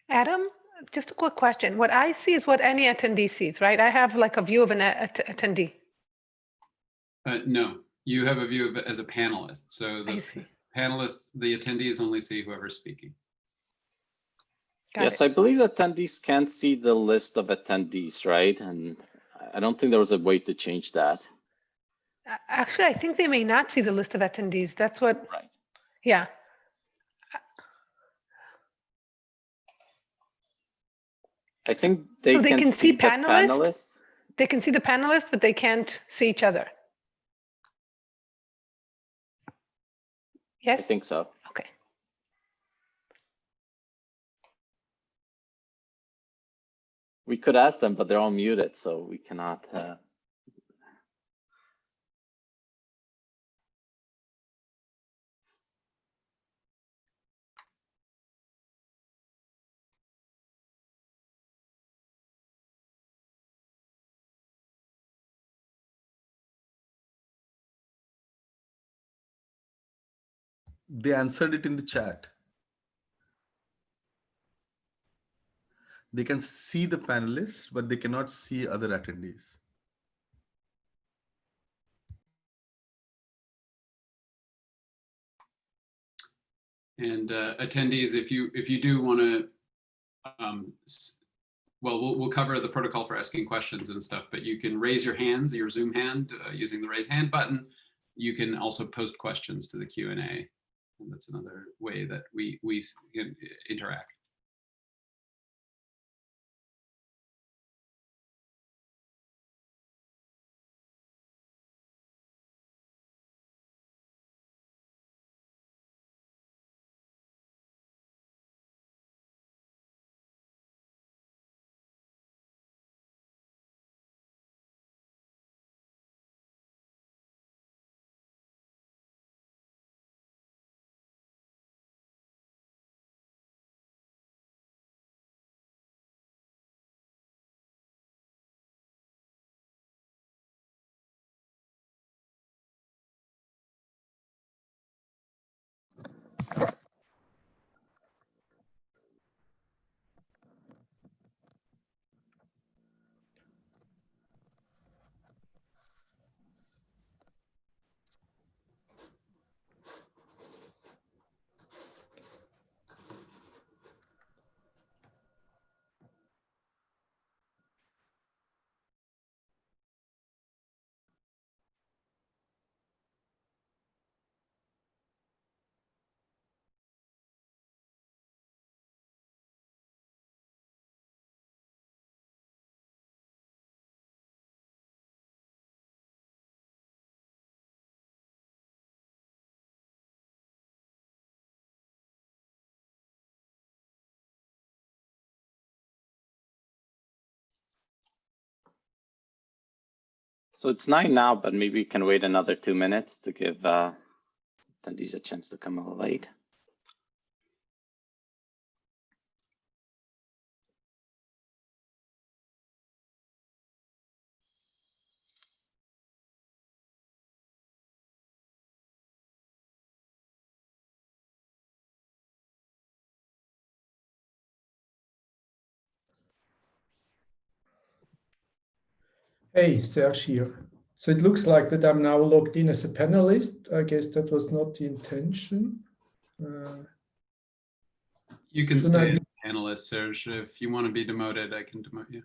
Adam, just a quick question. What I see is what any attendee sees, right? I have like a view of an attendee. No, you have a view of it as a panelist. So the panelists, the attendees only see whoever's speaking. Yes, I believe attendees can't see the list of attendees, right? And I don't think there was a way to change that. Actually, I think they may not see the list of attendees. That's what, right. Yeah. I think they can see the panelists. They can see the panelists, but they can't see each other. Yes? I think so. Okay. We could ask them, but they're all muted, so we cannot. They answered it in the chat. They can see the panelists, but they cannot see other attendees. And attendees, if you do want to, well, we'll cover the protocol for asking questions and stuff, but you can raise your hands, your Zoom hand, using the raise hand button. You can also post questions to the Q&A, and that's another way that we can interact. So it's 9 now, but maybe we can wait another 2 minutes to give attendees a chance to come a little late. Hey, Serge here. So it looks like that I'm now logged in as a panelist. I guess that was not the intention. You can stay as a panelist, Serge. If you want to be demoted, I can demote you.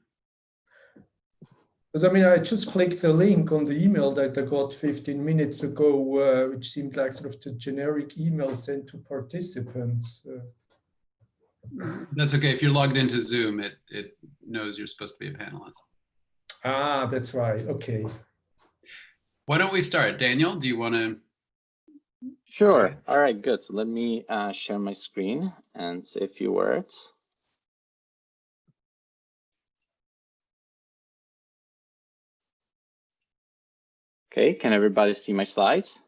Because I mean, I just clicked the link on the email that I got 15 minutes ago, which seemed like sort of the generic email sent to participants. That's okay. If you're logged into Zoom, it knows you're supposed to be a panelist. Ah, that's right. Okay. Why don't we start? Daniel, do you want to? Sure. All right, good. So let me share my screen and say a few words. Okay, can everybody see my slides?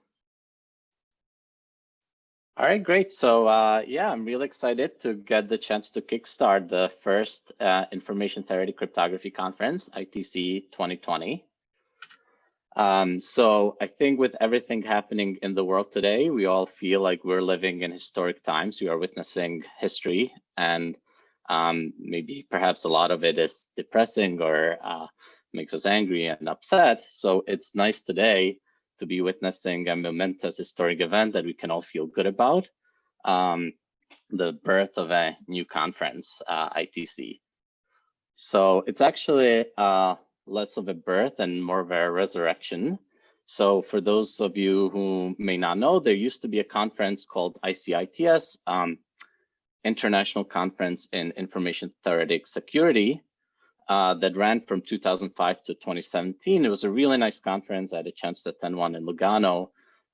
All right, great. So yeah, I'm really excited to get the chance to kickstart the first Information-Theoretic Cryptography Conference, ITC 2020. So I think with everything happening in the world today, we all feel like we're living in historic times. We are witnessing history. And Maybe perhaps a lot of it is depressing or makes us angry and upset. So it's nice today to be witnessing a momentous historic event that we can all feel good about, the birth of a new conference, ITC. So it's actually less of a birth and more of a resurrection. So for those of you who may not know, there used to be a conference called ICITS, International Conference in Information-Theoretic Security, that ran from 2005 to 2017. It was a really nice conference. I had a chance to attend one in Lugano.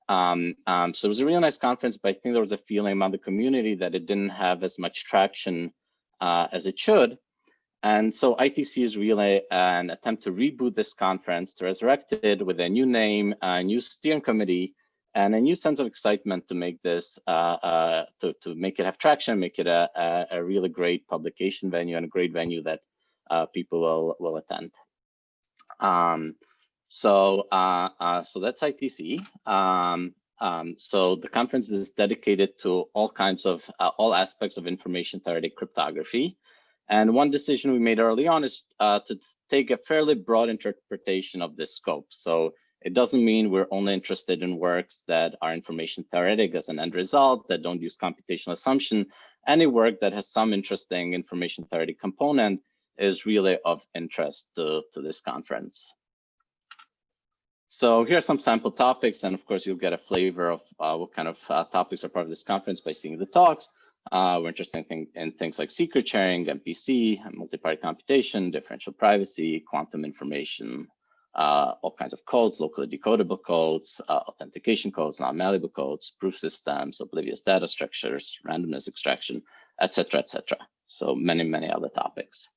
So it was a really nice conference, but I think there was a feeling among the community that it didn't have as much traction as it should. And so ITC is really an attempt to reboot this conference, to resurrect it with a new name, a new steering committee, and a new sense of excitement to make this, to make it have traction, make it a really great publication venue and a great venue that people will attend. So that's ITC. So the conference is dedicated to all kinds of, all aspects of information-theoretic cryptography. And one decision we made early on is to take a fairly broad interpretation of this scope. So it doesn't mean we're only interested in works that are information theoretic as an end result, that don't use computational assumption. Any work that has some interesting information theoretic component is really of interest to this conference. So here are some sample topics, and of course you'll get a flavor of what kind of topics are part of this conference by seeing the talks. We're interested in things like secret sharing, MPC, multi-party computation, differential privacy, quantum information, all kinds of codes, locally decodable codes, authentication codes, non-malleable codes, proof systems, oblivious data structures, randomness extraction, etc., etc. So many, many other topics.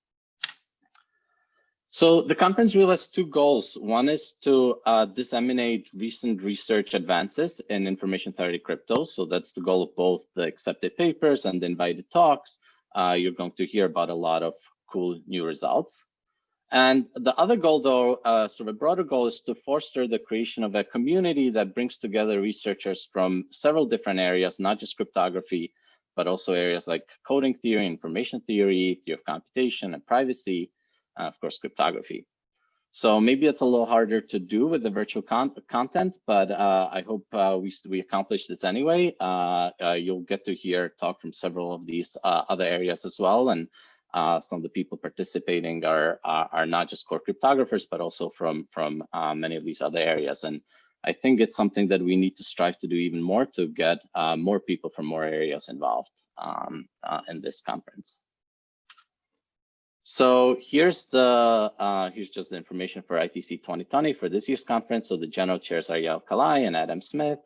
So the conference really has two goals. One is to disseminate recent research advances in information-theoretic crypto. So that's the goal of both the accepted papers and the invited talks. You're going to hear about a lot of cool new results. And the other goal, though, sort of a broader goal, is to foster the creation of a community that brings together researchers from several different areas, not just cryptography, but also areas like coding theory, information theory, theory of computation, and privacy. Of course, cryptography. So maybe it's a little harder to do with the virtual content, but I hope we accomplish this anyway. You'll get to hear talk from several of these other areas as well, and some of the people participating are not just core cryptographers, but also from many of these other areas. And I think it's something that we need to strive to do even more to get more people from more areas involved in this conference. So here's just the information for ITC 2020 for this year's conference. So the general chairs are Yael Kalai and Adam Smith.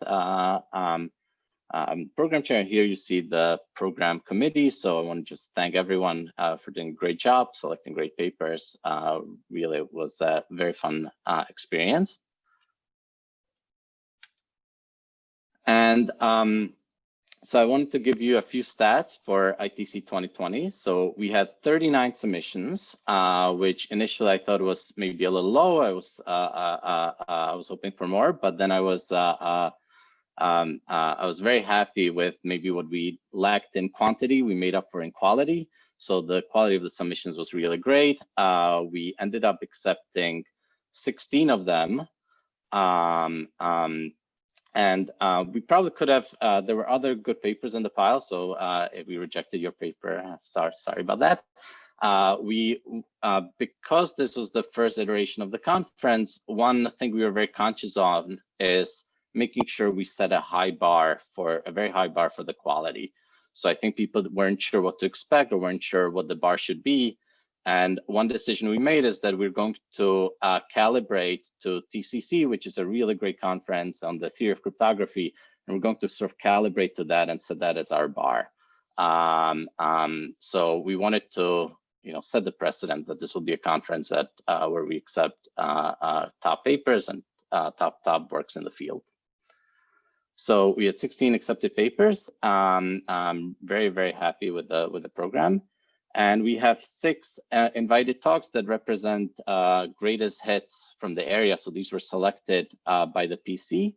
Program chair, here you see the program committee. So I want to just thank everyone for doing a great job, selecting great papers. Really, it was a very fun experience. And so I wanted to give you a few stats for ITC 2020. So we had 39 submissions, which initially I thought was maybe a little low. I was hoping for more, but then I was very happy with maybe what we lacked in quantity. We made up for in quality. So the quality of the submissions was really great. We ended up accepting 16 of them. And we probably could have, there were other good papers in the pile, so if we rejected your paper, sorry about that. Because this was the first iteration of the conference, one thing we were very conscious of is making sure we set a very high bar for the quality. So I think people weren't sure what to expect or weren't sure what the bar should be. And one decision we made is that we're going to calibrate to TCC, which is a really great conference on the theory of cryptography. And we're going to sort of calibrate to that and set that as our bar. So we wanted to, set the precedent that this will be a conference that where we accept top papers and top works in the field. So we had 16 accepted papers. I'm very, very happy with the program. And we have 6 invited talks that represent greatest hits from the area. So these were selected by the PC.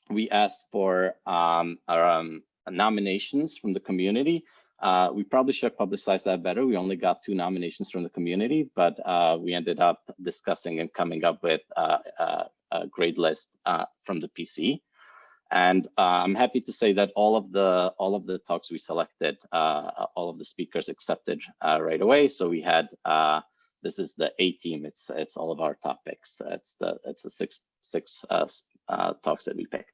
We asked for nominations from the community. We probably should have publicized that better. We only got 2 nominations from the community, but we ended up discussing and coming up with a grade list from the PC. And I'm happy to say that all of the talks we selected, all of the speakers accepted right away. So we had this is the A team. It's all of our topics. It's the six talks that we picked.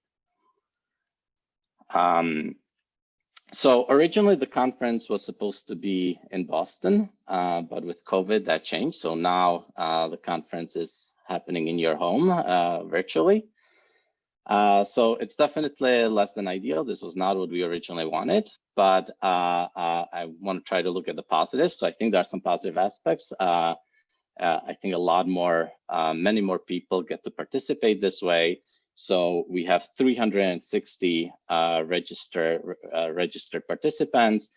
So originally the conference was supposed to be in Boston, but with COVID that changed. So now the conference is happening in your home virtually. So it's definitely less than ideal. This was not what we originally wanted, but I want to try to look at the positives. So I think there are some positive aspects. I think a lot more, many more people get to participate this way. So we have 360 registered participants.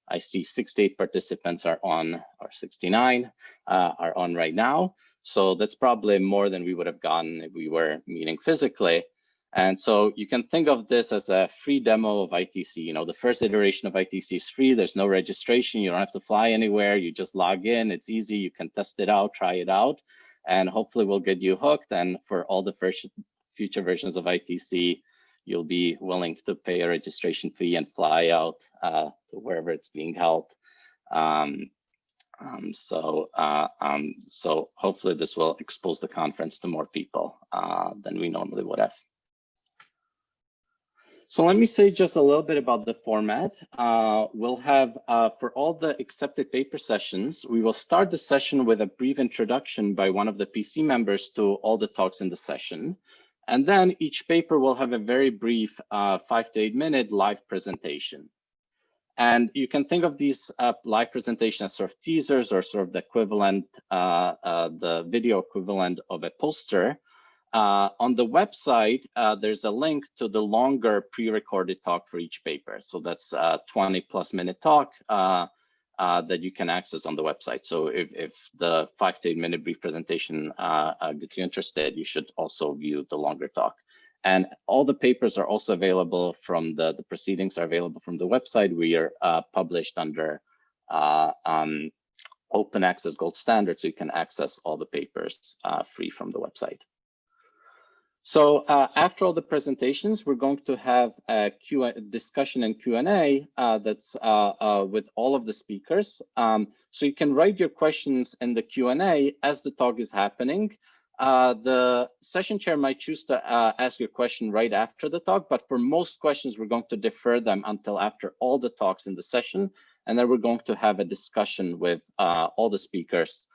I see 68 participants are on, or 69 are on right now. So that's probably more than we would have gotten if we were meeting physically. And so you can think of this as a free demo of ITC. You know, the first iteration of ITC is free. There's no registration. You don't have to fly anywhere. You just log in. It's easy. You can test it out, try it out, and hopefully we'll get you hooked. And for all the future versions of ITC, you'll be willing to pay a registration fee and fly out to wherever it's being held. So hopefully this will expose the conference to more people than we normally would have. So let me say just a little bit about the format. We'll have, for all the accepted paper sessions, we will start the session with a brief introduction by one of the PC members to all the talks in the session. And then each paper will have a very brief 5 to 8 minute live presentation. And you can think of these live presentations as sort of teasers or sort of the equivalent, the video equivalent of a poster. On the website, there's a link to the longer pre-recorded talk for each paper. So that's a 20+ minute talk that you can access on the website. So if the 5 to 8 minute brief presentation gets you interested, you should also view the longer talk. And all the papers are also available from the proceedings are available from the website. We are published under open access gold standard, so you can access all the papers free from the website. So after all the presentations, we're going to have a discussion and Q&A that's with all of the speakers. So you can write your questions in the Q&A as the talk is happening. The session chair might choose to ask your question right after the talk, but for most questions, we're going to defer them until after all the talks in the session. And then we're going to have a discussion with all the speakers.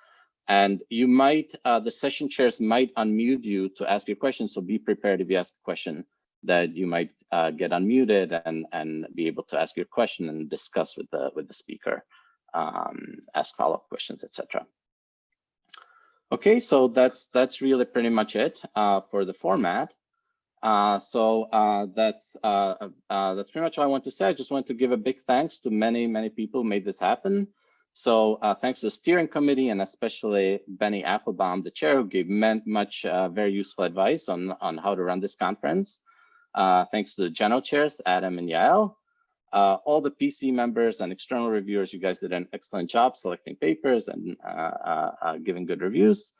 And you might, the session chairs might unmute you to ask your question. So be prepared if you ask a question that you might get unmuted and be able to ask your question and discuss with the speaker, ask follow-up questions, etc. Okay, so that's really pretty much it for the format. That's pretty much all I want to say. I just want to give a big thanks to many people who made this happen. So thanks to the steering committee and especially Benny Applebaum, the chair, who gave much very useful advice on how to run this conference. Thanks to the general chairs, Adam and Yael. All the PC members and external reviewers, you guys did an excellent job selecting papers and giving good reviews.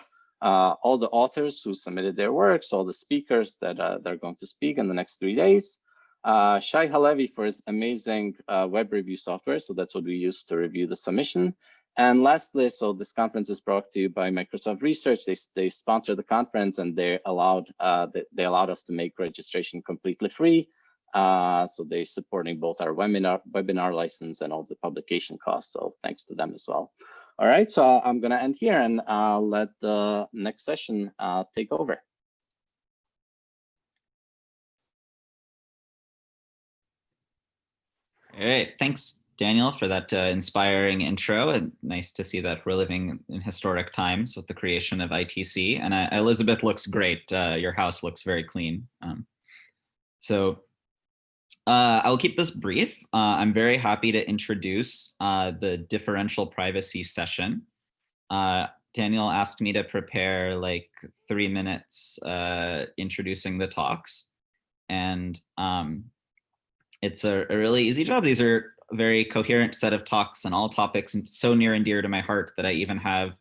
All the authors who submitted their works, all the speakers that are going to speak in the next 3 days. Shai Halevi for his amazing web review software. So that's what we use to review the submission. And lastly, so this conference is brought to you by Microsoft Research. They sponsor the conference and they allowed us to make registration completely free. So they're supporting both our webinar license and all the publication costs. So thanks to them as well. All right, so I'm going to end here and let the next session take over. All right, thanks, Daniel, for that inspiring intro. And nice to see that we're living in historic times with the creation of ITC. And Elizabeth looks great. Your house looks very clean. I'll keep this brief. I'm very happy to introduce the differential privacy session. Daniel asked me to prepare like 3 minutes introducing the talks. And it's a really easy job. These are a very coherent set of talks on all topics and so near and dear to my heart that I even have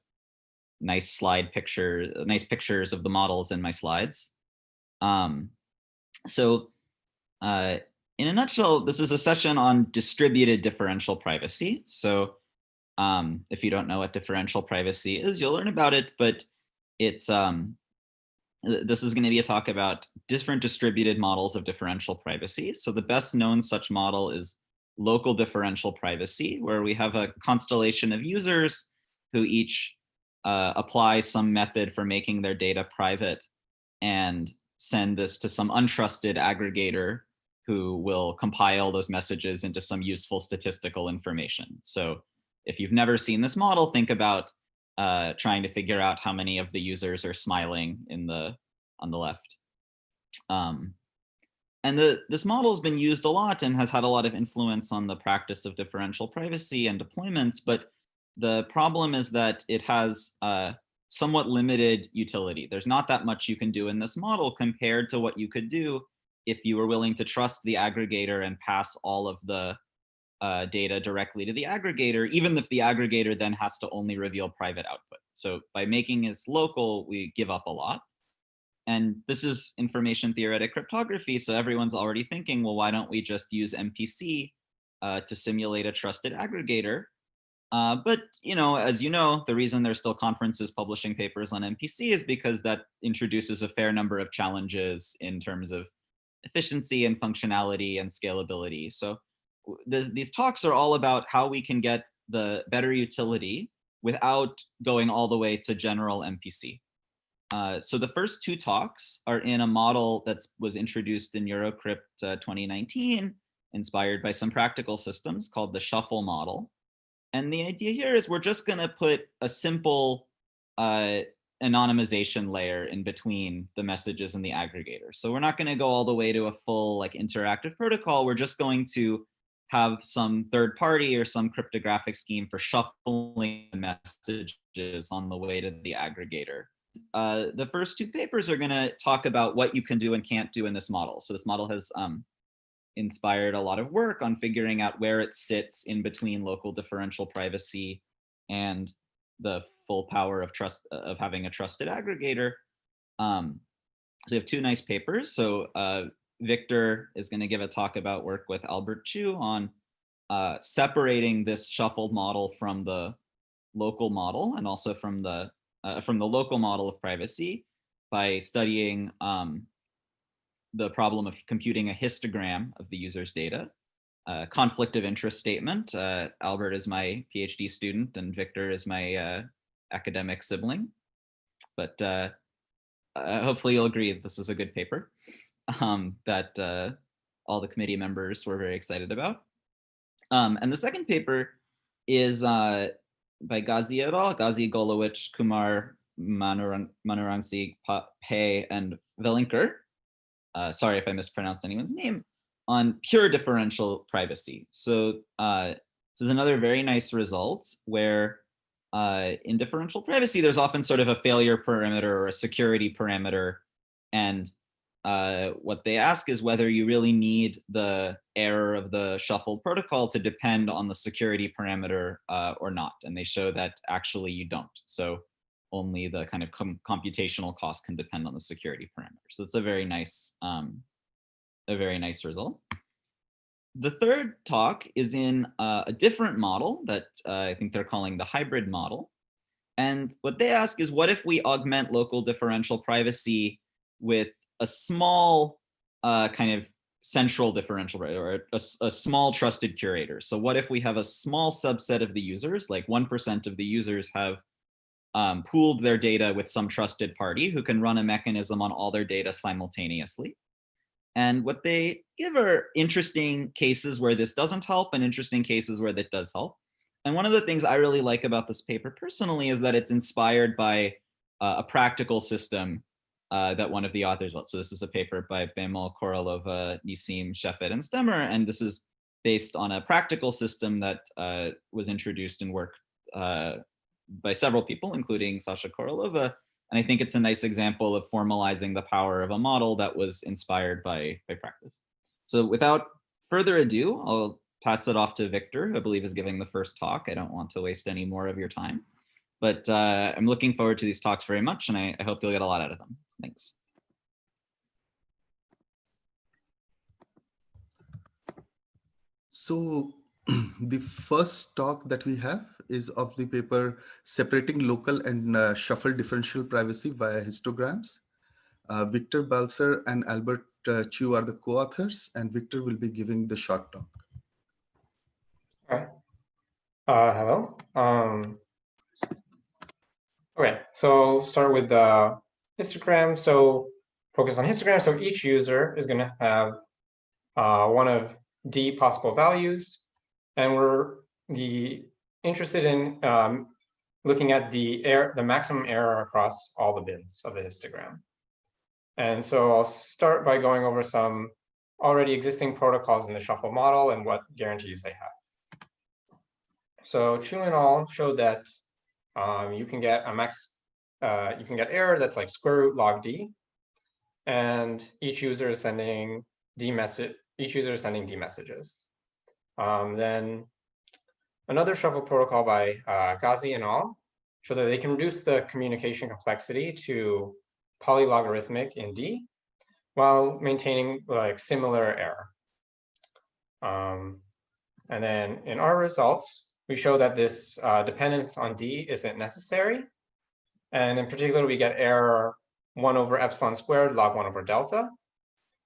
nice pictures of the models in my slides. So in a nutshell, this is a session on distributed differential privacy. So if you don't know what differential privacy is, you'll learn about it, but it's this is going to be a talk about different distributed models of differential privacy. So the best known such model is local differential privacy, where we have a constellation of users who each apply some method for making their data private and send this to some untrusted aggregator who will compile those messages into some useful statistical information. So if you've never seen this model, think about trying to figure out how many of the users are smiling on the left. And this model has been used a lot and has had a lot of influence on the practice of differential privacy and deployments, but the problem is that it has somewhat limited utility. There's not that much you can do in this model compared to what you could do if you were willing to trust the aggregator and pass all of the data directly to the aggregator, even if the aggregator then has to only reveal private output. So by making it local, we give up a lot. And this is information-theoretic cryptography, so everyone's already thinking, well, why don't we just use MPC to simulate a trusted aggregator? But as you know, the reason there's still conferences publishing papers on MPC is because that introduces a fair number of challenges in terms of efficiency and functionality and scalability. So these talks are all about how we can get the better utility without going all the way to general MPC. So the first two talks are in a model that was introduced in Eurocrypt 2019, inspired by some practical systems called the shuffle model. And the idea here is we're just going to put a simple anonymization layer in between the messages and the aggregator. So we're not going to go all the way to a full interactive protocol. We're just going to have some third party or some cryptographic scheme for shuffling messages on the way to the aggregator. The first two papers are going to talk about what you can do and can't do in this model. So this model has inspired a lot of work on figuring out where it sits in between local differential privacy and the full power of trust of having a trusted aggregator. So we have two nice papers. So Victor is going to give a talk about work with Albert Chu on separating this shuffled model from the local model and also from the local model of privacy by studying the problem of computing a histogram of the user's data. Conflict of interest statement. Albert is my PhD student and Victor is my academic sibling. But hopefully you'll agree that this is a good paper that all the committee members were very excited about. And the second paper is by Ghazi et al., Ghazi, Golowich, Kumar, Manurangsi, Pei, and Velinker. Sorry if I mispronounced anyone's name, on pure differential privacy. So this is another very nice result where in differential privacy, there's often sort of a failure parameter or a security parameter. And what they ask is whether you really need the error of the shuffled protocol to depend on the security parameter or not. And they show that actually you don't. So only the kind of computational cost can depend on the security parameter. So it's a very nice result. The third talk is in a different model that I think they're calling the hybrid model. And what they ask is, what if we augment local differential privacy with a small kind of central differential, or a small trusted curator? So what if we have a small subset of the users, like 1% of the users have pooled their data with some trusted party who can run a mechanism on all their data simultaneously. And what they give are interesting cases where this doesn't help and interesting cases where that does help. And one of the things I really like about this paper personally is that it's inspired by a practical system that one of the authors wrote. So this is a paper by Bemol, Korolova, Nisim, Shefet, and Stemmer. And this is based on a practical system that was introduced in work by several people, including Sasha Korolova. And I think it's a nice example of formalizing the power of a model that was inspired by practice. So without further ado, I'll pass it off to Victor, who I believe is giving the first talk. I don't want to waste any more of your time, but I'm looking forward to these talks very much, and I hope you'll get a lot out of them. Thanks. So the first talk that we have is of the paper Separating Local and Shuffle Differential Privacy via Histograms. Victor Balser and Albert Chu are the co-authors, and Victor will be giving the short talk. All right. Hello. Okay, so start with the histogram. So focus on histogram. So each user is going to have one of D possible values, and we're interested in looking at the maximum error across all the bins of the histogram. And so I'll start by going over some already existing protocols in the shuffle model and what guarantees they have. So Chu and al showed that you can get error that's like square root log D, and each user is sending D messages. Then another shuffle protocol by Ghazi and al showed that they can reduce the communication complexity to polylogarithmic in D while maintaining like similar error. And then in our results, we show that this dependence on D isn't necessary. And in particular, we get error 1 over epsilon squared log 1 over delta.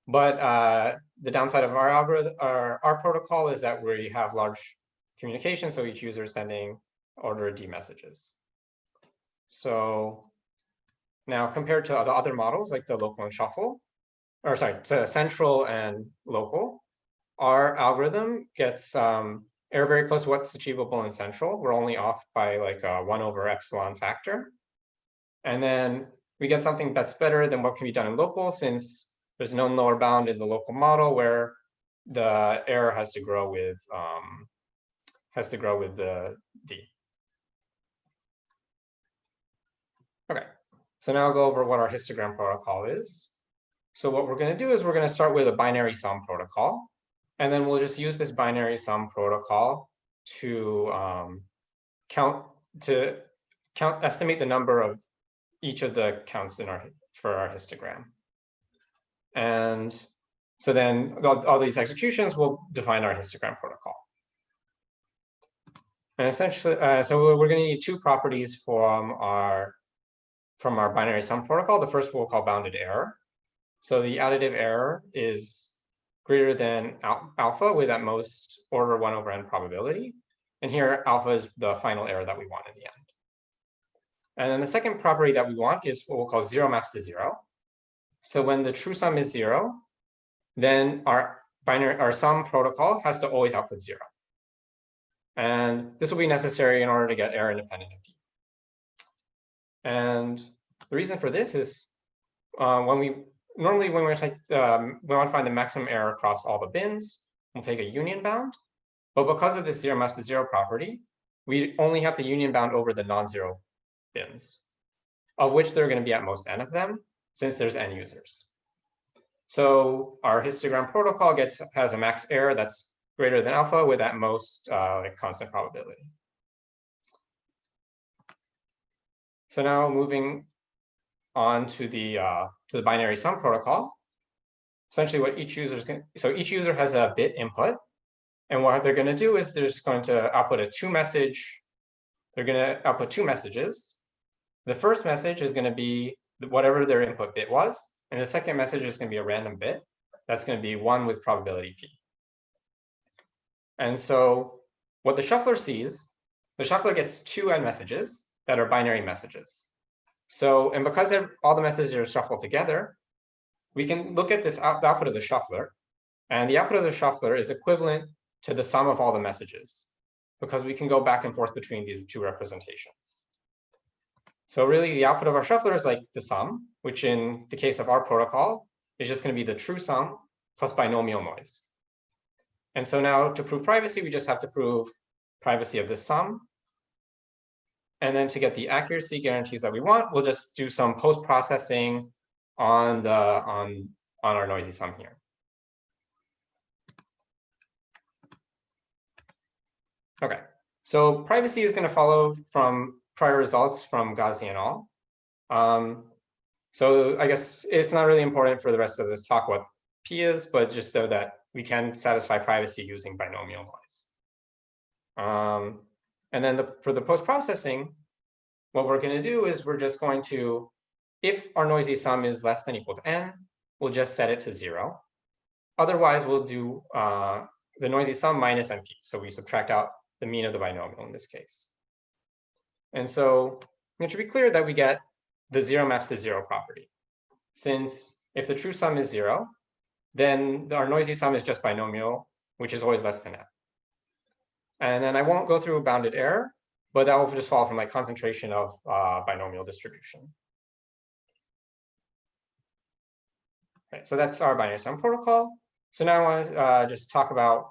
But the downside of our algorithm, our protocol, is that we have large communication, so each user is sending order D messages. So now compared to the other models like the local and shuffle, or sorry, to central and local, our algorithm gets error very close to what's achievable in central. We're only off by like a 1 over epsilon factor. And then we get something that's better than what can be done in local, since there's no lower bound in the local model where the error has to grow with the D. Okay, so now I'll go over what our histogram protocol is. So what we're going to do is we're going to start with a binary sum protocol, and then we'll just use this binary sum protocol to estimate the number of each of the counts for our histogram. And so then all these executions will define our histogram protocol. And essentially, so we're going to need two properties from our binary sum protocol. The first we'll call bounded error. So the additive error is greater than alpha with at most order 1 over n probability. And here alpha is the final error that we want in the end. And then the second property that we want is what we'll call 0 maps to 0. So when the true sum is 0, then our sum protocol has to always output 0. And this will be necessary in order to get error independent of D. And the reason for this is when we want to find the maximum error across all the bins, we'll take a union bound. But because of this 0 maps to 0 property, we only have to union bound over the non-zero bins, of which there are going to be at most n of them, since there's n users. So our histogram protocol has a max error that's greater than alpha with at most like constant probability. So now moving on to the binary sum protocol. Essentially, what each user is going, so each user has a bit input, and what they're going to do is they're just going to output a two-message. They're going to output two messages. The first message is going to be whatever their input bit was, and the second message is going to be a random bit. That's going to be 1 with probability p. And so what the shuffler sees, the shuffler gets 2 n messages that are binary messages. So, and because all the messages are shuffled together, we can look at the output of the shuffler, and the output of the shuffler is equivalent to the sum of all the messages, because we can go back and forth between these two representations. So really the output of our shuffler is like the sum, which in the case of our protocol is just going to be the true sum plus binomial noise. And so now to prove privacy, we just have to prove privacy of the sum. And then to get the accuracy guarantees that we want, we'll just do some post-processing on our noisy sum here. Okay, so privacy is going to follow from prior results from Ghazi et al. So I guess it's not really important for the rest of this talk what P is, but just know that we can satisfy privacy using binomial noise. And then for the post-processing, what we're going to do is we're just going to, if our noisy sum is less than or equal to n, we'll just set it to 0. Otherwise, we'll do the noisy sum minus np. So we subtract out the mean of the binomial in this case. And so it should be clear that we get the 0 maps to 0 property. Since if the true sum is 0, then our noisy sum is just binomial, which is always less than n. And then I won't go through bounded error, but that will just fall from like concentration of binomial distribution. Okay, so that's our binary sum protocol. So now I want to just talk about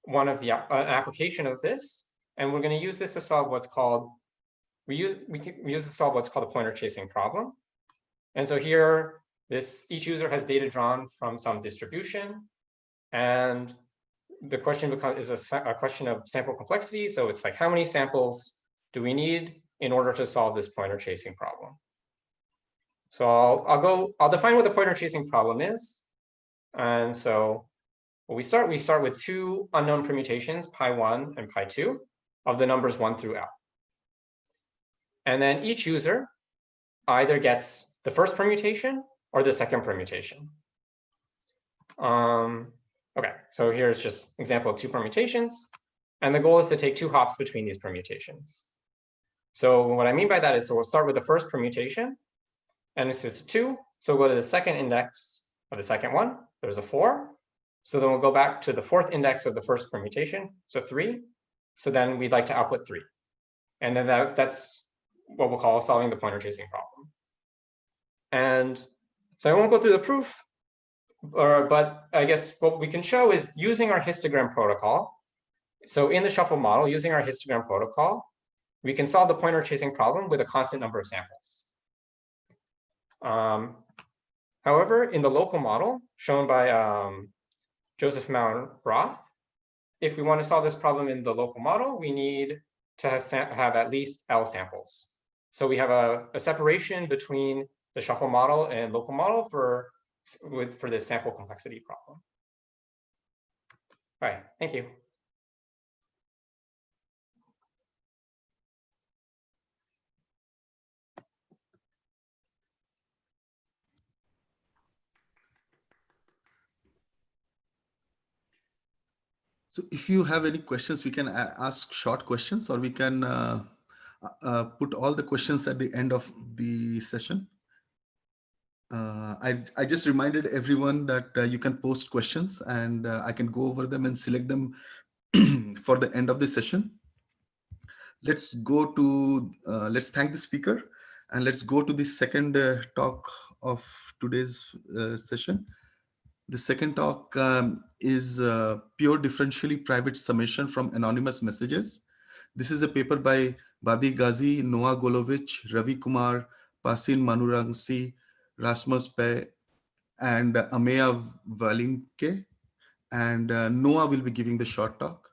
one of the an application of this, and we're going to use this to solve what's called we use to solve what's called a pointer chasing problem. And so here, each user has data drawn from some distribution, and the question is a question of sample complexity. So it's like, how many samples do we need in order to solve this pointer chasing problem? So I'll define what the pointer chasing problem is. And so we start with two unknown permutations, pi1 and pi2, of the numbers 1 through L. And then each user either gets the first permutation or the second permutation. Okay, so here's just an example of two permutations. And the goal is to take 2 hops between these permutations. So what I mean by that is, so we'll start with the first permutation, and it's 2. So we'll go to the second index of the second one. There's a 4. So then we'll go back to the 4th index of the first permutation, so 3. So then we'd like to output 3. And then that's what we'll call solving the pointer chasing problem. And so I won't go through the proof, but I guess what we can show is using our histogram protocol. So in the shuffle model, using our histogram protocol, we can solve the pointer chasing problem with a constant number of samples. However, in the local model shown by Joseph Mount Roth, if we want to solve this problem in the local model, we need to have at least L samples. So we have a separation between the shuffle model and local model for this sample complexity problem. All right, thank you. So if you have any questions, we can ask short questions, or we can put all the questions at the end of the session. I just reminded everyone that you can post questions, and I can go over them and select them for the end of the session. Let's thank the speaker, and let's go to the second talk of today's session. The second talk is pure differentially private summation from anonymous messages. This is a paper by Badi Ghazi, Noah Golovich, Ravi Kumar, Pasin Manurangsi, Rasmus Pei, and Ameya Valinke. And Noah will be giving the short talk.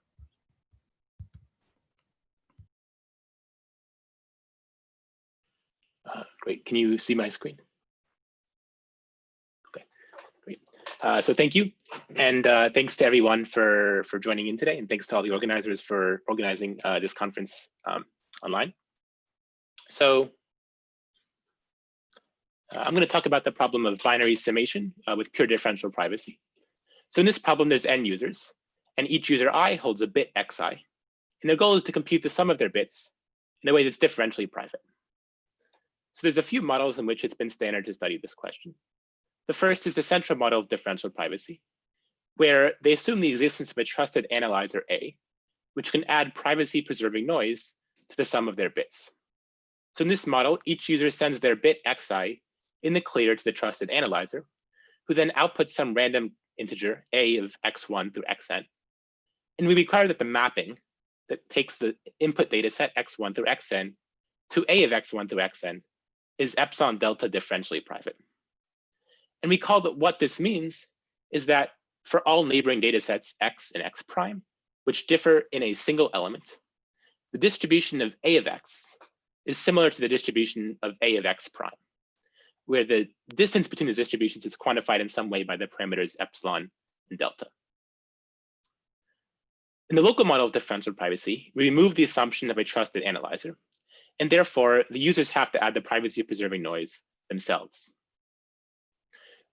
Great. Can you see my screen? Okay, great. So thank you. And thanks to everyone for joining in today. And thanks to all the organizers for organizing this conference online. So I'm going to talk about the problem of binary summation with pure differential privacy. So in this problem, there's n users, and each user I holds a bit xi. And their goal is to compute the sum of their bits in a way that's differentially private. So there's a few models in which it's been standard to study this question. The first is the central model of differential privacy, where they assume the existence of a trusted analyzer A, which can add privacy-preserving noise to the sum of their bits. So in this model, each user sends their bit xi in the clear to the trusted analyzer, who then outputs some random integer a of x1 through xn. And we require that the mapping that takes the input data set x1 through xn to a of x1 through xn is epsilon delta differentially private. And we call that what this means is that for all neighboring data sets x and x prime, which differ in a single element, the distribution of A of x is similar to the distribution of A of x prime, where the distance between the distributions is quantified in some way by the parameters epsilon and delta. In the local model of differential privacy, we remove the assumption of a trusted analyzer, and therefore the users have to add the privacy-preserving noise themselves.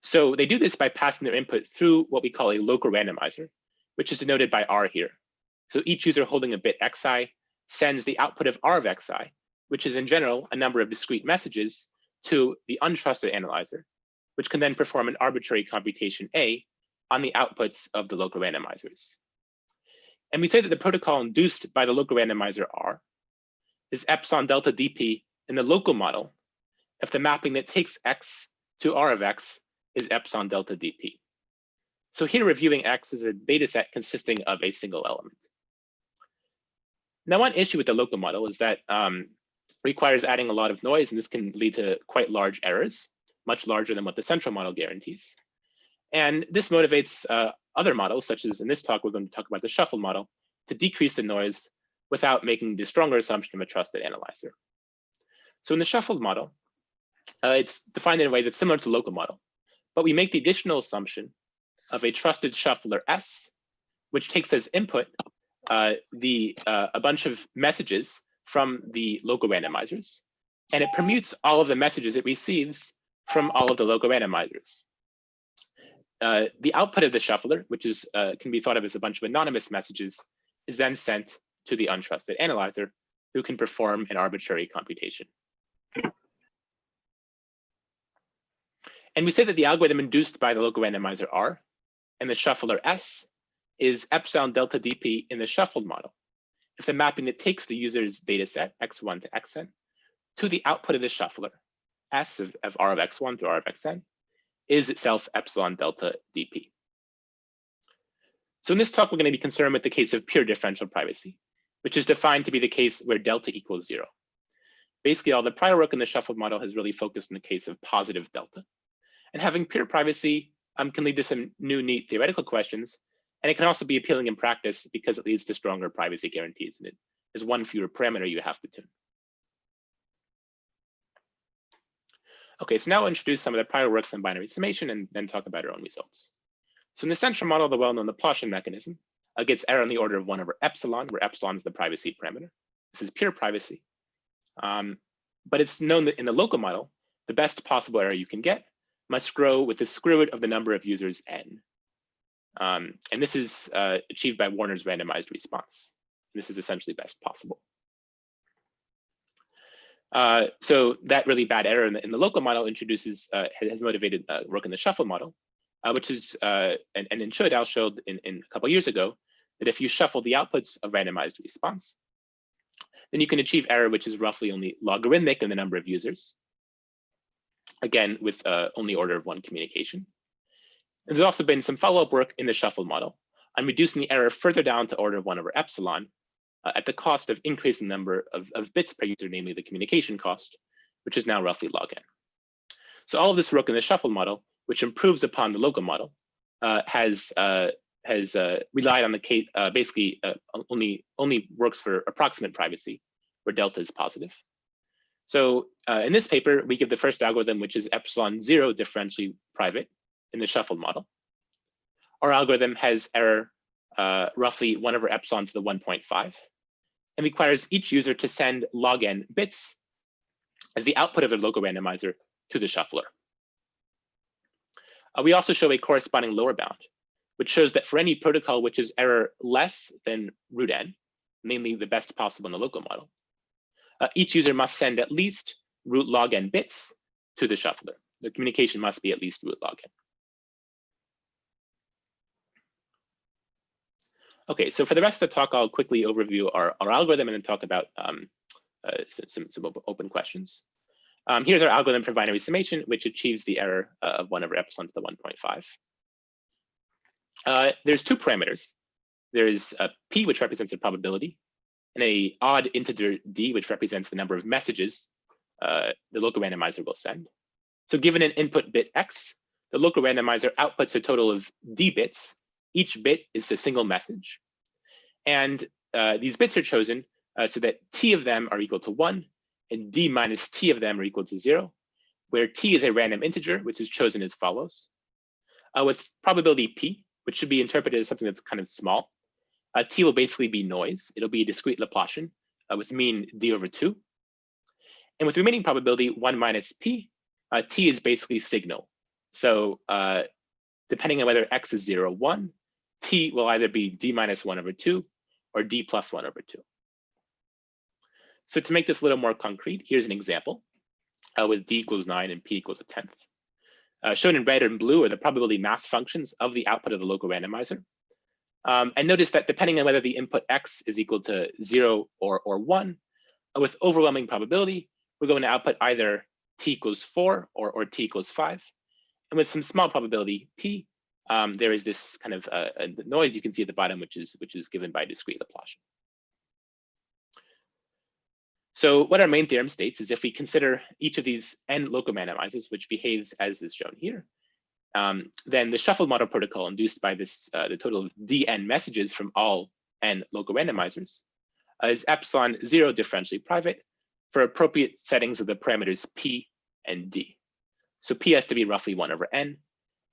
So they do this by passing their input through what we call a local randomizer, which is denoted by R here. So each user holding a bit xi sends the output of R of xi, which is in general a number of discrete messages, to the untrusted analyzer, which can then perform an arbitrary computation A on the outputs of the local randomizers. And we say that the protocol induced by the local randomizer R is epsilon delta dp in the local model if the mapping that takes x to R of x is epsilon delta dp. So here we're viewing x as a data set consisting of a single element. Now, one issue with the local model is that requires adding a lot of noise, and this can lead to quite large errors, much larger than what the central model guarantees. And this motivates other models, such as in this talk, we're going to talk about the shuffle model, to decrease the noise without making the stronger assumption of a trusted analyzer. So in the shuffled model, it's defined in a way that's similar to the local model, but we make the additional assumption of a trusted shuffler S, which takes as input a bunch of messages from the local randomizers, and it permutes all of the messages it receives from all of the local randomizers. The output of the shuffler, which is can be thought of as a bunch of anonymous messages, is then sent to the untrusted analyzer, who can perform an arbitrary computation. And we say that the algorithm induced by the local randomizer R and the shuffler S is epsilon delta dp in the shuffled model if the mapping that takes the user's data set, x1 to xn, to the output of the shuffler, S of R of x1 to R of xn, is itself epsilon delta dp. So in this talk, we're going to be concerned with the case of pure differential privacy, which is defined to be the case where delta equals 0. Basically, all the prior work in the shuffled model has really focused on the case of positive delta. And having pure privacy can lead to some new, neat theoretical questions. And it can also be appealing in practice because it leads to stronger privacy guarantees. And it is one fewer parameter you have to tune. OK, so now I'll introduce some of the prior works on binary summation and then talk about our own results. So in the central model, the well-known Laplacian mechanism gets error on the order of 1 over epsilon, where epsilon is the privacy parameter. This is pure privacy. But it's known that in the local model, the best possible error you can get must grow with the square root of the number of users n. And this is achieved by Warner's randomized response. This is essentially best possible. So that really bad error in the local model introduces has motivated work in the shuffle model, which is and in Chodal showed in a couple years ago that if you shuffle the outputs of randomized response, then you can achieve error which is roughly only logarithmic in the number of users. Again, with only order of 1 communication. And there's also been some follow-up work in the shuffle model on reducing the error further down to order of 1 over epsilon at the cost of increasing the number of bits per user, namely the communication cost, which is now roughly log n. So all of this work in the shuffle model, which improves upon the local model, has relied on the case, basically only works for approximate privacy, where delta is positive. So in this paper, we give the first algorithm, which is epsilon 0 differentially private in the shuffled model. Our algorithm has error roughly 1 over epsilon to the 1.5 and requires each user to send log n bits as the output of their local randomizer to the shuffler. We also show a corresponding lower bound, which shows that for any protocol which is error less than root n, namely the best possible in the local model, each user must send at least root log n bits to the shuffler. The communication must be at least root log n. OK, so for the rest of the talk, I'll quickly overview our algorithm and then talk about some open questions. Here's our algorithm for binary summation, which achieves the error of 1 over epsilon to the 1.5. There's 2 parameters. There's a p, which represents a probability, and a odd integer d, which represents the number of messages the local randomizer will send. So given an input bit x, the local randomizer outputs a total of d bits. Each bit is a single message. And these bits are chosen so that T of them are equal to 1 and D minus T of them are equal to 0, where T is a random integer, which is chosen as follows. With probability P, which should be interpreted as something that's kind of small, T will basically be noise. It'll be a discrete Laplacian with mean D over 2. And with remaining probability 1 minus P, T is basically signal. So depending on whether X is 0 or 1, T will either be D minus 1 over 2 or D plus 1 over 2. So to make this a little more concrete, here's an example with D equals 9 and P equals a tenth. Shown in red and blue are the probability mass functions of the output of the local randomizer. And notice that depending on whether the input X is equal to 0 or 1, with overwhelming probability, we're going to output either T equals 4 or T equals 5. And with some small probability P, there is this kind of noise you can see at the bottom, which is given by discrete Laplacian. So what our main theorem states is if we consider each of these n local randomizers, which behaves as is shown here, then the shuffled model protocol induced by this the total of dn messages from all n local randomizers is epsilon 0 differentially private for appropriate settings of the parameters p and d. So p has to be roughly 1 over n,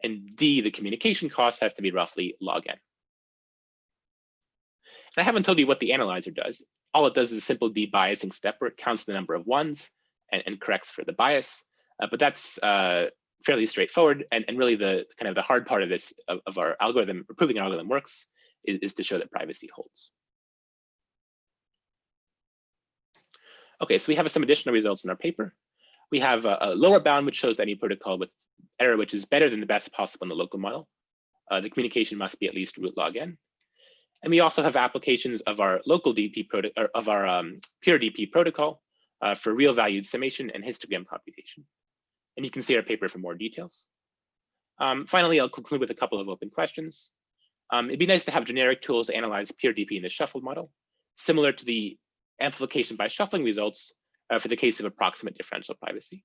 and d, the communication cost, has to be roughly log n. And I haven't told you what the analyzer does. All it does is a simple debiasing step where it counts the number of ones and corrects for the bias. But that's fairly straightforward. And really the kind of the hard part of this, of our algorithm, proving our algorithm works, is to show that privacy holds. Okay, so we have some additional results in our paper. We have a lower bound which shows that any protocol with error which is better than the best possible in the local model. The communication must be at least root log n. And we also have applications of our local DP protocol, or of our pure DP protocol for real valued summation and histogram computation. And you can see our paper for more details. Finally, I'll conclude with a couple of open questions. It'd be nice to have generic tools to analyze pure DP in the shuffled model, similar to the amplification by shuffling results for the case of approximate differential privacy.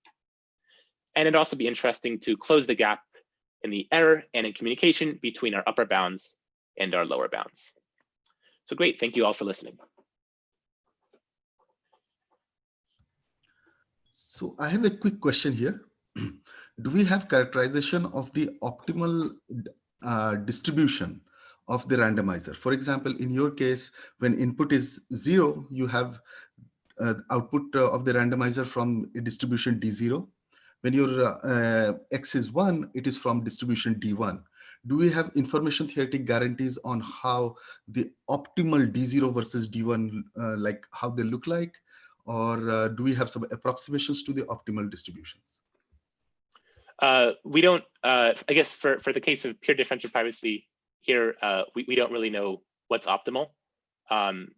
And it'd also be interesting to close the gap in the error and in communication between our upper bounds and our lower bounds. So great, thank you all for listening. So I have a quick question here. Do we have characterization of the optimal distribution of the randomizer? For example, in your case, when input is 0, you have output of the randomizer from a distribution D0. When your X is 1, it is from distribution D1. Do we have information theoretic guarantees on how the optimal D0 versus D1, like how they look like? Or do we have some approximations to the optimal distributions? We don't, I guess for the case of pure differential privacy here, we don't really know what's optimal.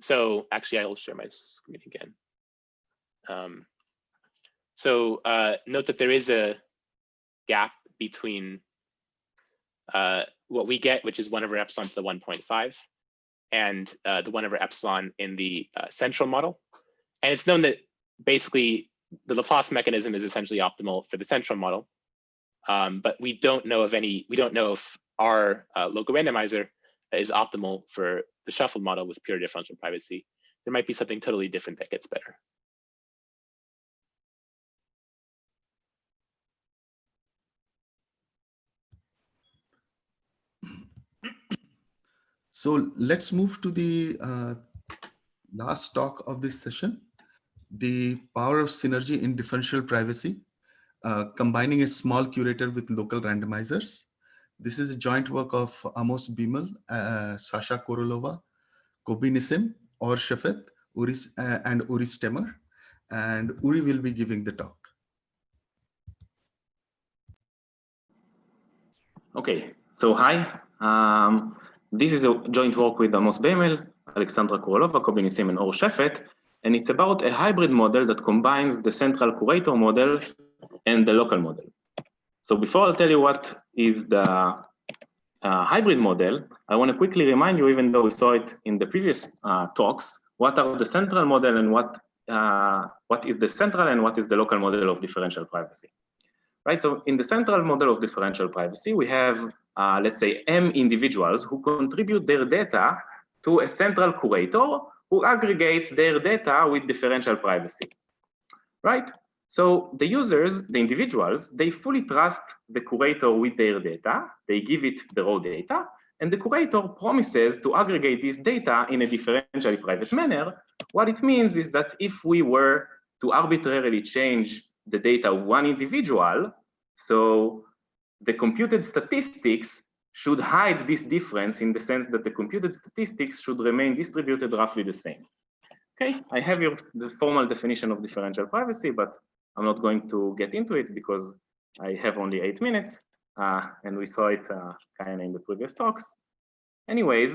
So actually I'll share my screen again. So note that there is a gap between what we get, which is 1 over epsilon to the 1.5, and the 1 over epsilon in the central model. And it's known that basically the Laplace mechanism is essentially optimal for the central model. But we don't know if our local randomizer is optimal for the shuffled model with pure differential privacy. There might be something totally different that gets better. So let's move to the last talk of this session, the power of synergy in differential privacy, combining a small curator with local randomizers. This is a joint work of Amos Bimal, Sasha Korolova, Kobi Nissim, Or Shafet, and Uri Stemmer. And Uri will be giving the talk. Okay, so hi. This is a joint work with Amos Bimal, Alexandra Korolova, Kobi Nissim, and Or Shafet. And it's about a hybrid model that combines the central curator model and the local model. So before I'll tell you what is the hybrid model, I want to quickly remind you, even though we saw it in the previous talks, what are the central model and what is the central and what is the local model of differential privacy. Right, so in the central model of differential privacy, we have, let's say, M individuals who contribute their data to a central curator who who aggregates their data with differential privacy, right? So the users, the individuals, they fully trust the curator with their data. They give it the raw data, and the curator promises to aggregate this data in a differentially private manner. What it means is that if we were to arbitrarily change the data of one individual, so the computed statistics should hide this difference in the sense that the computed statistics should remain distributed roughly the same. Okay, I have here the formal definition of differential privacy, but I'm not going to get into it because I have only 8 minutes, and we saw it kind of in the previous talks. Anyways,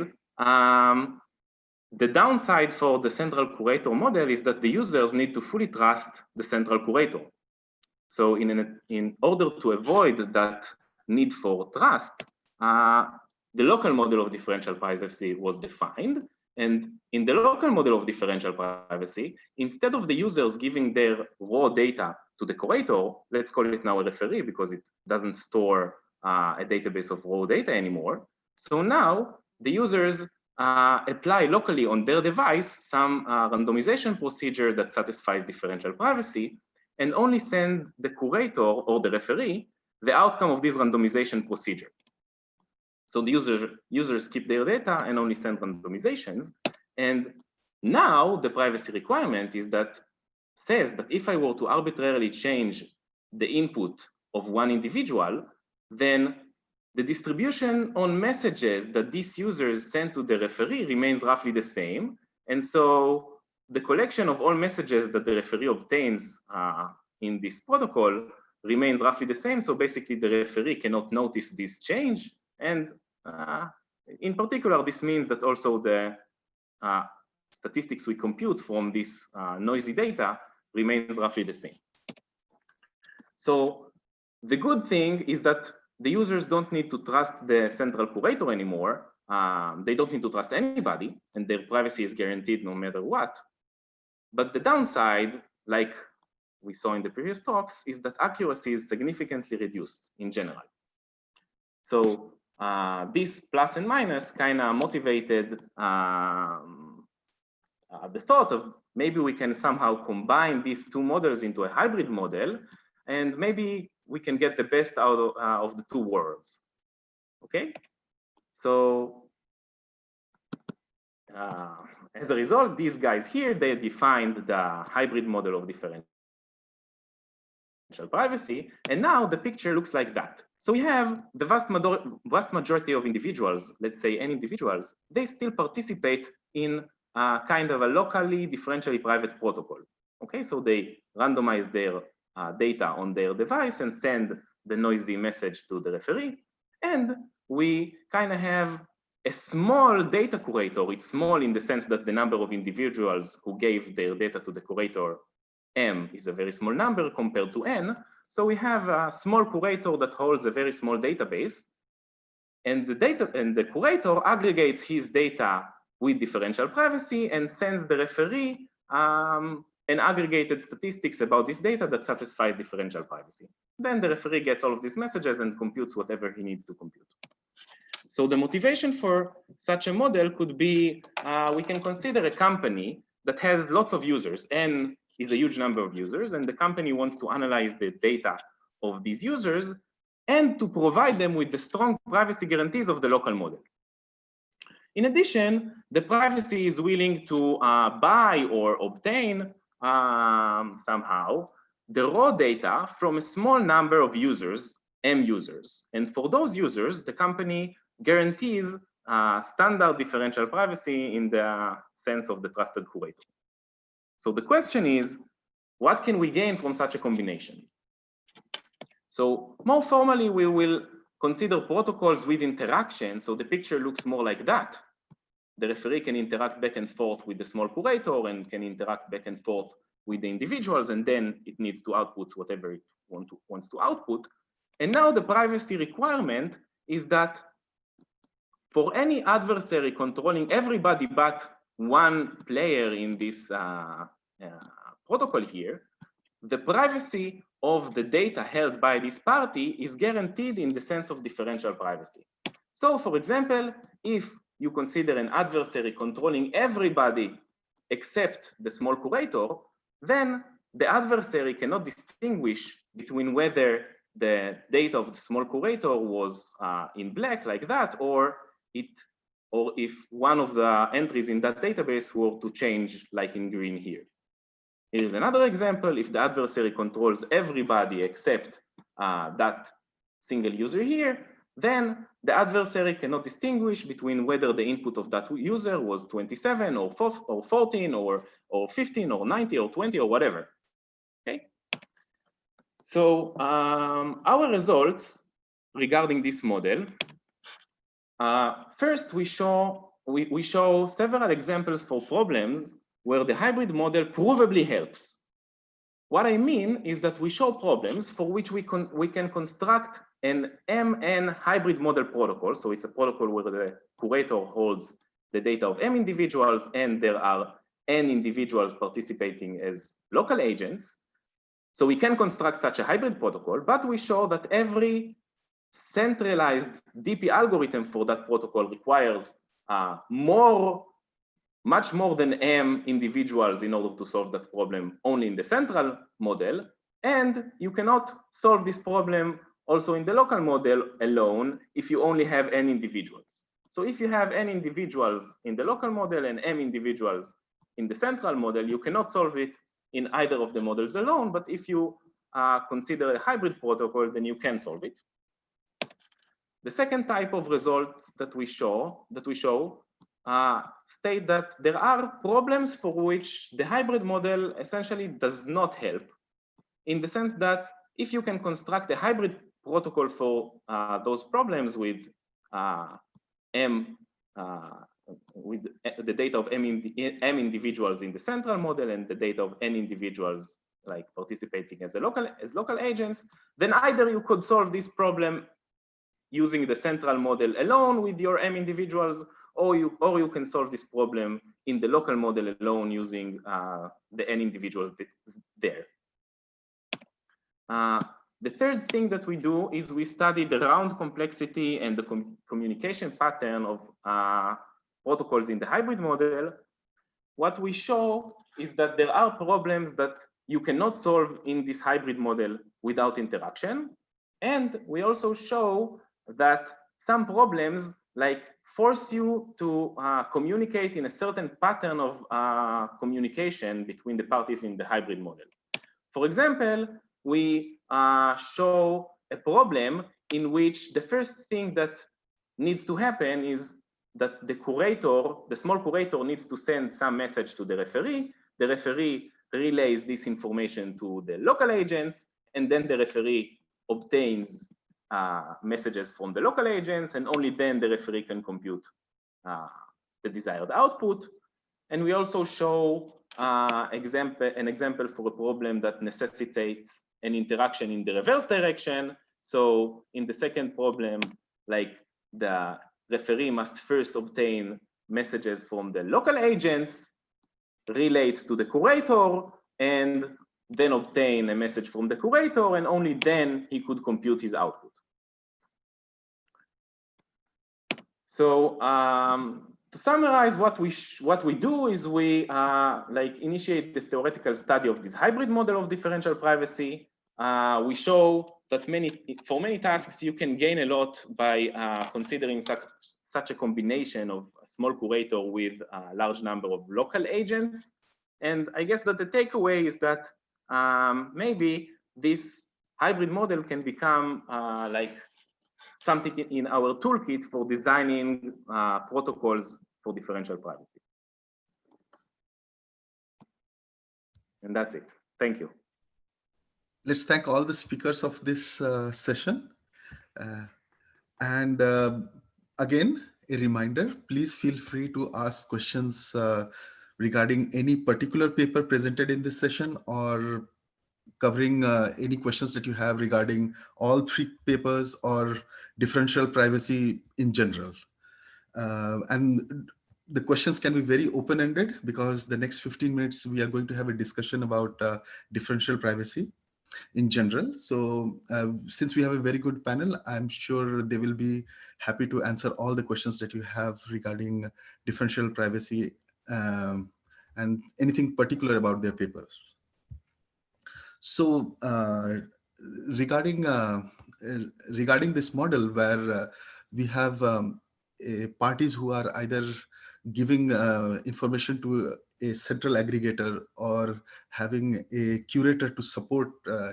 the downside for the central curator model is that the users need to fully trust the central curator. So in order to avoid that need for trust, the local model of differential privacy was defined. And in the local model of differential privacy, instead of the users giving their raw data to the curator, let's call it now a referee because it doesn't store a database of raw data anymore. So now the users apply locally on their device some randomization procedure that satisfies differential privacy and only send the curator or the referee the outcome of this randomization procedure. So the users keep their data and only send randomizations. And now the privacy requirement is that says that if I were to arbitrarily change the input of one individual, then the distribution on messages that these users send to the referee remains roughly the same. And so the collection of all messages that the referee obtains in this protocol remains roughly the same. So basically the referee cannot notice this change. And in particular, this means that also the statistics we compute from this noisy data remains roughly the same. So the good thing is that the users don't need to trust the central curator anymore. They don't need to trust anybody, and their privacy is guaranteed no matter what. But the downside, like we saw in the previous talks, is that accuracy is significantly reduced in general. So this plus and minus kind of motivated the thought of maybe we can somehow combine these two models into a hybrid model, and maybe we can get the best out of the two worlds. Okay, so as a result, these guys here, they defined the hybrid model of differential privacy, and now the picture looks like that. So we have the vast majority of individuals, let's say n individuals, they still participate in kind of a locally differentially private protocol. Okay, so they randomize their data on their device and send the noisy message to the referee. And we kind of have a small data curator. It's small in the sense that the number of individuals who gave their data to the curator, M, is a very small number compared to N. So we have a small curator that holds a very small database. And the curator aggregates his data with differential privacy and sends the referee an aggregated statistics about this data that satisfy differential privacy. Then the referee gets all of these messages and computes whatever he needs to compute. So the motivation for such a model could be, we can consider a company that has lots of users, N is a huge number of users, and the company wants to analyze the data of these users and to provide them with the strong privacy guarantees of the local model. In addition, the privacy is willing to buy or obtain somehow the raw data from a small number of users, M users. And for those users, the company guarantees standard differential privacy in the sense of the trusted curator. So the question is, what can we gain from such a combination? So more formally, we will consider protocols with interaction. So the picture looks more like that. The referee can interact back and forth with the small curator and can interact back and forth with the individuals, and then it needs to output whatever it wants to output. And now the privacy requirement is that for any adversary controlling everybody but one player in this protocol here, the privacy of the data held by this party is guaranteed in the sense of differential privacy. So for example, if you consider an adversary controlling everybody except the small curator, then the adversary cannot distinguish between whether the data of the small curator was in black like that, or if one of the entries in that database were to change like in green here. Here's another example. If the adversary controls everybody except that single user here, then the adversary cannot distinguish between whether the input of that user was 27 or 14 or 15 or 90 or 20 or whatever. Okay. So our results regarding this model. First, we show several examples for problems where the hybrid model provably helps. What I mean is that we show problems for which we can construct an MN hybrid model protocol. So it's a protocol where the curator holds the data of M individuals and there are N individuals participating as local agents. So we can construct such a hybrid protocol, but we show that every centralized DP algorithm for that protocol requires much more than M individuals in order to solve that problem only in the central model. And you cannot solve this problem also in the local model alone if you only have N individuals. So if you have N individuals in the local model and M individuals in the central model, you cannot solve it in either of the models alone, but if you consider a hybrid protocol, then you can solve it. The second type of results that we show state that there are problems for which the hybrid model essentially does not help, in the sense that if you can construct a hybrid protocol for those problems with with the data of M individuals in the central model and the data of N individuals like participating as local agents, then either you could solve this problem using the central model alone with your M individuals, or you can solve this problem in the local model alone using the N individuals there. The third thing that we do is we study the round complexity and the communication pattern of protocols in the hybrid model. What we show is that there are problems that you cannot solve in this hybrid model without interaction. And we also show that some problems like force you to communicate in a certain pattern of communication between the parties in the hybrid model. For example, we show a problem in which the first thing that needs to happen is that the small curator needs to send some message to the referee. The referee relays this information to the local agents, and then the referee obtains messages from the local agents, and only then the referee can compute the desired output. And we also show an example for a problem that necessitates an interaction in the reverse direction. So in the second problem, like the referee must first obtain messages from the local agents, relate to the curator, and then obtain a message from the curator, and only then he could compute his output. So to summarize, what we do is we initiate the theoretical study of this hybrid model of differential privacy. We show that for many tasks you can gain a lot by considering such a combination of a small curator with a large number of local agents. And I guess that the takeaway is that maybe this hybrid model can become like something in our toolkit for designing protocols for differential privacy. And that's it. Thank you. Let's thank all the speakers of this session. Again, a reminder, please feel free to ask questions regarding any particular paper presented in this session, or covering any questions that you have regarding all three papers or differential privacy in general. And the questions can be very open-ended, because the next 15 minutes we are going to have a discussion about differential privacy in general. So since we have a very good panel, I'm sure they will be happy to answer all the questions that you have regarding differential privacy. And and anything particular about their paper. So regarding this model where we have parties who are either giving information to a central aggregator or having a curator to support,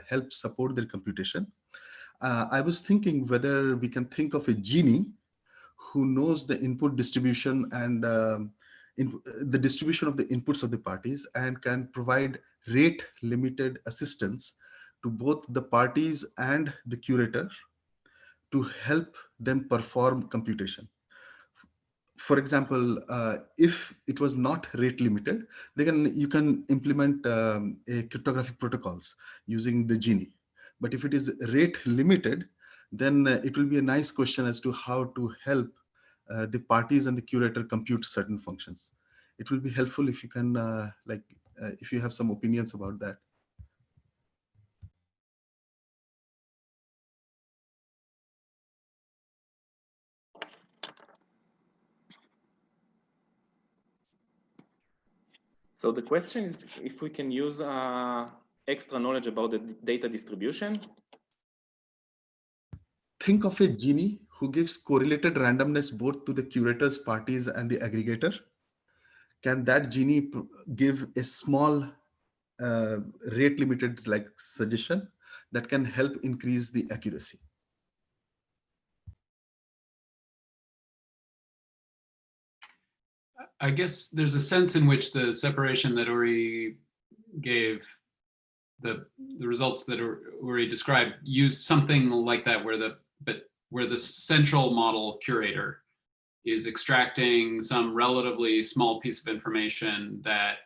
help support their computation, I was thinking whether we can think of a genie who knows the input distribution and the distribution of the inputs of the parties and can provide rate limited assistance to both the parties and the curator to help them perform computation. For example, if it was not rate limited, you can implement a cryptographic protocols using the genie. But if it is rate limited, then it will be a nice question as to how to help the parties and the curator compute certain functions. It will be helpful if you can, if you have some opinions about that. So the question is if we can use extra knowledge about the data distribution. Think of a genie who gives correlated randomness both to the curators, parties, and the aggregator. Can that genie give a small rate limited suggestion that can help increase the accuracy? I guess there's a sense in which the separation that Uri gave, the results that Uri described, use something like that, where the central model curator is extracting some relatively small piece of information that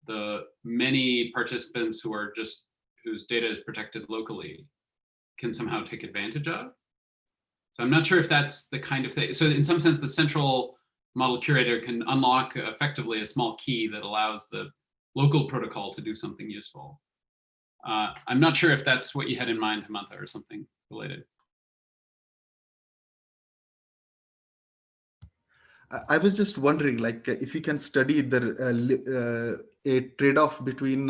the many participants whose data is protected locally can somehow take advantage of. So I'm not sure if that's the kind of thing. So in some sense, the central model curator can unlock effectively a small key that allows the local protocol to do something useful. I'm not sure if that's what you had in mind, Hemantha, or something related. I was just wondering, if you can study a trade-off between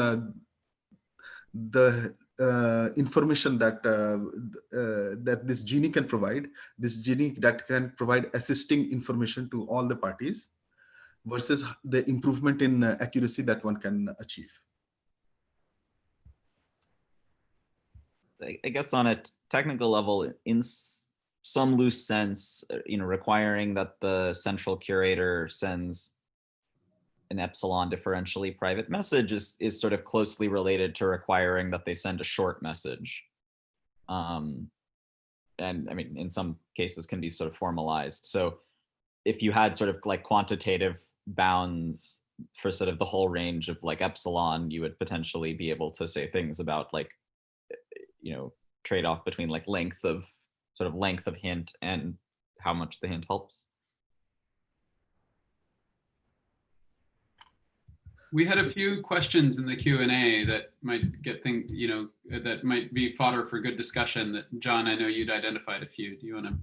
the information that that this genie can provide, this genie that can provide assisting information to all the parties, versus the improvement in accuracy that one can achieve. I guess on a technical level, in some loose sense, requiring that the central curator sends an epsilon differentially private message is sort of closely related to requiring that they send a short message. And I mean, in some cases can be sort of formalized. So if you had sort of quantitative bounds for sort of the whole range of epsilon, you would potentially be able to say things about trade-off between length of hint and how much the hint helps. We had a few questions in the Q&A that might get that might be fodder for good discussion. That John, I know you'd identified a few. Do you want to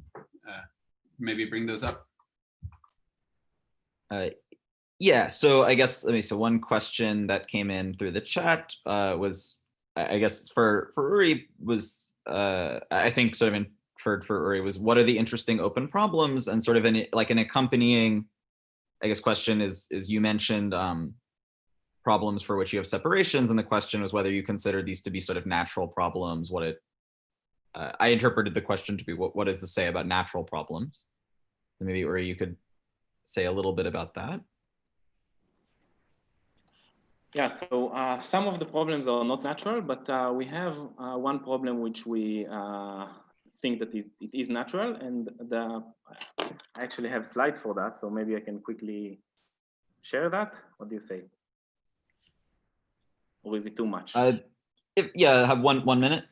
maybe bring those up? Yeah. So I guess so one question that came in through the chat was, I guess for Uri was I think sort of inferred for Uri was, what are the interesting open problems? And sort of an accompanying, I guess, question is you mentioned problems for which you have separations, and the question was whether you consider these to be sort of natural problems. I interpreted the question to be what does this say about natural problems? So maybe Uri, you could say a little bit about that. Yeah, so some of the problems are not natural, but we have one problem which we think that it is natural, and I actually have slides for that, so maybe I can quickly share that. What do you say? Or is it too much? Yeah, have one minute.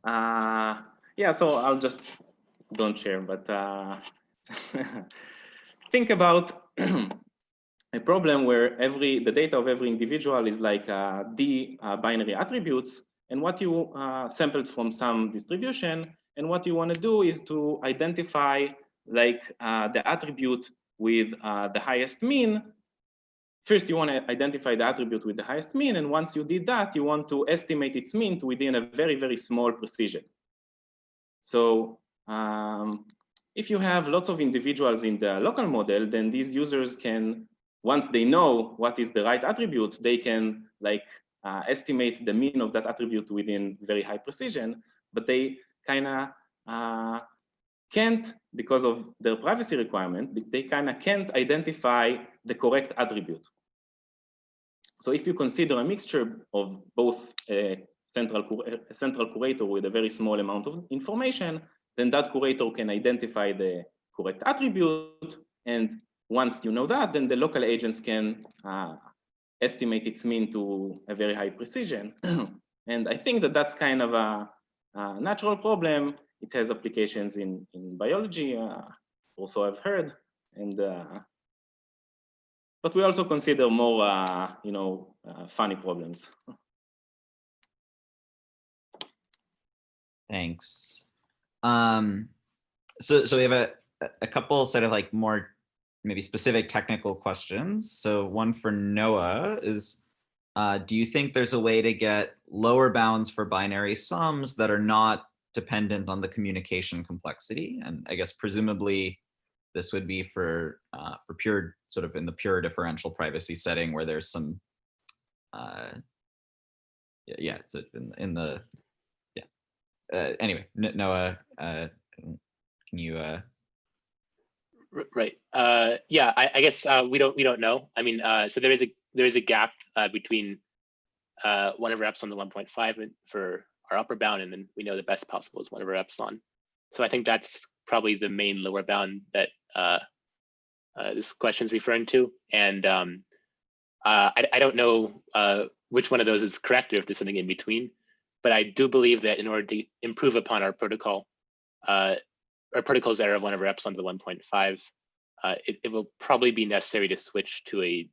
Yeah, so I'll just don't share, but think about a problem where the data of every individual is like D binary attributes, and what you sampled from some distribution, and what you want to do is to identify the attribute with the highest mean first you want to identify the attribute with the highest mean. And once you did that, you want to estimate its mean to within a very, very small precision. So if you have lots of individuals in the local model, then these users can, once they know what is the right attribute, they can like estimate the mean of that attribute within very high precision, but they kind of can't, because of their privacy requirement, they kind of can't identify the correct attribute. So if you consider a mixture of both a central curator with a very small amount of information, then that curator can identify the correct attribute. And once you know that, then the local agents can estimate its mean to a very high precision. And I think that that's kind of a natural problem. It has applications in biology, also I've heard. And but we also consider more, funny problems. Thanks. So we have a couple sort of like more maybe specific technical questions. So one for Noah is, do you think there's a way to get lower bounds for binary sums that are not dependent on the communication complexity? And I guess presumably this would be for pure sort of in the pure differential privacy setting where there's some so in the anyway, Noah, can you Right. Yeah, I guess we don't know. I mean, so there is a gap between 1/epsilon to 1.5 for our upper bound, and then we know the best possible is 1/epsilon. So I think that's probably the main lower bound that this question is referring to. And I don't know which one of those is correct or if there's something in between, but I do believe that in order to improve upon our protocol's error of 1/epsilon to 1.5, it will probably be necessary to switch to a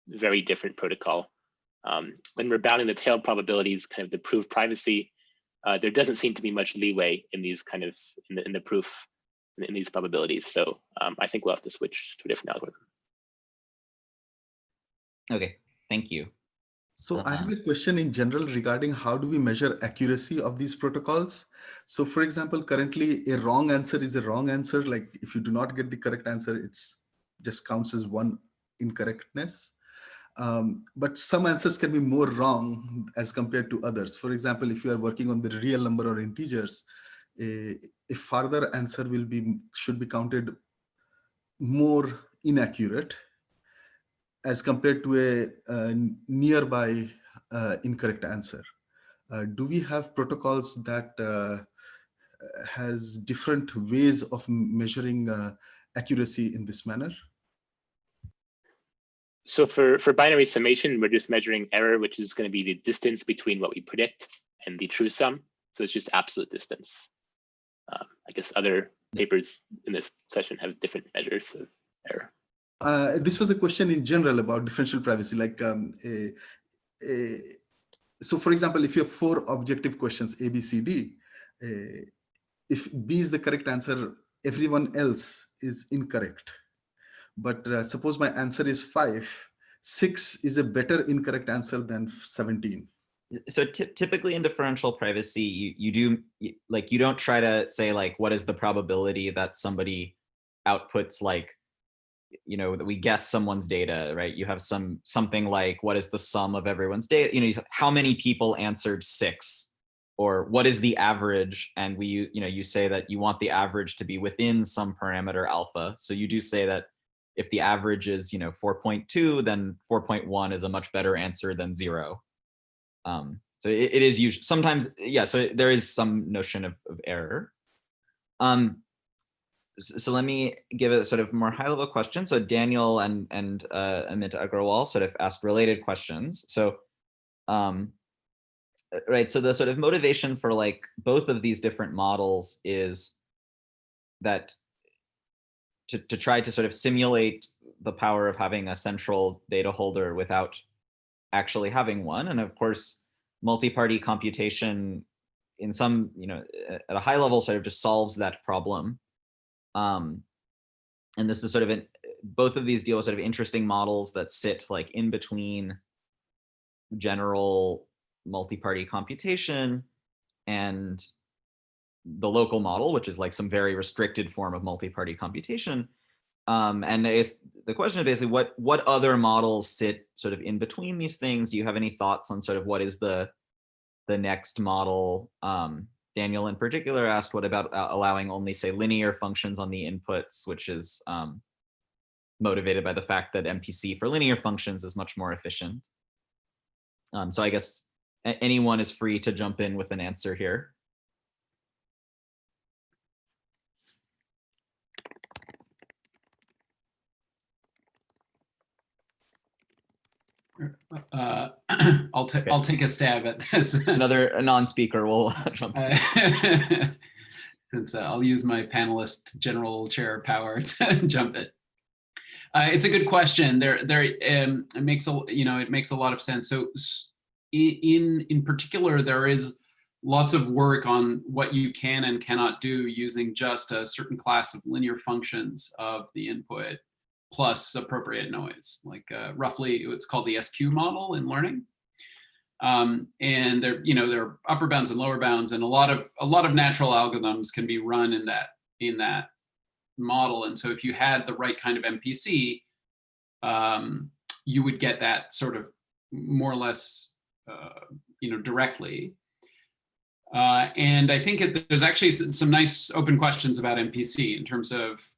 very different protocol. When we're bounding the tail probabilities kind of to prove privacy, there doesn't seem to be much leeway in these kind of in the proof in these probabilities. So I think we'll have to switch to a different algorithm. Okay, thank you. So I have a question in general regarding how do we measure accuracy of these protocols? So for example, currently a wrong answer is a wrong answer. Like if you do not get the correct answer, it's just counts as one incorrectness. But some answers can be more wrong as compared to others. For example, if you are working on the real number or integers, a further answer should be counted more inaccurate as compared to a nearby incorrect answer. Do we have protocols that has different ways of measuring accuracy in this manner? So for binary summation, we're just measuring error, which is going to be the distance between what we predict and the true sum. So it's just absolute distance. I guess other papers in this session have different measures of error. This was a question in general about differential privacy. Like, so for example, if you have 4 objective questions, A, B, C, D, if B is the correct answer, everyone else is incorrect. But suppose my answer is 5, 6 is a better incorrect answer than 17. So typically in differential privacy, you don't try to say like, what is the probability that somebody outputs like, that we guess someone's data, right? You have something like, what is the sum of everyone's data? How many people answered 6, or what is the average? And you say that you want the average to be within some parameter alpha. So you do say that if the average is 4.2, then 4.1 is a much better answer than 0. So it is usually sometimes, yeah. So there is some notion of error. So let me give a sort of more high-level question. So Daniel and Amit Agrawal sort of asked related questions. So, right. So the sort of motivation for like both of these different models is that to try to sort of simulate the power of having a central data holder without actually having one. And of course, multi-party computation in some, at a high level sort of just solves that problem. And this is sort of both of these deal with sort of interesting models that sit like in between general multi-party computation and the local model, which is like some very restricted form of multi-party computation. And the question is basically what other models sit sort of in between these things? Do you have any thoughts on sort of what is the next model? Daniel in particular asked, what about allowing only, say, linear functions on the inputs, which is motivated by the fact that MPC for linear functions is much more efficient. So I guess anyone is free to jump in with an answer here. I'll take a stab at this. A non-speaker will jump in. Since I'll use my panelist general chair power to jump it. It's a good question. It makes a lot of sense. So in particular, there is lots of work on what you can and cannot do using just a certain class of linear functions of the input plus appropriate noise. Like roughly, it's called the SQ model in learning. And there are upper bounds and lower bounds, and a lot of natural algorithms can be run in that model. And so if you had the right kind of MPC, you would get that sort of more or less, directly. And I think there's actually some nice open questions about MPC in terms of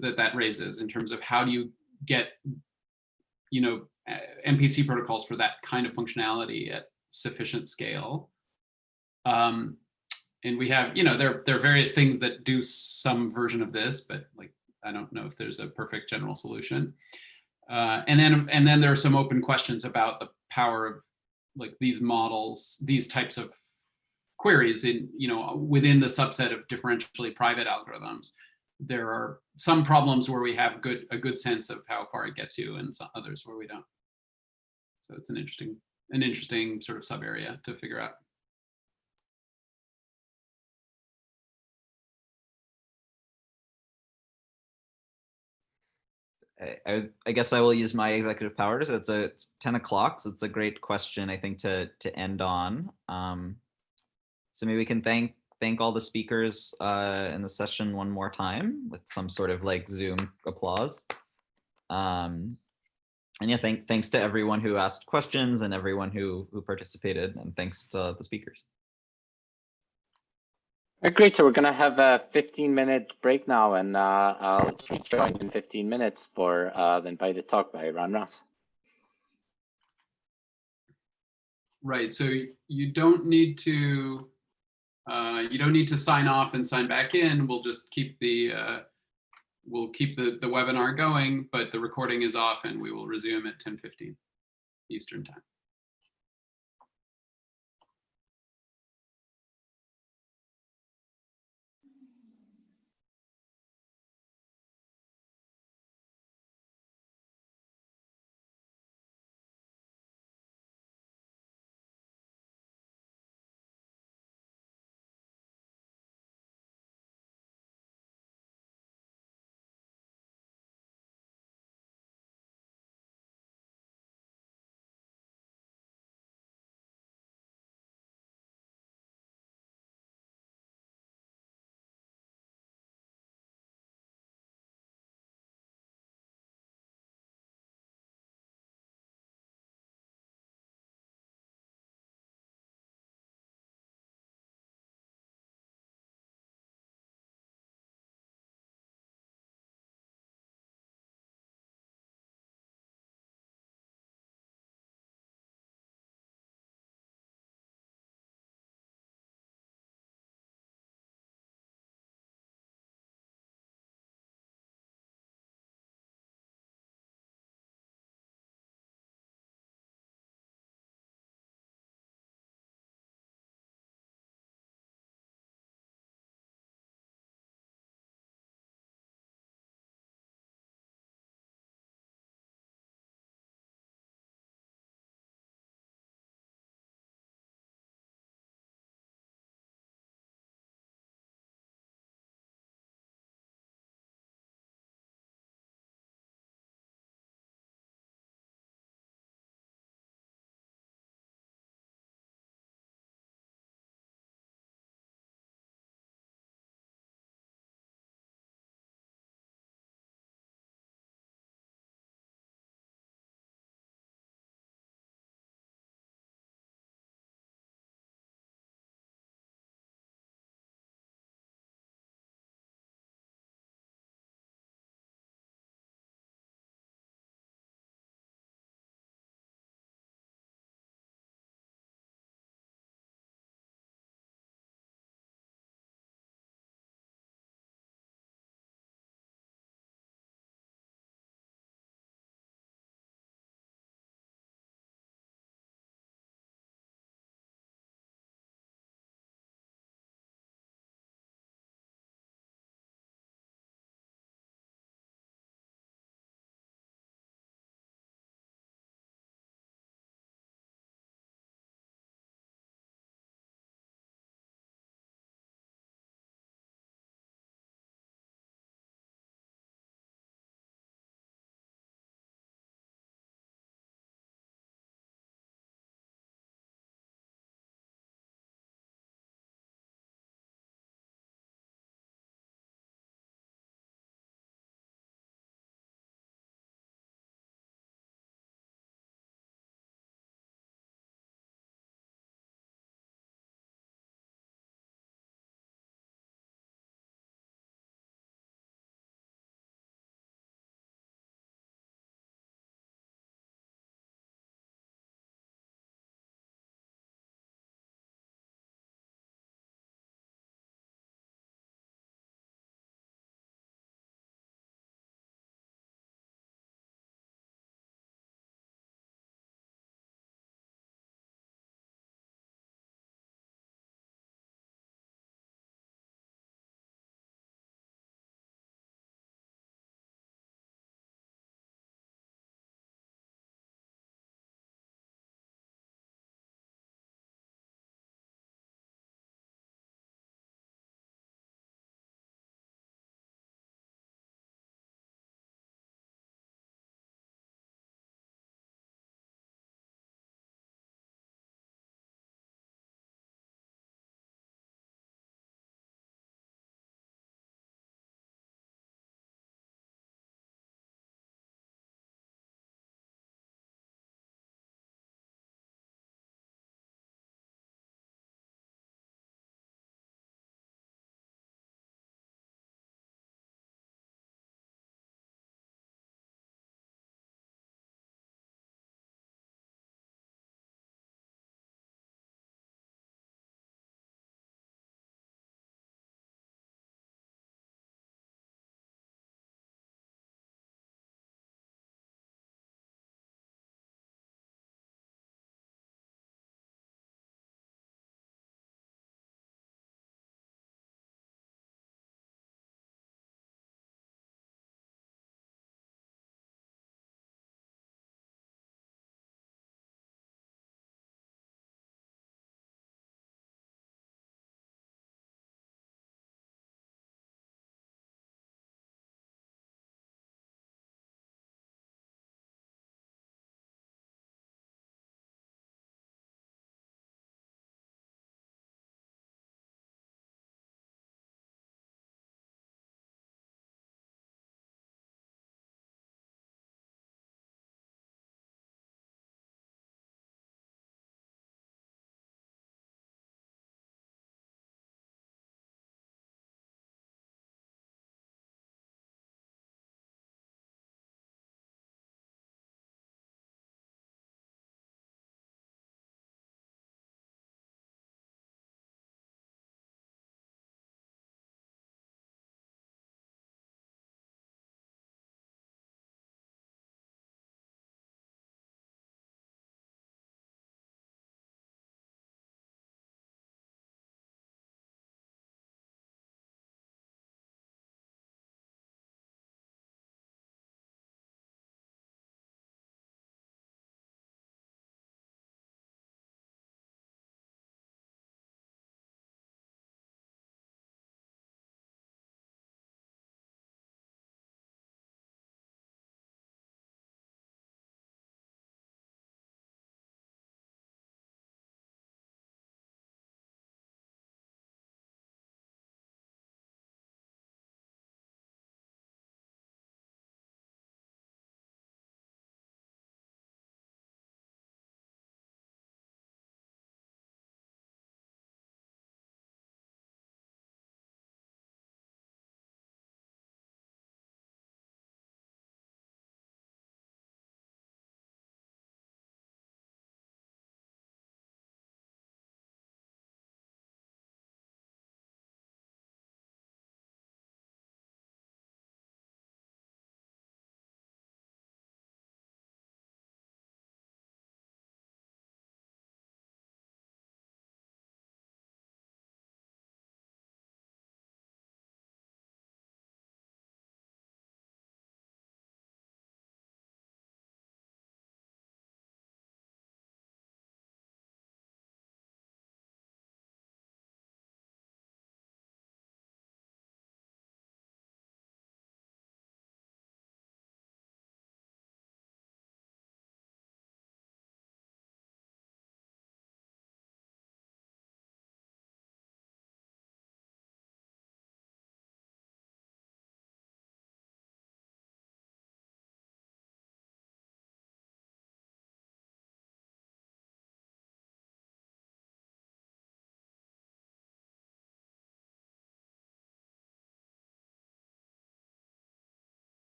that raises in terms of how do you get, MPC protocols for that kind of functionality at sufficient scale. And we have, there are various things that do some version of this, but like, I don't know if there's a perfect general solution. And then there are some open questions about the power of like these models, these types of queries in, within the subset of differentially private algorithms. There are some problems where we have a good sense of how far it gets you, and some others where we don't. So it's an interesting sort of sub area to figure out. I guess I will use my executive powers. It's 10 o'clock, so it's a great question, I think, to end on. So maybe we can thank all the speakers in the session one more time with some sort of like Zoom applause. And yeah, thanks to everyone who asked questions and everyone who participated, and thanks to the speakers. Great, so we're gonna have a 15-minute break now, and I'll rejoin in 15 minutes for the invited talk by Ron Ross. Right, so you don't need to sign off and sign back in. We'll just keep the webinar going, but the recording is off, and we will resume at 10:15 Eastern time.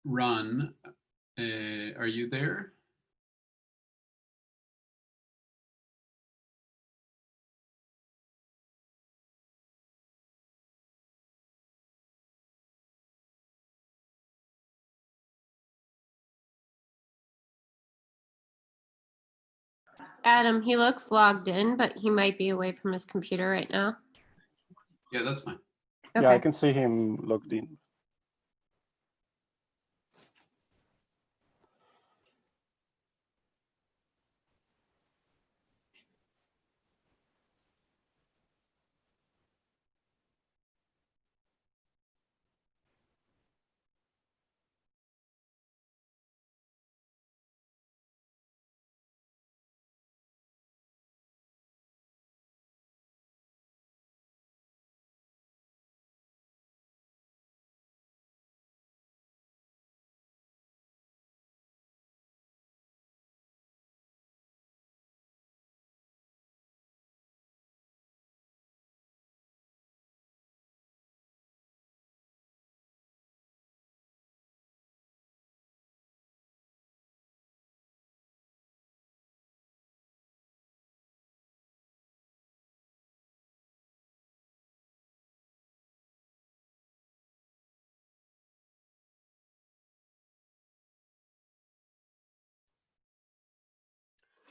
Run, are you there? Adam, he looks logged in, but he might be away from his computer right now. Yeah, that's fine. Okay. Yeah, I can see him logged in.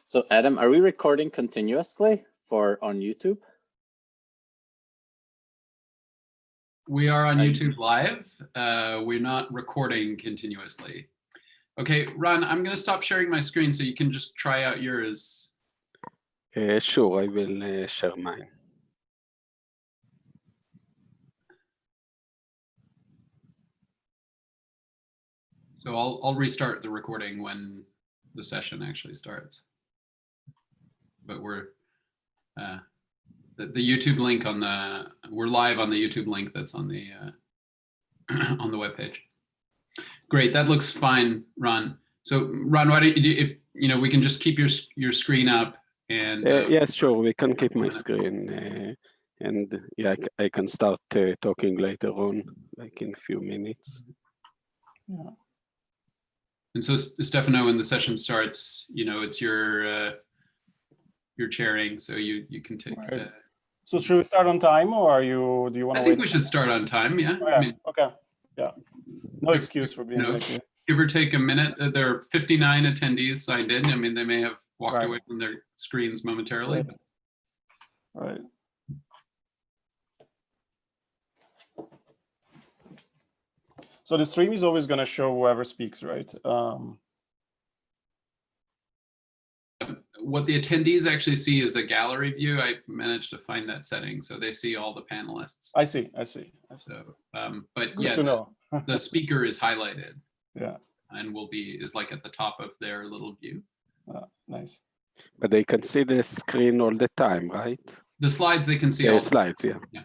So Adam, are we recording continuously on YouTube? We are on YouTube Live. We're not recording continuously. Okay, Ron, I'm going to stop sharing my screen so you can just try out yours. Sure, I will share mine. So I'll restart the recording when the session actually starts. But we're the YouTube link on we're live on the YouTube link that's on the on the webpage. Great, that looks fine, Ron. So Ron, why don't you do, if you know, we can just keep your screen up and yes, sure, we can keep my screen and yeah, I can start talking later on, like in a few minutes. Yeah. And so Stefano, when the session starts, you know, it's your chairing, so you can take. Right. So should we start on time, or do you want to? I think we should start on time. Yeah. Oh, yeah. I mean, okay. Yeah. No excuse for being late. Give or take a minute. There are 59 attendees signed in. I mean, they may have walked away from their screens momentarily. Right. So the stream is always going to show whoever speaks, right? What the attendees actually see is a gallery view. I managed to find that setting, so they see all the panelists. I see. So, but good yeah, to know. the speaker is highlighted. Yeah. And is like at the top of their little view. Nice. But they can see the screen all the time, right? The slides they can see. Yeah, all slides, yeah. Yeah.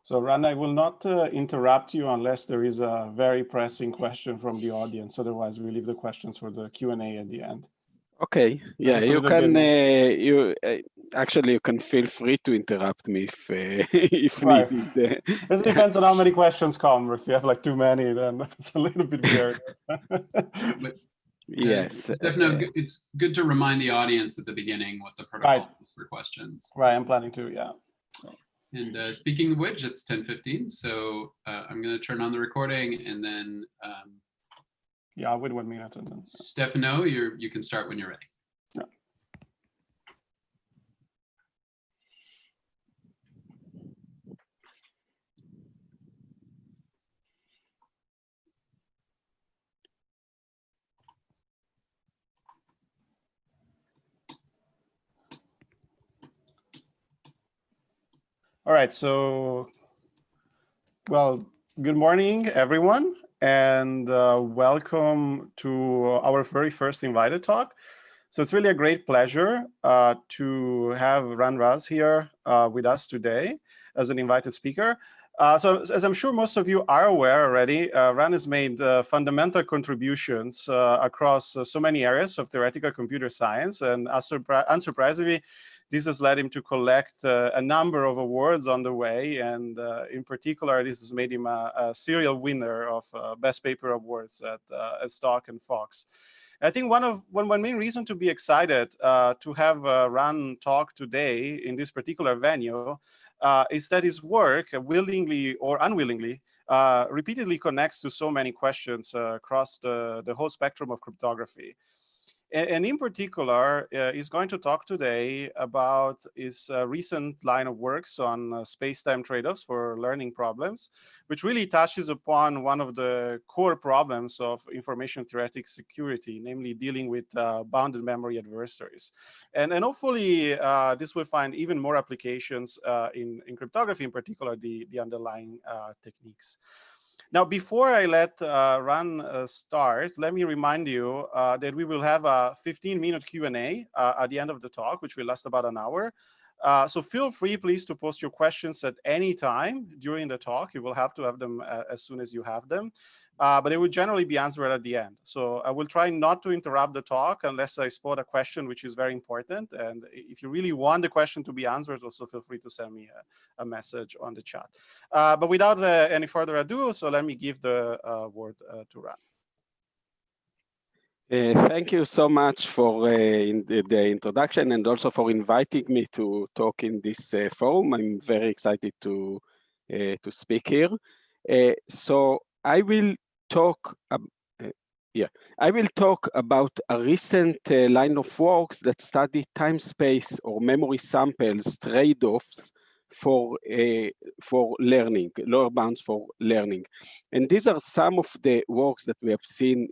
So Ran, I will not interrupt you unless there is a very pressing question from the audience. Otherwise, we leave the questions for the Q&A at the end. Okay. Yeah, you can. Actually, you can feel free to interrupt me if right. needed. It depends on how many questions come. If you have like too many, then it's a little bit weird. Yes. Definitely, it's good to remind the audience at the beginning what the protocol is for questions. Right, I'm planning to, yeah. And speaking of which, it's 10:15, so I'm going to turn on the recording, and then yeah, I'll wait 1 minute. And then, Stefano, you can start when you're ready. Yeah. All right, so, well, good morning, everyone, and welcome to our very first invited talk. So it's really a great pleasure to have Ran Raz here with us today as an invited speaker. So as I'm sure most of you are aware already, Ran has made fundamental contributions across so many areas of theoretical computer science, and unsurprisingly, this has led him to collect a number of awards on the way, and in particular, this has made him a serial winner of Best Paper Awards at Stock and Fox. I think one main reason to be excited to have Ran talk today in this particular venue is that his work, willingly or unwillingly, repeatedly connects to so many questions across the whole spectrum of cryptography. And in particular, he's going to talk today about his recent line of works on space-time trade-offs for learning problems, which really touches upon one of the core problems of information-theoretic security, namely dealing with bounded memory adversaries. And hopefully, this will find even more applications in cryptography, in particular, the underlying techniques. Now, before I let Ran start, let me remind you that we will have a 15-minute Q&A at the end of the talk, which will last about an hour. So feel free, please, to post your questions at any time during the talk. You will have to have them as soon as you have them. But they will generally be answered at the end. So I will try not to interrupt the talk unless I spot a question which is very important. And if you really want the question to be answered, also feel free to send me a message on the chat. But without any further ado, so let me give the word to Ran. Thank you so much for the introduction and also for inviting me to talk in this forum. I'm very excited to speak here. So I will talk. I will talk about a recent line of works that study time space or memory samples trade-offs for learning, lower bounds for learning. And these are some of the works that we have seen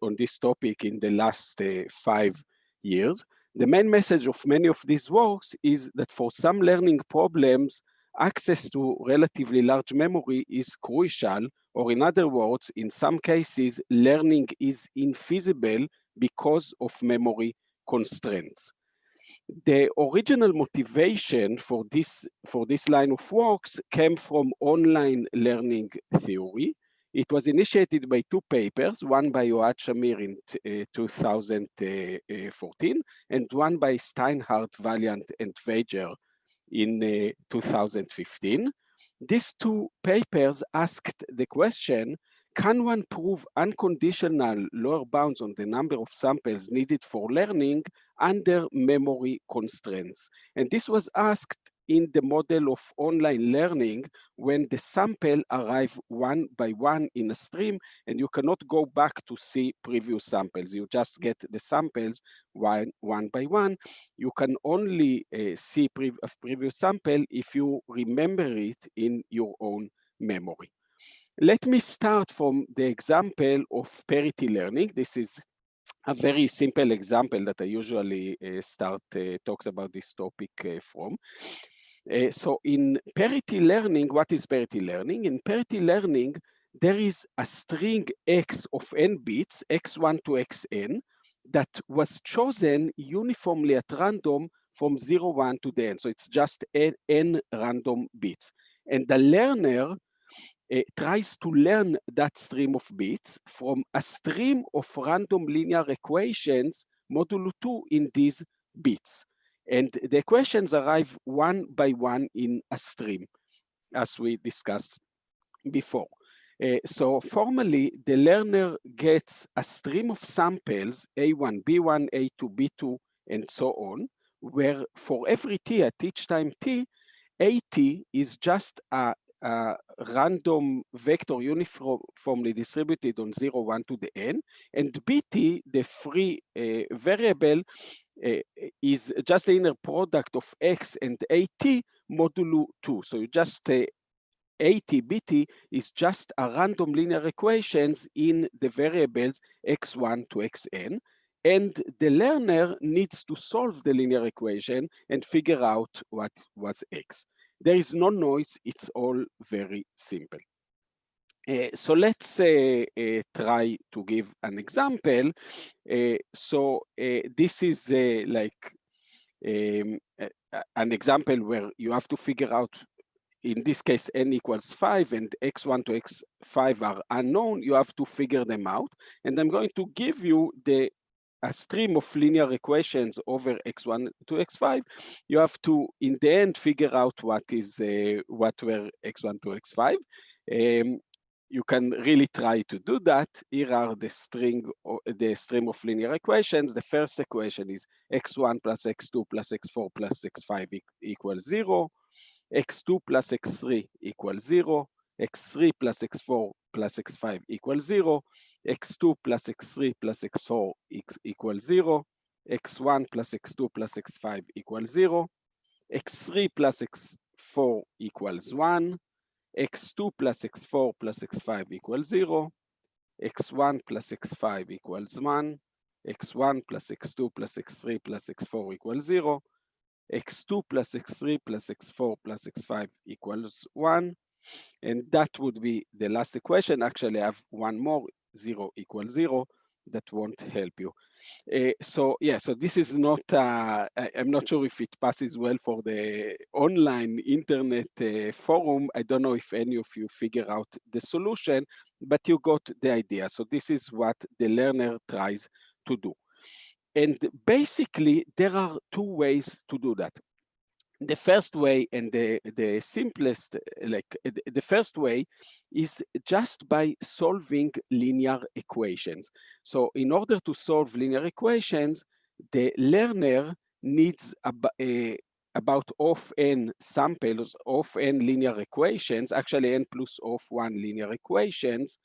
on this topic in the last 5 years. The main message of many of these works is that for some learning problems, access to relatively large memory is crucial, or in other words, in some cases, learning is infeasible because of memory constraints. The original motivation for this line of works came from online learning theory. It was initiated by 2 papers, one by Ohad Shamir in 2014, and one by Steinhardt, Valiant, and Wager in 2015. These 2 papers asked the question, can one prove unconditional lower bounds on the number of samples needed for learning under memory constraints? And this was asked in the model of online learning when the sample arrive one by one in a stream and you cannot go back to see previous samples. You just get the samples one by one. You can only see a previous sample if you remember it in your own memory. Let me start from the example of parity learning. This is a very simple example that I usually start talks about this topic from. So in parity learning, what is parity learning? In parity learning, there is a string x of n bits, x1 to xn, that was chosen uniformly at random from 0, 1 to the n. So it's just n random bits. And the learner tries to learn that stream of bits from a stream of random linear equations modulo 2 in these bits. And the equations arrive one by one in a stream, as we discussed before. So formally, the learner gets a stream of samples, A1, B1, A2, B2, and so on, where for every t at each time t, AT is just a random vector uniformly distributed on 0, 1 to the n, and BT, the free variable, is just the inner product of x and AT modulo 2. So you just AT BT is just a random linear equations in the variables x1 to xn, and the learner needs to solve the linear equation and figure out what was x. There is no noise. It's all very simple. So let's try to give an example. This is an example where you have to figure out, in this case, n equals 5 and x1 to x5 are unknown. You have to figure them out. And I'm going to give you a stream of linear equations over x1 to x5. You have to, in the end, figure out what were x1 to x5. You can really try to do that. Here are the stream of linear equations. The first equation is x1 plus x2 plus x4 plus x5 equals 0. x2 plus x3 equals 0. x3 plus x4 plus x5 equals 0. x2 plus x3 plus x4 equals 0. x1 plus x2 plus x5 equals 0. x3 plus x4 equals 1. x2 plus x4 plus x5 equals 0. x1 plus x5 equals 1. x1 plus x2 plus x3 plus x4 equals 0. x2 plus x3 plus x4 plus x5 equals 1. And that would be the last equation. Actually, I have one more, 0 equals 0. That won't help you. So this is not, I'm not sure if it passes well for the online internet forum. I don't know if any of you figure out the solution, but you got the idea. So this is what the learner tries to do. And basically, there are two ways to do that. The first way, and the simplest, the first way is just by solving linear equations. So in order to solve linear equations, the learner needs about of n samples of n linear equations, actually n plus of 1 linear equations.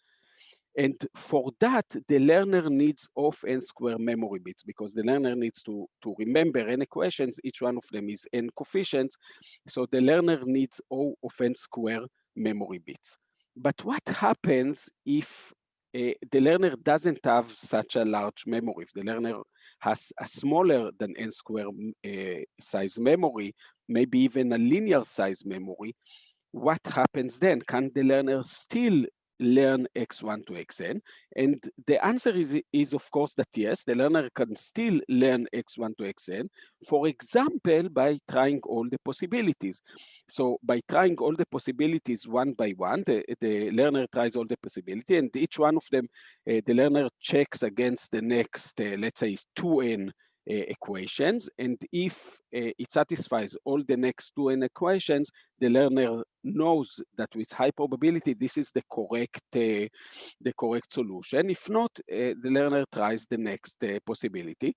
And for that, the learner needs of n square memory bits, because the learner needs to remember n equations. Each one of them is n coefficients. So the learner needs O of n square memory bits. But what happens if the learner doesn't have such a large memory? If the learner has a smaller than n square size memory, maybe even a linear size memory, what happens then? Can the learner still learn x1 to xn? And the answer is of course that yes, the learner can still learn x1 to xn, for example, by trying all the possibilities. So by trying all the possibilities one by one, the learner tries all the possibilities, and each one of them, the learner checks against the next, let's say, 2n equations. And if it satisfies all the next 2n equations, the learner knows that with high probability, this is the correct solution. If not, the learner tries the next possibility.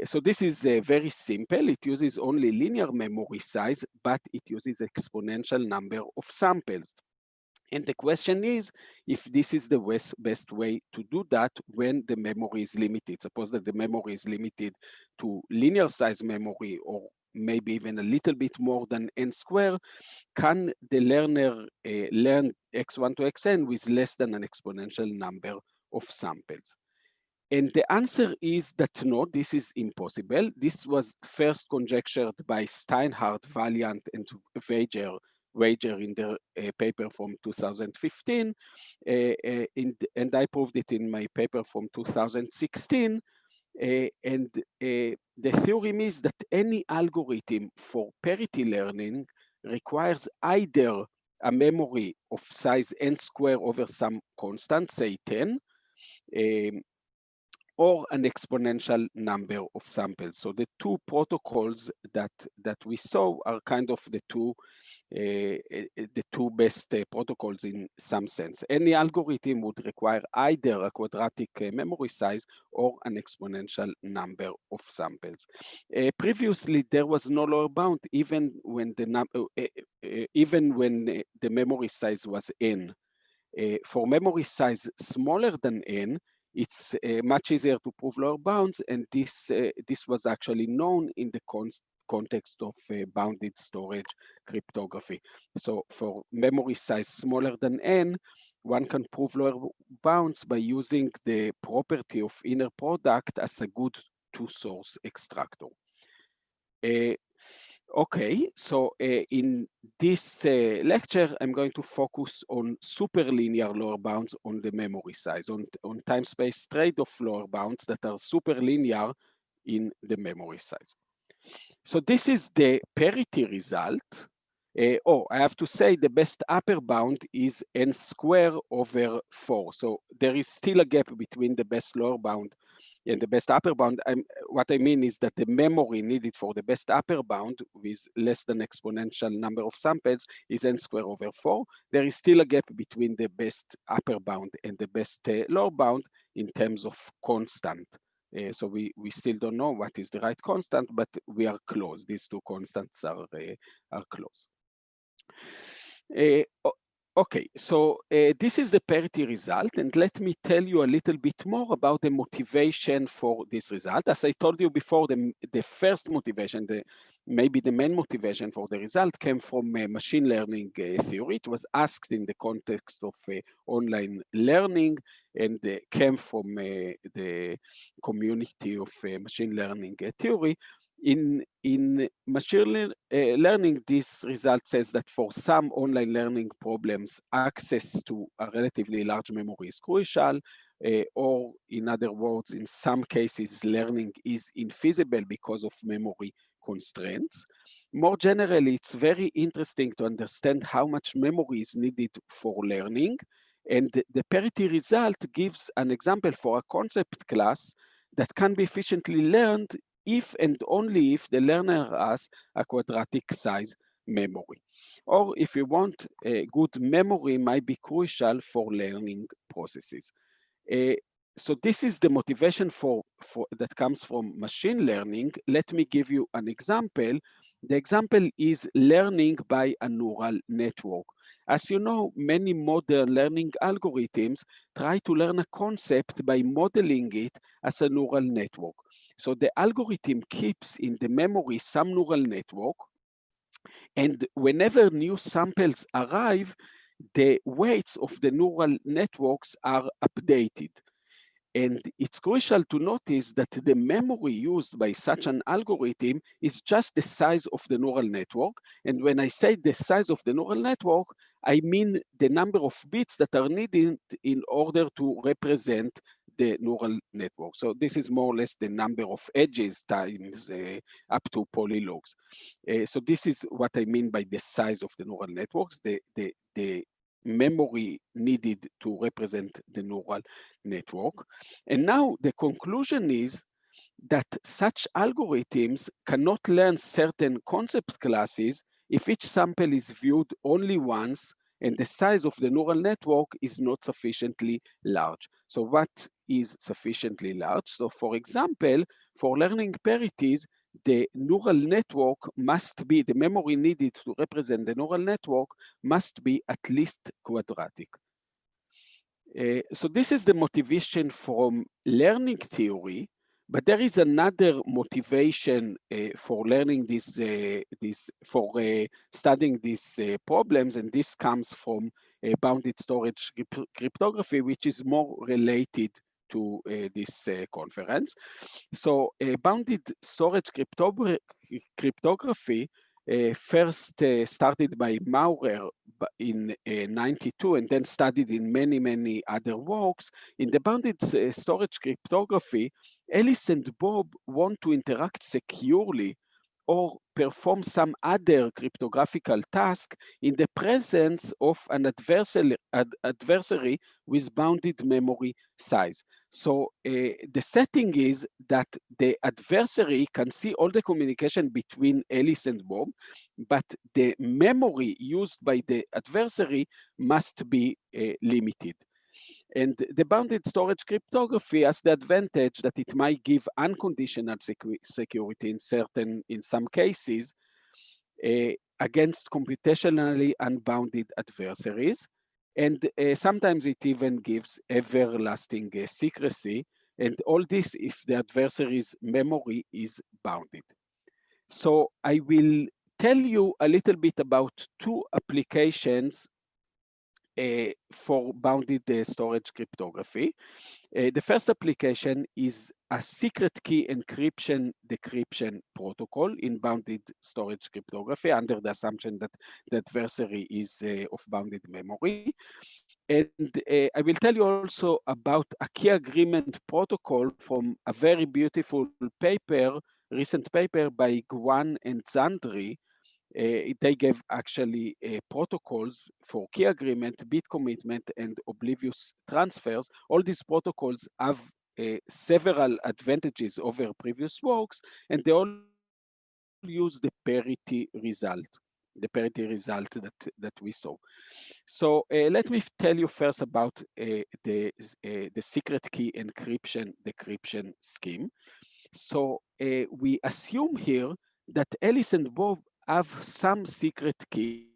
So this is very simple. It uses only linear memory size, but it uses exponential number of samples. And the question is if this is the best way to do that when the memory is limited. Suppose that the memory is limited to linear size memory, or maybe even a little bit more than n square. Can the learner learn x1 to xn with less than an exponential number of samples? And the answer is that no, this is impossible. This was first conjectured by Steinhardt, Valiant, and Wager in their paper from 2015, and I proved it in my paper from 2016. And the theorem is that any algorithm for parity learning requires either a memory of size n square over some constant, say 10, or an exponential number of samples. So the two protocols that we saw are kind of the two best protocols in some sense. Any algorithm would require either a quadratic memory size or an exponential number of samples. Previously, there was no lower bound even when the memory size was n. For memory size smaller than n, it's much easier to prove lower bounds, and this was actually known in the context of bounded storage cryptography. So for memory size smaller than n, one can prove lower bounds by using the property of inner product as a good two-source extractor. Okay, so in this lecture, I'm going to focus on superlinear lower bounds on the memory size, on time-space trade-off lower bounds that are superlinear in the memory size. So this is the parity result. I have to say the best upper bound is n squared over 4. So there is still a gap between the best lower bound and the best upper bound. What I mean is that the memory needed for the best upper bound with less than exponential number of samples is n squared over 4. There is still a gap between the best upper bound and the best lower bound in terms of constant. So we still don't know what is the right constant, but we are close. These two constants are close. Okay, so this is the parity result, and let me tell you a little bit more about the motivation for this result. As I told you before, the first motivation, maybe the main motivation for the result came from machine learning theory. It was asked in the context of online learning and came from the community of machine learning theory. In machine learning, this result says that for some online learning problems, access to a relatively large memory is crucial, or in other words, in some cases, learning is infeasible because of memory constraints. More generally, it's very interesting to understand how much memory is needed for learning. And the parity result gives an example for a concept class that can be efficiently learned if and only if the learner has a quadratic size memory. Or if you want, good memory might be crucial for learning processes. So this is the motivation that comes from machine learning. Let me give you an example. The example is learning by a neural network. As you know, many modern learning algorithms try to learn a concept by modeling it as a neural network. So the algorithm keeps in the memory some neural network, and whenever new samples arrive, the weights of the neural networks are updated. And it's crucial to notice that the memory used by such an algorithm is just the size of the neural network. And when I say the size of the neural network, I mean the number of bits that are needed in order to represent the neural network. So this is more or less the number of edges times up to polylogs. So this is what I mean by the size of the neural networks, the memory needed to represent the neural network. And now the conclusion is that such algorithms cannot learn certain concept classes if each sample is viewed only once and the size of the neural network is not sufficiently large. So what is sufficiently large? So for example, for learning parities, the neural network must be, the memory needed to represent the neural network must be at least quadratic. So this is the motivation from learning theory, but there is another motivation for learning studying these problems, and this comes from bounded storage cryptography, which is more related to this conference. So bounded storage cryptography first started by Maurer in 92 and then studied in many other works. In the bounded storage cryptography, Alice and Bob want to interact securely or perform some other cryptographical task in the presence of an adversary with bounded memory size. So the setting is that the adversary can see all the communication between Alice and Bob, but the memory used by the adversary must be limited. And the bounded storage cryptography has the advantage that it might give unconditional security in some cases against computationally unbounded adversaries. And sometimes it even gives everlasting secrecy. And all this if the adversary's memory is bounded. So I will tell you a little bit about two applications for bounded storage cryptography. The first application is a secret key encryption decryption protocol in bounded storage cryptography under the assumption that the adversary is of bounded memory. And I will tell you also about a key agreement protocol from a very beautiful paper, recent paper by Guan and Zandri. They gave actually protocols for key agreement, bit commitment, and oblivious transfers. All these protocols have several advantages over previous works, and they all use the parity result that we saw. So let me tell you first about the secret key encryption decryption scheme. So we assume here that Alice and Bob have some secret key.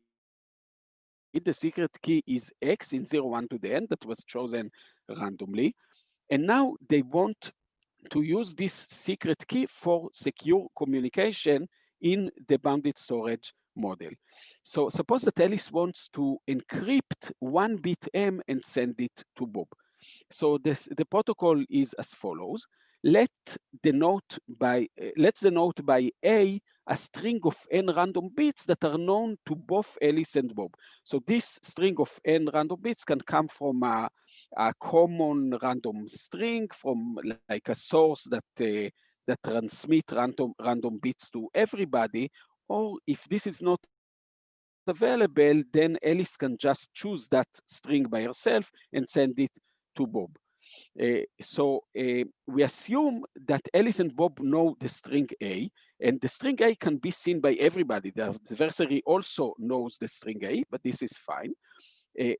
The secret key is X in 0, 1 to the end that was chosen randomly. And now they want to use this secret key for secure communication in the bounded storage model. So suppose that Alice wants to encrypt 1 bit M and send it to Bob. So the protocol is as follows. Let's denote by A a string of n random bits that are known to both Alice and Bob. So this string of n random bits can come from a common random string, from like a source that transmit random bits to everybody, or if this is not available, then Alice can just choose that string by herself and send it to Bob. So we assume that Alice and Bob know the string A, and the string A can be seen by everybody. The adversary also knows the string A, but this is fine.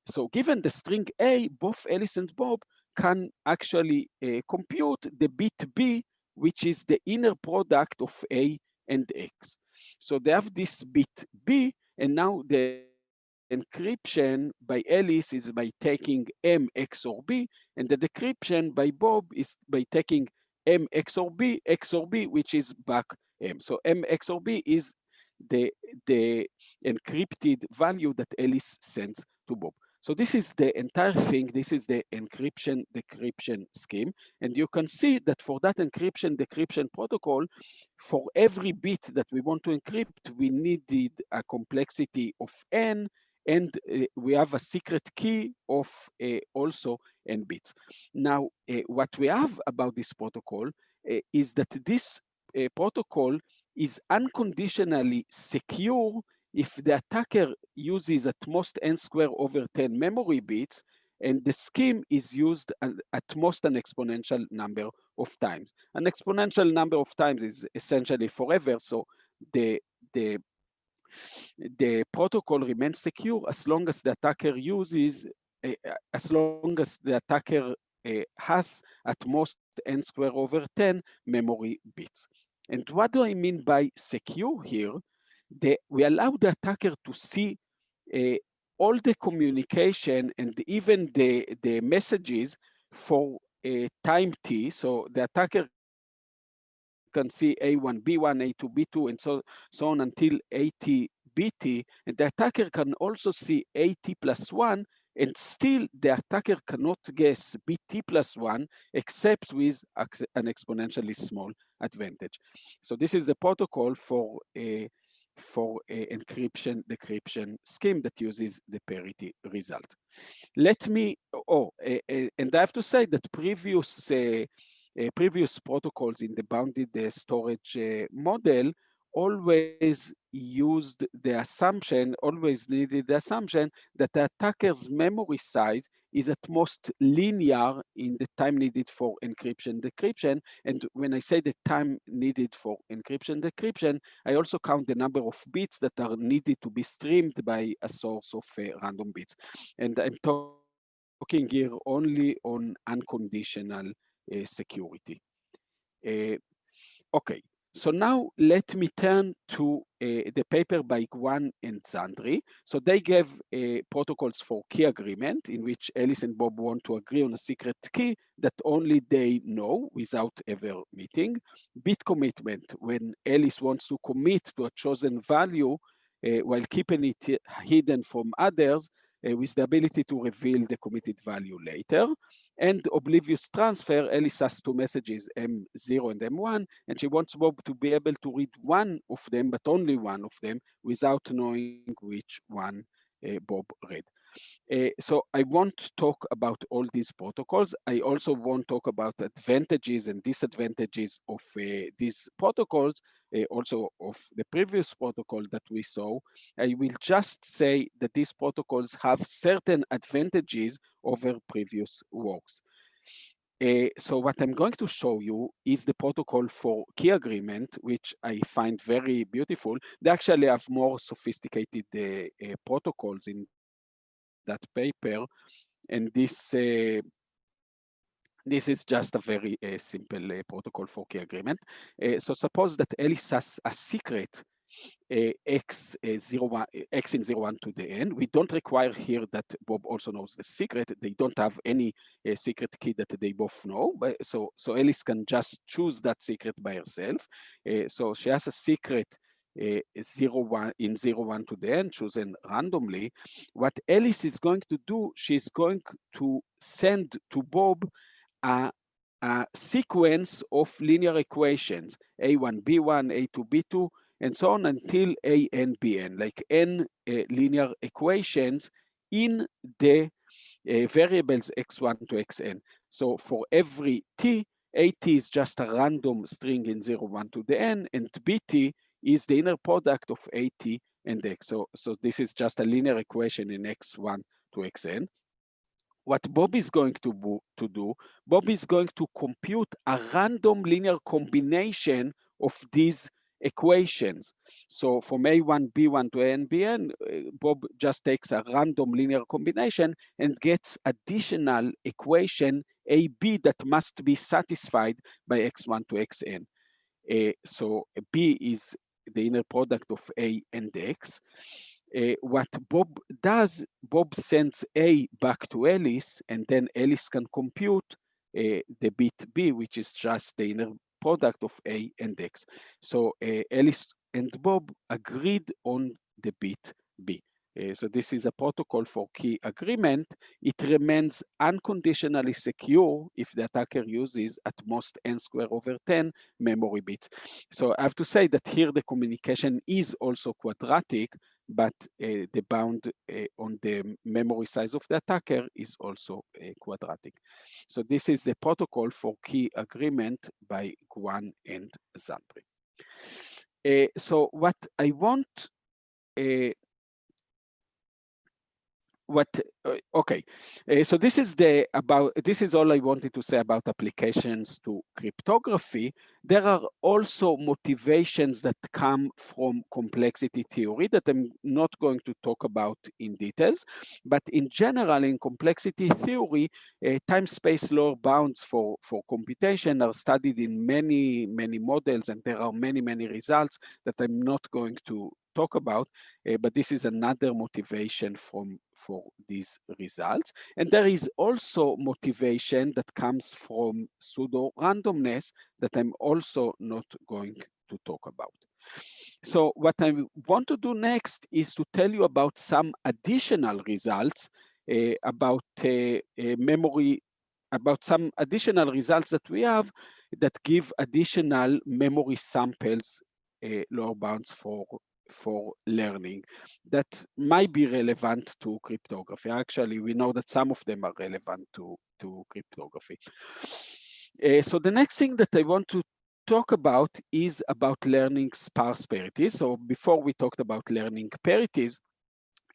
So given the string A, both Alice and Bob can actually compute the bit B, which is the inner product of A and X. So they have this bit B, and now the encryption by Alice is by taking M XOR B, and the decryption by Bob is by taking M XOR B, which is back M. So M XOR B is the encrypted value that Alice sends to Bob. So this is the entire thing. This is the encryption decryption scheme. And you can see that for that encryption decryption protocol, for every bit that we want to encrypt, we needed a complexity of n, and we have a secret key of also n bits. Now, what we have about this protocol is that this protocol is unconditionally secure if the attacker uses at most n squared over 10 memory bits, and the scheme is used at most an exponential number of times. An exponential number of times is essentially forever, so the protocol remains secure as long as the attacker uses, has at most n squared over 10 memory bits. And what do I mean by secure here? We allow the attacker to see all the communication and even the messages for time t. So the attacker can see A1, B1, A2, B2, and so on until AT, BT. And the attacker can also see AT plus 1, and still the attacker cannot guess BT plus 1 except with an exponentially small advantage. So this is the protocol for encryption decryption scheme that uses the parity result. Let me, and I have to say that previous protocols in the bounded storage model always used the assumption, always needed the assumption that the attacker's memory size is at most linear in the time needed for encryption decryption. And when I say the time needed for encryption decryption, I also count the number of bits that are needed to be streamed by a source of random bits. And I'm talking here only on unconditional security. Okay. So now let me turn to the paper by Guan and Zandri. So they gave protocols for key agreement in which Alice and Bob want to agree on a secret key that only they know without ever meeting. Bit commitment, when Alice wants to commit to a chosen value while keeping it hidden from others, with the ability to reveal the committed value later. And oblivious transfer, Alice has two messages, M0 and M1, and she wants Bob to be able to read one of them, but only one of them, without knowing which one Bob read. So I won't talk about all these protocols. I also won't talk about advantages and disadvantages of these protocols, also of the previous protocol that we saw. I will just say that these protocols have certain advantages over previous works. So what I'm going to show you is the protocol for key agreement, which I find very beautiful. They actually have more sophisticated protocols in that paper, and this is just a very simple protocol for key agreement. So suppose that Alice has a secret x in 01 to the n. We don't require here that Bob also knows the secret. They don't have any secret key that they both know, but so Alice can just choose that secret by herself. So she has a secret 01 to the n, chosen randomly. What Alice is going to do, she's going to send to Bob a sequence of linear equations, A1, B1, A2, B2, and so on until AN, BN, like n linear equations in the variables x1 to xn. So for every t, AT is just a random string in 01 to the n, and BT is the inner product of AT and x. So this is just a linear equation in x1 to xn. What Bob is going to do, Bob is going to compute a random linear combination of these equations. So from A1, B1 to AN, BN, Bob just takes a random linear combination and gets additional equation AB that must be satisfied by x1 to xn. So B is the inner product of A and X. What Bob does, Bob sends A back to Alice, and then Alice can compute the bit B, which is just the inner product of A and X. So Alice and Bob agreed on the bit B. So this is a protocol for key agreement. It remains unconditionally secure if the attacker uses at most n²/10 memory bits. So I have to say that here the communication is also quadratic, but the bound on the memory size of the attacker is also quadratic. So this is the protocol for key agreement by Guan and Zandri. So what I want, so this is all I wanted to say about applications to cryptography. There are also motivations that come from complexity theory that I'm not going to talk about in details, but in general, in complexity theory, time-space lower bounds for computation are studied in many models, and there are many results that I'm not going to talk about, but this is another motivation for these results. And there is also motivation that comes from pseudo-randomness that I'm also not going to talk about. So what I want to do next is to tell you about some additional results about memory, about some additional results that we have that give additional memory samples lower bounds for learning that might be relevant to cryptography. Actually, we know that some of them are relevant to cryptography. So the next thing that I want to talk about is about learning sparse parities. So before we talked about learning parities,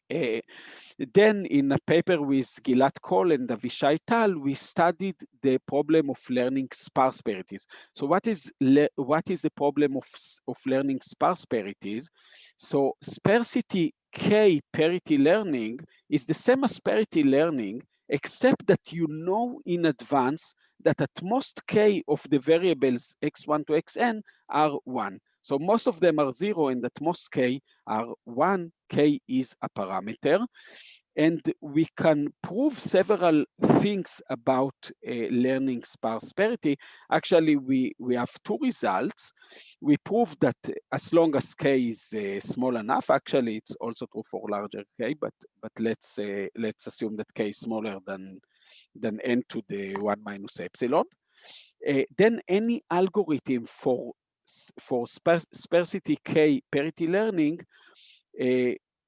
then in a paper with Gilad Kol and Avishai Tal, we studied the problem of learning sparse parities. So what is the problem of learning sparse parities? So sparsity K parity learning is the same as parity learning, except that you know in advance that at most K of the variables x1 to xn are 1. So most of them are 0 and at most K are 1. K is a parameter. And we can prove several things about learning sparse parity. Actually, we have two results. We prove that as long as k is small enough, actually it's also true for larger k, but let's assume that k is smaller than n to the 1 minus epsilon. Then any algorithm for sparsity k parity learning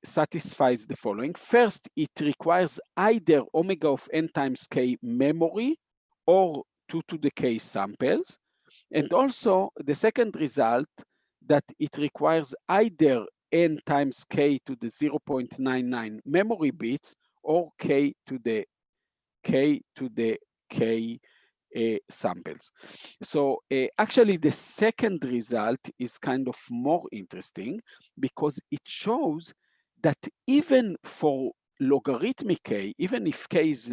satisfies the following. First, it requires either omega of n times k memory or 2 to the k samples. And also the second result, that it requires either n times k to the 0.99 memory bits or k to the k samples. So actually the second result is kind of more interesting because it shows that even for logarithmic k, even if k is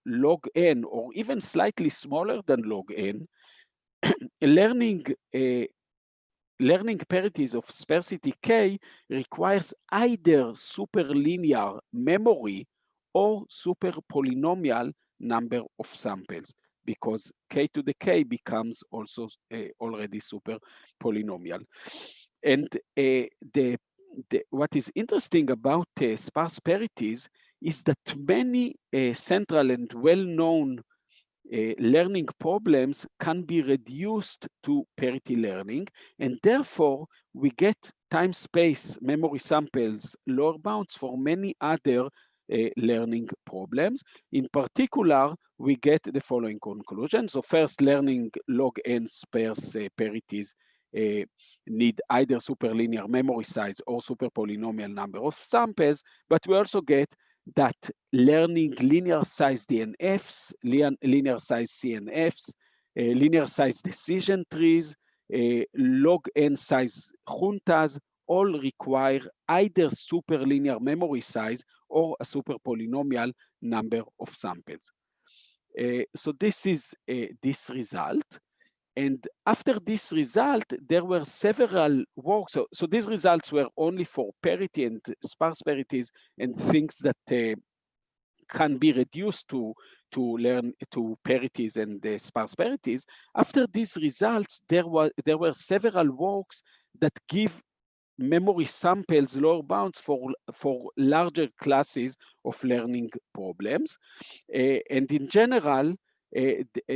log n or even slightly smaller than log n, learning parities of sparsity k requires either superlinear memory or super polynomial number of samples, because k to the k becomes also already super polynomial. And what is interesting about sparse parities is that many central and well-known learning problems can be reduced to parity learning, and therefore we get time-space memory samples lower bounds for many other learning problems. In particular, we get the following conclusion. So first, learning log n sparse parities need either superlinear memory size or super polynomial number of samples, but we also get that learning linear size DNFs, linear size CNFs, linear size decision trees, log n size juntas, all require either superlinear memory size or a super polynomial number of samples. So this is this result. And after this result, there were several works. So these results were only for parity and sparse parities and things that can be reduced to parities and sparse parities. After these results, there were several works that give memory samples lower bounds for larger classes of learning problems. And in general,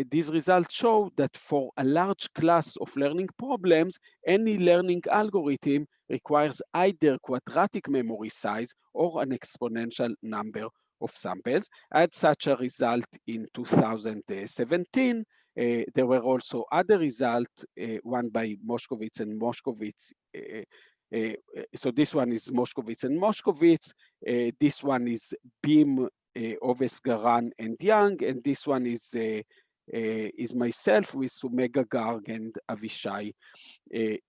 these results show that for a large class of learning problems, any learning algorithm requires either quadratic memory size or an exponential number of samples. I had such a result in 2017. There were also other results, one by Moshkovitz and Moshkovitz. So this one is Moshkovitz and Moshkovitz. This one is Beam, Oves, Garan, and Young, and this one is myself with Sumega Garg and Avishai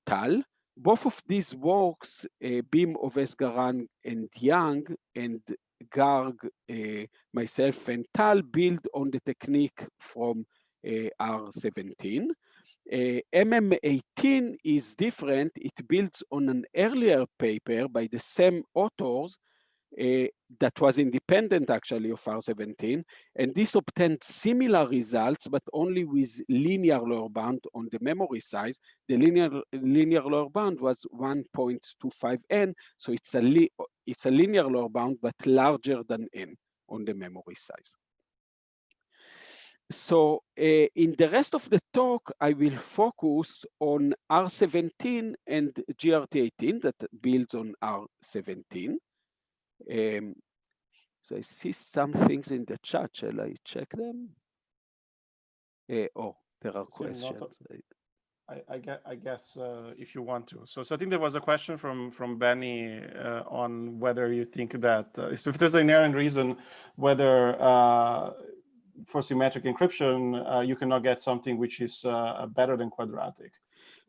Tal. Both of these works, Beam, Oves, Garan, and Young, and Garg, myself, and Tal, build on the technique from R17. MM18 is different. It builds on an earlier paper by the same authors that was independent actually of R17, and this obtained similar results, but only with linear lower bound on the memory size. The linear lower bound was 1.25 n, so it's a linear lower bound, but larger than n on the memory size. So in the rest of the talk, I will focus on R17 and GRT18 that builds on R17. So I see some things in the chat. Shall I check them? Oh, there are questions. I guess if you want to. So I think there was a question from Benny on whether you think that if there's an inherent reason whether for symmetric encryption you cannot get something which is better than quadratic.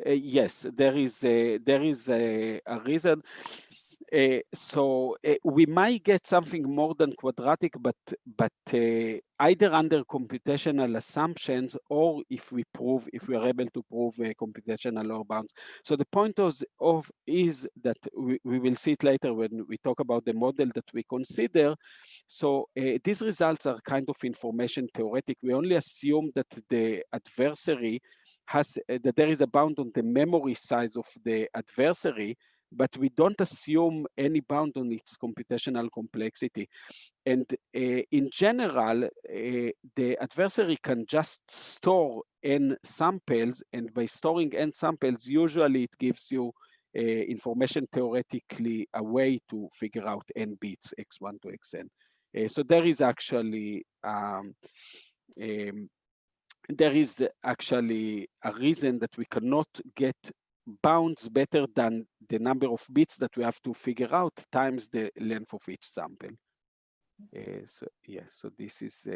Yes, there is a reason. we might get something more than quadratic, but either under computational assumptions or if we are able to prove computational lower bounds. So the point is that we will see it later when we talk about the model that we consider. So these results are kind of information theoretic. We only assume that the adversary has that there is a bound on the memory size of the adversary, but we don't assume any bound on its computational complexity. And in general, the adversary can just store n samples, and by storing n samples, usually it gives you information theoretically a way to figure out n bits, x1 to xn. So there is actually a reason that we cannot get bounds better than the number of bits that we have to figure out times the length of each sample. So this is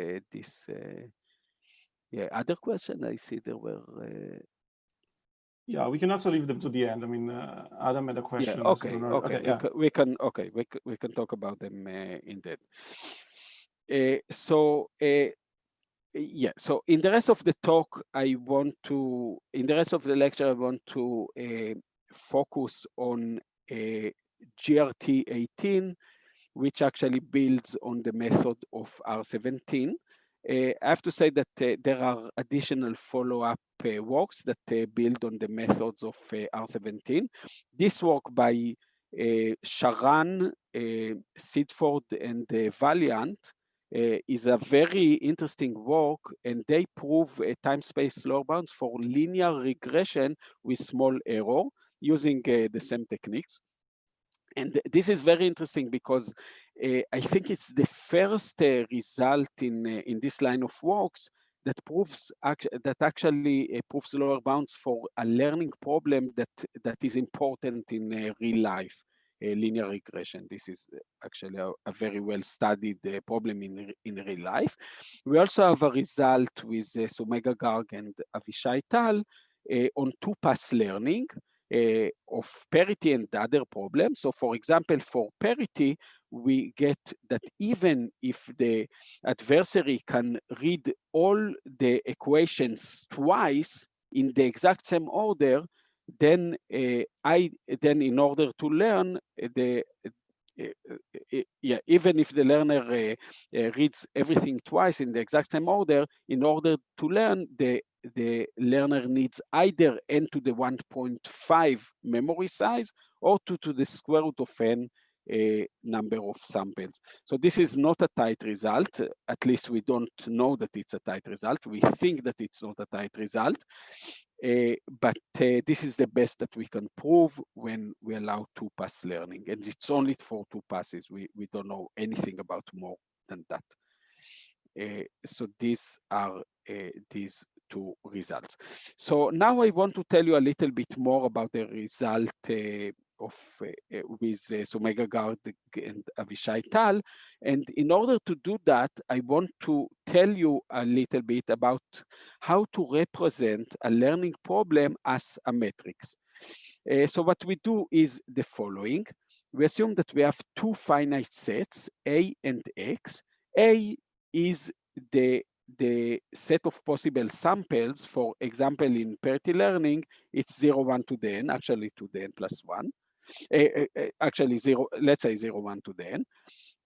other question. I see there were. Yeah, we can also leave them to the end. I mean, Adam had a question. Yeah, we can talk about them in depth. So in the rest of the talk, in the rest of the lecture, I want to focus on GRT18, which actually builds on the method of R17. I have to say that there are additional follow-up works that build on the methods of R17. This work by Sharan, Sidford, and Valiant is a very interesting work, and they prove time-space lower bounds for linear regression with small error using the same techniques. And this is very interesting because I think it's the first result in this line of works that proves actually proves lower bounds for a learning problem that is important in real life. Linear regression. This is actually a very well-studied problem in real life. We also have a result with Sumega Garg and Avishai Tal on two-pass learning of parity and other problems. So for example, for parity, we get that even if the adversary can read all the equations twice in the exact same order, then in order to learn even if the learner reads everything twice in the exact same order, in order to learn, the learner needs either n to the 1.5 memory size or 2 to the square root of n number of samples. So this is not a tight result. At least we don't know that it's a tight result. We think that it's not a tight result. But this is the best that we can prove when we allow two-pass learning. And it's only for two passes. We don't know anything about more than that. So these are these two results. So now I want to tell you a little bit more about the result with Sumega Garg and Avishai Tal. And in order to do that, I want to tell you a little bit about how to represent a learning problem as a matrix. So what we do is the following. We assume that we have two finite sets, A and X. A is the set of possible samples. For example, in parity learning, it's 0, 1 to the n, actually to the n plus 1. Actually, let's say 0, 1 to the n.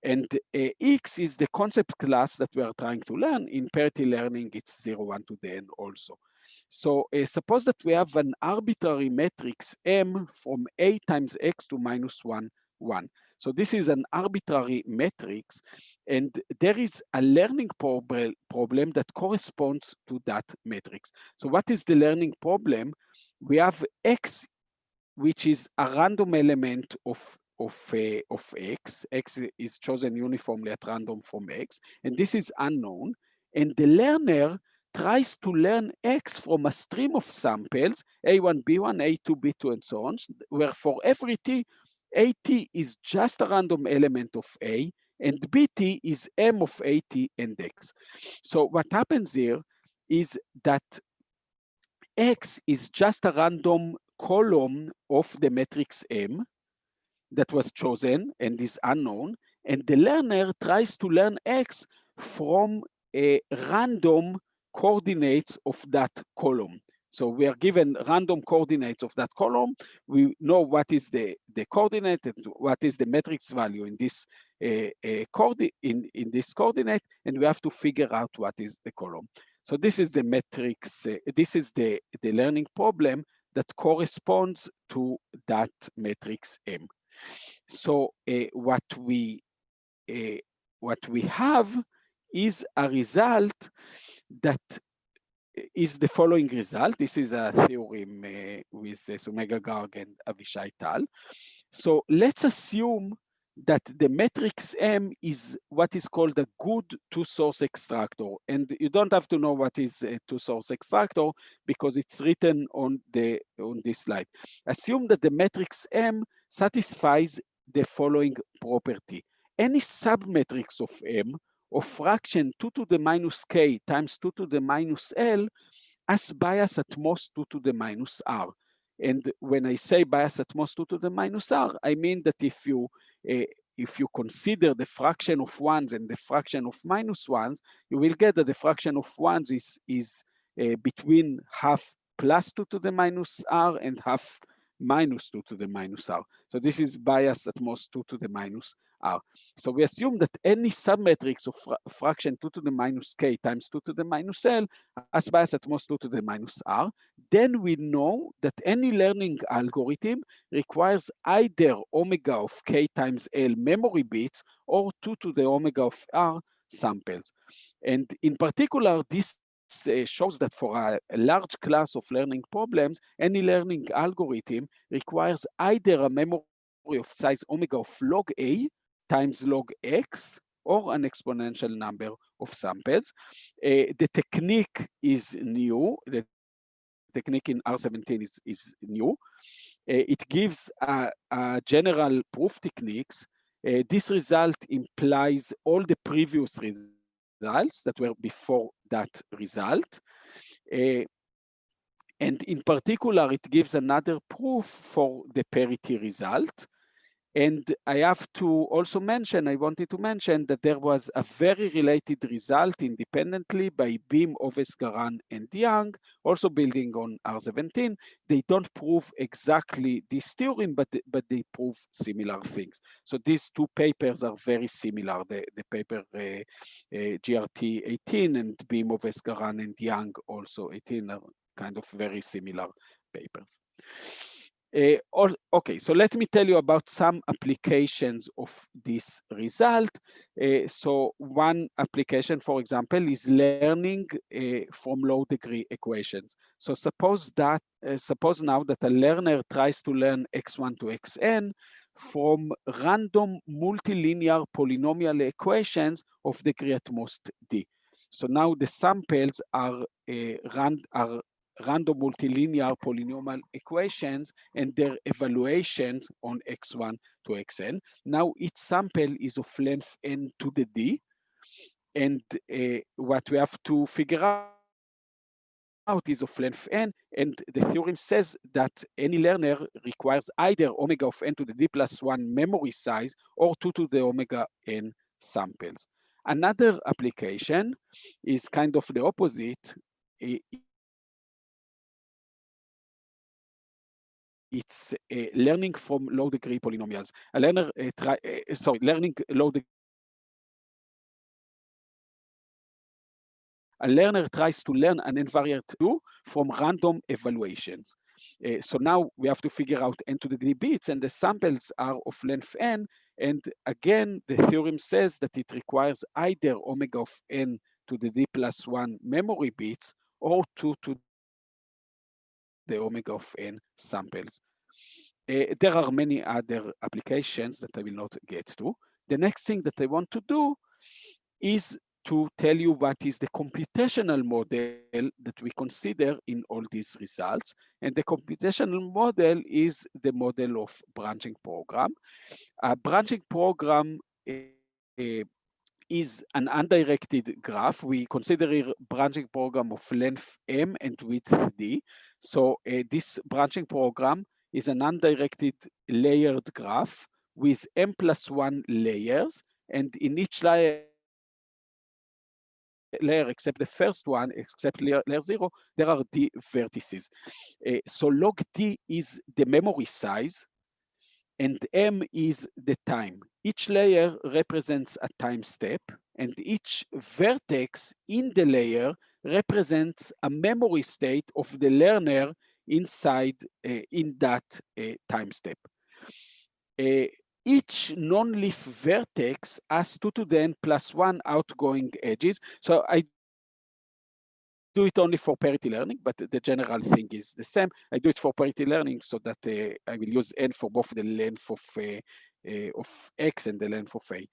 And X is the concept class that we are trying to learn. In parity learning, it's 0, 1 to the n also. So suppose that we have an arbitrary matrix M from A times X to minus 1, 1. So this is an arbitrary matrix, and there is a learning problem that corresponds to that matrix. So what is the learning problem? We have X, which is a random element of X. X is chosen uniformly at random from X, and this is unknown. And the learner tries to learn X from a stream of samples, A1, B1, A2, B2, and so on, where for every T, AT is just a random element of A, and BT is M of AT and X. So what happens here is that X is just a random column of the matrix M. that was chosen and is unknown, and the learner tries to learn X from a random coordinates of that column. So we are given random coordinates of that column. We know what is the coordinate and what is the matrix value in this in this coordinate, and we have to figure out what is the column. So this is the matrix. This is the learning problem that corresponds to that matrix M. So what we have is a result that is the following result. This is a theorem with Sumega Garg and Avishai Tal. So let's assume that the matrix M is what is called a good two-source extractor. And you don't have to know what is a two-source extractor because it's written on this slide. Assume that the matrix M satisfies the following property. Any submatrix of M of fraction 2 to the minus k times 2 to the minus L has bias at most 2 to the minus R. And when I say bias at most 2 to the minus R, I mean that if you consider the fraction of ones and the fraction of minus ones, you will get that the fraction of ones is between half plus 2 to the minus R and half minus 2 to the minus R. So this is bias at most 2 to the minus R. So we assume that any submatrix of fraction 2 to the minus k times 2 to the minus L has bias at most 2 to the minus R. Then we know that any learning algorithm requires either omega of k times L memory bits or 2 to the omega of R samples. And in particular, this shows that for a large class of learning problems, any learning algorithm requires either a memory of size omega of log A times log X or an exponential number of samples. The technique is new. The technique in R17 is new. It gives a general proof techniques. This result implies all the previous results that were before that result. And in particular, it gives another proof for the parity result. And I have to also mention, I wanted to mention that there was a very related result independently by Beam, Oves-Garan, and Young, also building on R17. They don't prove exactly this theorem, but they prove similar things. So these two papers are very similar. The paper GRT 18 and Beam, Oves-Garan, and Young also 18 are kind of very similar papers. Okay, so let me tell you about some applications of this result. So one application, for example, is learning from low degree equations. So suppose now that a learner tries to learn x1 to xn from random multilinear polynomial equations of degree at most d. So now the samples are random multilinear polynomial equations and their evaluations on x1 to xn. Now each sample is of length n to the d. And what we have to figure out is of length n, and the theorem says that any learner requires either omega of n to the d plus 1 memory size or 2 to the omega n samples. Another application is kind of the opposite. It's learning from low degree polynomials. A learner learning low degree. A learner tries to learn an invariant 2 from random evaluations. So now we have to figure out n to the d bits, and the samples are of length n. And again, the theorem says that it requires either omega of n to the d plus 1 memory bits or 2 to the omega of n samples. There are many other applications that I will not get to. The next thing that I want to do is to tell you what is the computational model that we consider in all these results. And the computational model is the model of branching program. A branching program is an undirected graph. We consider a branching program of length m and width d. So this branching program is an undirected layered graph with m+1 layers, and in each layer except the first one, except layer 0, there are d vertices. So log d is the memory size, and m is the time. Each layer represents a time step, and each vertex in the layer represents a memory state of the learner inside in that time step. Each non-leaf vertex has 2 to the n plus 1 outgoing edges. So I do it only for parity learning, but the general thing is the same. I do it for parity learning so that I will use n for both the length of x and the length of a.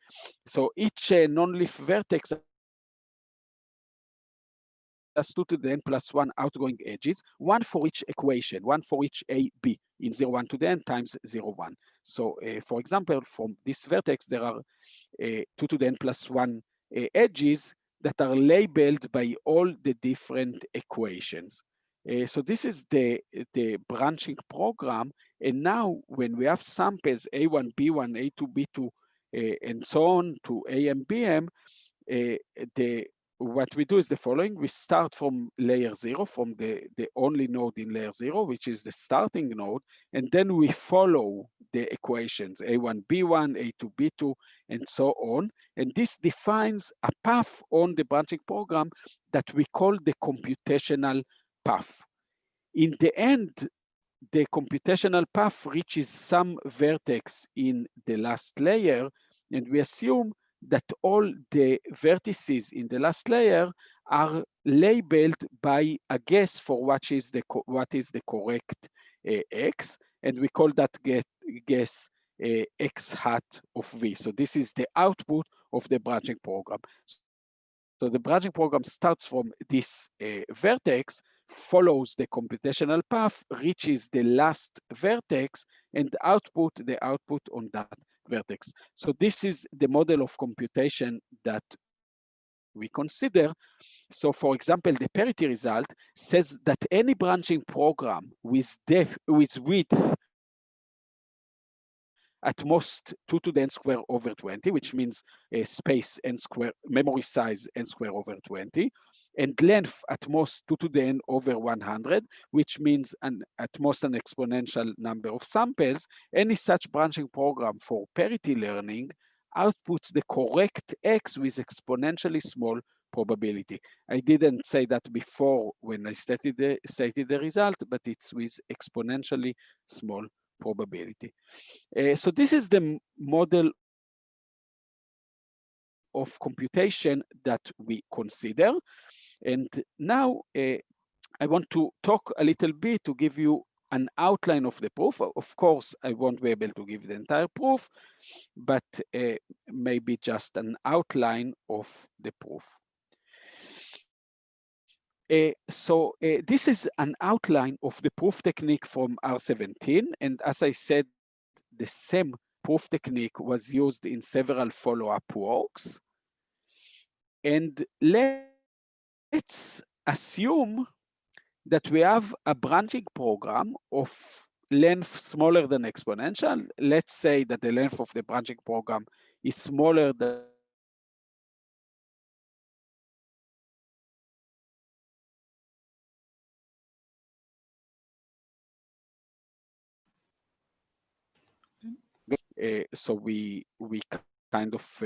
So each non-leaf vertex has 2 to the n plus 1 outgoing edges, one for each equation, one for each a, b, in 0, 1 to the n times 0, 1. So for example, from this vertex, there are 2 to the n plus 1 edges that are labeled by all the different equations. So this is the branching program. And now when we have samples A1, B1, A2, B2, and so on to AM, BM, what we do is the following. We start from layer 0, from the only node in layer 0, which is the starting node, and then we follow the equations A1, B1, A2, B2, and so on. And this defines a path on the branching program that we call the computational path. In the end, the computational path reaches some vertex in the last layer, and we assume that all the vertices in the last layer are labeled by a guess for what is the correct x, and we call that guess x hat of v. So this is the output of the branching program. So the branching program starts from this vertex, follows the computational path, reaches the last vertex, and the output on that vertex. So this is the model of computation that we consider. So for example, the parity result says that any branching program with width at most 2 to the n square over 20, which means space n square, memory size n square over 20, and length at most 2 to the n over 100, which means at most an exponential number of samples. Any such branching program for parity learning outputs the correct x with exponentially small probability. I didn't say that before when I stated the result, but it's with exponentially small probability. So this is the model of computation that we consider. And now I want to talk a little bit to give you an outline of the proof. Of course, I won't be able to give the entire proof, but maybe just an outline of the proof. So this is an outline of the proof technique from R17. And as I said, the same proof technique was used in several follow-up works. And let's assume that we have a branching program of length smaller than exponential. Let's say that the length of the branching program is smaller than so we kind of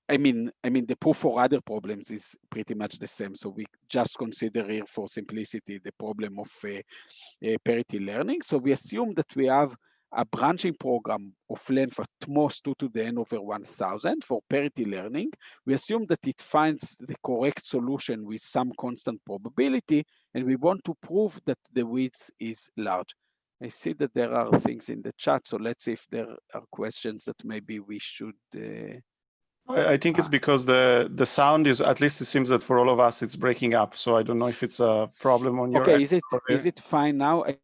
I mean the proof for other problems is pretty much the same. So we just consider here for simplicity the problem of parity learning. So we assume that we have a branching program of length at most 2 to the n over 1000 for parity learning. We assume that it finds the correct solution with some constant probability, and we want to prove that the width is large. I see that there are things in the chat, so let's see if there are questions that maybe we should. I think it's because the sound is, at least it seems that for all of us, it's breaking up. So I don't know if it's a problem on your Okay, end. is it fine now? I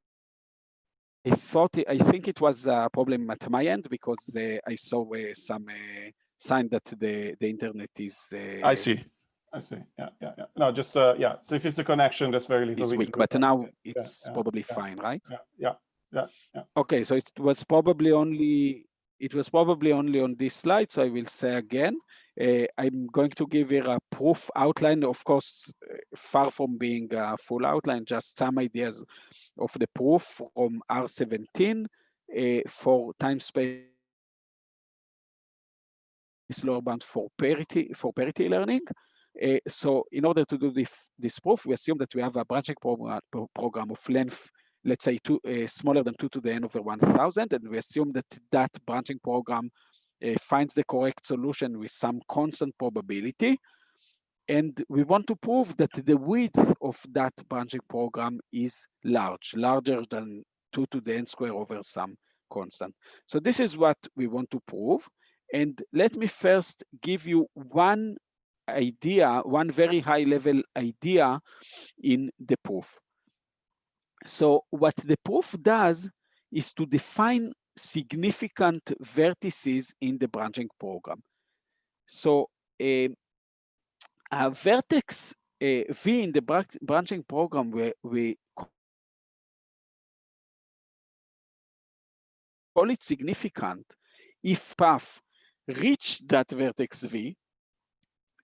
think it was a problem at my end because I saw some sign that the internet is. I see. Yeah. No, just yeah. So if it's a connection, that's very little. It's weak, but now it's probably fine, right? Yeah. Okay, so it was probably only it was probably only on this slide, so I will say again. I'm going to give here a proof outline, of course, far from being a full outline, just some ideas of the proof from R17 for time space lower bound for parity learning. So in order to do this proof, we assume that we have a branching program of length, let's say smaller than 2 to the n over 1000, and we assume that that branching program finds the correct solution with some constant probability. And we want to prove that the width of that branching program is larger than 2 to the n square over some constant. So this is what we want to prove. And let me first give you one idea, one very high level idea in the proof. So what the proof does is to define significant vertices in the branching program. So a vertex V in the branching program where we call it significant if path reach that vertex V,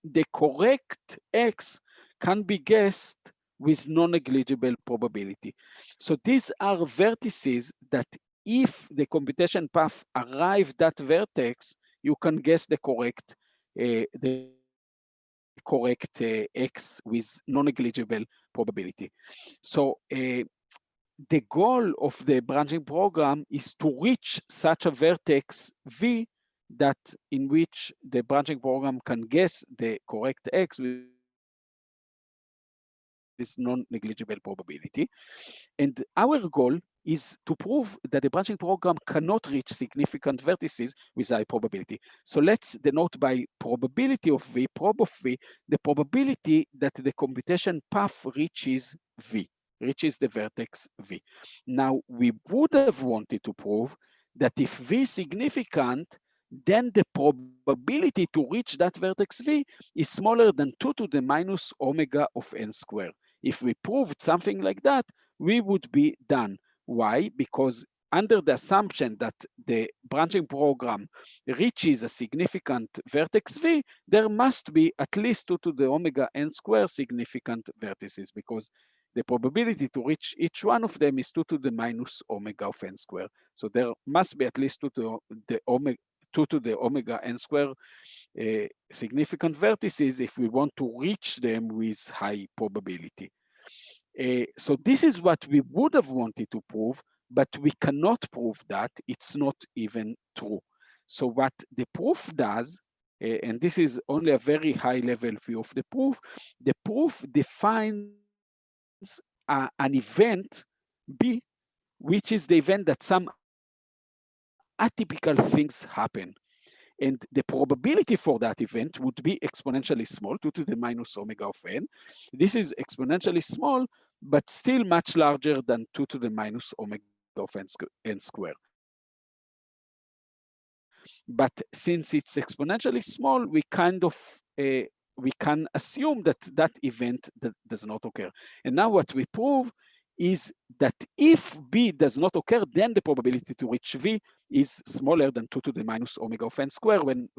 the correct X can be guessed with non-negligible probability. So these are vertices that if the computation path arrived at vertex, you can guess the correct X with non-negligible probability. So the goal of the branching program is to reach such a vertex V that in which the branching program can guess the correct X with non-negligible probability. And our goal is to prove that the branching program cannot reach significant vertices with high probability. So let's denote by probability of V, prob of V, the probability that the computation path reaches V, reaches the vertex V. Now, we would have wanted to prove that if V is significant, then the probability to reach that vertex V is smaller than 2 to the minus omega of n squared. If we proved something like that, we would be done. Why? Because under the assumption that the branching program reaches a significant vertex V, there must be at least 2 to the omega n squared significant vertices, because the probability to reach each one of them is 2 to the minus omega of n squared. So there must be at least 2 to the omega n squared significant vertices if we want to reach them with high probability. So this is what we would have wanted to prove, but we cannot prove that. It's not even true. So what the proof does, and this is only a very high level view of the proof defines an event B, which is the event that some atypical things happen. And the probability for that event would be exponentially small, 2 to the minus omega of n. This is exponentially small, but still much larger than 2 to the minus omega of n squared. But since it's exponentially small, we kind of we can assume that that event does not occur. And now what we prove is that if B does not occur, then the probability to reach V is smaller than 2 to the minus omega of n squared when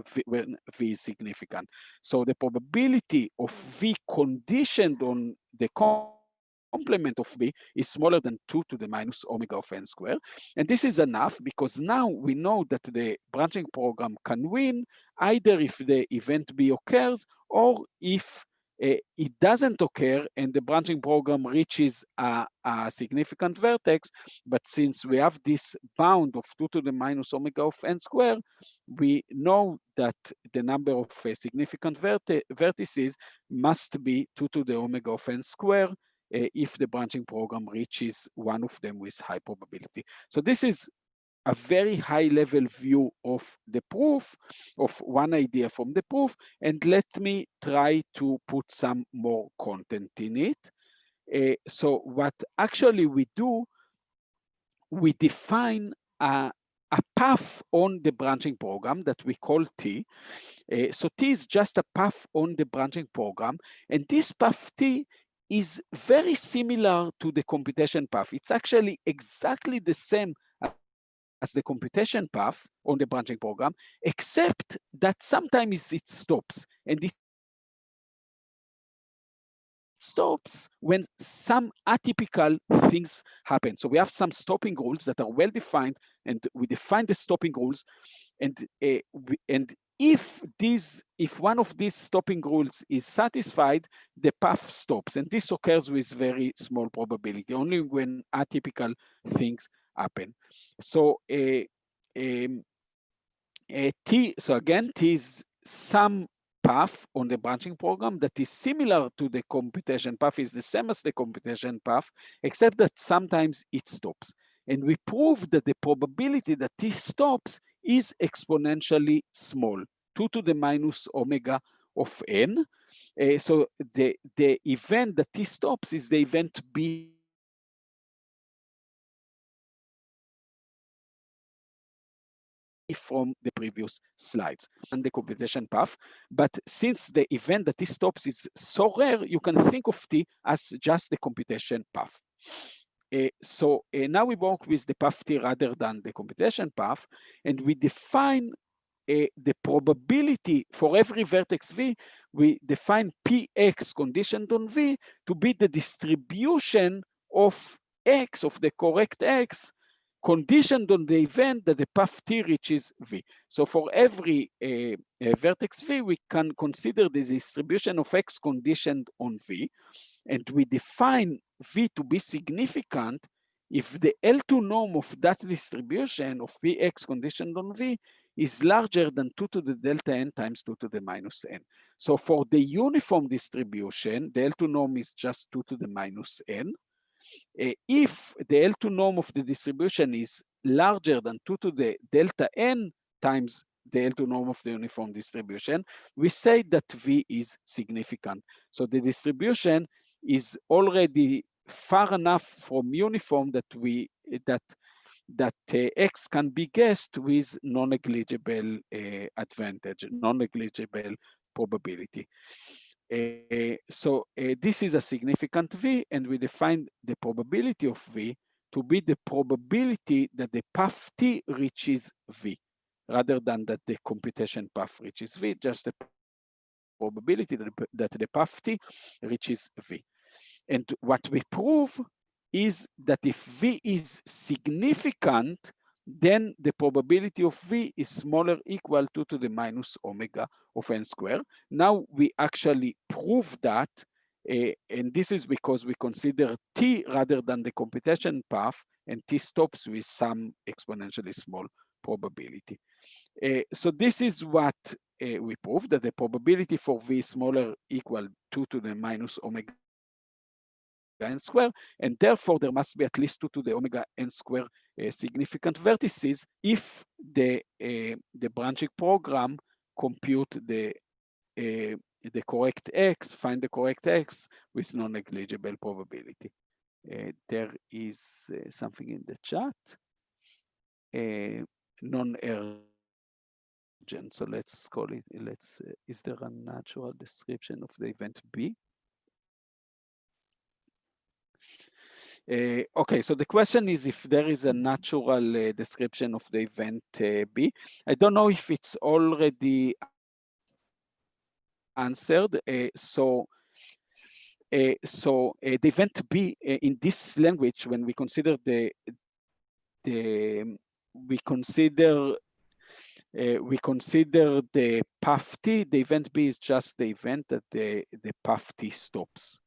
V is significant. So the probability of V conditioned on the complement of B is smaller than 2 to the minus omega of n squared. And this is enough because now we know that the branching program can win either if the event B occurs or if it doesn't occur and the branching program reaches a significant vertex. But since we have this bound of 2 to the minus omega of n squared, we know that the number of significant vertices must be 2 to the omega of n squared if the branching program reaches one of them with high probability. So this is a very high level view of the proof, of one idea from the proof, and let me try to put some more content in it. So what actually we do, we define a path on the branching program that we call T. So T is just a path on the branching program, and this path T is very similar to the computation path. It's actually exactly the same as the computation path on the branching program, except that sometimes it stops, and it stops when some atypical things happen. So we have some stopping rules that are well defined, and we define the stopping rules, and if one of these stopping rules is satisfied, the path stops, and this occurs with very small probability, only when atypical things happen. So so again, T is some path on the branching program that is similar to the computation path, is the same as the computation path, except that sometimes it stops. And we prove that the probability that T stops is exponentially small, 2 to the minus omega of n. So the event that T stops is the event B from the previous slides and the computation path. But since the event that T stops is so rare, you can think of T as just the computation path. So now we work with the path T rather than the computation path, and we define the probability for every vertex V. We define Px conditioned on V to be the distribution of X, of the correct X, conditioned on the event that the path T reaches V. So for every vertex V, we can consider the distribution of X conditioned on V, and we define V to be significant if the L2 norm of that distribution of Px conditioned on V is larger than 2 to the delta n times 2 to the minus n. So for the uniform distribution, the L2 norm is just 2 to the minus n. If the L2 norm of the distribution is larger than 2 to the delta n times the L2 norm of the uniform distribution, we say that V is significant. So the distribution is already far enough from uniform that X can be guessed with non-negligible advantage, non-negligible probability. So this is a significant V, and we define the probability of V to be the probability that the path T reaches V, rather than that the computation path reaches V, just the probability that the path T reaches V. And what we prove is that if V is significant, then the probability of V is smaller equal to the minus omega of n squared. Now we actually prove that, and this is because we consider T rather than the computation path, and T stops with some exponentially small probability. So this is what we prove, that the probability for V is smaller equal 2 to the minus omega n squared, and therefore there must be at least 2 to the omega n squared significant vertices if the branching program compute the correct X, find the correct X with non-negligible probability. There is something in the chat, non-urgent. So let's call it, is there a natural description of the event B? Okay, so the question is if there is a natural description of the event B. I don't know if it's already answered. So the event B in this language, when we consider we consider the path T, the event B is just the event that the path T stops.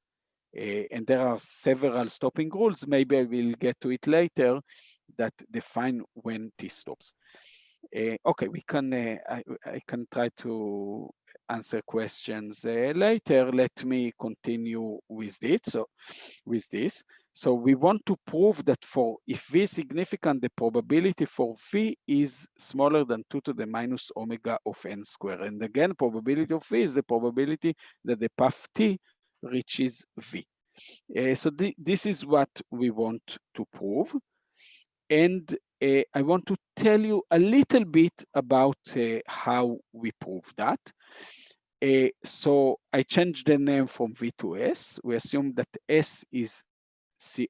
And there are several stopping rules. Maybe I will get to it later that define when T stops. Okay, we can. I can try to answer questions later. Let me continue with it. So, with this, so we want to prove that if V is significant, the probability for V is smaller than 2 to the minus omega of n squared. And again, probability of V is the probability that the path T reaches V. So this is what we want to prove. And I want to tell you a little bit about how we prove that. So I changed the name from V to S. We assume that S is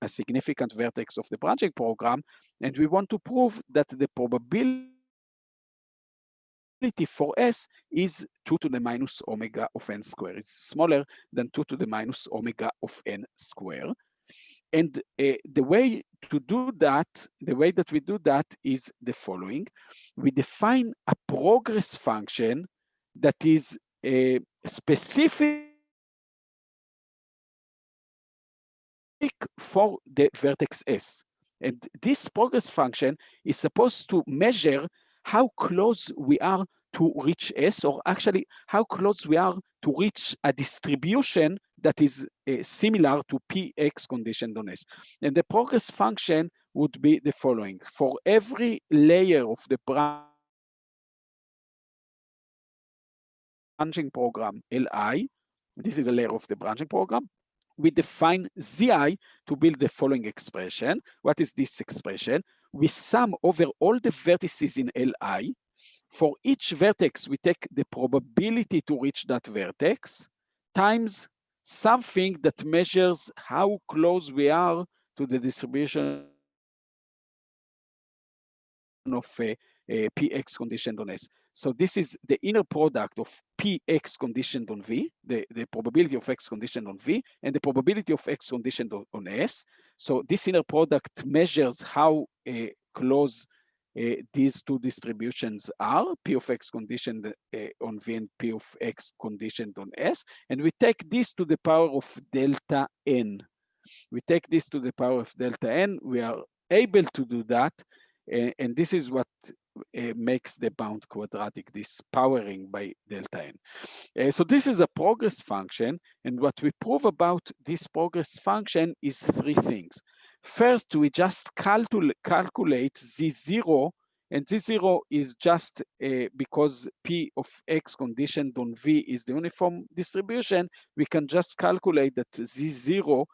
a significant vertex of the branching program, and we want to prove that the probability for S is 2 to the minus omega of n squared. It's smaller than 2 to the minus omega of n squared. And the way to do that, the way that we do that is the following. We define a progress function that is specific for the vertex S. And this progress function is supposed to measure how close we are to reach S, or actually how close we are to reach a distribution that is similar to Px conditioned on S. And the progress function would be the following. For every layer of the branching program Li, this is a layer of the branching program, we define Zi to build the following expression. What is this expression? We sum over all the vertices in Li. For each vertex, we take the probability to reach that vertex times something that measures how close we are to the distribution of Px conditioned on S. So this is the inner product of Px conditioned on V, the probability of X conditioned on V, and the probability of X conditioned on S. So this inner product measures how close these two distributions are, P of X conditioned on V and P of X conditioned on S. And we take this to the power of delta N. We take this to the power of delta N. We are able to do that. And this is what makes the bound quadratic, this powering by delta N. So this is a progress function. And what we prove about this progress function is three things. First, we just calculate Z0, and Z0 is just because P of X conditioned on V is the uniform distribution, we can just calculate that Z0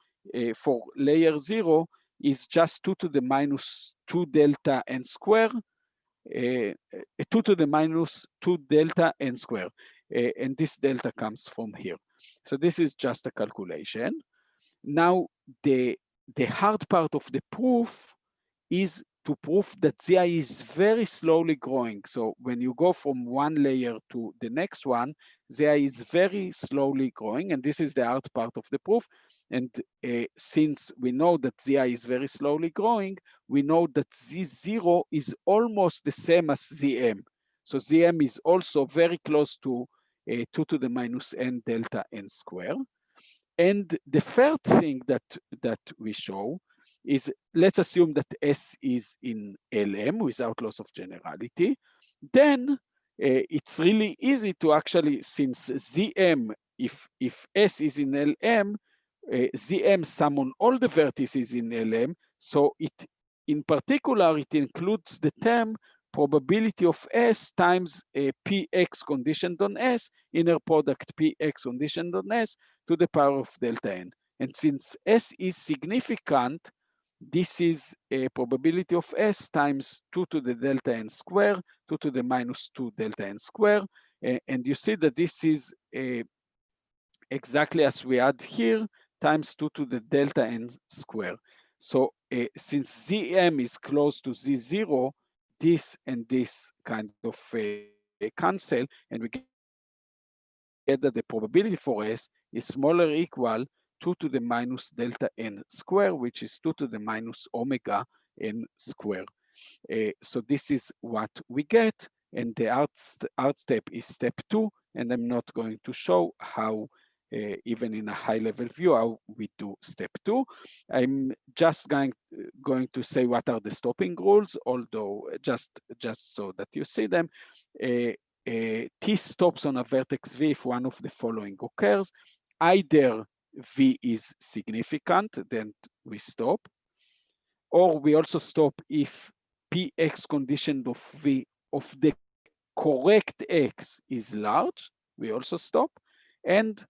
for layer 0 is just 2 to the minus 2 delta n square, 2 to the minus 2 delta n square. And this delta comes from here. So this is just a calculation. Now, the hard part of the proof is to prove that Zi is very slowly growing. So when you go from one layer to the next one, Zi is very slowly growing, and this is the hard part of the proof. And since we know that Zi is very slowly growing, we know that Z0 is almost the same as Zm. So Zm is also very close to 2 to the minus n delta n square. And the third thing that we show is, let's assume that S is in Lm without loss of generality. Then it's really easy to actually, since Zm, if S is in Lm, Zm sum on all the vertices in Lm. So it, in particular, it includes the term probability of S times Px conditioned on S, inner product Px conditioned on S to the power of delta n. And since S is significant, this is a probability of S times 2 to the delta n square, 2 to the minus 2 delta n square. And you see that this is exactly as we had here, times 2 to the delta n square. So since Zm is close to Z0, this and this kind of cancel, and we get that the probability for S is smaller or equal 2 to the minus delta n square, which is 2 to the minus omega n square. So this is what we get, and the out step is step 2, and I'm not going to show how, even in a high-level view, how we do step 2. I'm just going to say what are the stopping rules, although just so that you see them. T stops on a vertex V if one of the following occurs. Either V is significant, then we stop. Or we also stop if Px conditioned of V of the correct X is large, we also stop. And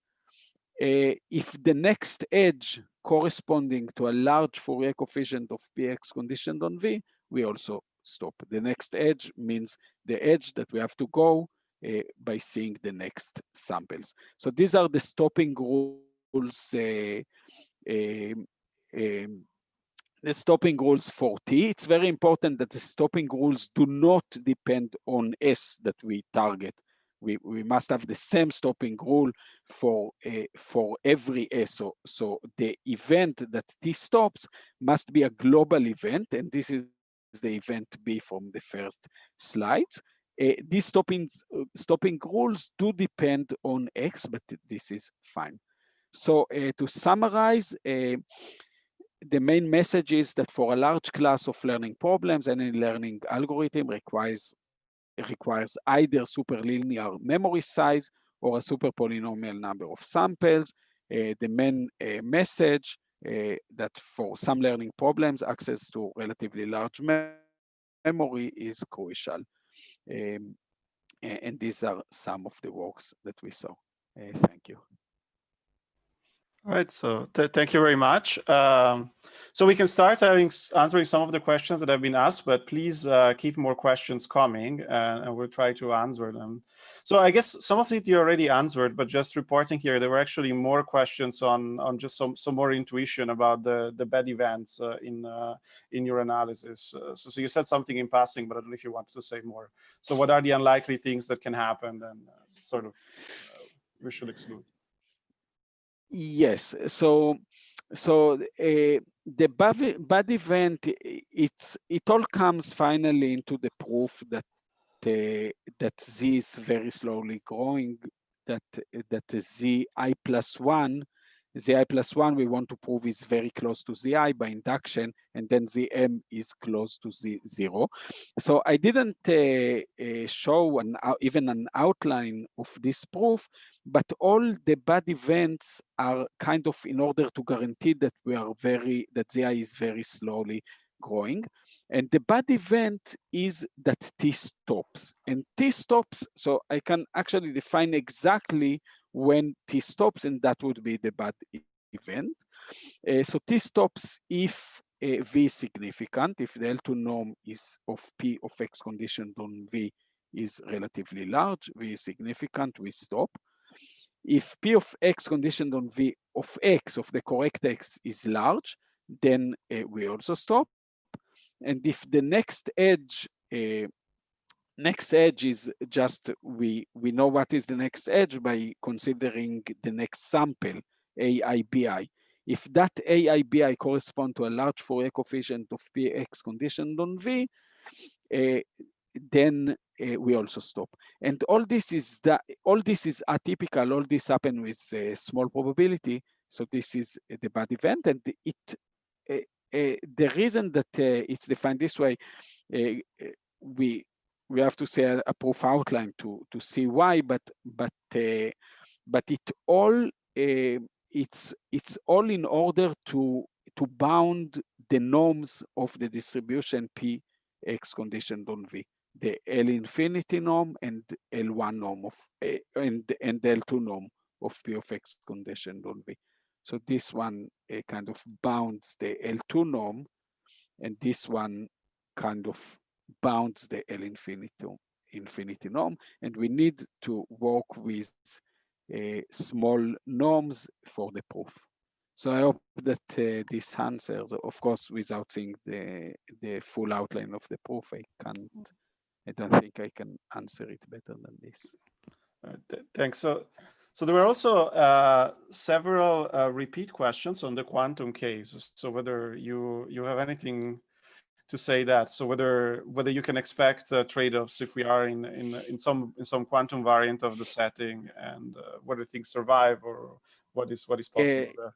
if the next edge corresponding to a large Fourier coefficient of Px conditioned on V, we also stop. The next edge means the edge that we have to go by seeing the next samples. So these are the stopping rules stopping rules for T. It's very important that the stopping rules do not depend on S that we target. We must have the same stopping rule for every S. So the event that T stops must be a global event, and this is the event B from the first slides. These stopping rules do depend on X, but this is fine. So to summarize, the main message is that for a large class of learning problems, any learning algorithm requires either superlinear memory size or a super polynomial number of samples. The main message that for some learning problems, access to relatively large memory is crucial. And these are some of the works that we saw. Thank you. All right, so thank you very much. So we can start answering some of the questions that have been asked, but please keep more questions coming, and we'll try to answer them. So I guess some of it you already answered, but just reporting here, there were actually more questions on just some more intuition about the bad events in your analysis. So you said something in passing, but I don't know if you wanted to say more. So what are the unlikely things that can happen and sort of we should exclude? Yes, so the bad event, it all comes finally into the proof that Z is very slowly growing, that Zi plus 1 we want to prove is very close to Zi by induction, and then Zm is close to Z0. So I didn't show even an outline of this proof, but all the bad events are kind of in order to guarantee that that Zi is very slowly growing. And the bad event is that T stops. And T stops, so I can actually define exactly when T stops, and that would be the bad event. So T stops if V is significant, if the L2 norm is of P of X conditioned on V is relatively large, V is significant, we stop. If P of X conditioned on V of X, of the correct X, is large, then we also stop. And if the next edge is just, we know what is the next edge by considering the next sample, AIBI. If that AIBI correspond to a large Fourier coefficient of Px conditioned on V, then we also stop. And all this is atypical. All this happen with small probability. So this is the bad event, and the reason that it's defined this way, we have to say a proof outline to see why, but it's all in order to bound the norms of the distribution Px conditioned on V, the L infinity norm and L1 norm of and L2 norm of P of X conditioned on V. So this one kind of bounds the L2 norm, and this one kind of bounds the L infinity norm. And we need to work with small norms for the proof. So I hope that this answers, of course, without seeing the full outline of the proof, I don't think I can answer it better than this. Thanks. So there were also several repeat questions on the quantum case. So whether you have anything to say that, so whether you can expect trade-offs if we are in some quantum variant of the setting, and whether things survive or what is possible there.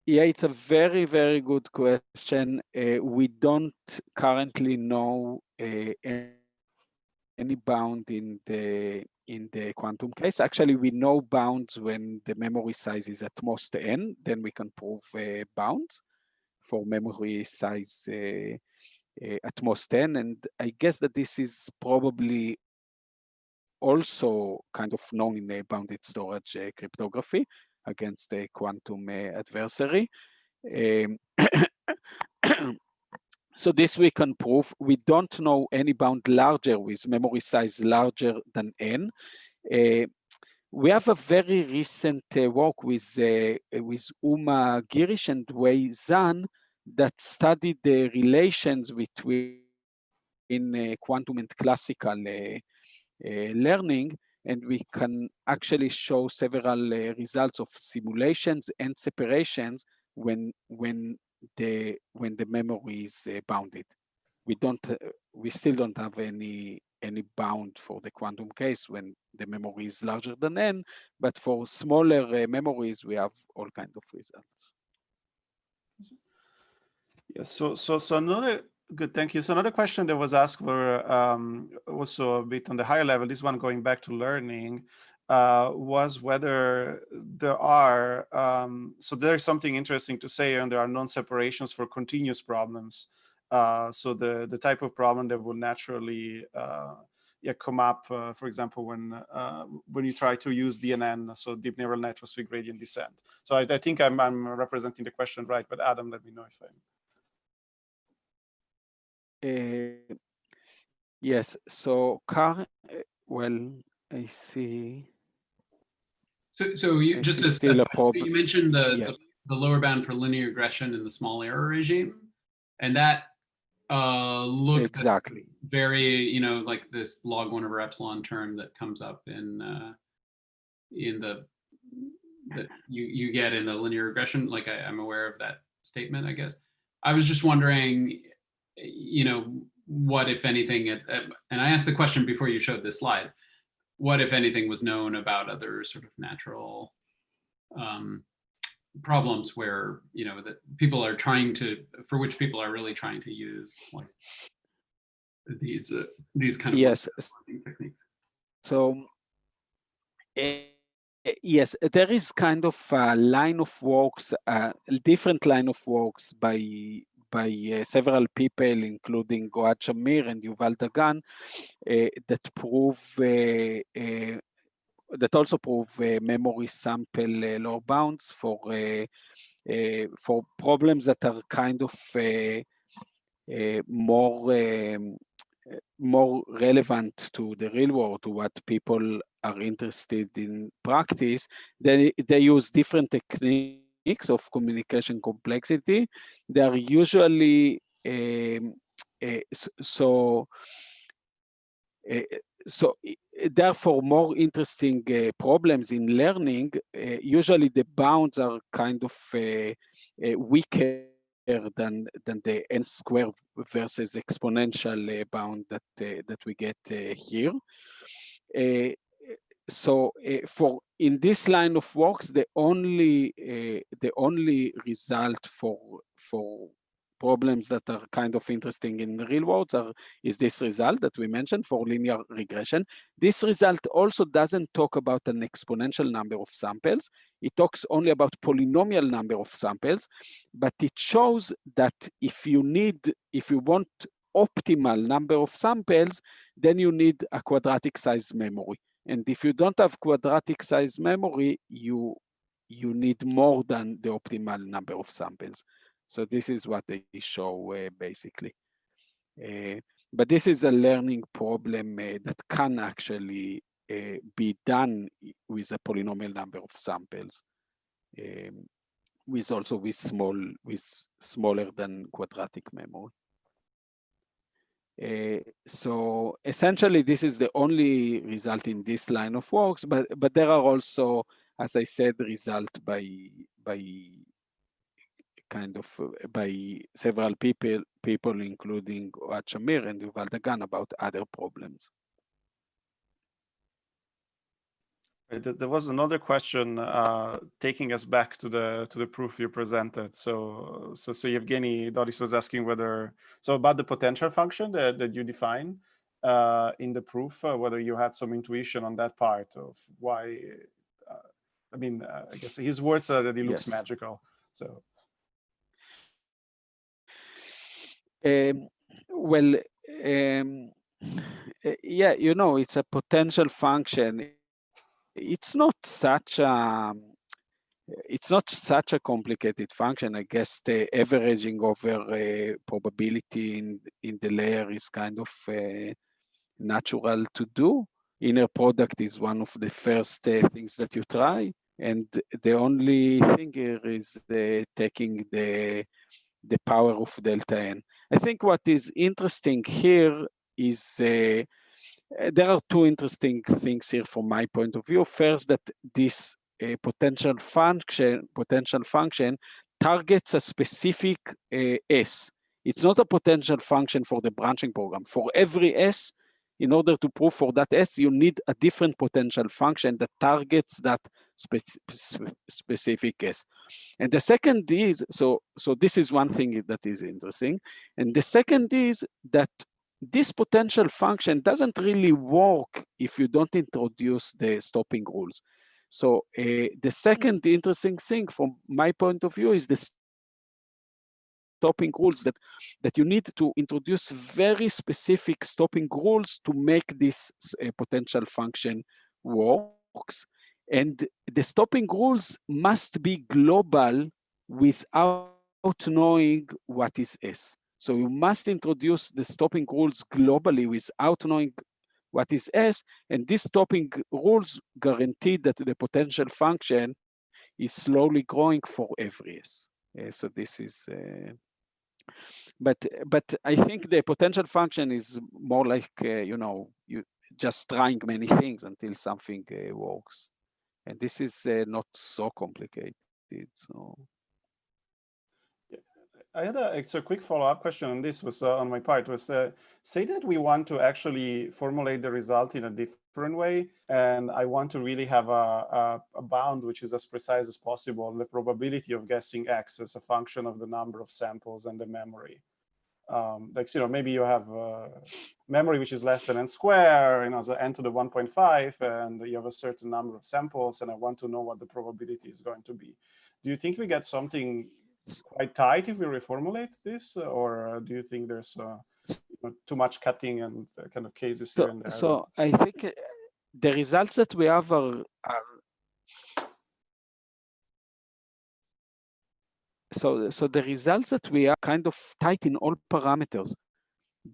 It's a very, very good question. We don't currently know any bound in the quantum case. Actually, we know bounds when the memory size is at most n, then we can prove bounds for memory size at most n. And I guess that this is probably also kind of known in a bounded storage cryptography against a quantum adversary. So this we can prove. We don't know any bound larger with memory size larger than n. We have a very recent work with Uma Girish and Wei Zhan that studied the relations between quantum and classical learning, and we can actually show several results of simulations and separations when the memory is bounded. We still don't have any bound for the quantum case when the memory is larger than n, but for smaller memories we have all kinds of results. Yes. So another good, thank you. So another question that was asked were also a bit on the higher level. This one going back to learning was whether there are so there's something interesting to say, and there are non-separations for continuous problems. So the type of problem that will naturally come up, for example, when you try to use DNN, so deep neural networks with gradient descent. So I think I'm representing the question right, but Adam, let me know if I'm. Yes, so well, I see. So you just to still a specify, problem. you mentioned the lower bound for linear regression in the small error regime, and that looked exactly very, like this log1/epsilon term that comes up in the that you get in the linear regression. Like I'm aware of that statement, I guess. I was just wondering, what, if anything, and I asked the question before you showed this slide, what, if anything, was known about other sort of natural problems where, that people are for which people are really trying to use like these kind of learning techniques. So yes, there is kind of a line of works, different line of works by several people, including Goad Shamir and Yuval Dagan, that also prove memory sample lower bounds for problems that are kind of more relevant to the real world, to what people are interested in practice. They use different techniques of communication complexity. They are usually therefore more interesting problems in learning. Usually the bounds are kind of weaker than the n square versus exponential bound that we get here. So for in this line of works, the only result for problems that are kind of interesting in the real world is this result that we mentioned for linear regression. This result also doesn't talk about an exponential number of samples. It talks only about polynomial number of samples, but it shows that if you want optimal number of samples, then you need a quadratic size memory. And if you don't have quadratic size memory, you need more than the optimal number of samples. So this is what they show basically. But this is a learning problem that can actually be done with a polynomial number of samples, with smaller than quadratic memory. So essentially, this is the only result in this line of works, but there are also, as I said, results by several people, including Goad Shamir and Yuval Dagan, about other problems. There was another question taking us back to the proof you presented. So Evgeny Doris was asking about the potential function that you define in the proof, whether you had some intuition on that part of why. I guess his words are that it looks magical. So. Well, yeah, it's a potential function. It's not such a complicated function. I guess the averaging over probability in the layer is kind of natural to do. inner product is one of the first things that you try. And the only thing here is taking the power of delta n. I think what is interesting here is there are two interesting things here from my point of view. First, that this potential function targets a specific S. It's not a potential function for the branching program. For every S, in order to prove for that S, you need a different potential function that targets that specific S. And the second is, so this is one thing that is interesting. And the second is that this potential function doesn't really work if you don't introduce the stopping rules. So the second interesting thing from my point of view is the stopping rules, that you need to introduce very specific stopping rules to make this potential function works. And the stopping rules must be global without knowing what is S. So you must introduce the stopping rules globally without knowing what is S, and these stopping rules guarantee that the potential function is slowly growing for every S. So this is, but I think the potential function is more like, you know, you just trying many things until something works. And this is not so complicated, so. I had a quick follow-up question on this, was on my part, was say that we want to actually formulate the result in a different way, and I want to really have a bound which is as precise as possible, the probability of guessing X as a function of the number of samples and the memory. Like, you know, maybe you have memory which is less than n squared, you know, so n to the 1.5, and you have a certain number of samples, and I want to know what the probability is going to be. Do you think we get something quite tight if we reformulate this, or do you think there's you know, too much cutting and kind of cases here and there? So I think the results that we have are so the results that we are kind of tight in all parameters.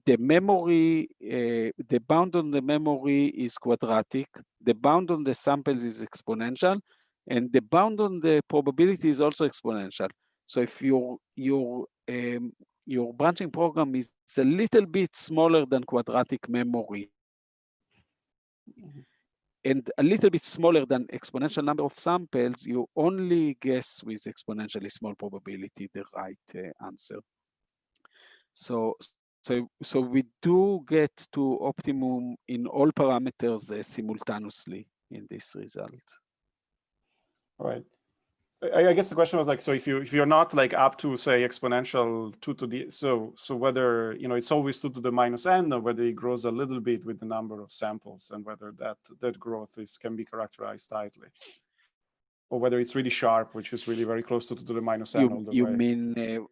The memory, the bound on the memory is quadratic, the bound on the samples is exponential, and the bound on the probability is also exponential. So if your branching program is a little bit smaller than quadratic memory, and a little bit smaller than exponential number of samples, you only guess with exponentially small probability the right answer. So we do get to optimum in all parameters simultaneously in this result. All right. I guess the question was like, so if you're not like up to say exponential 2 to the, so whether, you know, it's always 2 to the minus n, or whether it grows a little bit with the number of samples, and whether that growth can be characterized tightly, or whether it's really sharp, which is really very close to 2 to the minus n all the way. You mean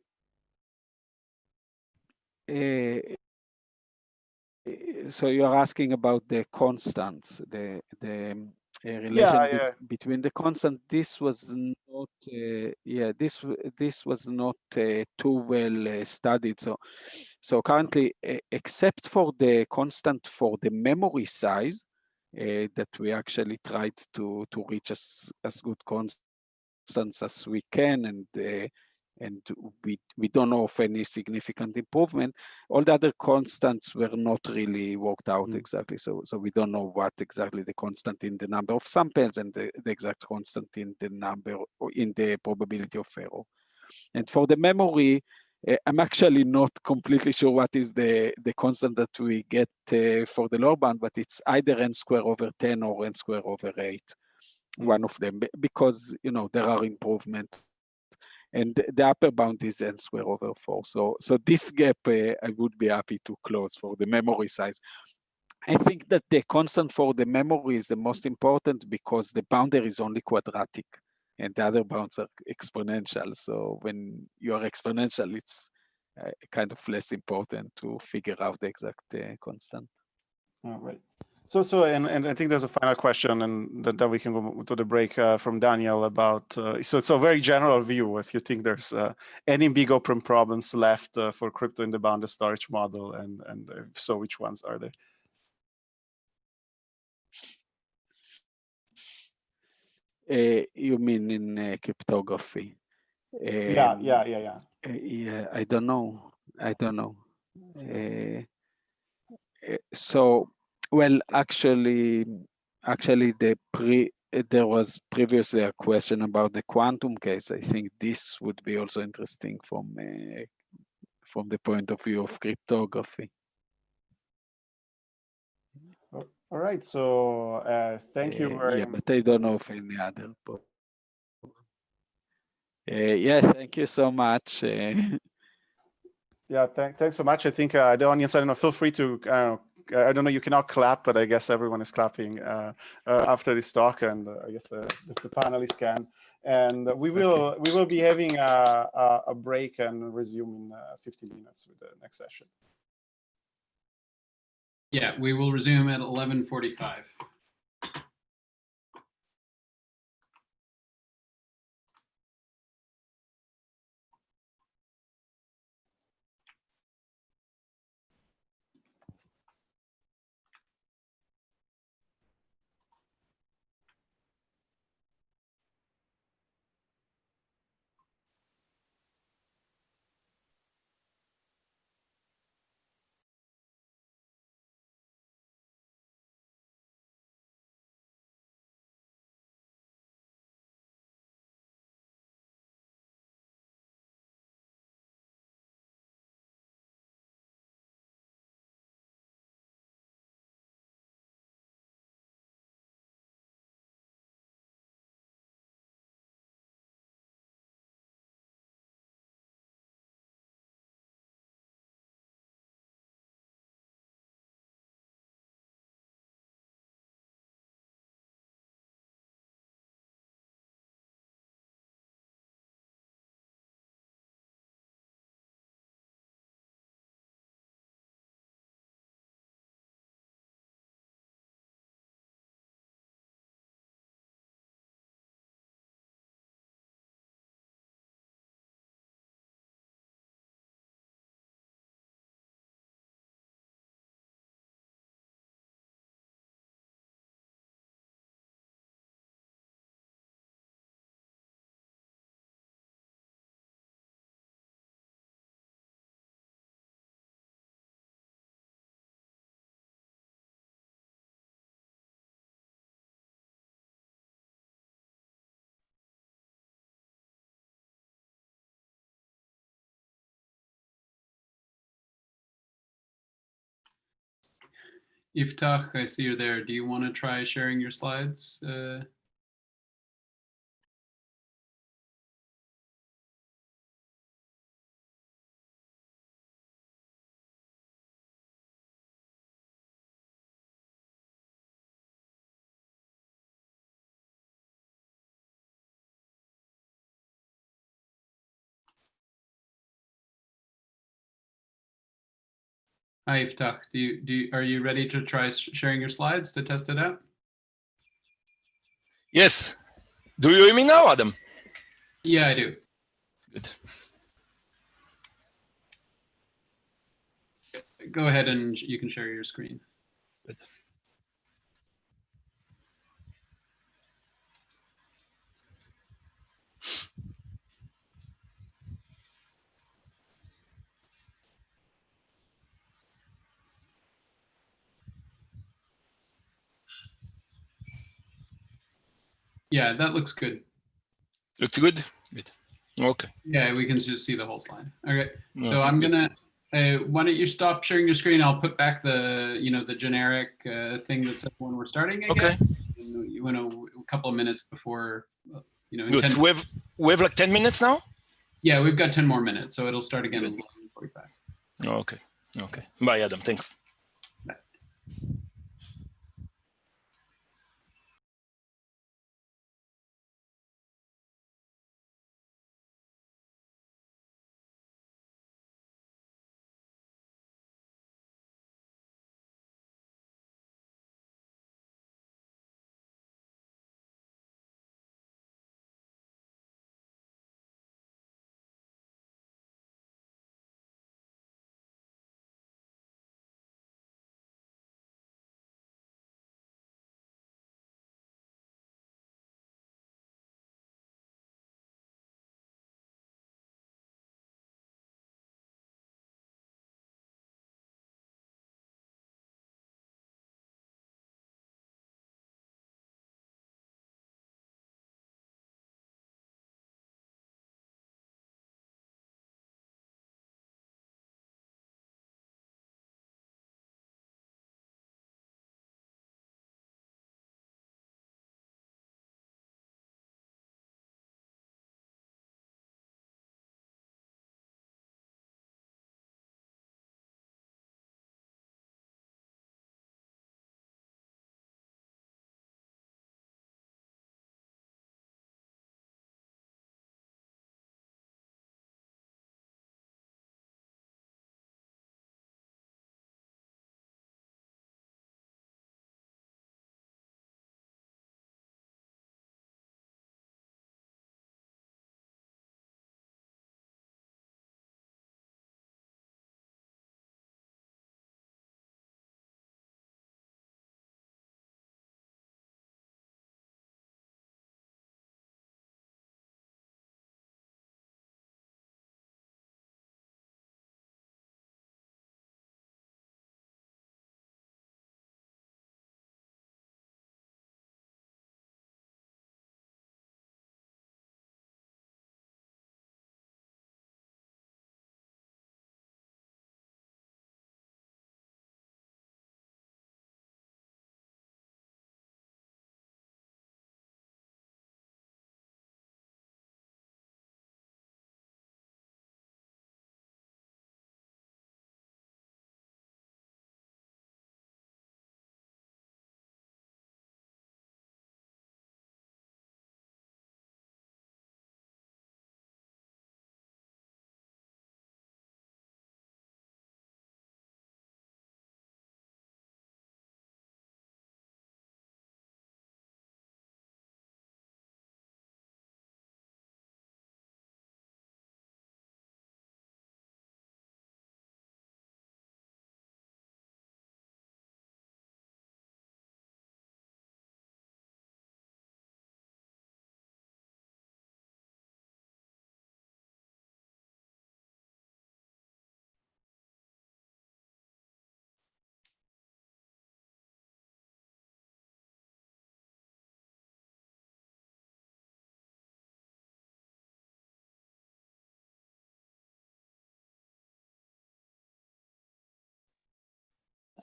so you're asking about the constants, the relation between the constant. This was not this was not too well studied. So currently, except for the constant for the memory size, that we actually tried to reach as good constants as we can, and we don't know of any significant improvement. All the other constants were not really worked out exactly. So we don't know what exactly the constant in the number of samples and the exact constant in the number, or in the probability of error. And for the memory, I'm actually not completely sure what is the constant that we get for the lower bound, but it's either n squared over 10 or n squared over 8, one of them, because, you know, there are improvements. And the upper bound is n squared over 4. So this gap I would be happy to close for the memory size. I think that the constant for the memory is the most important, because the boundary is only quadratic and the other bounds are exponential. So when you are exponential, it's kind of less important to figure out the exact constant. All right. So and I think there's a final question, and then we can go to the break from Daniel about, so it's a very general view, if you think there's any big open problems left for crypto in the bounded storage model, and if so, which ones are they? You mean in cryptography? Yeah. Yeah, I don't know. So, well, actually, there was previously a question about the quantum case. I think this would be also interesting from the point of view of cryptography. All right. So thank you very Yeah, much. but I don't know of any other. Yeah, thank you so much. Yeah, thanks so much. I think the audience, I don't know, feel free to, I don't know, you cannot clap, but I guess everyone is clapping after this talk, and I guess the panelists can. And we will be having a break and resume in 15 minutes with the next session. Yeah, we will resume at 11:45. Iftach, I see you're there. Do you want to try sharing your slides? Hi, Iftach. Are you ready to try sharing your slides to test it out? Yes. Do you hear me now, Adam? Yeah, I do. Good. Go ahead and you can share your screen. Good. Yeah, that looks good. Looks good? Good. Okay. Yeah, we can just see the whole slide. Okay, so Okay, I'm good. gonna, why don't you stop sharing your screen? I'll put back the, the generic thing that says when we're starting again. Okay. And you want a couple of minutes before, in Good. 10 We have like 10 minutes now? Yeah, we've got 10 more minutes, so it'll start again at Good. 11:45. Okay. Okay. Bye, Adam. Thanks.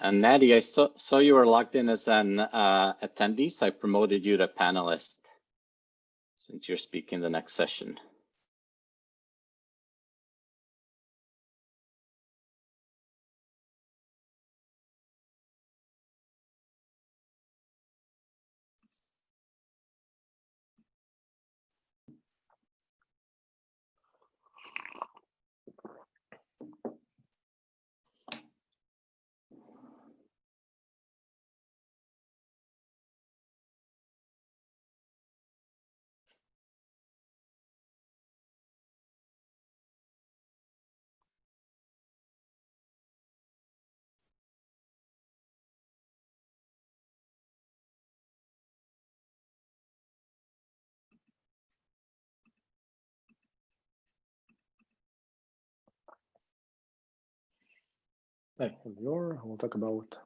And Natty, I saw you were logged in as an attendee, so I promoted you to panelist since you're speaking the next session. Hey, we'll talk about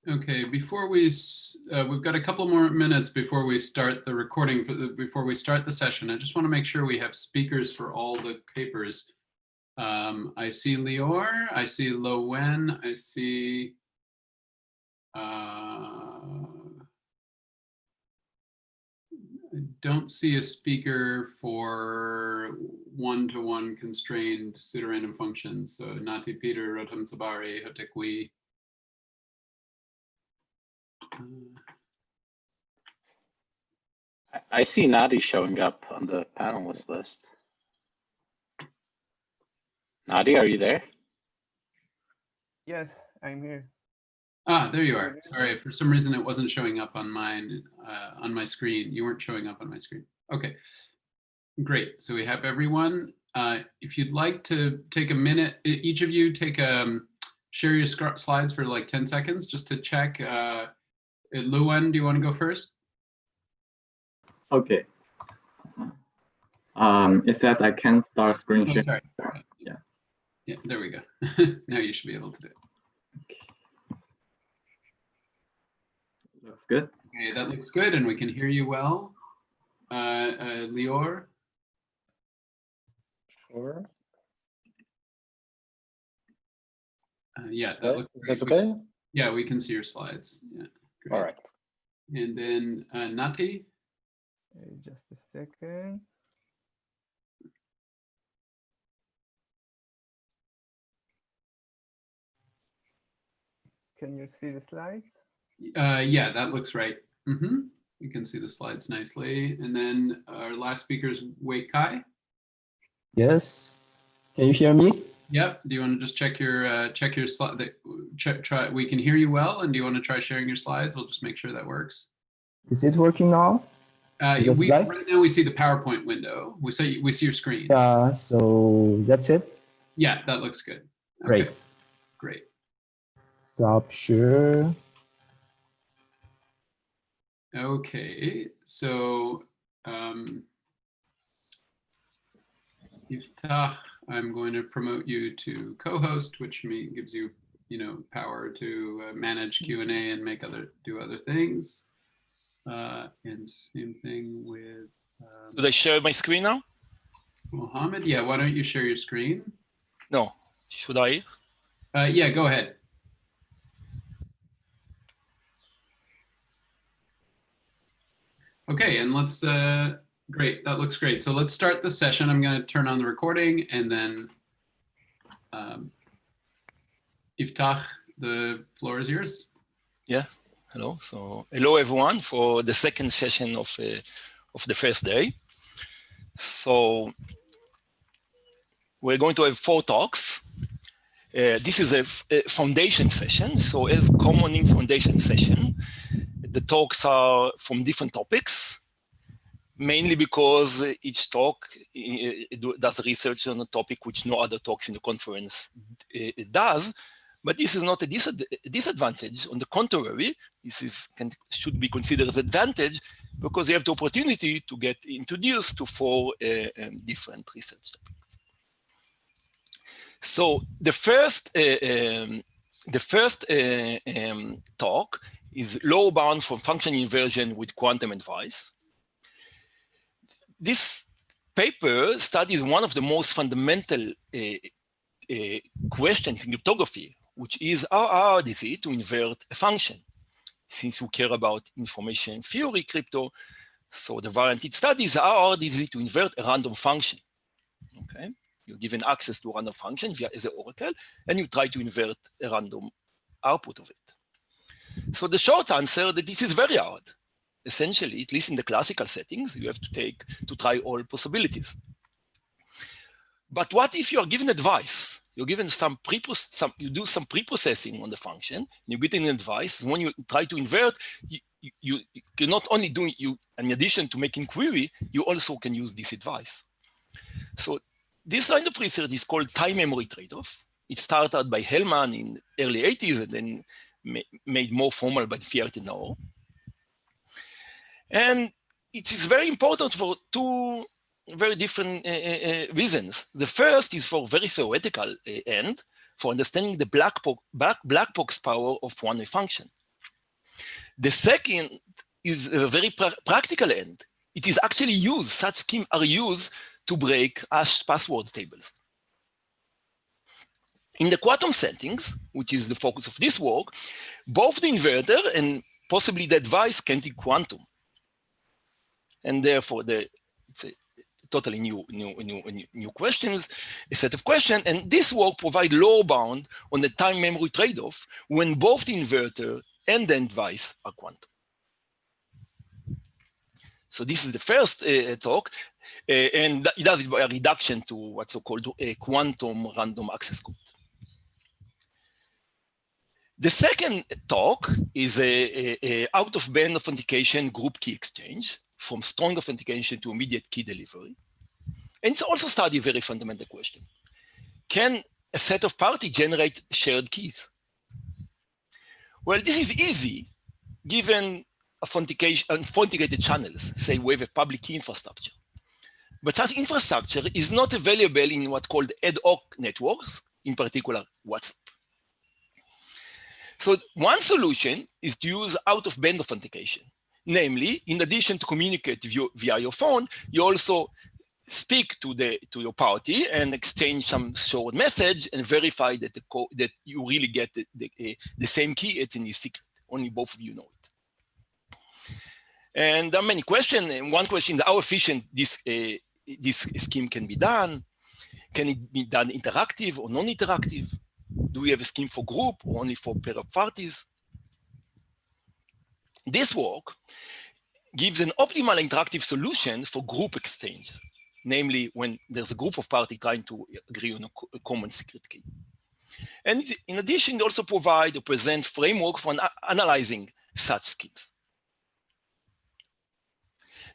Okay, before we've got a couple more minutes before we start the recording, before we start the session. I just want to make sure we have speakers for all the papers. I see Lior, I see Lo Wen, I see I don't see a speaker for one-to-one constrained pseudorandom functions. So Nati Peter, Rotem Sabari, Hotekwi. I see Nadi showing up on the panelist list. Nadi, are you there? Yes, I'm here. Ah, there you are. Sorry, for some reason it wasn't showing up on mine, on my screen. You weren't showing up on my screen. Okay, great. So we have everyone. If you'd like to take a minute, each of you take share your slides for like 10 seconds just to check. Luan, do you want to go first? Okay. It says I can start screen sharing. Sorry. Yeah. Yeah, there we go. Now you should be able to do it. Looks good. Okay, that looks good, and we can hear you well. Lior? Sure. Yeah, that looks That's okay? Yeah, we can see your slides. Yeah. Great. All right. And then Nati? Just a second. Can you see the slides? Yeah, that looks right. You can see the slides nicely. And then our last speaker is Wei Kai. Yes. Can you hear me? Yep. Do you want to just check your slide? Try. We can hear you well. And do you want to try sharing your slides? We'll just make sure that works. Is it working now? Right now we see the PowerPoint window. We see your screen. Yeah. So that's it. Yeah, that looks good. Okay. Great. Great. Stop share. Okay. So Yiftach, I'm going to promote you to co-host, which gives you, power to manage Q&A and do other things. And same thing with. Should I share my screen now? Mohammed, yeah. Why don't you share your screen? No. Should I? Yeah, go ahead. Okay, and let's. Great, that looks great. So let's start the session. I'm going to turn on the recording, and then Yiftach, the floor is yours. Yeah. Hello. So hello everyone for the second session of the first day. So we're going to have 4 talks. This is a foundation session. So as common in foundation session, the talks are from different topics, mainly because each talk does research on a topic which no other talks in the conference does. But this is not a disadvantage. On the contrary, this should be considered as an advantage because you have the opportunity to get introduced to 4 different research topics. So the first talk is low bound for function inversion with quantum advice. This paper studies one of the most fundamental questions in cryptography, which is how hard is it to invert a function? Since we care about information theory crypto, so the variant it studies how hard is it to invert a random function. Okay, you're given access to a random function via as an oracle, and you try to invert a random output of it. So the short answer that this is very hard. Essentially, at least in the classical settings, you have to try all possibilities. But what if you are given advice? You're given you do some pre-processing on the function, and you get an advice. When you try to invert, you can not only do in addition to making query, you also can use this advice. So this line of research is called time memory trade-off. It started by Hellman in early 80s and then made more formal by Fiat and Naor. And it is very important for 2 very different reasons. The first is for very theoretical end, for understanding the black box power of one-way function. The second is a very practical end. It is actually used, such schemes are used to break hashed password tables. In the quantum settings, which is the focus of this work, both the inverter and possibly the device can be quantum. And therefore, it's a totally new questions, a set of questions. And this work provides lower bound on the time memory trade-off when both the inverter and the device are quantum. So this is the first talk, and it does a reduction to what's so-called a quantum random access code. The second talk is a out-of-band authentication group key exchange from strong authentication to immediate key delivery. And it's also study a very fundamental question. Can a set of parties generate shared keys? Well, this is easy given authenticated channels, say we have a public key infrastructure. But such infrastructure is not available in what's called ad hoc networks, in particular WhatsApp. So one solution is to use out-of-band authentication. Namely, in addition to communicate via your phone, you also speak to your party and exchange some short message and verify that that you really get the same key. It's in the secret. Only both of you know it. And there are many questions. And one question is how efficient this scheme can be done. Can it be done interactive or non-interactive? Do we have a scheme for group or only for pair of parties? This work gives an optimal interactive solution for group exchange, namely when there's a group of parties trying to agree on a common secret key. And in addition, it also provides or present framework for analyzing such schemes.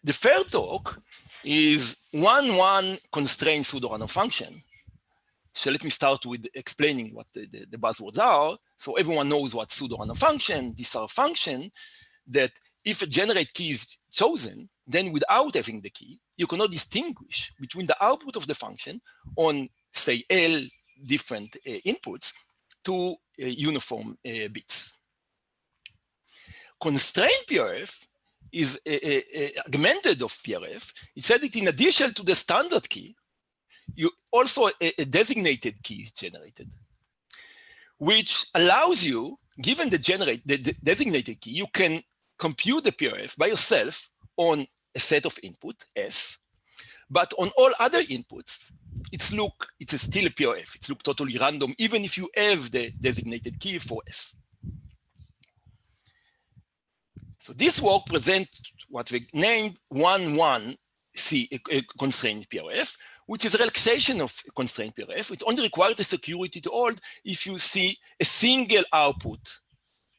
The third talk is one constrained pseudo-random function. So let me start with explaining what the buzzwords are. So everyone knows what pseudo-random function. These are functions that if a generate key is chosen, then without having the key, you cannot distinguish between the output of the function on, say, L different inputs to uniform bits. Constrained PRF is augmented of PRF. It said that in addition to the standard key, you also a designated key is generated, which allows you, given the designated key, you can compute the PRF by yourself on a set of input S, but on all other inputs, it's still a PRF. It's look totally random, even if you have the designated key for S. So this work presents what we named 1.1c constrained PRF, which is a relaxation of constrained PRF. It only requires the security to hold if you see a single output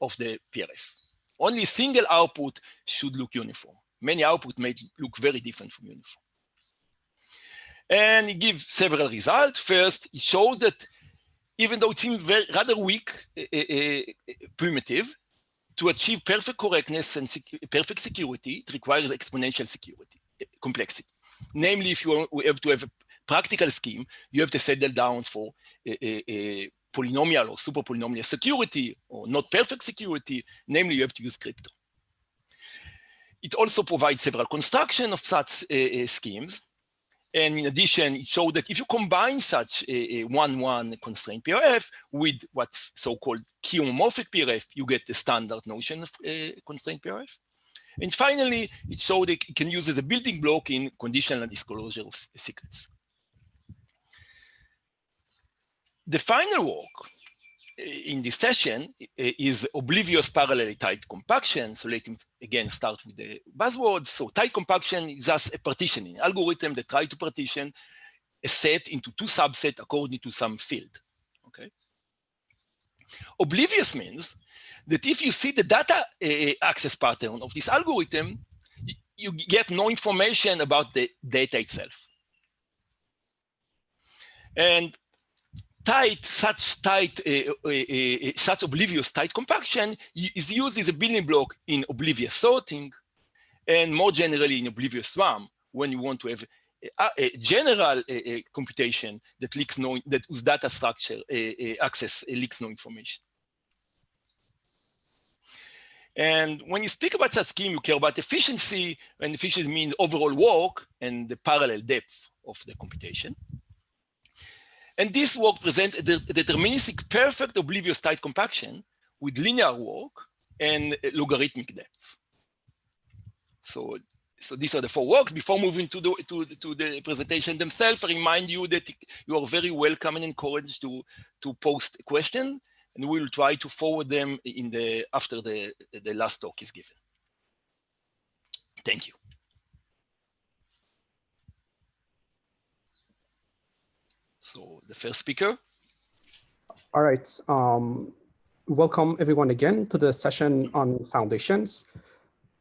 of the PRF. Only a single output should look uniform. Many outputs may look very different from uniform. And it gives several results. First, it shows that even though it seems rather weak, primitive, to achieve perfect correctness and perfect security, it requires exponential security, complexity. Namely, if you have to have a practical scheme, you have to settle down for a polynomial or super polynomial security or not perfect security. Namely, you have to use crypto. It also provides several constructions of such schemes. And in addition, it showed that if you combine such a 1.1 constrained PRF with what's so-called key homomorphic PRF, you get the standard notion of constrained PRF. And finally, it showed that it can use as a building block in conditional disclosure of secrets. The final work in this session is oblivious parallel tight compaction. So let me again start with the buzzwords. So tight compaction is just a partitioning algorithm that tries to partition a set into two subsets according to some field. Okay. Oblivious means that if you see the data access pattern of this algorithm, you get no information about the data itself. And such oblivious tight compaction is used as a building block in oblivious sorting, and more generally in oblivious RAM, when you want to have a general computation that leaks whose data structure access leaks no information. And when you speak about such scheme, you care about efficiency, and efficiency means overall work and the parallel depth of the computation. And this work presents a deterministic perfect oblivious tight compaction with linear work and logarithmic depth. So these are the four works. Before moving to the presentation themselves, I remind you that you are very welcome and encouraged to post a question, and we will try to forward them after the last talk is given. Thank you. So the first speaker. All right. Welcome everyone again to the session on foundations.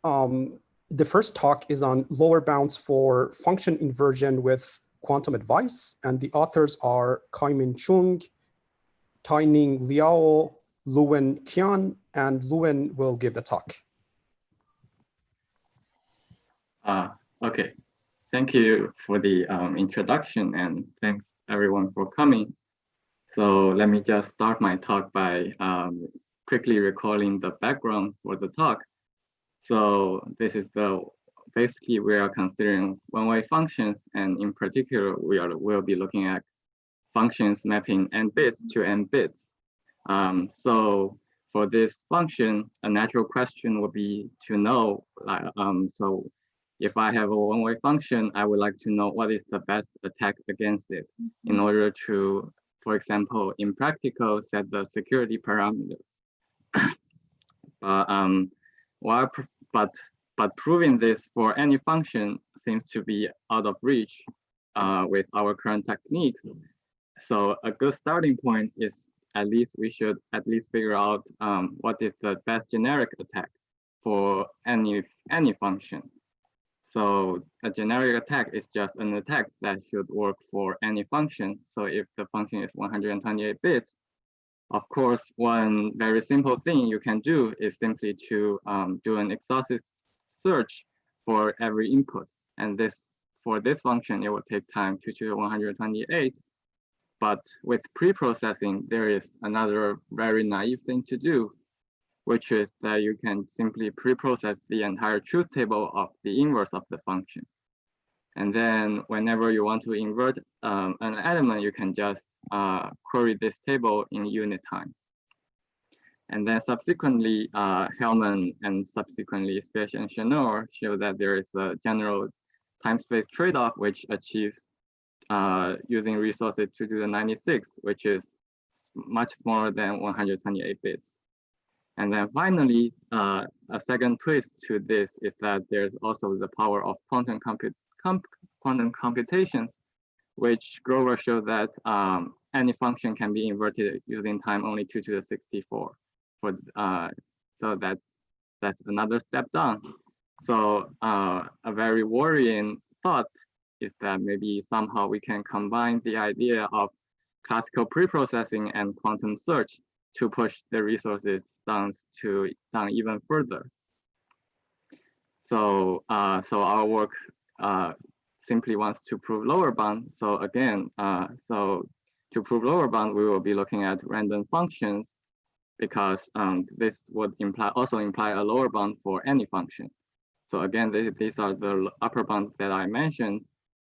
The first talk is on lower bounds for function inversion with quantum advice, and the authors are Kai-Min Chung, Tai-Ning Liao, Luwen Qian, and Luwen will give the talk. Okay, thank you for the introduction, and thanks everyone for coming. So let me just start my talk by quickly recalling the background for the talk. So this is basically we are considering one-way functions, and in particular, we'll be looking at functions mapping n bits to n bits. So for this function, a natural question would be to know, so if I have a one-way function, I would like to know what is the best attack against it in order to, for example, in practical, set the security parameter. But proving this for any function seems to be out of reach with our current techniques. So a good starting point is we should at least figure out what is the best generic attack for any function. So a generic attack is just an attack that should work for any function. So if the function is 128 bits, of course, one very simple thing you can do is simply to do an exhaustive search for every input. And for this function, it will take time to choose 128. But with pre-processing, there is another very naive thing to do, which is that you can simply pre-process the entire truth table of the inverse of the function. And then whenever you want to invert an element, you can just query this table in unit time. And then subsequently, Hellman and subsequently Spesh and Chenor show that there is a general time-space trade-off which achieves using resources to do the 96, which is much smaller than 128 bits. And then finally, a second twist to this is that there's also the power of quantum computations, which Grover showed that any function can be inverted using time only 2 to the 64. So that's another step down. So a very worrying thought is that maybe somehow we can combine the idea of classical preprocessing and quantum search to push the resources down even further. So our work simply wants to prove lower bound. So again, so to prove lower bound, we will be looking at random functions because this would also imply a lower bound for any function. So again, these are the upper bounds that I mentioned.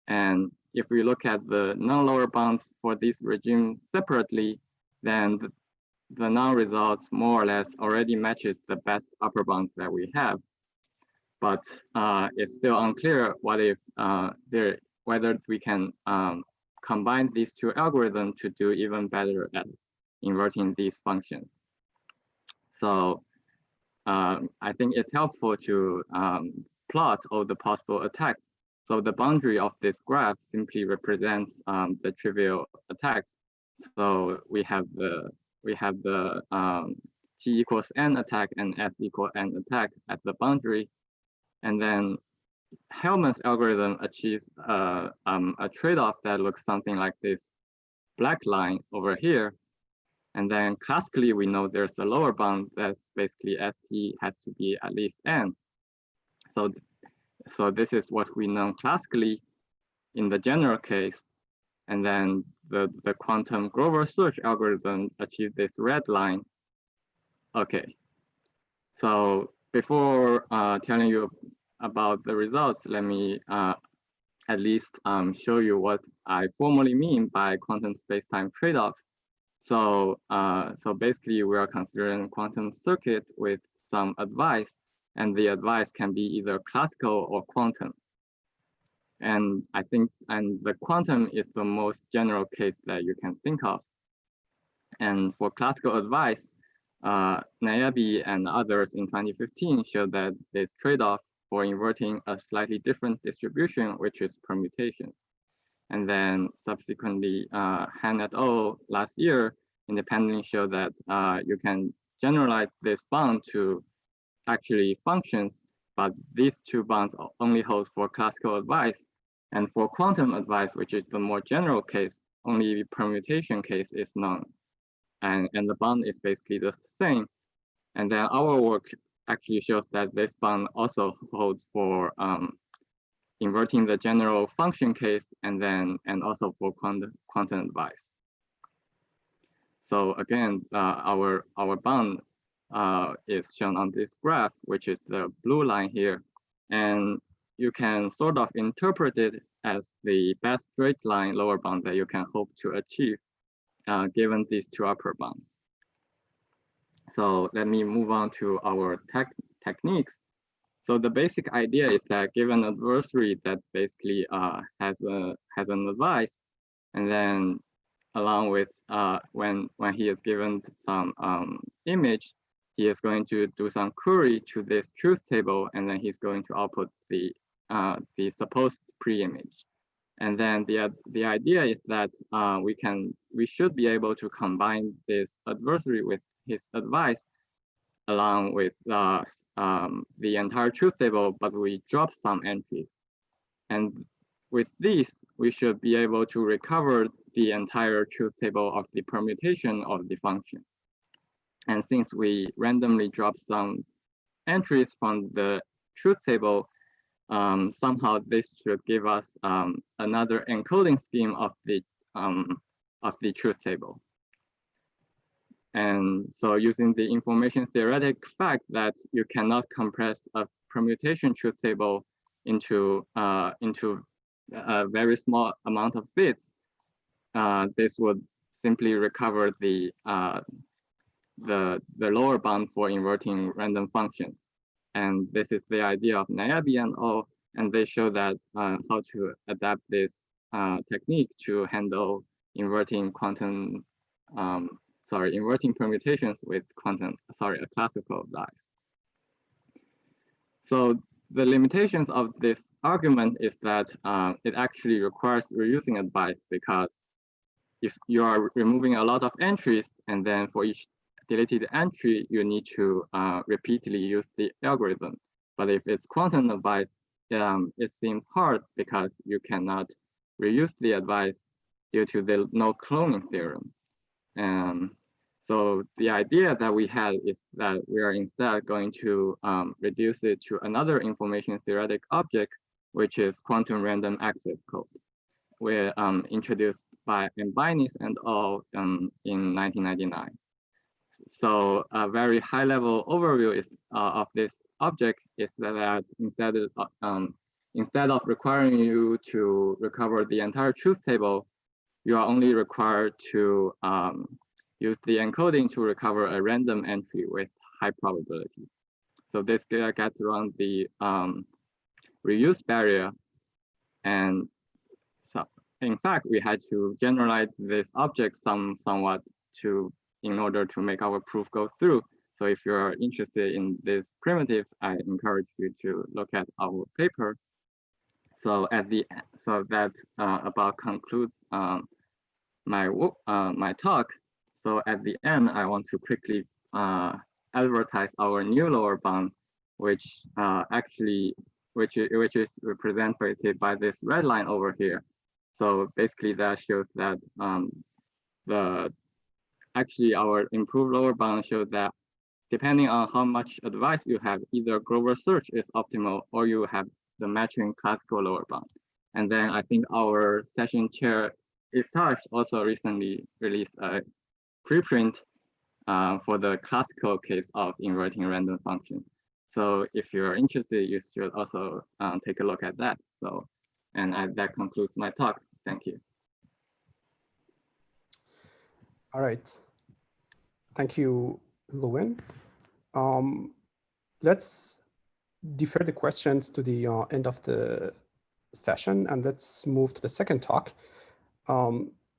And if we look at the non-lower bounds for these regimes separately, then the null results more or less already matches the best upper bounds that we have. But it's still unclear whether we can combine these two algorithms to do even better at inverting these functions. So I think it's helpful to plot all the possible attacks. So the boundary of this graph simply represents the trivial attacks. So we have the t equals n attack and s equals n attack at the boundary. And then Hellman's algorithm achieves a trade-off that looks something like this black line over here. And then classically, we know there's a lower bound that's basically st has to be at least n. So this is what we know classically in the general case. And then the quantum Grover search algorithm achieves this red line. Okay. So before telling you about the results, let me at least show you what I formally mean by quantum space-time trade-offs. So, so basically, we are considering quantum circuit with some advice, and the advice can be either classical or quantum. And I think, and the quantum is the most general case that you can think of. And for classical advice, Nayabi and others in 2015 showed that this trade-off for inverting a slightly different distribution, which is permutations. And then subsequently, Han et al. Last year independently showed that you can generalize this bound to actually functions, but these two bounds only hold for classical advice. And for quantum advice, which is the more general case, only the permutation case is known. And the bound is basically the same. And then our work actually shows that this bound also holds for inverting the general function case and also for quantum advice. So again, our bound is shown on this graph, which is the blue line here. And you can sort of interpret it as the best straight line lower bound that you can hope to achieve given these two upper bounds. So let me move on to our techniques. So the basic idea is that given an adversary that basically has an advice, and then along with when he is given some image, he is going to do some query to this truth table, and then he's going to output the supposed pre-image. And then the idea is that we should be able to combine this adversary with his advice along with the entire truth table, but we drop some entries. And with these, we should be able to recover the entire truth table of the permutation of the function. And since we randomly drop some entries from the truth table, somehow this should give us another encoding scheme of the truth table. And so using the information theoretic fact that you cannot compress a permutation truth table into a very small amount of bits, this would simply recover the lower bound for inverting random functions. And this is the idea of Nayabi and all, and they show that how to adapt this technique to handle inverting inverting permutations with a classical dice. So the limitations of this argument is that it actually requires reusing advice, because if you are removing a lot of entries, and then for each deleted entry, you need to repeatedly use the algorithm. But if it's quantum advice, it seems hard because you cannot reuse the advice due to the no cloning theorem. So the idea that we had is that we are instead going to reduce it to another information theoretic object, which is quantum random access code. We're introduced by Mbainis and all in 1999. So a very high level overview is, of this object is that instead of requiring you to recover the entire truth table, you are only required to use the encoding to recover a random entry with high probability. So this gets around the reuse barrier. And so in fact, we had to generalize this object somewhat in order to make our proof go through. So if you're interested in this primitive, I encourage you to look at our paper. So that about concludes my talk. So at the end, I want to quickly advertise our new lower bound, which is represented by this red line over here. So basically, that shows that actually our improved lower bound shows that depending on how much advice you have, either Grover search is optimal or you have the matching classical lower bound. And then I think our session chair, Iftash, also recently released a preprint for the classical case of inverting random function. So if you're interested, you should also take a look at that. So, and that concludes my talk. Thank you. All right. Thank you, Lewin. Let's defer the questions to the end of the session, and let's move to the second talk.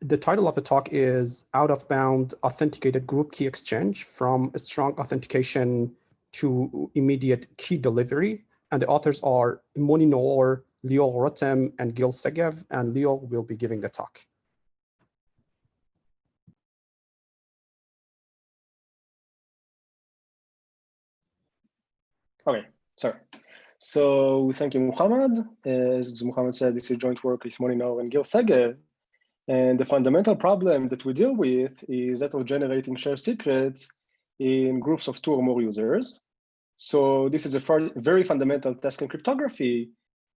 The title of the talk is Out of Bound Authenticated Group Key Exchange from Strong Authentication to Immediate Key Delivery. And the authors are Moni Noor, Lior Rotem, and Gil Segev, and Lior will be giving the talk. Okay, sorry. So thank you, Muhammad. As Muhammad said, this is joint work with Moni Noor and Gil Segev. And the fundamental problem that we deal with is that of generating shared secrets in groups of 2 or more users. So this is a very fundamental task in cryptography.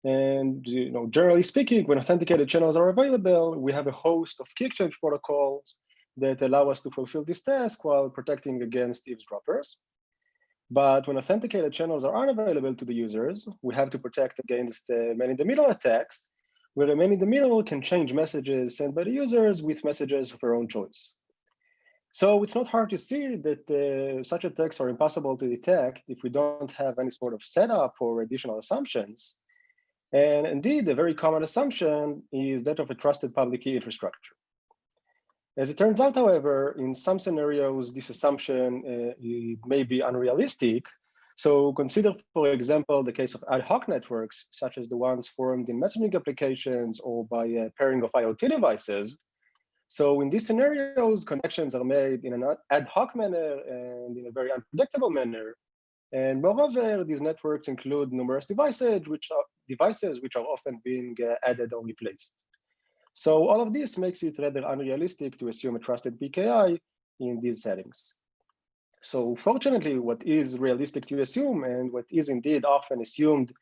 And generally speaking, when authenticated channels are available, we have a host of key exchange protocols that allow us to fulfill this task while protecting against eavesdroppers. But when authenticated channels are unavailable to the users, we have to protect against man-in-the-middle attacks, where a man-in-the-middle can change messages sent by the users with messages of their own choice. So it's not hard to see that such attacks are impossible to detect if we don't have any sort of setup or additional assumptions. And indeed, a very common assumption is that of a trusted public key infrastructure. As it turns out, however, in some scenarios, this assumption may be unrealistic. So consider, for example, the case of ad hoc networks, such as the ones formed in messaging applications or by pairing of IoT devices. So in these scenarios, connections are made in an ad hoc manner and in a very unpredictable manner. And moreover, these networks include numerous devices, which are often being added or replaced. So all of this makes it rather unrealistic to assume a trusted PKI in these settings. So fortunately, what is realistic to assume and what is indeed often assumed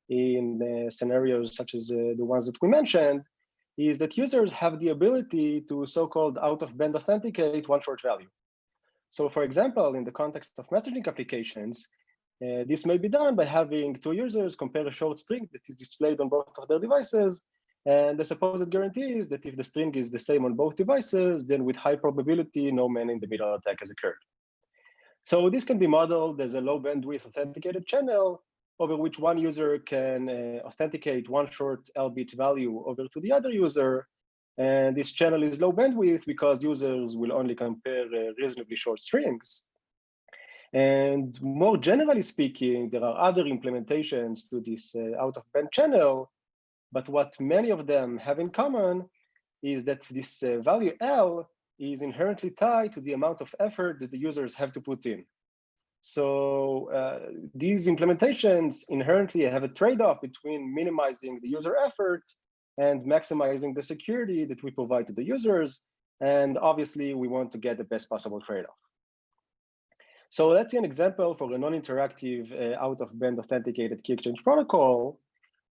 in scenarios such as the ones that we mentioned is that users have the ability to so-called out-of-band authenticate one short value. So for example, in the context of messaging applications, this may be done by having 2 users compare a short string that is displayed on both of their devices. And the supposed guarantee is that if the string is the same on both devices, then with high probability, no man-in-the-middle attack has occurred. So this can be modeled as a low bandwidth authenticated channel over which one user can authenticate one short L-bit value over to the other user. And this channel is low bandwidth because users will only compare reasonably short strings. And more generally speaking, there are other implementations to this out-of-band channel, but what many of them have in common is that this value L is inherently tied to the amount of effort that the users have to put in. So these implementations inherently have a trade-off between minimizing the user effort and maximizing the security that we provide to the users. And obviously, we want to get the best possible trade-off. So let's see an example for a non-interactive out-of-band authenticated key exchange protocol,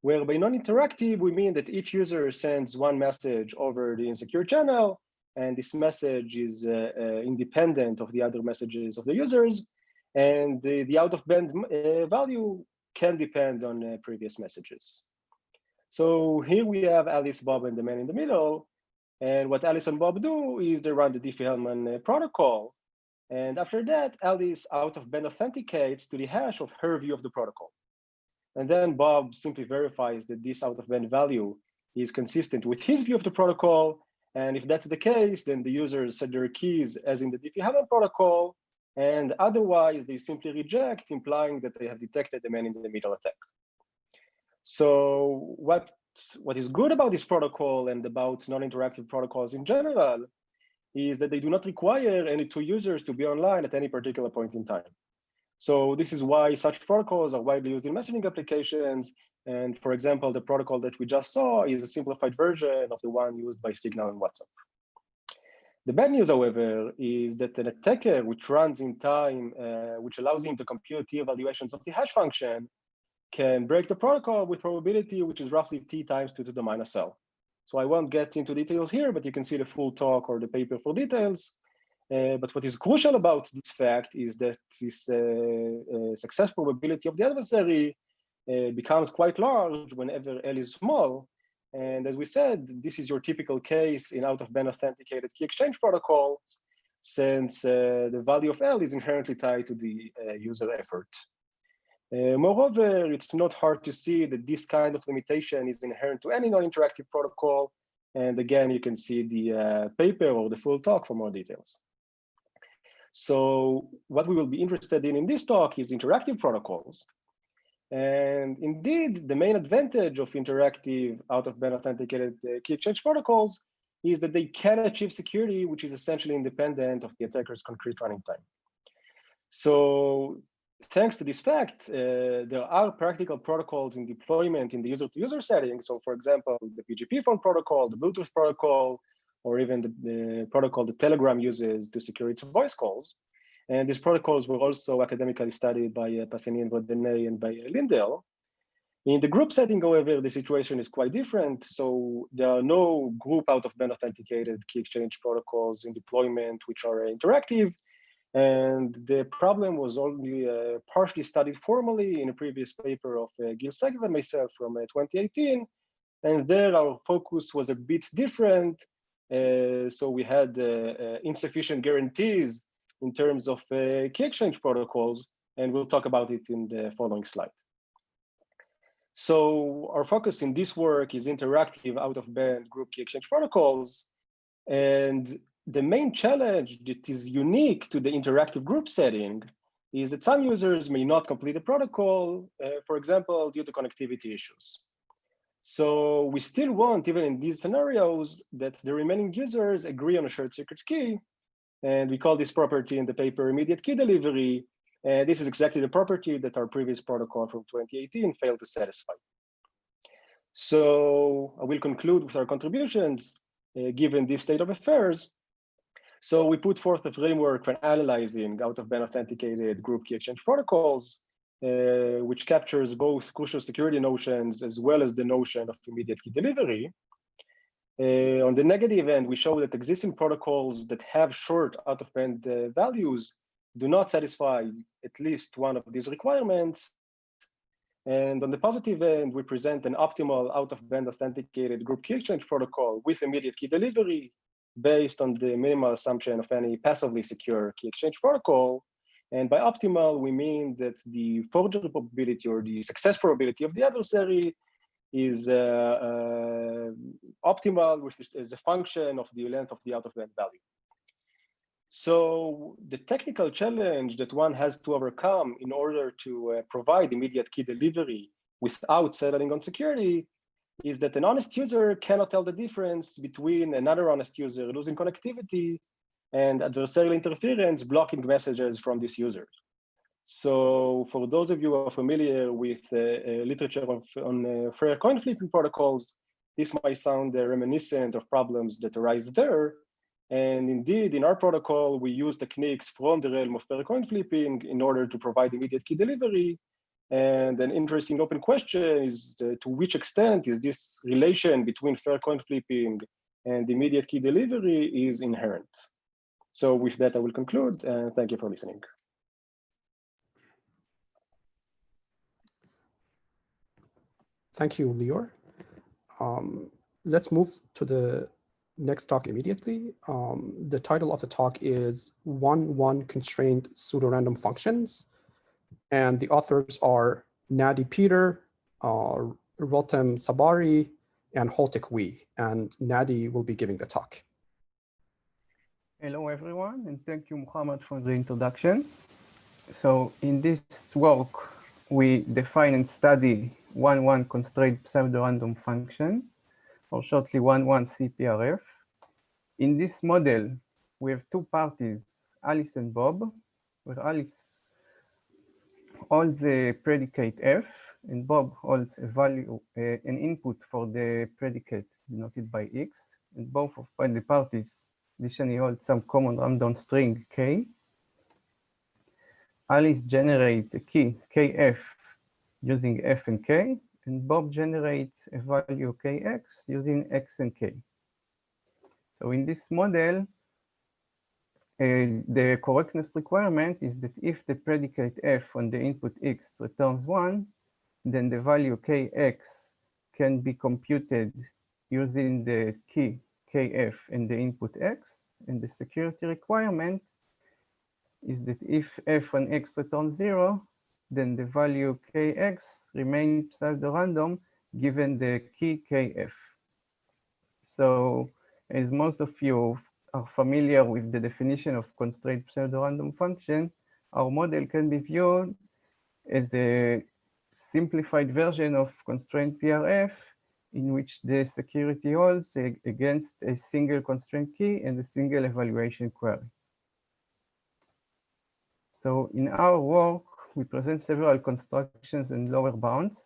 where by non-interactive, we mean that each user sends one message over the insecure channel, and this message is independent of the other messages of the users. And the out-of-band value can depend on previous messages. So here we have Alice, Bob, and the man in the middle. And what Alice and Bob do is they run the Diffie-Hellman protocol. And after that, Alice out-of-band authenticates to the hash of her view of the protocol. And then Bob simply verifies that this out-of-band value is consistent with his view of the protocol. And if that's the case, then the users set their keys as in the Diffie-Hellman protocol. And otherwise, they simply reject, implying that they have detected a man-in-the-middle attack. So what is good about this protocol and about non-interactive protocols in general is that they do not require any 2 users to be online at any particular point in time. So this is why such protocols are widely used in messaging applications. And for example, the protocol that we just saw is a simplified version of the one used by Signal and WhatsApp. The bad news, however, is that an attacker which runs in time, which allows him to compute T evaluations of the hash function, can break the protocol with probability, which is roughly T times 2 to the minus L. So I won't get into details here, but you can see the full talk or the paper for details. But what is crucial about this fact is that this success probability of the adversary becomes quite large whenever L is small. And as we said, this is your typical case in out-of-band authenticated key exchange protocols, since the value of L is inherently tied to the user effort. Moreover, it's not hard to see that this kind of limitation is inherent to any non-interactive protocol. And again, you can see the paper or the full talk for more details. So what we will be interested in this talk is interactive protocols. And indeed, the main advantage of interactive out-of-band authenticated key exchange protocols is that they can achieve security, which is essentially independent of the attacker's concrete running time. So thanks to this fact, there are practical protocols in deployment in the user-to-user setting. So for example, the PGP phone protocol, the Bluetooth protocol, or even the protocol that Telegram uses to secure its voice calls. And these protocols were also academically studied by Passani and Vodene and by Lindell. In the group setting, however, the situation is quite different. So there are no group out-of-band authenticated key exchange protocols in deployment which are interactive. And the problem was only partially studied formally in a previous paper of Gil Segev and myself from 2018. And there our focus was a bit different. So we had insufficient guarantees in terms of key exchange protocols, and we'll talk about it in the following slide. So our focus in this work is interactive out-of-band group key exchange protocols. And the main challenge that is unique to the interactive group setting is that some users may not complete a protocol, for example, due to connectivity issues. So we still want, even in these scenarios, that the remaining users agree on a shared secret key. And we call this property in the paper immediate key delivery. This is exactly the property that our previous protocol from 2018 failed to satisfy. So I will conclude with our contributions given this state of affairs. So we put forth a framework for analyzing out-of-band authenticated group key exchange protocols, which captures both crucial security notions as well as the notion of immediate key delivery. On the negative end, we show that existing protocols that have short out-of-band values do not satisfy at least one of these requirements. And on the positive end, we present an optimal out-of-band authenticated group key exchange protocol with immediate key delivery based on the minimal assumption of any passively secure key exchange protocol. And by optimal, we mean that the forgery probability or the success probability of the adversary is optimal as a function of the length of the out-of-band value. So the technical challenge that one has to overcome in order to provide immediate key delivery without settling on security is that an honest user cannot tell the difference between another honest user losing connectivity and adversarial interference blocking messages from this user. So for those of you who are familiar with literature on fair coin flipping protocols, this might sound reminiscent of problems that arise there. And indeed, in our protocol, we use techniques from the realm of fair coin flipping in order to provide immediate key delivery. And an interesting open question is to which extent is this relation between fair coin flipping and immediate key delivery is inherent. So with that, I will conclude, and thank you for listening. Thank you, Lior. Let's move to the next talk immediately. The title of the talk is 1-1 Constrained Pseudorandom Functions. And the authors are Nadi Peter, Rotem Sabari, and Holtek Wee. And Nadi will be giving the talk. Hello, everyone, and thank you, Muhammad, for the introduction. So in this work, we define and study 1-1 constrained pseudorandom function, or shortly 1-1 CPRF. In this model, we have two parties, Alice and Bob, where Alice holds a predicate F, and Bob holds a value, an input for the predicate denoted by X, and both of the parties additionally hold some common random string K. Alice generates a key KF using F and K, and Bob generates a value KX using X and K. So in this model, the correctness requirement is that if the predicate f on the input x returns 1, then the value kx can be computed using the key kf and the input x. And the security requirement is that if f on x returns 0, then the value kx remains pseudo-random given the key kf. So as most of you are familiar with the definition of constrained pseudo-random function, our model can be viewed as a simplified version of constrained PRF in which the security holds against a single constraint key and a single evaluation query. So in our work, we present several constructions and lower bounds.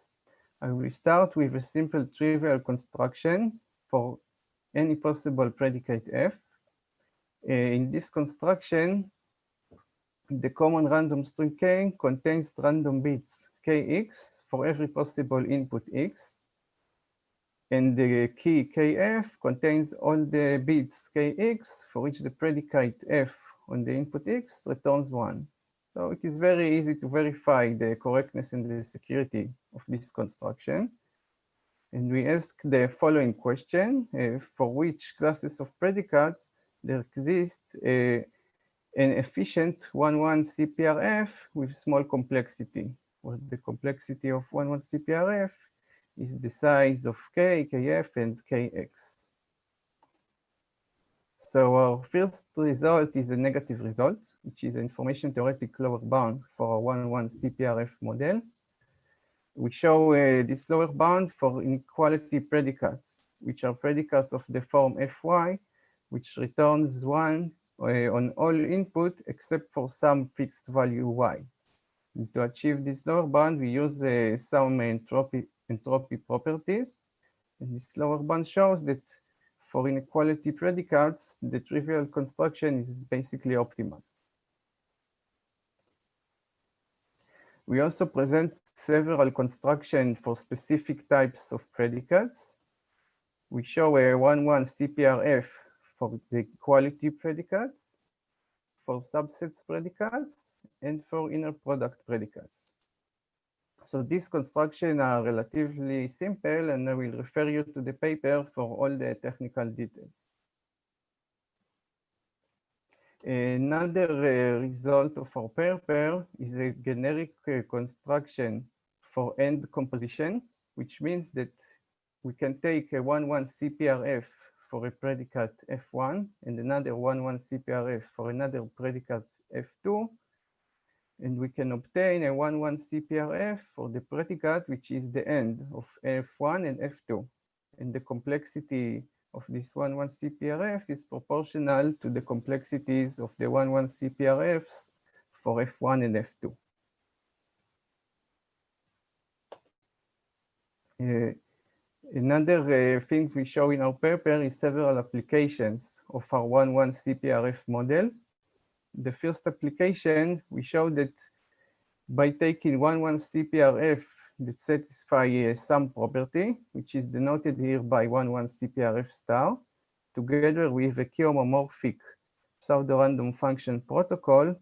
I will start with a simple trivial construction for any possible predicate f. In this construction, the common random string k contains random bits kx for every possible input x. And the key kf contains all the bits kx for which the predicate f on the input x returns 1. So it is very easy to verify the correctness and the security of this construction. And we ask the following question, for which classes of predicates there exists an efficient 1-1 CPRF with small complexity, where the complexity of 1-1 CPRF is the size of k, kf, and kx. So our first result is a negative result, which is information-theoretic lower bound for a 1-1 CPRF model. We show this lower bound for inequality predicates, which are predicates of the form fy, which returns 1 on all input except for some fixed value y. And to achieve this lower bound, we use some entropy properties. And this lower bound shows that for inequality predicates, the trivial construction is basically optimal. We also present several constructions for specific types of predicates. We show a 1-1 CPRF for the equality predicates, for subsets predicates, and for inner product predicates. So these constructions are relatively simple, and I will refer you to the paper for all the technical details. Another result of our paper is a generic construction for end composition, which means that we can take a 1-1 CPRF for a predicate F1 and another 1-1 CPRF for another predicate F2. And we can obtain a 1-1 CPRF for the predicate, which is the end of F1 and F2. And the complexity of this 1-1 CPRF is proportional to the complexities of the 1-1 CPRFs for F1 and F2. Another thing we show in our paper is several applications of our 1-1 CPRF model. The first application, we show that by taking 1-1 CPRF that satisfy some property, which is denoted here by 1-1 CPRF star, together with a key homomorphic pseudo-random function protocol,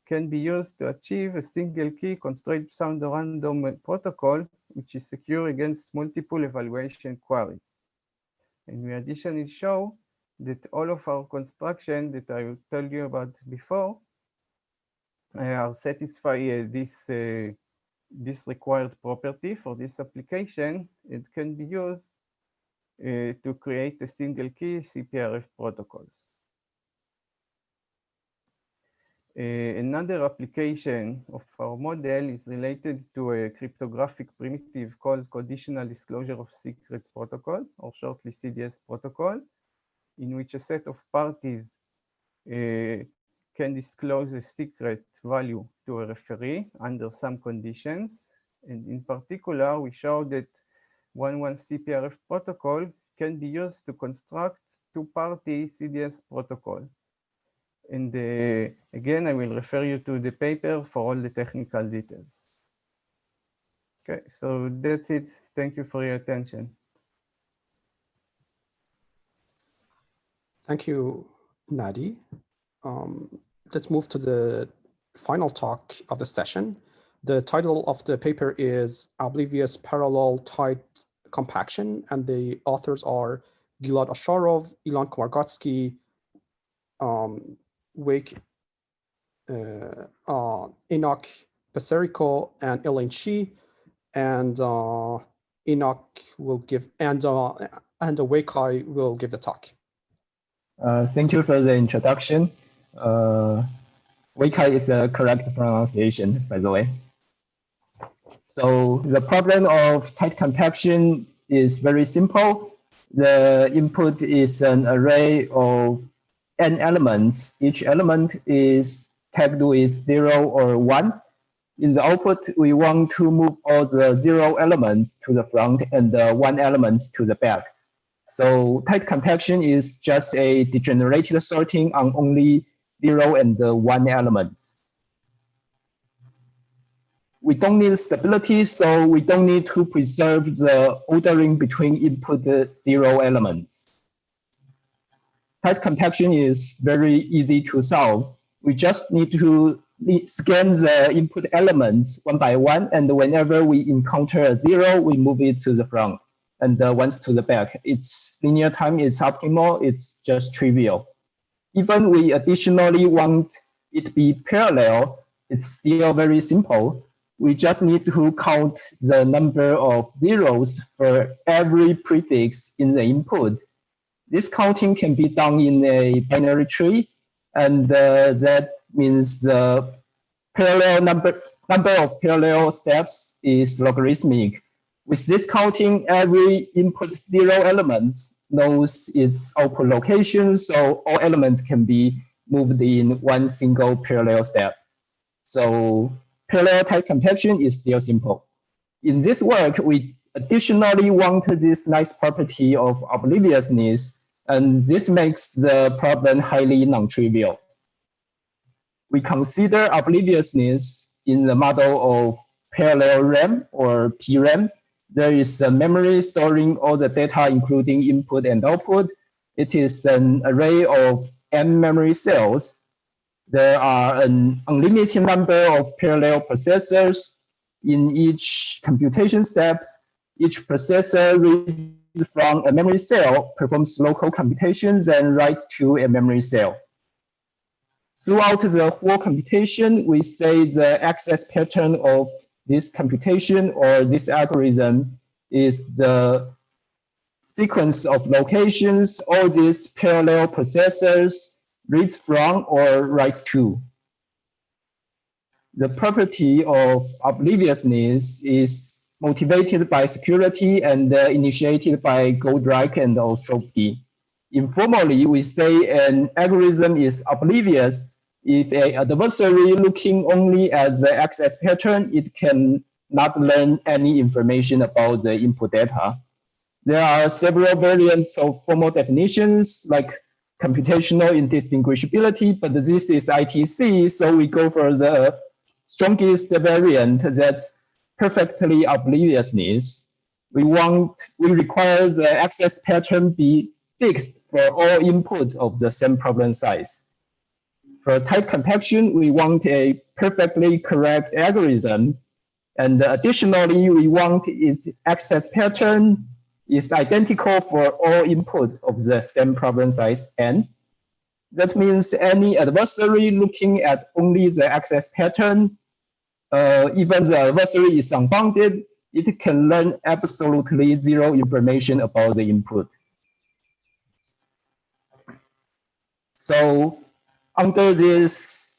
can be used to achieve a single key constrained pseudo-random protocol, which is secure against multiple evaluation queries. And we additionally show that all of our construction that I will tell you about before are satisfy this required property for this application. It can be used to create a single key CPRF protocols. Another application of our model is related to a cryptographic primitive called Conditional Disclosure of Secrets Protocol, or shortly CDS protocol, in which a set of parties can disclose a secret value to a referee under some conditions. And in particular, we show that 1-1 CPRF protocol can be used to construct two-party CDS protocol. And again, I will refer you to the paper for all the technical details. Okay, so that's it. Thank you for your attention. Thank you, Nadi. let's move to the final talk of the session. The title of the paper is Oblivious Parallel Tight Compaction, and the authors are Gilad Asharov, Ilan Komargatsky, Enoch Peserico, and Elaine Shi, and Enoch will give, and Weikai will give the talk. Thank you for the introduction. Weikai is a correct pronunciation, by the way. So the problem of tight compaction is very simple. The input is an array of n elements. Each element is tagged with 0 or 1. In the output, we want to move all the 0 elements to the front and the 1 element to the back. So tight compaction is just a degenerated sorting on only 0 and 1 elements. We don't need stability, so we don't need to preserve the ordering between input 0 elements. Tight compaction is very easy to solve. We just need to scan the input elements one by one, and whenever we encounter a 0, we move it to the front, and once to the back. Its linear time is optimal, it's just trivial. Even we additionally want it to be parallel, it's still very simple. We just need to count the number of zeros for every prefix in the input. This counting can be done in a binary tree, and that means the parallel number of parallel steps is logarithmic. With this counting, every input 0 elements knows its output location, so all elements can be moved in one single parallel step. So parallel tight compaction is still simple. In this work, we additionally want this nice property of obliviousness, and this makes the problem highly non-trivial. We consider obliviousness in the model of parallel RAM or PRAM. There is a memory storing all the data, including input and output. It is an array of M memory cells. There are an unlimited number of parallel processors. In each computation step, each processor reads from a memory cell, performs local computations, and writes to a memory cell. Throughout the whole computation, we say the access pattern of this computation or this algorithm is the sequence of locations all these parallel processors reads from or writes to. The property of obliviousness is motivated by security and initiated by Goldreich and Ostrovsky. Informally, we say an algorithm is oblivious if an adversary looking only at the access pattern, it can not learn any information about the input data. There are several variants of formal definitions like computational indistinguishability, but this is ITC, so we go for the strongest variant that's perfectly obliviousness. We require the access pattern be fixed for all input of the same problem size. For tight compaction, we want a perfectly correct algorithm. And additionally, we want its access pattern is identical for all input of the same problem size n. That means any adversary looking at only the access pattern, even the adversary is unbounded, it can learn absolutely 0 information about the input. So under this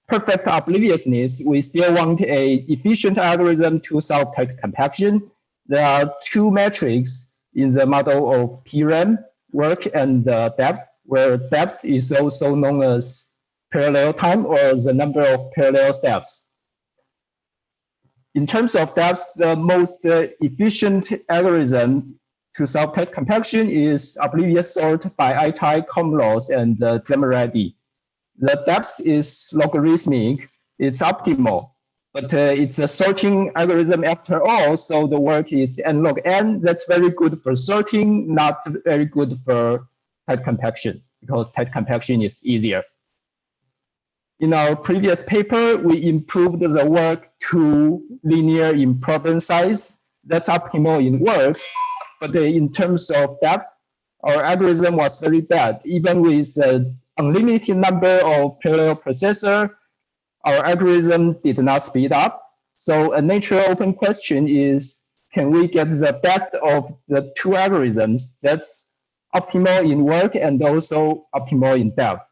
perfect obliviousness, we still want an efficient algorithm to solve tight compaction. There are 2 metrics in the model of PRAM, work and depth, where depth is also known as parallel time or the number of parallel steps. In terms of depth, the most efficient algorithm to solve tight compaction is oblivious sort by Itai, Komlos, and Zemeradi. The depth is logarithmic, it's optimal, but it's a sorting algorithm after all, so the work is n log n. That's very good for sorting, not very good for tight compaction, because tight compaction is easier. In our previous paper, we improved the work to linear in problem size. That's optimal in work, but in terms of depth, our algorithm was very bad. Even with an unlimited number of parallel processor, our algorithm did not speed up. So a natural open question is, can we get the best of the two algorithms that's optimal in work and also optimal in depth?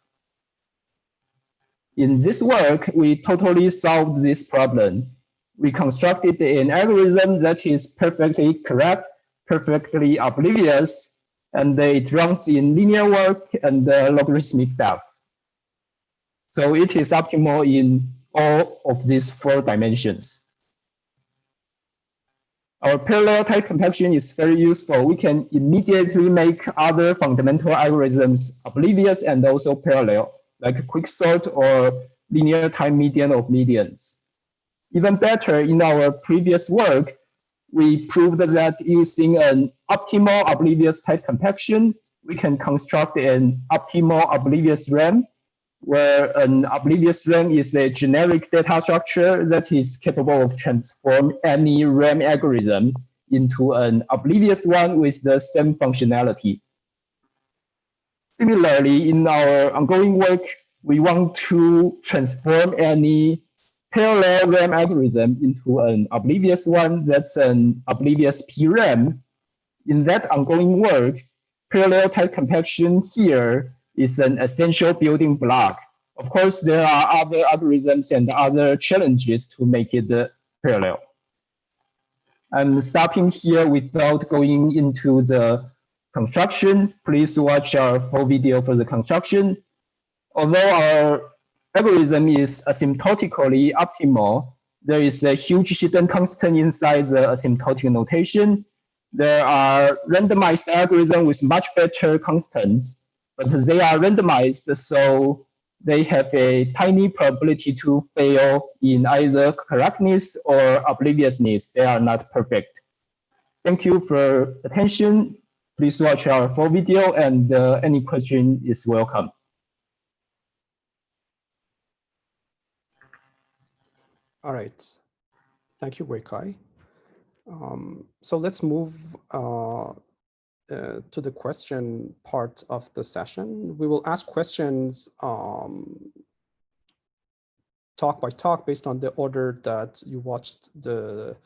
In this work, we totally solved this problem. We constructed an algorithm that is perfectly correct, perfectly oblivious, and it runs in linear work and logarithmic depth. So it is optimal in all of these 4 dimensions. Our parallel type computation is very useful. We can immediately make other fundamental algorithms oblivious and also parallel, like quicksort or linear time median of medians. Even better, in our previous work, we proved that using an optimal oblivious type compaction, we can construct an optimal oblivious RAM, where an oblivious RAM is a generic data structure that is capable of transform any RAM algorithm into an oblivious one with the same functionality. Similarly, in our ongoing work, we want to transform any parallel RAM algorithm into an oblivious one that's an oblivious PRAM. In that ongoing work, parallel type compaction here is an essential building block. Of course, there are other algorithms and other challenges to make it parallel. I'm stopping here without going into the construction. Please watch our full video for the construction. Although our algorithm is asymptotically optimal, there is a huge hidden constant inside the asymptotic notation. There are randomized algorithms with much better constants, but they are randomized, so they have a tiny probability to fail in either correctness or obliviousness. They are not perfect. Thank you for attention. Please watch our full video, and any question is welcome. All right. Thank you, Weikai. So let's move to the question part of the session. We will ask questions talk by talk based on the order that you watched the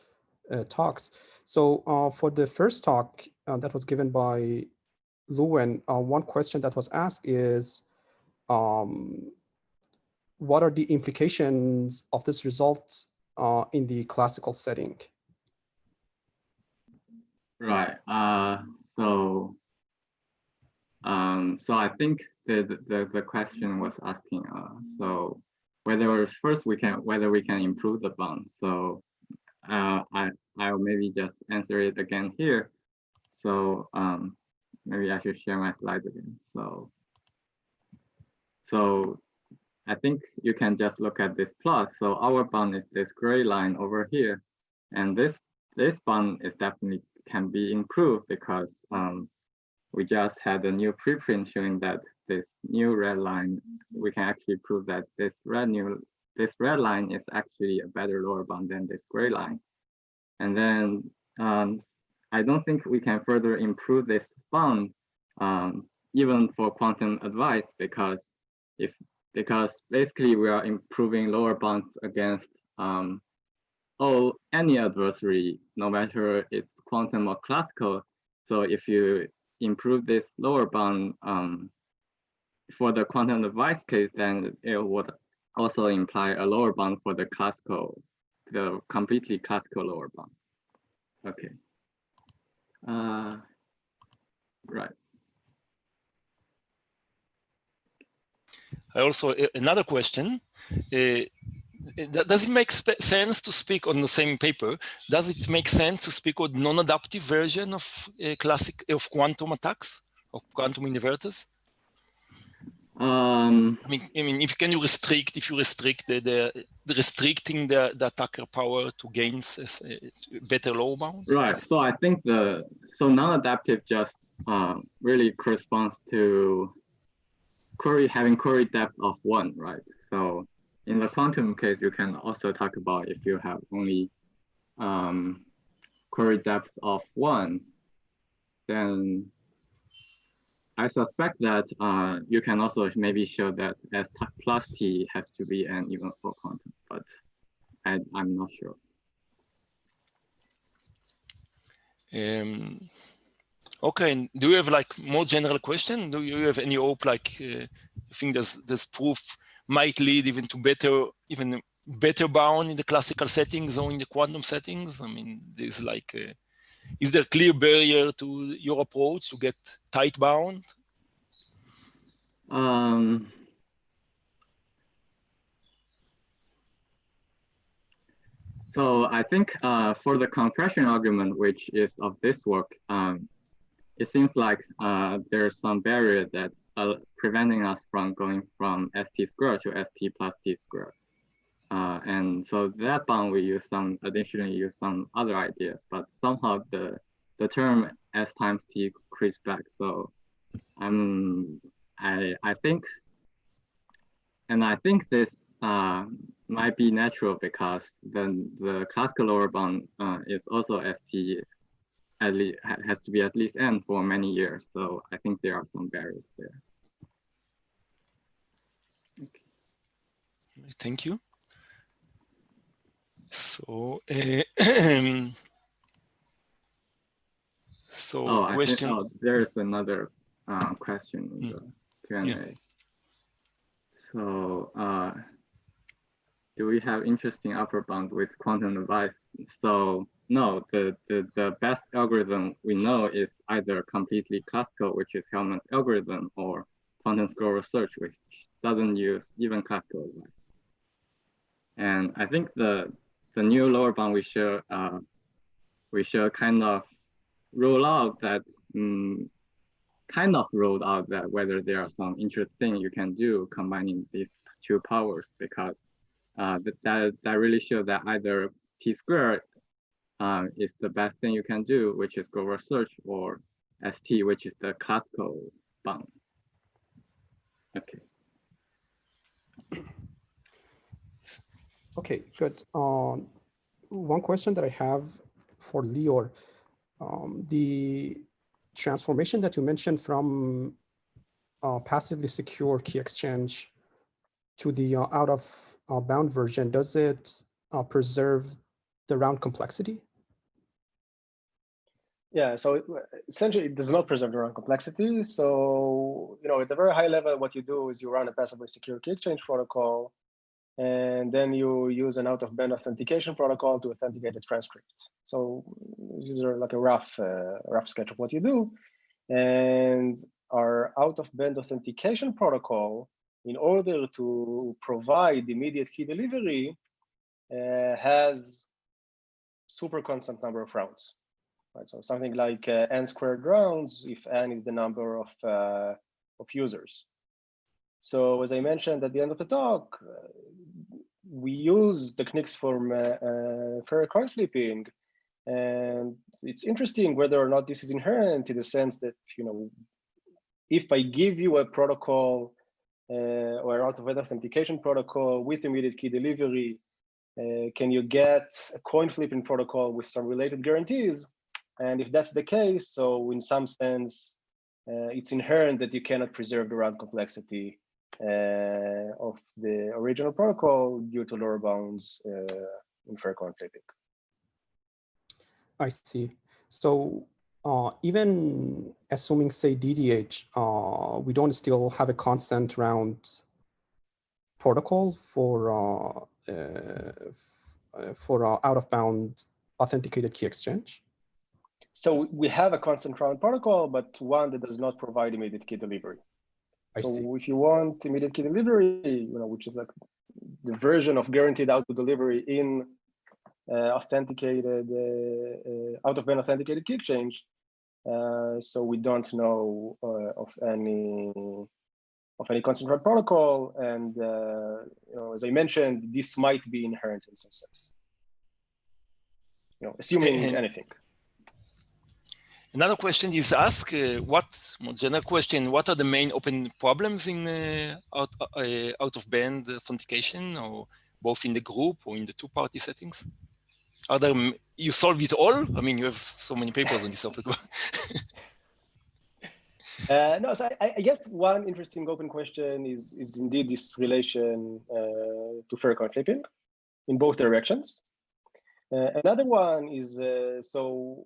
talks. So for the first talk that was given by Luwen, one question that was asked is, what are the implications of this result in the classical setting? Right. So I think the question was asking so whether first we can improve the bound. So I'll maybe just answer it again here. So maybe I should share my slides again. So I think you can just look at this plot. So our bound is this gray line over here, and this bound is definitely can be improved because we just had a new preprint showing that this new red line, we can actually prove that this red line is actually a better lower bound than this gray line. And then I don't think we can further improve this bound even for quantum advice because basically we are improving lower bounds against any adversary, no matter it's quantum or classical. So if you improve this lower bound for the quantum advice case, then it would also imply a lower bound for the classical, the completely classical lower bound. Okay. Right. I also, another question, does it make sense to speak on the same paper? Does it make sense to speak on non-adaptive version of quantum attacks, of quantum inverters? I mean, if you restrict the restricting the attacker power to gains better low bound? Right. So I think so non-adaptive just really corresponds to having query depth of 1, right? So in the quantum case, you can also talk about if you have only query depth of 1, then I suspect that you can also maybe show that S plus T has to be n even for quantum, but I'm not sure. Okay, and do you have like more general question? Do you have any hope, like you think this proof might lead even to even better bound in the classical settings or in the quantum settings? I mean, there's like, is there a clear barrier to your approach to get tight bound? So I think for the compression argument, which is of this work, it seems like there's some barrier that's preventing us from going from ST squared to ST plus T squared. And so that bound we additionally use some other ideas, but somehow the term S times T creeps back. So I think this might be natural because then the classical lower bound is also ST, at least has to be at least n for many years. So I think there are some barriers there. Okay. Thank you. So, question. There's another question in the Q&A. Yeah. So, do we have interesting upper bound with quantum device? So no, the best algorithm we know is either completely classical, which is Hellman's algorithm, or quantum scroll research, which doesn't use even classical device. And I think the new lower bound we should kind of rule out that whether there are some interesting you can do combining these two powers, because that really shows that either T squared is the best thing you can do, which is go research, or ST, which is the classical bound. Okay. Okay, good. One question that I have for Lior, the transformation that you mentioned from passively secure key exchange to the out of bound version, does it preserve the round complexity? Yeah, so essentially it does not preserve the round complexity. So, at a very high level, what you do is you run a passively secure key exchange protocol, and then you use an out-of-band authentication protocol to authenticate the transcript. So these are like a rough sketch of what you do. And our out-of-band authentication protocol, in order to provide immediate key delivery, has super constant number of rounds. Right? So something like n squared rounds if n is the number of users. So as I mentioned at the end of the talk, we use techniques from Ferrer coin flipping, and it's interesting whether or not this is inherent in the sense that if I give you a protocol or an out-of-band authentication protocol with immediate key delivery, can you get a coin flipping protocol with some related guarantees? And if that's the case, so in some sense, it's inherent that you cannot preserve the round complexity of the original protocol due to lower bounds in Ferrer coin flipping. I see. So even assuming, say, DDH, we don't still have a constant round protocol for out-of-bound authenticated key exchange? So we have a constant round protocol, but one that does not provide immediate key delivery. So if you want immediate key delivery, which is like the version of guaranteed output delivery in authenticated out-of-band authenticated key exchange, so we don't know of any constant round protocol, and as I mentioned, this might be inherent in some sense. Assuming anything. Another question is asked, general question, what are the main open problems in out-of-band authentication, or both in the group or in the two-party settings? Are there, you solve it all? I mean, you have so many papers on this topic. No, so I guess one interesting open question is indeed this relation to fair coin flipping in both directions. Another one is, so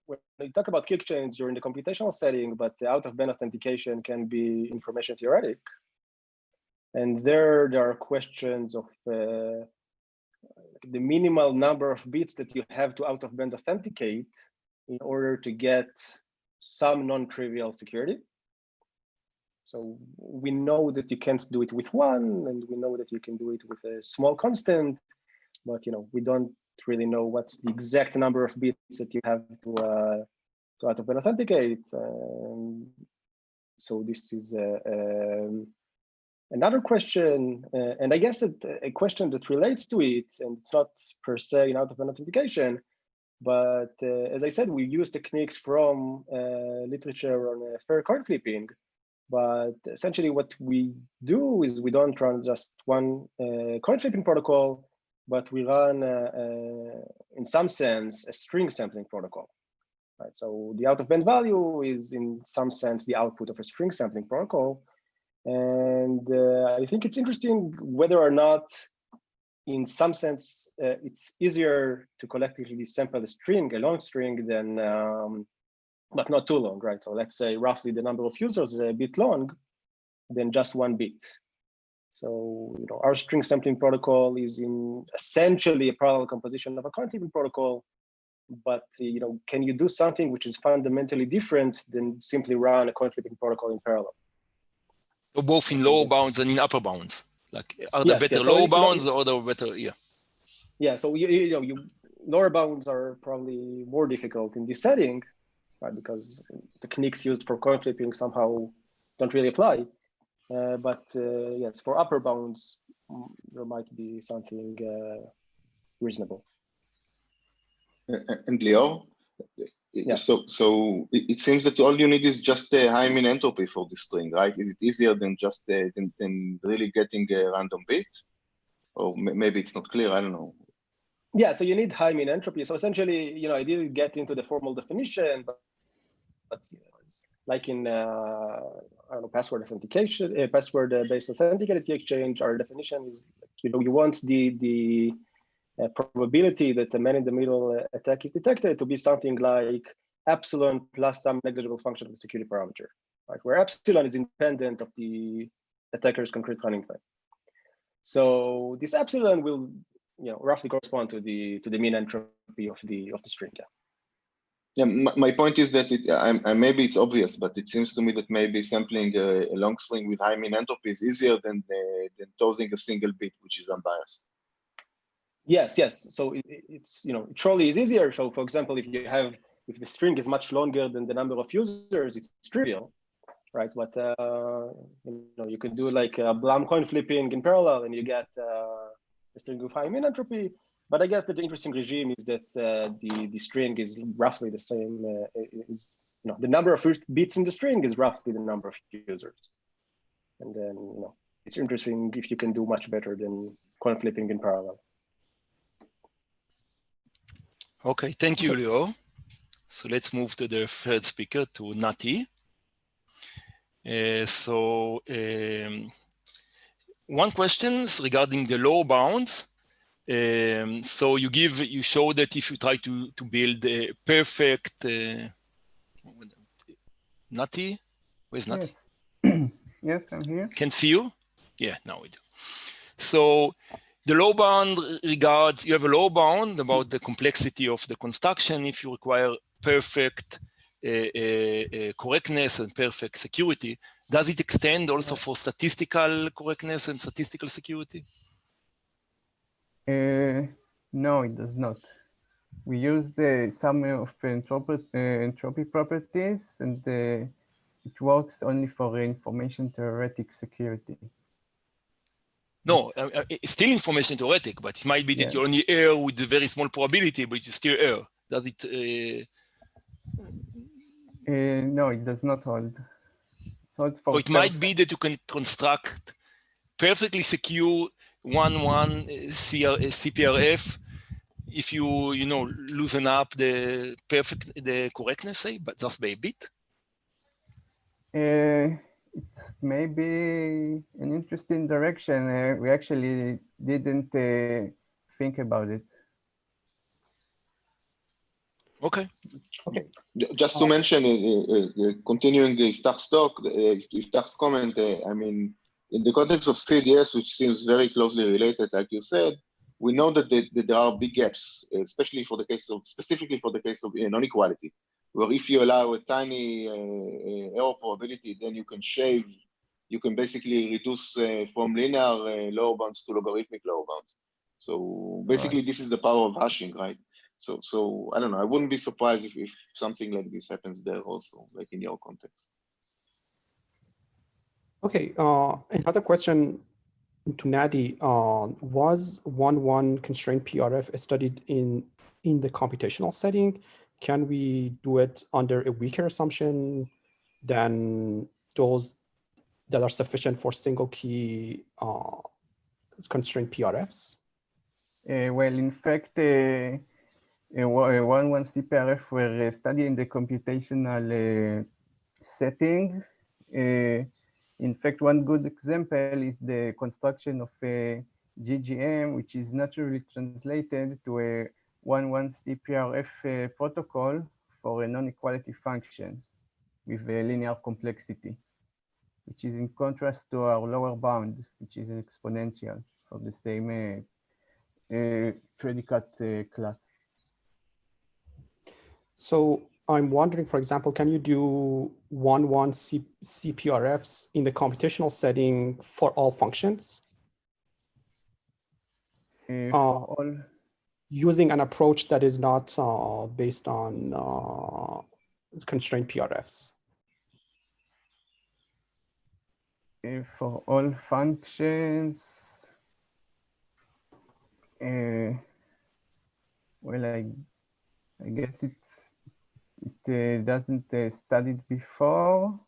when we talk about key exchange, you're in the computational setting, but the out-of-band authentication can be information theoretic. And there are questions of the minimal number of bits that you have to out-of-band authenticate in order to get some non-trivial security. So we know that you can't do it with one, and we know that you can do it with a small constant, but we don't really know what's the exact number of bits that you have to out-of-band authenticate. So this is another question, and I guess a question that relates to it, and it's not per se an out-of-band authentication, but as I said, we use techniques from literature on fair coin flipping. But essentially what we do is we don't run just one coin flipping protocol, but we run, in some sense, a string sampling protocol. Right? So the out-of-band value is, in some sense, the output of a string sampling protocol. And I think it's interesting whether or not, in some sense, it's easier to collectively sample a string, a long string, than, but not too long, right? So let's say roughly the number of users is a bit long than just one bit. So our string sampling protocol is in essentially a parallel composition of a coin flipping protocol, but can you do something which is fundamentally different than simply run a coin flipping protocol in parallel? So both in lower bounds and in upper bounds. Like, are there better lower bounds or are there better? Yeah. Yeah. So lower bounds are probably more difficult in this setting, right? Because techniques used for coin flipping somehow don't really apply. But yes, for upper bounds, there might be something reasonable. And Leo, yeah. So it seems that all you need is just a high mean entropy for the string, right? Is it easier than just than really getting a random bit? Or maybe it's not clear, I don't know. Yeah, so you need high mean entropy. So essentially, I didn't get into the formal definition, but it's like in I don't know, password authentication, password-based authenticated key exchange. Our definition is, you want the probability that the man-in-the-middle attack is detected to be something like epsilon plus some negligible function of the security parameter, right? Where epsilon is independent of the attacker's concrete running time. So this epsilon will, roughly correspond to the mean entropy of the string. Yeah, my point is that maybe it's obvious, but it seems to me that maybe sampling a long string with high mean entropy is easier than tossing a single bit, which is unbiased. Yes. So it's it surely is easier. So for example, if the string is much longer than the number of users, it's trivial, right? But you could do like a Blum coin flipping in parallel, and you get a string with high mean entropy. But I guess that the interesting regime is that the string is roughly the same. The number of bits in the string is roughly the number of users, and then it's interesting if you can do much better than coin flipping in parallel. Okay, thank you, Leo. So let's move to the third speaker, to Nati. One question is regarding the lower bounds. So you show that if you try to build a perfect Nati, where's Nati? Yes. Yes, I'm here. Can see you? Yeah, now we do. So the low bound regards, you have a low bound about the complexity of the construction if you require perfect correctness and perfect security. Does it extend also for statistical correctness and statistical security? No, it does not. We use the sum of entropy properties, and it works only for information-theoretic security. No, it's still information theoretic, but it might be that you only err with a very small probability, but you still err. Does it? No, it does not hold. So it might be that you can construct perfectly secure 1-1 CPRF if you loosen up the correctness, say, but just by a bit. It may be an interesting direction. We actually didn't think about it. Okay. Okay. Just to mention, continuing Iftach's talk, Iftach's comment, I mean, in the context of CDS, which seems very closely related, like you said, we know that there are big gaps, especially for the case of, specifically for the case of non-equality, where if you allow a tiny error probability, then you can shave, you can basically reduce from linear lower bounds to logarithmic lower bounds. So basically, this is the power of hashing, right? So I don't know, I wouldn't be surprised if something like this happens there also, like in your context. Okay, another question to Nadi. Was 1-1 constrained PRF studied in the computational setting? Can we do it under a weaker assumption than those that are sufficient for single key constrained PRFs? Well, in fact, 1-1 CPRF were studied in the computational setting. In fact, one good example is the construction of a GGM, which is naturally translated to a 1-1 CPRF protocol for a non-equality function with a linear complexity, which is in contrast to our lower bound, which is exponential for the same predicate class. So I'm wondering, for example, can you do 1-1 CPRFs in the computational setting for all functions? For all? Using an approach that is not based on constrained PRFs. For all functions, well, I guess it doesn't studied before,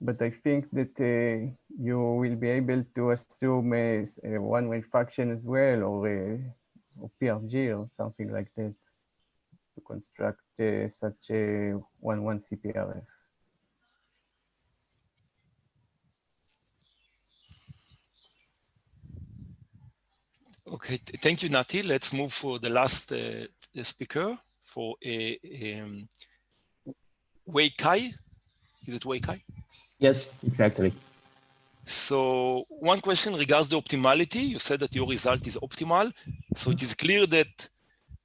but I think that you will be able to assume a one-way function as well, or PRG or something like that, to construct such a 1-1 CPRF. Okay, thank you, Nati. Let's move for the last speaker for Wei Kai. Is it Wei Kai? Yes, exactly. So one question regards the optimality. You said that your result is optimal. So it is clear that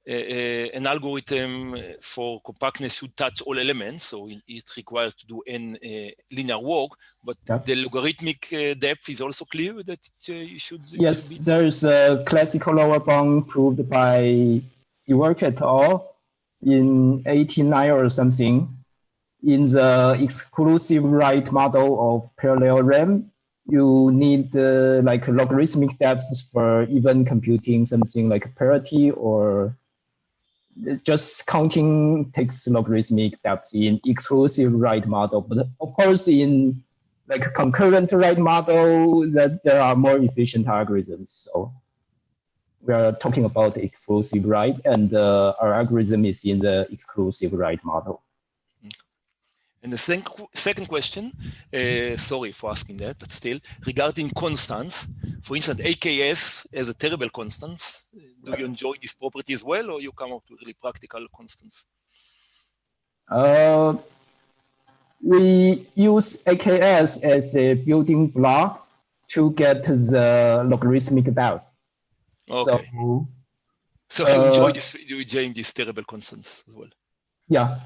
an algorithm for compactness should touch all elements. So it requires to do n linear work, but the logarithmic depth is also clear that you should. Yes, there is a classical lower bound proved by York et al. In 89 or something. In the exclusive right model of parallelogram, you need like logarithmic depths for even computing something like parity, or just counting takes logarithmic depths in exclusive right model. But of course, in like concurrent right model, that there are more efficient algorithms. So we are talking about exclusive right, and our algorithm is in the exclusive right model. And the second question, sorry for asking that, but still, regarding constants, for instance, AKS as a terrible constants, do you enjoy this property as well, or you come up with really practical constants? We use AKS as a building block to get the logarithmic depth. Okay. So you enjoy this, you enjoy these terrible constants as well? Yeah.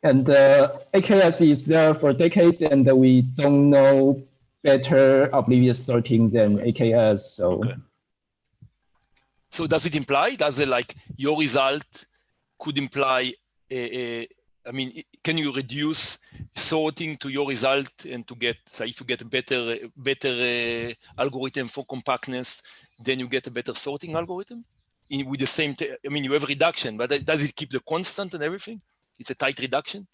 And AKS is there for decades, and we don't know better oblivious sorting than AKS. So, so does it imply, does it like your result could imply, I mean, can you reduce sorting to your result and to get, so if you get a better algorithm for compactness, then you get a better sorting algorithm with the same, I mean, you have reduction, but does it keep the constant and everything? It's a tight reduction?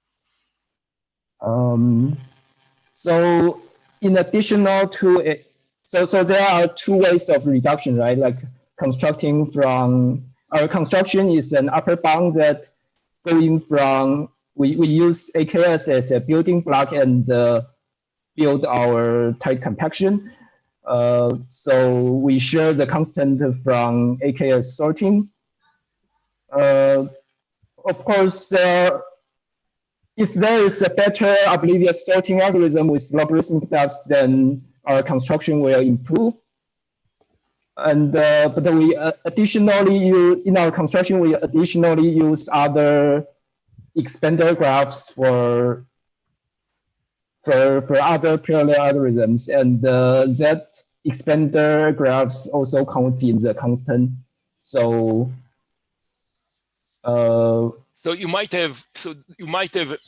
So in additional to it, so there are two ways of reduction, right? Like constructing from, our construction is an upper bound that going from, we use AKS as a building block and build our tight compaction. So we share the constant from AKS sorting. Of course, if there is a better oblivious sorting algorithm with logarithmic depths, then our construction will improve. And but we additionally in our construction we additionally use other expander graphs for other parallel algorithms, and that expander graphs also counts in the constant. So so you might have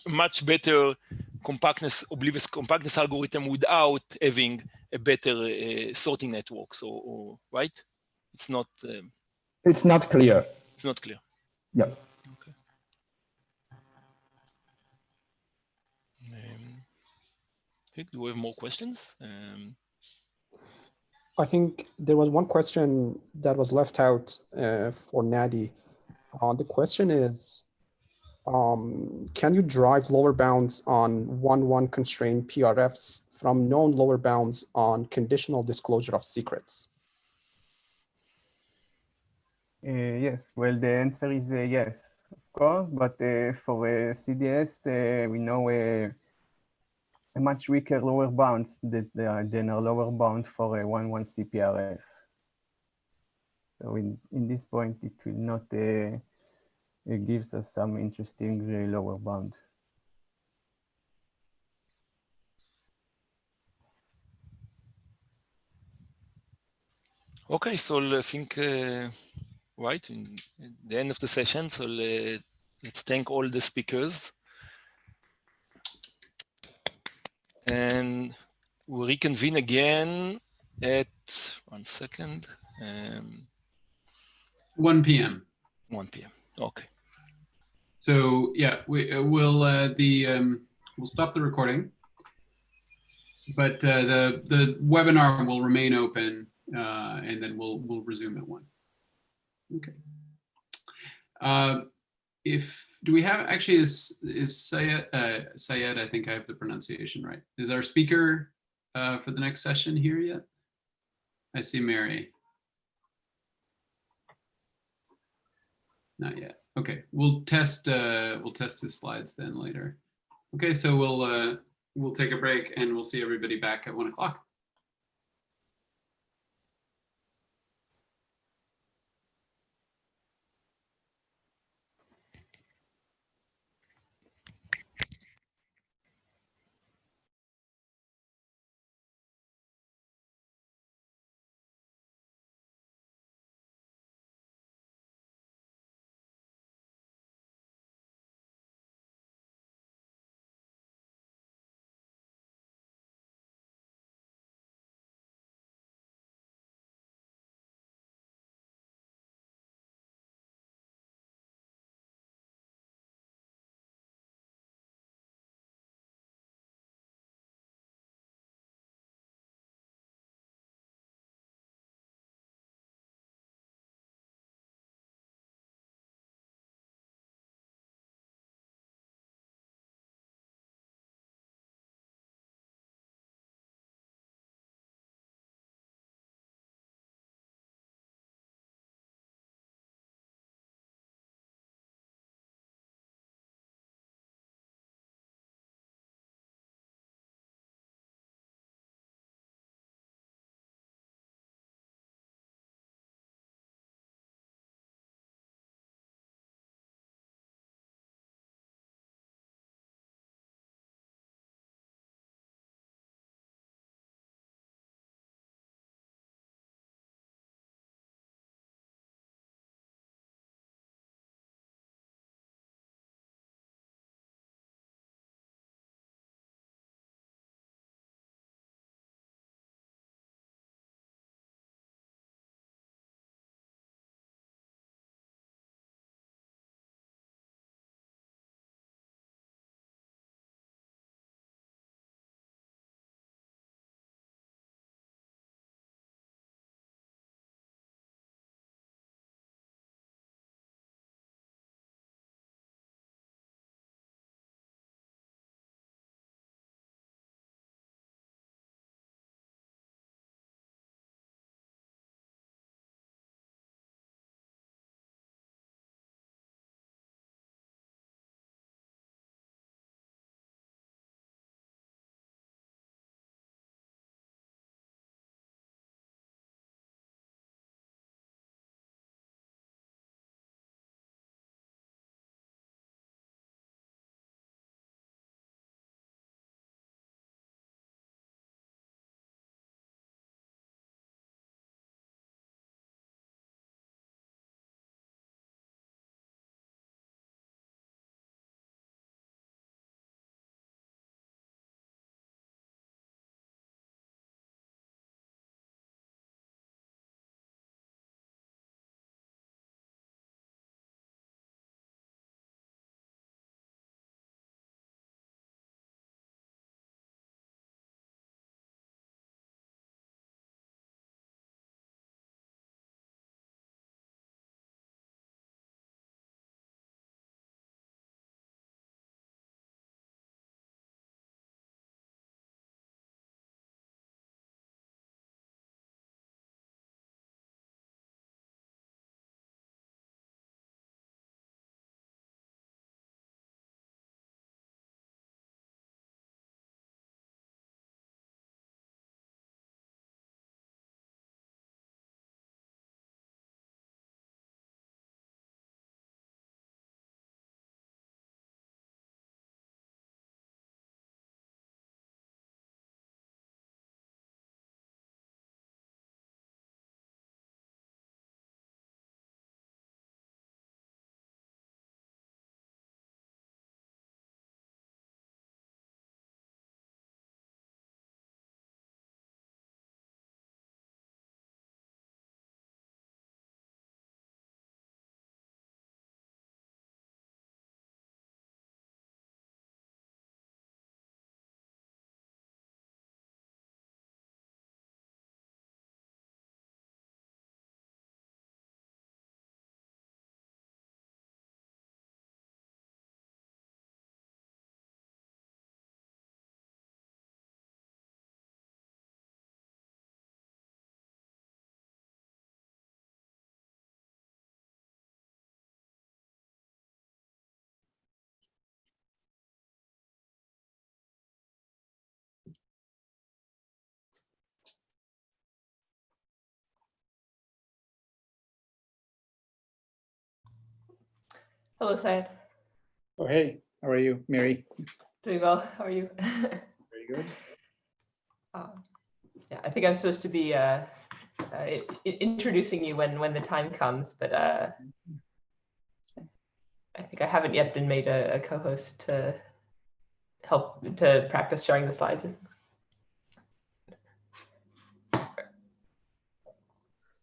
much better compactness, oblivious compactness algorithm without having a better sorting network. So right? It's not. It's not clear. It's not clear. Yeah. Okay. Do we have more questions? I think there was one question that was left out for Nadi. The question is, can you drive lower bounds on 1-1 constrained PRFs from known lower bounds on conditional disclosure of secrets? Yes, well, the answer is yes, of course, but for CDS, we know a much weaker lower bounds than our lower bound for a 1-1 CPRF. So in this point, it will not it gives us some interesting lower bound. Okay, so I think right in the end of the session. So let's thank all the speakers, and we'll reconvene again at 1 second. 1 p.m. 1 p.m. Okay. So yeah, we'll stop the recording, but the webinar will remain open, and then we'll resume at 1. Okay. Do we have, actually is Syed, I think I have the pronunciation right. Is our speaker for the next session here yet? I see Mary. Not yet. Okay, we'll test his slides then later. Okay, so we'll take a break and we'll see everybody back at 1 o'clock. Hello, Syed. Oh, hey, how are you, Mary? Doing well. How are you? Very good. Yeah, I think I'm supposed to be introducing you when the time comes, but I think I haven't yet been made a co-host to help to practice sharing the slides.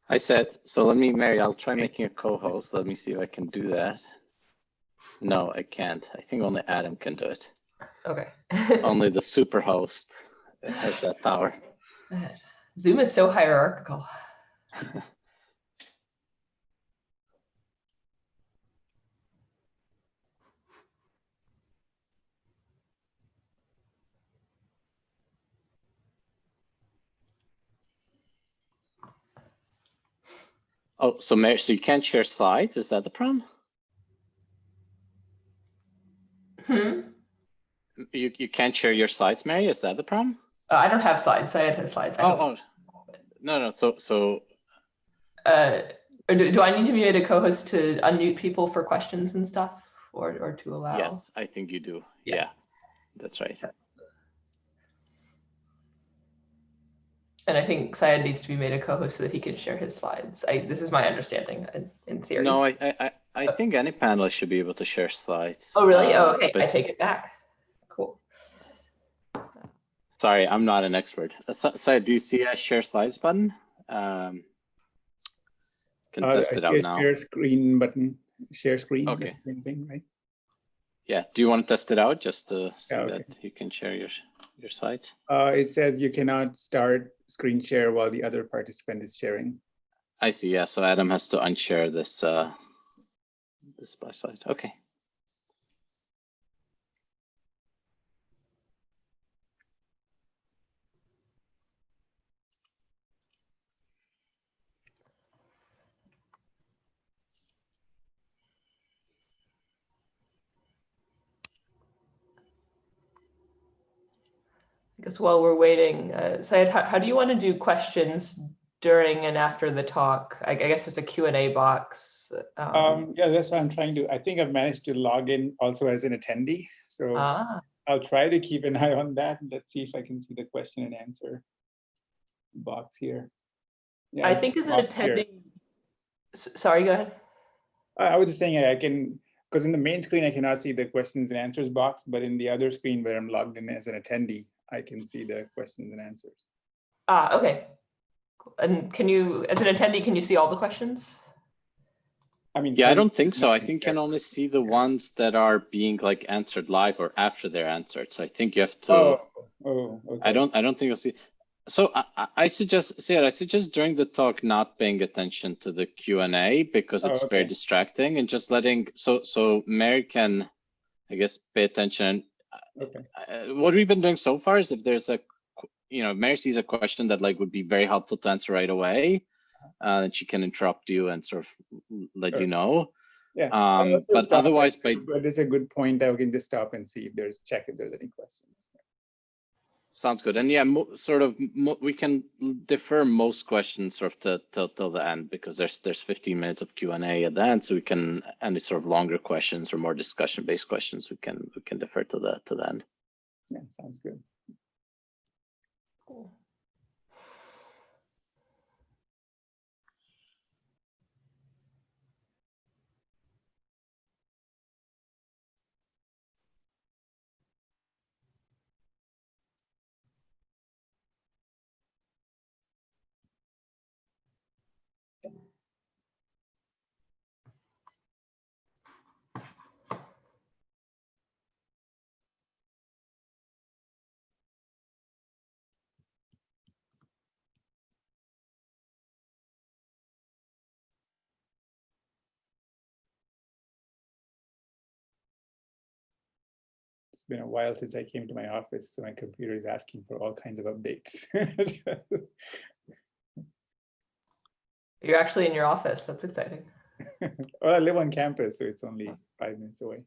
I said, so let me, Mary, I'll try making a co-host. Let me see if I can do that. No, I can't. I think only Adam can do it. Okay. Only the super host has that power. Zoom is so hierarchical. Oh, so Mary, so you can't share slides? Is that the problem? You can't share your slides, Mary? Is that the problem? I don't have slides. Syed has slides. No. So do I need to be made a co-host to unmute people for questions and stuff, or to allow? yes, I think you do. Yeah, that's right. And I think Syed needs to be made a co-host so that he can share his slides. This is my understanding in theory. No, I think any panelist should be able to share slides. Oh, really? Okay, but I take it back. Cool. Sorry, I'm not an expert. So do you see a share slides button? Can test it out now. Share screen button, share screen, Okay. that's the same thing, right? Yeah, do you want to test it out just to see okay. that you can share your slides? It says you cannot start screen share while the other participant is sharing. I see, yeah, so Adam has to unshare this this splash slide. Okay. I guess while we're waiting, Syed, how do you want to do questions during and after the talk? I guess there's a Q&A box. Yeah, that's what I'm trying to. I think I've managed to log in also as an attendee. So I'll try to keep an eye on that. Let's see if I can see the question and answer box here. Yeah, I think as an attendee. Sorry, go ahead. I was just saying I can, because in the main screen I cannot see the questions and answers box, but in the other screen where I'm logged in as an attendee, I can see the questions and answers. Okay. And can you, as an attendee, can you see all the questions? I mean, yeah, I don't think so. I think you can only see the ones that are being like answered live or after they're answered. So I think you have to. Okay. I don't think you'll see. So I suggest during the talk not paying attention to the Q&A because it's very distracting, and just letting so Mary can, I guess, pay attention. Okay. What we've been doing so far is if there's a, Mary sees a question that like would be very helpful to answer right away, then she can interrupt you and sort of let you know. Yeah. But otherwise, but it's a good point. I can just stop and see if check if there's any questions. Sounds good. And yeah, we can defer most questions sort of till the end, because there's 15 minutes of Q&A at the end, so we can, any sort of longer questions or more discussion-based questions we can defer to the end. Yeah, sounds good. Cool. It's been a while since I came to my office, so my computer is asking for all kinds of updates. You're actually in your office. That's exciting. Well, I live on campus, so it's only 5 minutes away.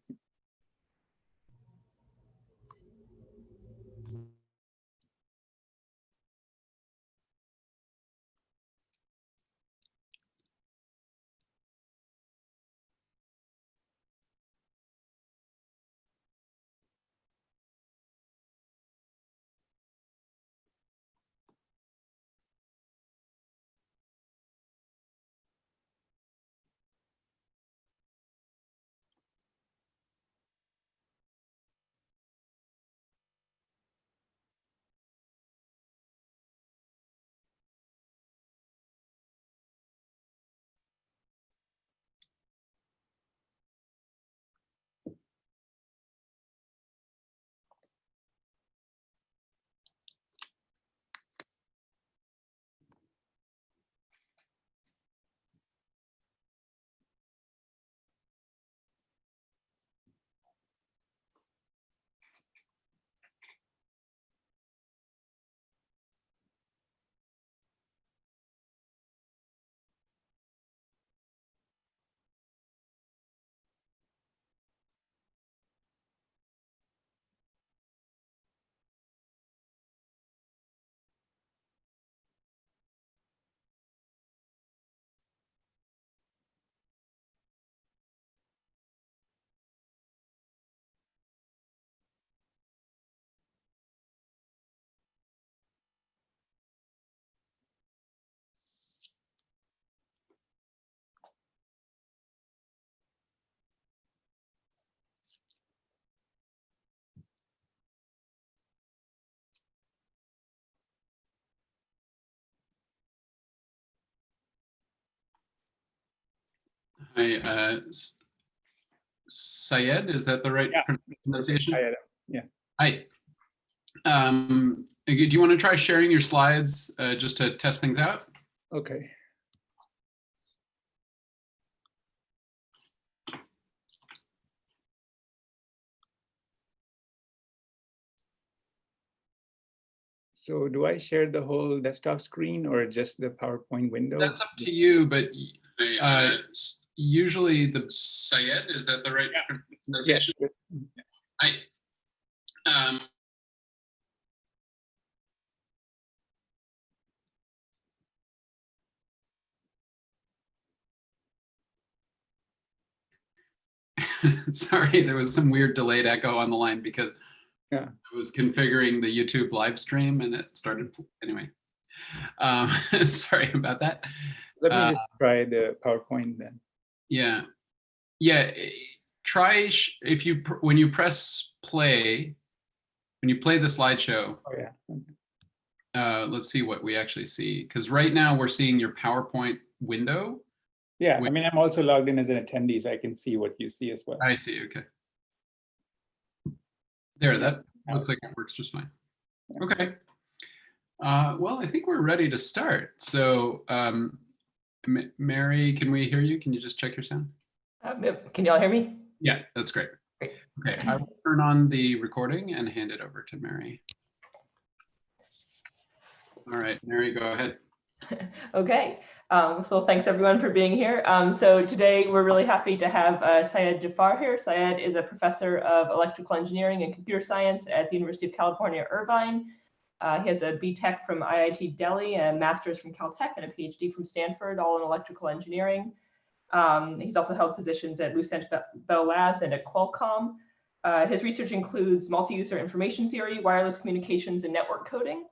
Syed, is that the right pronunciation? Yeah. Hi. Do you want to try sharing your slides just to test things out? Okay. So do I share the whole desktop screen or just the PowerPoint window? That's up to you, but usually the Syed, is that the right pronunciation? Yeah. Hi. Sorry, there was some weird delayed echo on the line because I was configuring the YouTube live stream and it started, anyway. Sorry about that. Let me just try the PowerPoint then. Yeah. Yeah. Try if you, when you press play, when you play the slideshow. Oh, yeah. Let's see what we actually see. Because right now we're seeing your PowerPoint window. Yeah, I mean, I'm also logged in as an attendee, so I can see what you see as well. I see, okay. There, that looks like it works just fine. Okay. Well, I think we're ready to start. So, Mary, can we hear you? Can you just check your sound? Can y'all hear me? Yeah, that's great. Okay, I will turn on the recording and hand it over to Mary. All right, Mary, go ahead. Okay, so thanks everyone for being here. So today we're really happy to have Syed Jafar here. Syed is a professor of electrical engineering and computer science at the University of California, Irvine. He has a BTech from IIT Delhi, a master's from Caltech, and a PhD from Stanford, all in electrical engineering. He's also held positions at Lucent Bell Labs and at Qualcomm. His research includes multi-user information theory, wireless communications, and network coding.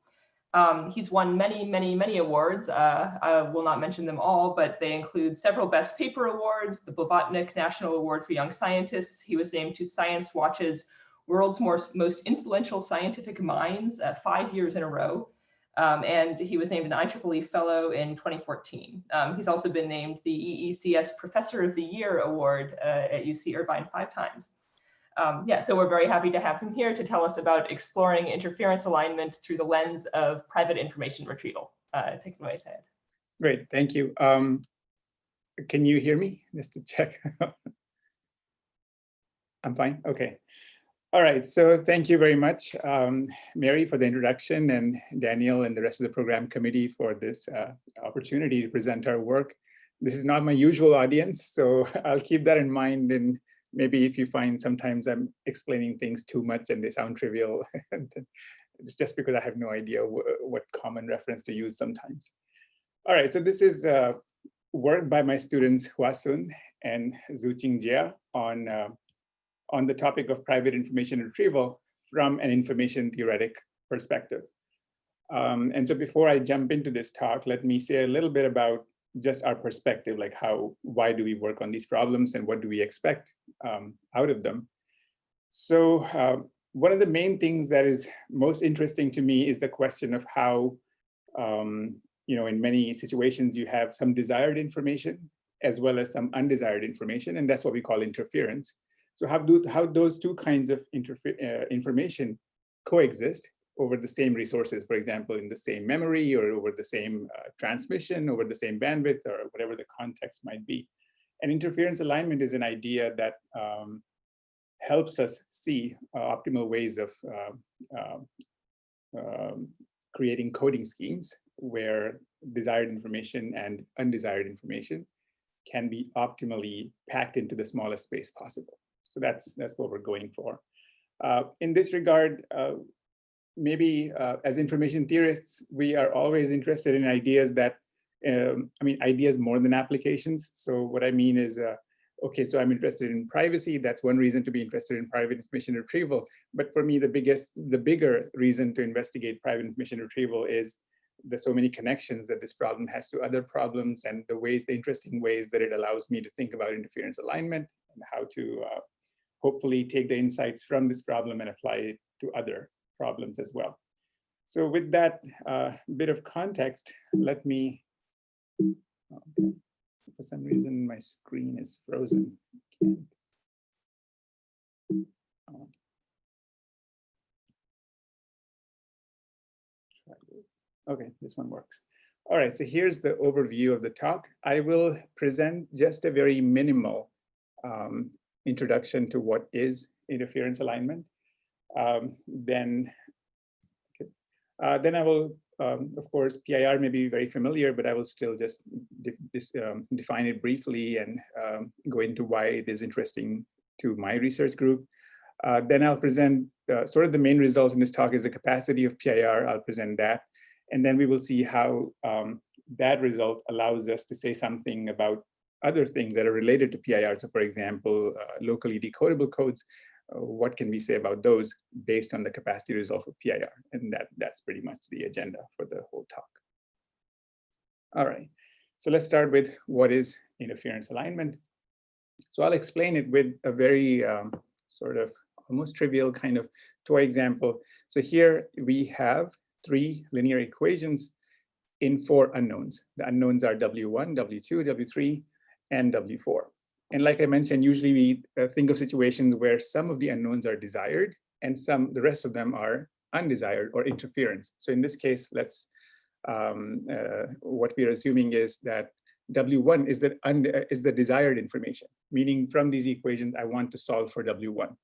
He's won many awards. I will not mention them all, but they include several Best Paper Awards, the Blavatnik National Award for Young Scientists. He was named to Science Watch's World's Most Influential Scientific Minds 5 years in a row. And he was named an IEEE Fellow in 2014. He's also been named the EECS Professor of the Year Award at UC Irvine 5 times. Yeah, so we're very happy to have him here to tell us about exploring interference alignment through the lens of private information retrieval. Take it away, Syed. Great, thank you. Can you hear me? Just to check. I'm fine, okay. All right, so thank you very much, Mary, for the introduction, and Daniel and the rest of the program committee for this opportunity to present our work. This is not my usual audience, so I'll keep that in mind, and maybe if you find sometimes I'm explaining things too much and they sound trivial, it's just because I have no idea what common reference to use sometimes. All right, so this is work by my students Hua-Sun and Zuqing Jia on the topic of private information retrieval from an information theoretic perspective. And so before I jump into this talk, let me say a little bit about just our perspective, like why do we work on these problems and what do we expect out of them. So one of the main things that is most interesting to me is the question of how, in many situations you have some desired information as well as some undesired information, and that's what we call interference. So how those two kinds of information coexist over the same resources, for example, in the same memory or over the same transmission, over the same bandwidth, or whatever the context might be. And interference alignment is an idea that helps us see optimal ways of creating coding schemes where desired information and undesired information can be optimally packed into the smallest space possible. So that's what we're going for. In this regard, maybe as information theorists, we are always interested in ideas that, ideas more than applications. So what I mean is, okay, so I'm interested in privacy. That's one reason to be interested in private information retrieval. But for me, the bigger reason to investigate private information retrieval is there's so many connections that this problem has to other problems, and the interesting ways that it allows me to think about interference alignment and how to hopefully take the insights from this problem and apply it to other problems as well. So with that bit of context, let me For some reason, my screen is frozen. Can't. Okay, this one works. All right, so here's the overview of the talk. I will present just a very minimal introduction to what is interference alignment. Then I will, of course, PIR may be very familiar, but I will still just define it briefly and go into why it is interesting to my research group. Then I'll present sort of the main result in this talk is the capacity of PIR. I'll present that. And then we will see how that result allows us to say something about other things that are related to PIR. So for example, locally decodable codes, what can we say about those based on the capacity result of PIR? And that's pretty much the agenda for the whole talk. All right, so let's start with what is interference alignment. So I'll explain it with a very sort of almost trivial kind of toy example. So here we have 3 linear equations in 4 unknowns. The unknowns are W1, W2, W3, and W4. And like I mentioned, usually we think of situations where some of the unknowns are desired and the rest of them are undesired or interference. So in this case, what we are assuming is that W1 is the desired information, meaning from these equations, I want to solve for W1.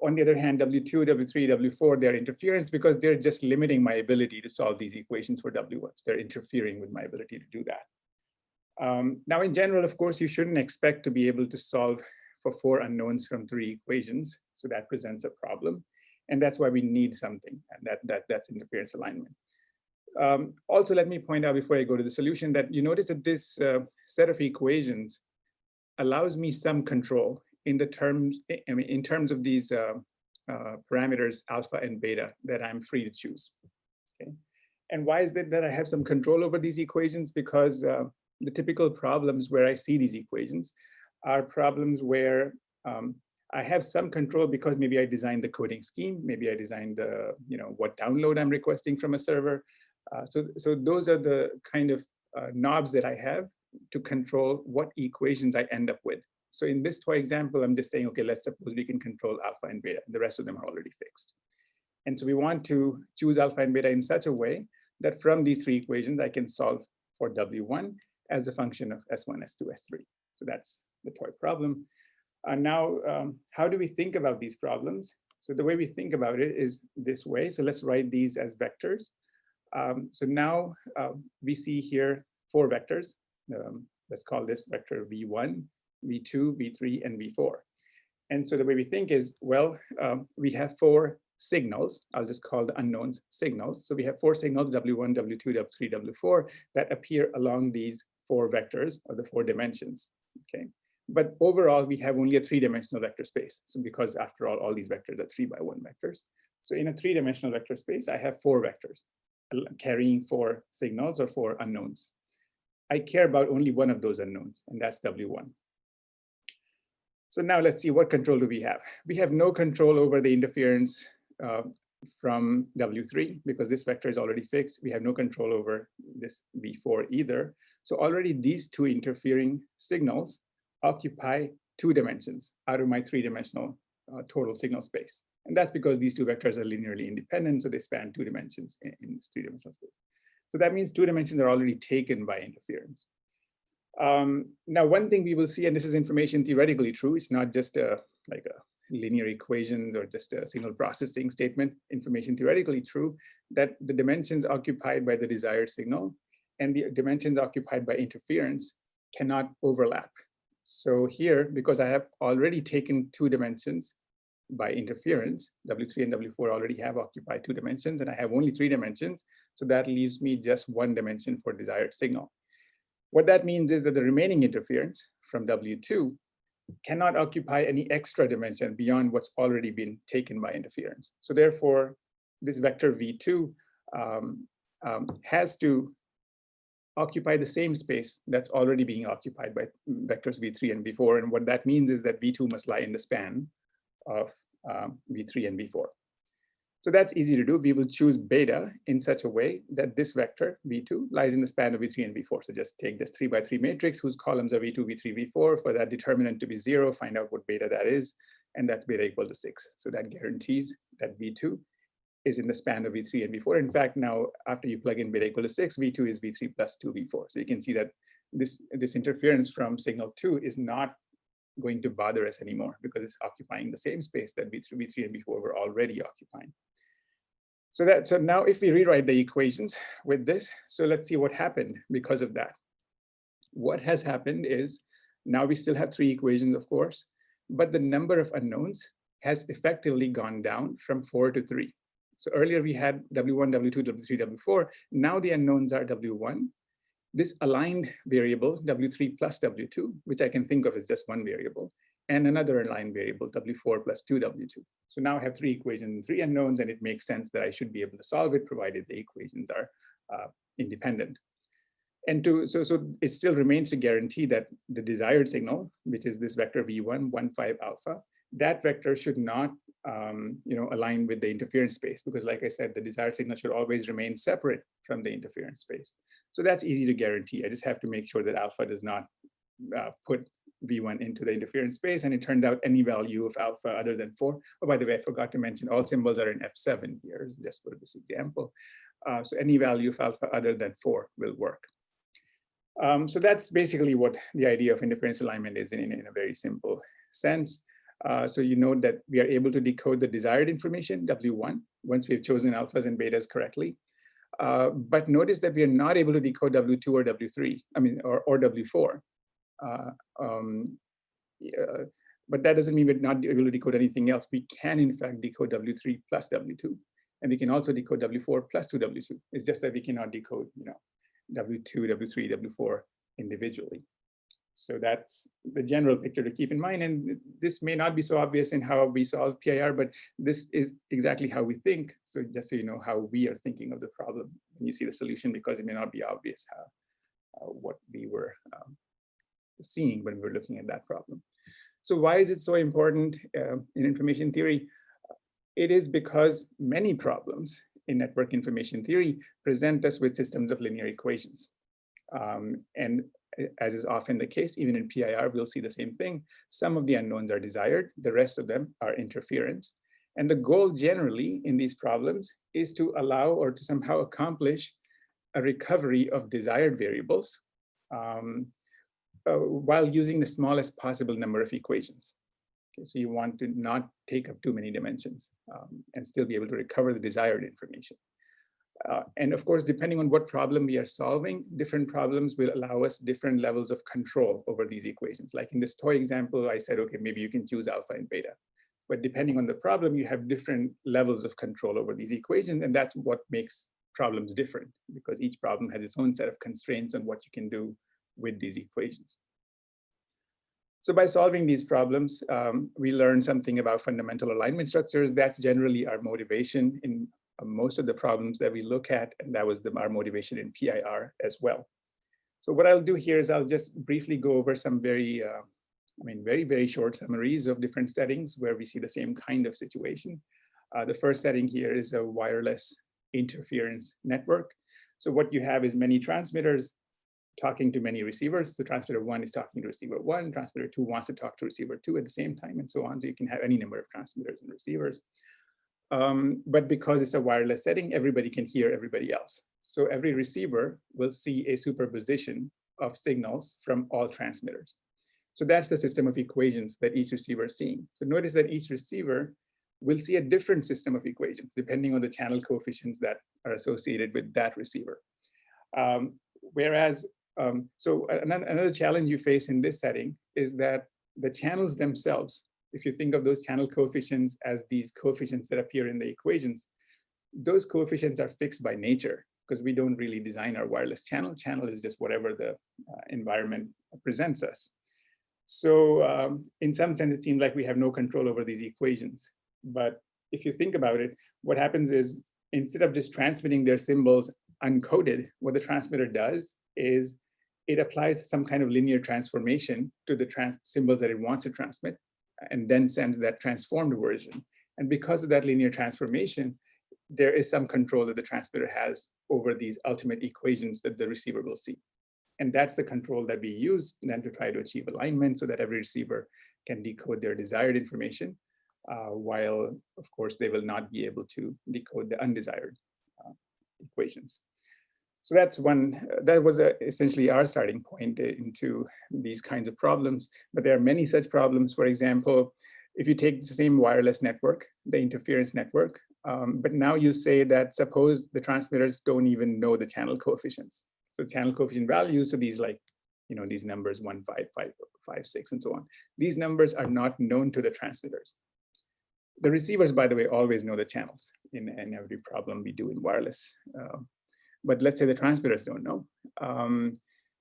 On the other hand, W2, W3, W4, they're interference because they're just limiting my ability to solve these equations for W1. So they're interfering with my ability to do that. Now, in general, of course, you shouldn't expect to be able to solve for 4 unknowns from 3 equations. So that presents a problem. And that's why we need something. And that's interference alignment. Also, let me point out before I go to the solution that you notice that this set of equations allows me some control in terms of these parameters alpha and beta that I'm free to choose. Okay, and why is it that I have some control over these equations? Because the typical problems where I see these equations are problems where I have some control because maybe I designed the coding scheme, maybe I designed the what download I'm requesting from a server. So those are the kind of knobs that I have to control what equations I end up with. So in this toy example, I'm just saying, okay, let's suppose we can control alpha and beta. The rest of them are already fixed. And so we want to choose alpha and beta in such a way that from these 3 equations, I can solve for W1 as a function of S1, S2, S3. So that's the toy problem. Now, how do we think about these problems? So the way we think about it is this way. So let's write these as vectors. So now we see here 4 vectors. Let's call this vector V1, V2, V3, and V4. And so the way we think is, well, we have 4 signals. I'll just call the unknowns signals. So we have 4 signals, W1, W2, W3, W4, that appear along these 4 vectors or the 4 dimensions, okay? But overall, we have only a 3-dimensional vector space. So because after all these vectors are 3x1 vectors. So in a 3-dimensional vector space, I have 4 vectors carrying 4 signals or 4 unknowns. I care about only one of those unknowns, and that's W1. So now let's see, what control do we have? We have no control over the interference from W3 because this vector is already fixed. We have no control over this V4 either. So already these 2 interfering signals occupy 2 dimensions out of my 3-dimensional total signal space. And that's because these 2 vectors are linearly independent, so they span 2 dimensions in this 3-dimensional space. So that means 2 dimensions are already taken by interference. Now, one thing we will see, and this is information theoretically true, it's not just like a linear equation or just a signal processing statement, information theoretically true, that the dimensions occupied by the desired signal and the dimensions occupied by interference cannot overlap. So here, because I have already taken 2 dimensions by interference, W3 and W4 already have occupied 2 dimensions, and I have only 3 dimensions, so that leaves me just 1 dimension for desired signal. What that means is that the remaining interference from W2 cannot occupy any extra dimension beyond what's already been taken by interference. So therefore, this vector V2 has to occupy the same space that's already being occupied by vectors V3 and V4. And what that means is that V2 must lie in the span of V3 and V4. So that's easy to do. We will choose beta in such a way that this vector V2 lies in the span of V3 and V4. So just take this 3 by 3 matrix whose columns are V2, V3, V4. For that determinant to be 0, find out what beta that is, and that's beta equal to 6. So that guarantees that V2 is in the span of V3 and V4. In fact, now after you plug in beta equal to 6, V2 is V3 plus 2 V4. So you can see that this interference from signal 2 is not going to bother us anymore because it's occupying the same space that V3 and V4 were already occupying. So now if we rewrite the equations with this, so let's see what happened because of that. What has happened is now we still have 3 equations, of course, but the number of unknowns has effectively gone down from 4 to 3. So earlier we had W1, W2, W3, W4. Now the unknowns are W1. This aligned variable, W3 plus W2, which I can think of as just one variable, and another aligned variable, W4 plus 2W2. So now I have 3 equations and 3 unknowns, and it makes sense that I should be able to solve it provided the equations are independent. And so it still remains to guarantee that the desired signal, which is this vector V1, 1, 5 alpha, that vector should not align with the interference space, because like I said, the desired signal should always remain separate from the interference space. So that's easy to guarantee. I just have to make sure that alpha does not put V1 into the interference space, and it turns out any value of alpha other than 4. Oh, by the way, I forgot to mention all symbols are in F7 here, just for this example. So any value of alpha other than 4 will work. So that's basically what the idea of interference alignment is in a very simple sense. So you note that we are able to decode the desired information, W1, once we've chosen alphas and betas correctly. But notice that we are not able to decode W2 or W3, or W4. But that doesn't mean we're not able to decode anything else. We can, in fact, decode W3 plus W2. And we can also decode W4 plus 2W2. It's just that we cannot decode, W2, W3, W4 individually. So that's the general picture to keep in mind. And this may not be so obvious in how we solve PIR, but this is exactly how we think. So just so you know how we are thinking of the problem when you see the solution, because it may not be obvious what we were seeing when we were looking at that problem. So why is it so important in information theory? It is because many problems in network information theory present us with systems of linear equations. And as is often the case, even in PIR, we'll see the same thing. Some of the unknowns are desired, the rest of them are interference. And the goal generally in these problems is to allow or to somehow accomplish a recovery of desired variables while using the smallest possible number of equations. Okay, so you want to not take up too many dimensions and still be able to recover the desired information. And of course, depending on what problem we are solving, different problems will allow us different levels of control over these equations. Like in this toy example, I said, okay, maybe you can choose alpha and beta. But depending on the problem, you have different levels of control over these equations. And that's what makes problems different, because each problem has its own set of constraints on what you can do with these equations. So by solving these problems, we learn something about fundamental alignment structures. That's generally our motivation in most of the problems that we look at, and that was our motivation in PIR as well. So what I'll do here is I'll just briefly go over some very short summaries of different settings where we see the same kind of situation. The first setting here is a wireless interference network. So what you have is many transmitters talking to many receivers. So transmitter 1 is talking to receiver 1, transmitter 2 wants to talk to receiver 2 at the same time, and so on. So you can have any number of transmitters and receivers. But because it's a wireless setting, everybody can hear everybody else. So every receiver will see a superposition of signals from all transmitters. So that's the system of equations that each receiver is seeing. So notice that each receiver will see a different system of equations depending on the channel coefficients that are associated with that receiver. So another challenge you face in this setting is that the channels themselves, if you think of those channel coefficients as these coefficients that appear in the equations, those coefficients are fixed by nature because we don't really design our wireless channel. Channel is just whatever the environment presents us. So in some sense, it seems like we have no control over these equations. But if you think about it, what happens is instead of just transmitting their symbols uncoded, what the transmitter does is it applies some kind of linear transformation to the symbols that it wants to transmit, and then sends that transformed version. And because of that linear transformation, there is some control that the transmitter has over these ultimate equations that the receiver will see. And that's the control that we use then to try to achieve alignment so that every receiver can decode their desired information, while of course they will not be able to decode the undesired equations. So that's one, that was essentially our starting point into these kinds of problems. But there are many such problems. For example, if you take the same wireless network, the interference network, but now you say that suppose the transmitters don't even know the channel coefficients. So channel coefficient values, so these like, these numbers 1, 5, 5, 5, 6, and so on. These numbers are not known to the transmitters. The receivers, by the way, always know the channels in every problem we do in wireless. But let's say the transmitters don't know.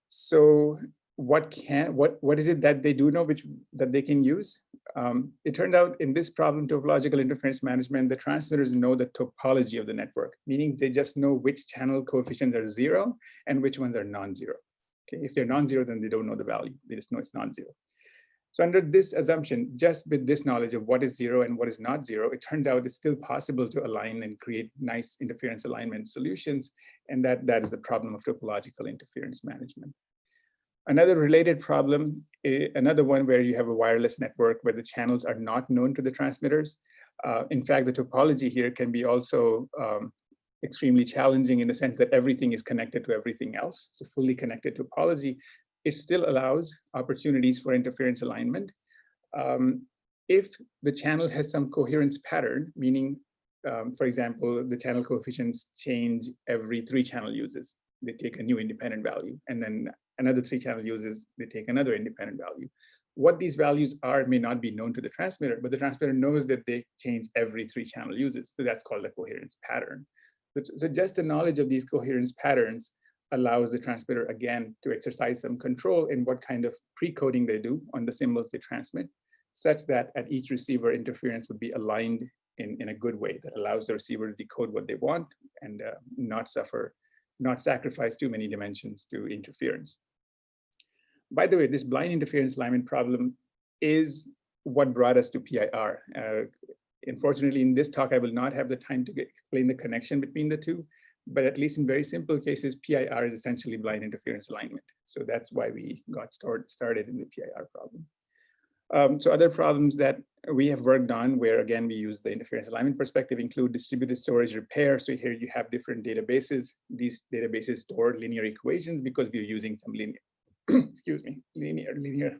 So what is it that they do know that they can use? It turned out in this problem, topological interference management, the transmitters know the topology of the network, meaning they just know which channel coefficients are 0 and which ones are non-zero. Okay, if they're non-zero, then they don't know the value. They just know it's non-zero. So under this assumption, just with this knowledge of what is 0 and what is not 0, it turned out it's still possible to align and create nice interference alignment solutions. And that is the problem of topological interference management. Another related problem, another one where you have a wireless network where the channels are not known to the transmitters. In fact, the topology here can be also extremely challenging in the sense that everything is connected to everything else. So fully connected topology, it still allows opportunities for interference alignment. If the channel has some coherence pattern, meaning, for example, the channel coefficients change every 3 channel uses. They take a new independent value, and then another 3 channel uses, they take another independent value. What these values are may not be known to the transmitter, but the transmitter knows that they change every 3 channel uses. So that's called a coherence pattern. So just the knowledge of these coherence patterns allows the transmitter, again, to exercise some control in what kind of pre-coding they do on the symbols they transmit, such that at each receiver, interference would be aligned in a good way that allows the receiver to decode what they want and not sacrifice too many dimensions to interference. By the way, this blind interference alignment problem is what brought us to PIR. Unfortunately, in this talk, I will not have the time to explain the connection between the two, but at least in very simple cases, PIR is essentially blind interference alignment. So that's why we got started in the PIR problem. So other problems that we have worked on where, again, we use the interference alignment perspective include distributed storage repair. So here you have different databases. These databases store linear equations because we're using some linear, excuse me, linear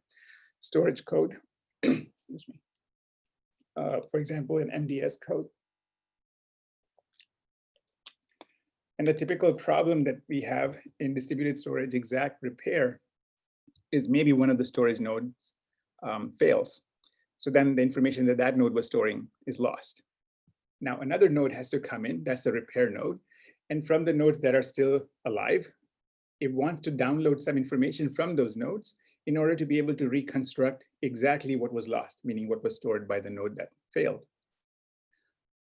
storage code. Excuse me. For example, an MDS code. And the typical problem that we have in distributed storage exact repair is maybe one of the storage nodes fails. So then the information that that node was storing is lost. Now another node has to come in, that's the repair node. And from the nodes that are still alive, it wants to download some information from those nodes in order to be able to reconstruct exactly what was lost, meaning what was stored by the node that failed.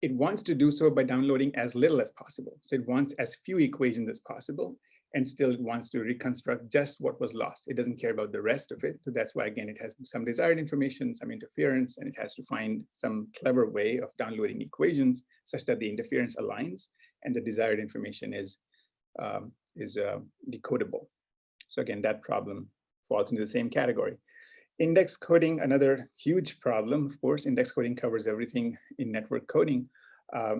It wants to do so by downloading as little as possible. So it wants as few equations as possible, and still it wants to reconstruct just what was lost. It doesn't care about the rest of it. So that's why, again, it has some desired information, some interference, and it has to find some clever way of downloading equations such that the interference aligns and the desired information is decodable. So again, that problem falls into the same category. Index coding, another huge problem. Of course, index coding covers everything in network coding.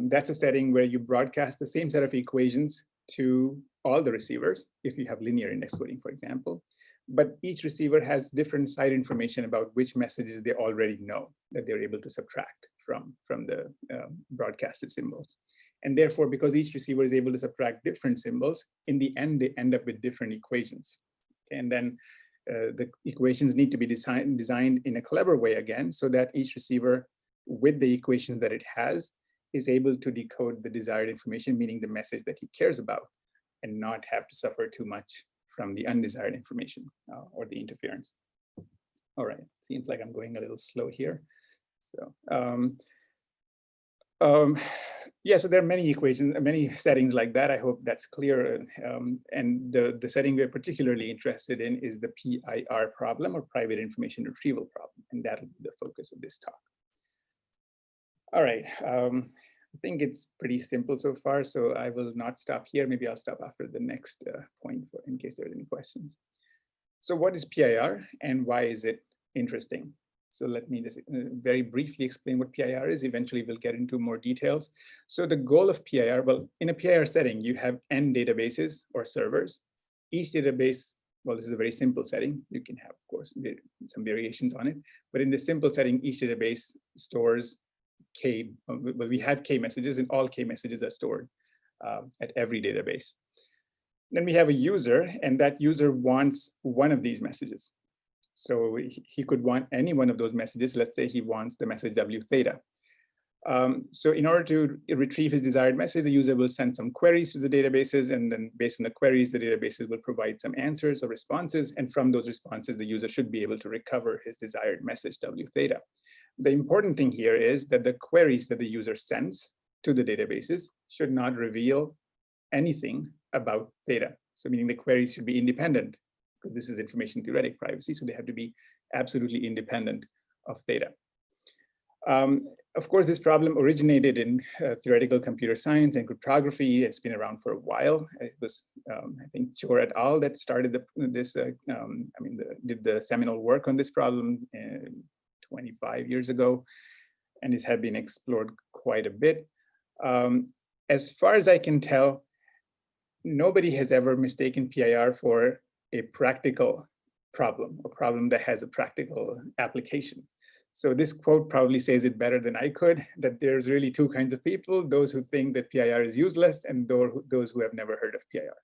That's a setting where you broadcast the same set of equations to all the receivers, if you have linear index coding, for example. But each receiver has different side information about which messages they already know that they're able to subtract from the broadcasted symbols. And therefore, because each receiver is able to subtract different symbols, in the end, they end up with different equations. And then the equations need to be designed in a clever way again, so that each receiver, with the equations that it has, is able to decode the desired information, meaning the message that he cares about, and not have to suffer too much from the undesired information or the interference. All right, seems like I'm going a little slow here. So, yeah, so there are many equations, many settings like that. I hope that's clear. And the setting we're particularly interested in is the PIR problem, or private information retrieval problem. And that'll be the focus of this talk. All right, I think it's pretty simple so far, so I will not stop here. Maybe I'll stop after the next point in case there are any questions. So what is PIR and why is it interesting? So let me just very briefly explain what PIR is. Eventually, we'll get into more details. So the goal of PIR, well, in a PIR setting, you have n databases or servers. Each database, well, this is a very simple setting. You can have, of course, some variations on it. But in the simple setting, each database stores K, well, we have K messages, and all K messages are stored at every database. Then we have a user, and that user wants one of these messages. So he could want any one of those messages. Let's say he wants the message W theta. So in order to retrieve his desired message, the user will send some queries to the databases, and then based on the queries, the databases will provide some answers or responses. And from those responses, the user should be able to recover his desired message W theta. The important thing here is that the queries that the user sends to the databases should not reveal anything about theta. So meaning the queries should be independent, because this is information-theoretic privacy, so they have to be absolutely independent of theta. Of course, this problem originated in theoretical computer science and cryptography. It's been around for a while. It was, I think, Chor et al. That started did the seminal work on this problem 25 years ago, and this had been explored quite a bit. As far as I can tell, nobody has ever mistaken PIR for a practical problem, a problem that has a practical application. So this quote probably says it better than I could, that there's really two kinds of people, those who think that PIR is useless and those who have never heard of PIR.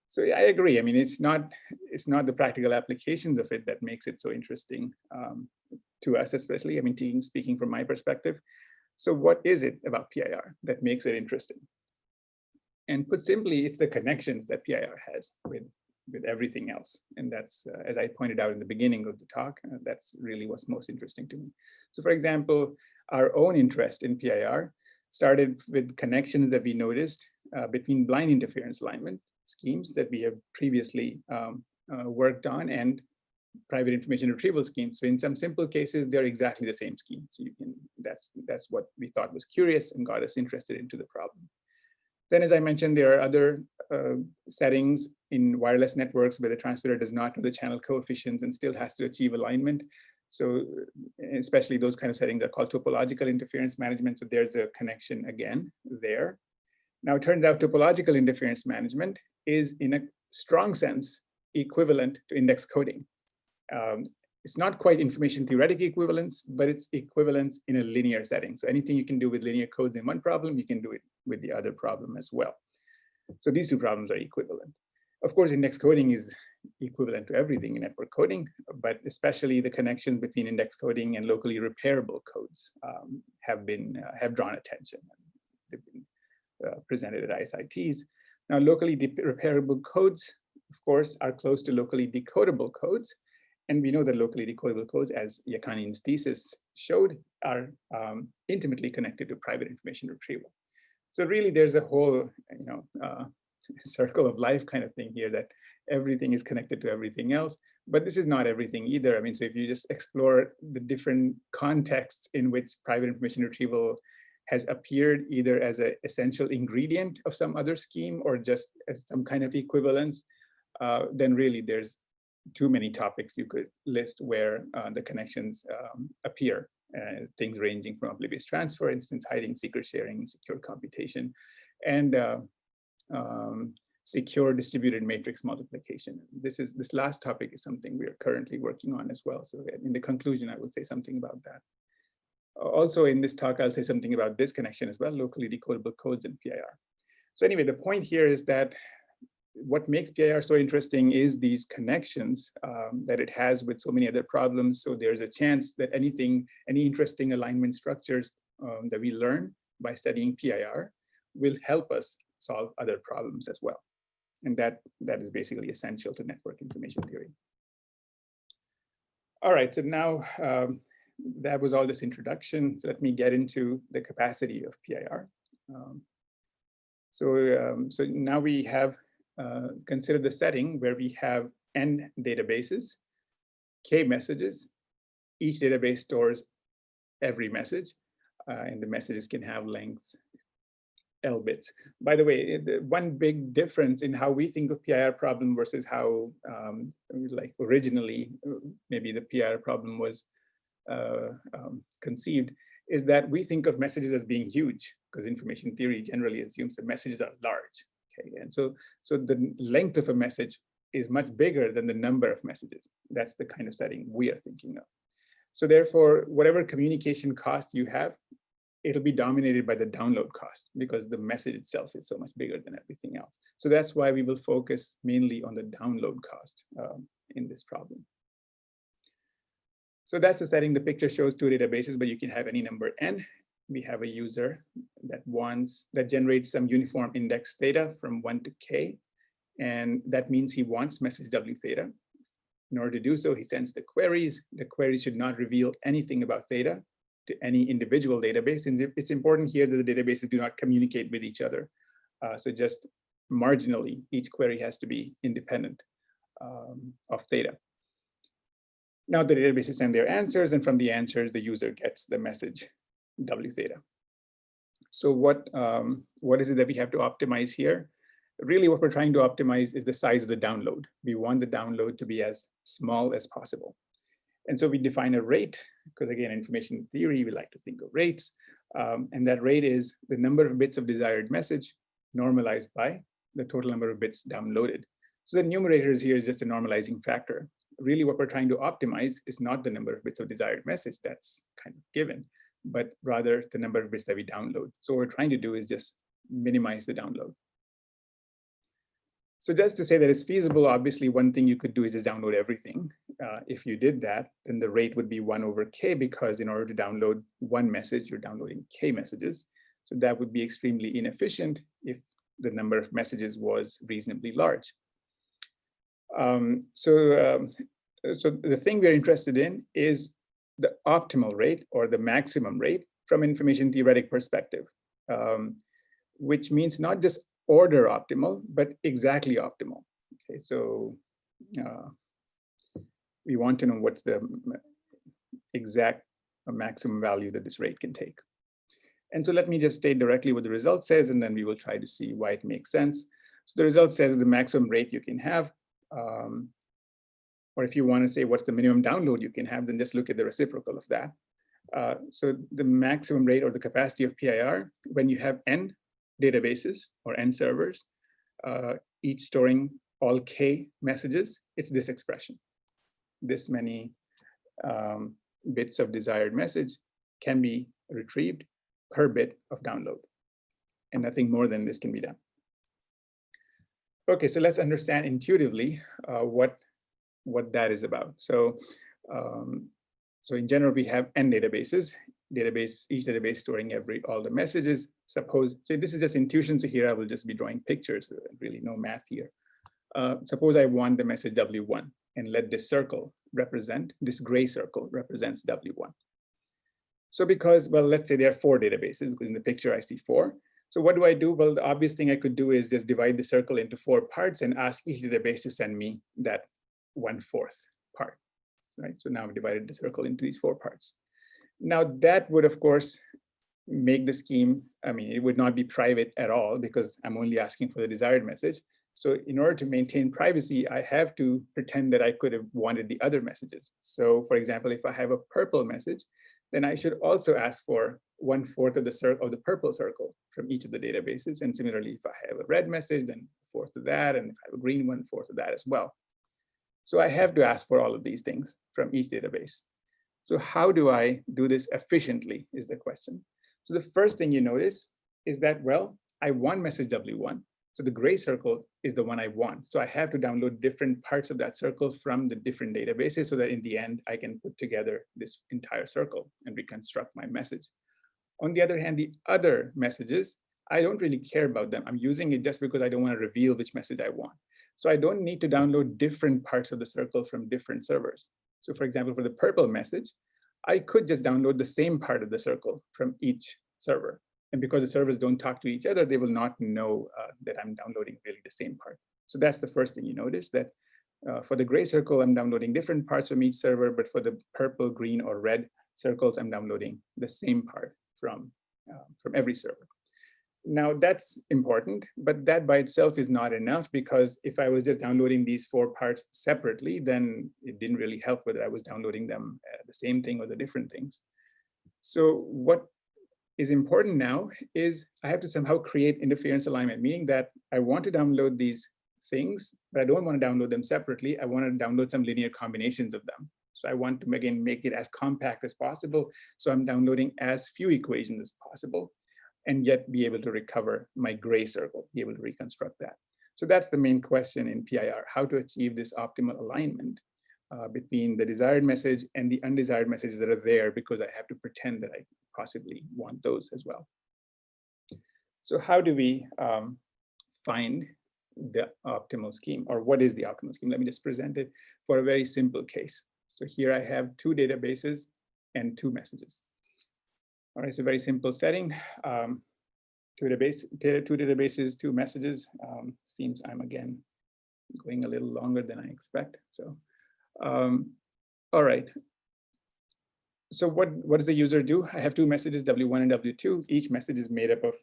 So yeah, I agree. I mean, it's not the practical applications of it that makes it so interesting to us, especially, I mean, speaking from my perspective. So what is it about PIR that makes it interesting? And put simply, it's the connections that PIR has with everything else. And that's, as I pointed out in the beginning of the talk, that's really what's most interesting to me. So for example, our own interest in PIR started with connections that we noticed between blind interference alignment schemes that we have previously worked on and private information retrieval schemes. So in some simple cases, they're exactly the same scheme. So you can, that's what we thought was curious and got us interested into the problem. Then, as I mentioned, there are other settings in wireless networks where the transmitter does not know the channel coefficients and still has to achieve alignment. So especially those kind of settings are called topological interference management. So there's a connection again there. Now, it turns out topological interference management is, in a strong sense, equivalent to index coding. It's not quite information-theoretic equivalence, but it's equivalence in a linear setting. So anything you can do with linear codes in one problem, you can do it with the other problem as well. So these two problems are equivalent. Of course, index coding is equivalent to everything in network coding, but especially the connections between index coding and locally repairable codes have drawn attention. They've been presented at ISITs. Now, locally repairable codes, of course, are close to locally decodable codes. And we know that locally decodable codes, as Yakanin's thesis showed, are intimately connected to private information retrieval. So really, there's a whole, circle of life kind of thing here, that everything is connected to everything else. But this is not everything either. I mean, so if you just explore the different contexts in which private information retrieval has appeared either as an essential ingredient of some other scheme or just as some kind of equivalence, then really there's too many topics you could list where the connections appear. Things ranging from oblivious transfer, for instance, hiding secret sharing, secure computation, and secure distributed matrix multiplication. This last topic is something we are currently working on as well. So in the conclusion, I will say something about that. Also in this talk, I'll say something about this connection as well, locally decodable codes and PIR. So anyway, the point here is that what makes PIR so interesting is these connections that it has with so many other problems. So there's a chance that any interesting alignment structures that we learn by studying PIR will help us solve other problems as well. And that is basically essential to network information theory. All right, so now that was all this introduction. So let me get into the capacity of PIR. So now we have consider the setting where we have n databases, k messages. Each database stores every message, and the messages can have length L bits. By the way, the one big difference in how we think of PIR problem versus how like originally maybe the PIR problem was conceived is that we think of messages as being huge because information theory generally assumes that messages are large. Okay, and so the length of a message is much bigger than the number of messages. That's the kind of setting we are thinking of. So therefore, whatever communication cost you have, it'll be dominated by the download cost because the message itself is so much bigger than everything else. So that's why we will focus mainly on the download cost in this problem. So that's the setting. The picture shows two databases, but you can have any number n. We have a user that generates some uniform index theta from 1 to k. And that means he wants message w theta. In order to do so, he sends the queries. The queries should not reveal anything about theta to any individual database. And it's important here that the databases do not communicate with each other. So just marginally, each query has to be independent of theta. Now the databases send their answers, and from the answers, the user gets the message w theta. So what is it that we have to optimize here? Really what we're trying to optimize is the size of the download. We want the download to be as small as possible. And so we define a rate, because again, information theory, we like to think of rates. And that rate is the number of bits of desired message normalized by the total number of bits downloaded. So the numerators here is just a normalizing factor. Really what we're trying to optimize is not the number of bits of desired message, that's kind of given, but rather the number of bits that we download. So what we're trying to do is just minimize the download. So just to say that it's feasible, obviously one thing you could do is just download everything. If you did that, then the rate would be 1 over k, because in order to download one message, you're downloading k messages. So that would be extremely inefficient if the number of messages was reasonably large. So the thing we're interested in is the optimal rate or the maximum rate from information theoretic perspective, which means not just order optimal, but exactly optimal. Okay, so we want to know what's the exact maximum value that this rate can take. And so let me just state directly what the result says, and then we will try to see why it makes sense. So the result says the maximum rate you can have, or if you want to say what's the minimum download you can have, then just look at the reciprocal of that. So the maximum rate or the capacity of PIR, when you have n databases or n servers, each storing all k messages, it's this expression. This many bits of desired message can be retrieved per bit of download, and nothing more than this can be done. Okay, so let's understand intuitively what that is about. So, so in general, we have n databases. Each database storing all the messages. Suppose, so this is just intuition, so here I will just be drawing pictures, really no math here. Suppose I want the message W1 and let this circle represent, this gray circle represents W1. So because, well, let's say there are 4 databases, because in the picture I see 4. So what do I do? Well, the obvious thing I could do is just divide the circle into 4 parts and ask each database to send me that 1/4 part, right? So now I've divided the circle into these 4 parts. Now that would, of course, make the scheme, I mean, it would not be private at all because I'm only asking for the desired message. So in order to maintain privacy, I have to pretend that I could have wanted the other messages. So for example, if I have a purple message, then I should also ask for 1/4 of the circle of the purple circle from each of the databases. And similarly, if I have a red message, then 1/4 of that, and if I have a green one, 1/4 of that as well. So I have to ask for all of these things from each database. So how do I do this efficiently is the question. So the first thing you notice is that, well, I want message W1. So the gray circle is the one I want. So I have to download different parts of that circle from the different databases so that in the end, I can put together this entire circle and reconstruct my message. On the other hand, the other messages, I don't really care about them. I'm using it just because I don't want to reveal which message I want. So I don't need to download different parts of the circle from different servers. So for example, for the purple message, I could just download the same part of the circle from each server. And because the servers don't talk to each other, they will not know that I'm downloading really the same part. So that's the first thing you notice, that for the gray circle, I'm downloading different parts from each server, but for the purple, green, or red circles, I'm downloading the same part from every server. Now that's important, but that by itself is not enough, because if I was just downloading these 4 parts separately, then it didn't really help whether I was downloading them the same thing or the different things. So what is important now is I have to somehow create interference alignment, meaning that I want to download these things, but I don't want to download them separately. I want to download some linear combinations of them. So I want to, again, make it as compact as possible. So I'm downloading as few equations as possible, and yet be able to recover my gray circle, be able to reconstruct that. So that's the main question in PIR, how to achieve this optimal alignment between the desired message and the undesired messages that are there, because I have to pretend that I possibly want those as well. So how do we find the optimal scheme, or what is the optimal scheme? Let me just present it for a very simple case. So here I have 2 databases and 2 messages. All right, it's a very simple setting. 2 databases, 2 messages. Seems I'm again going a little longer than I expect. So, all right. So what does the user do? I have 2 messages, W1 and W2. Each message is made up of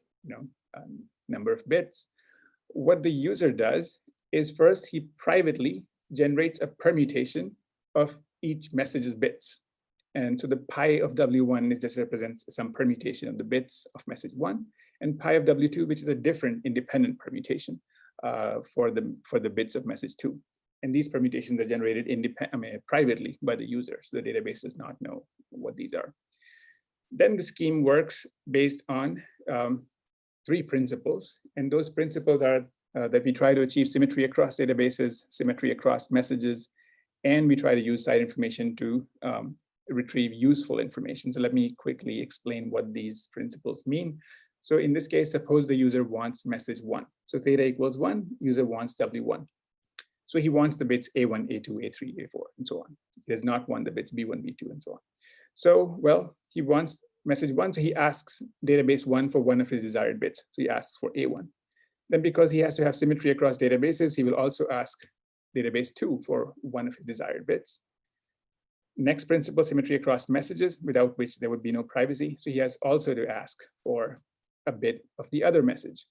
number of bits. What the user does is first he privately generates a permutation of each message's bits. And so the pi of W1 is just represents some permutation of the bits of message 1, and pi of W2, which is a different independent permutation for the bits of message 2. And these permutations are generated privately by the user, so the database does not know what these are. Then the scheme works based on 3 principles, and those principles are that we try to achieve symmetry across databases, symmetry across messages, and we try to use site information to retrieve useful information. So let me quickly explain what these principles mean. So in this case, suppose the user wants message 1. So theta equals 1, user wants W1. So he wants the bits A1, A2, A3, A4, and so on. He does not want the bits B1, B2, and so on. So, well, he wants message 1, so he asks database 1 for one of his desired bits. So he asks for A1. Then because he has to have symmetry across databases, he will also ask database 2 for one of his desired bits. Next principle, symmetry across messages, without which there would be no privacy. So he has also to ask for a bit of the other message,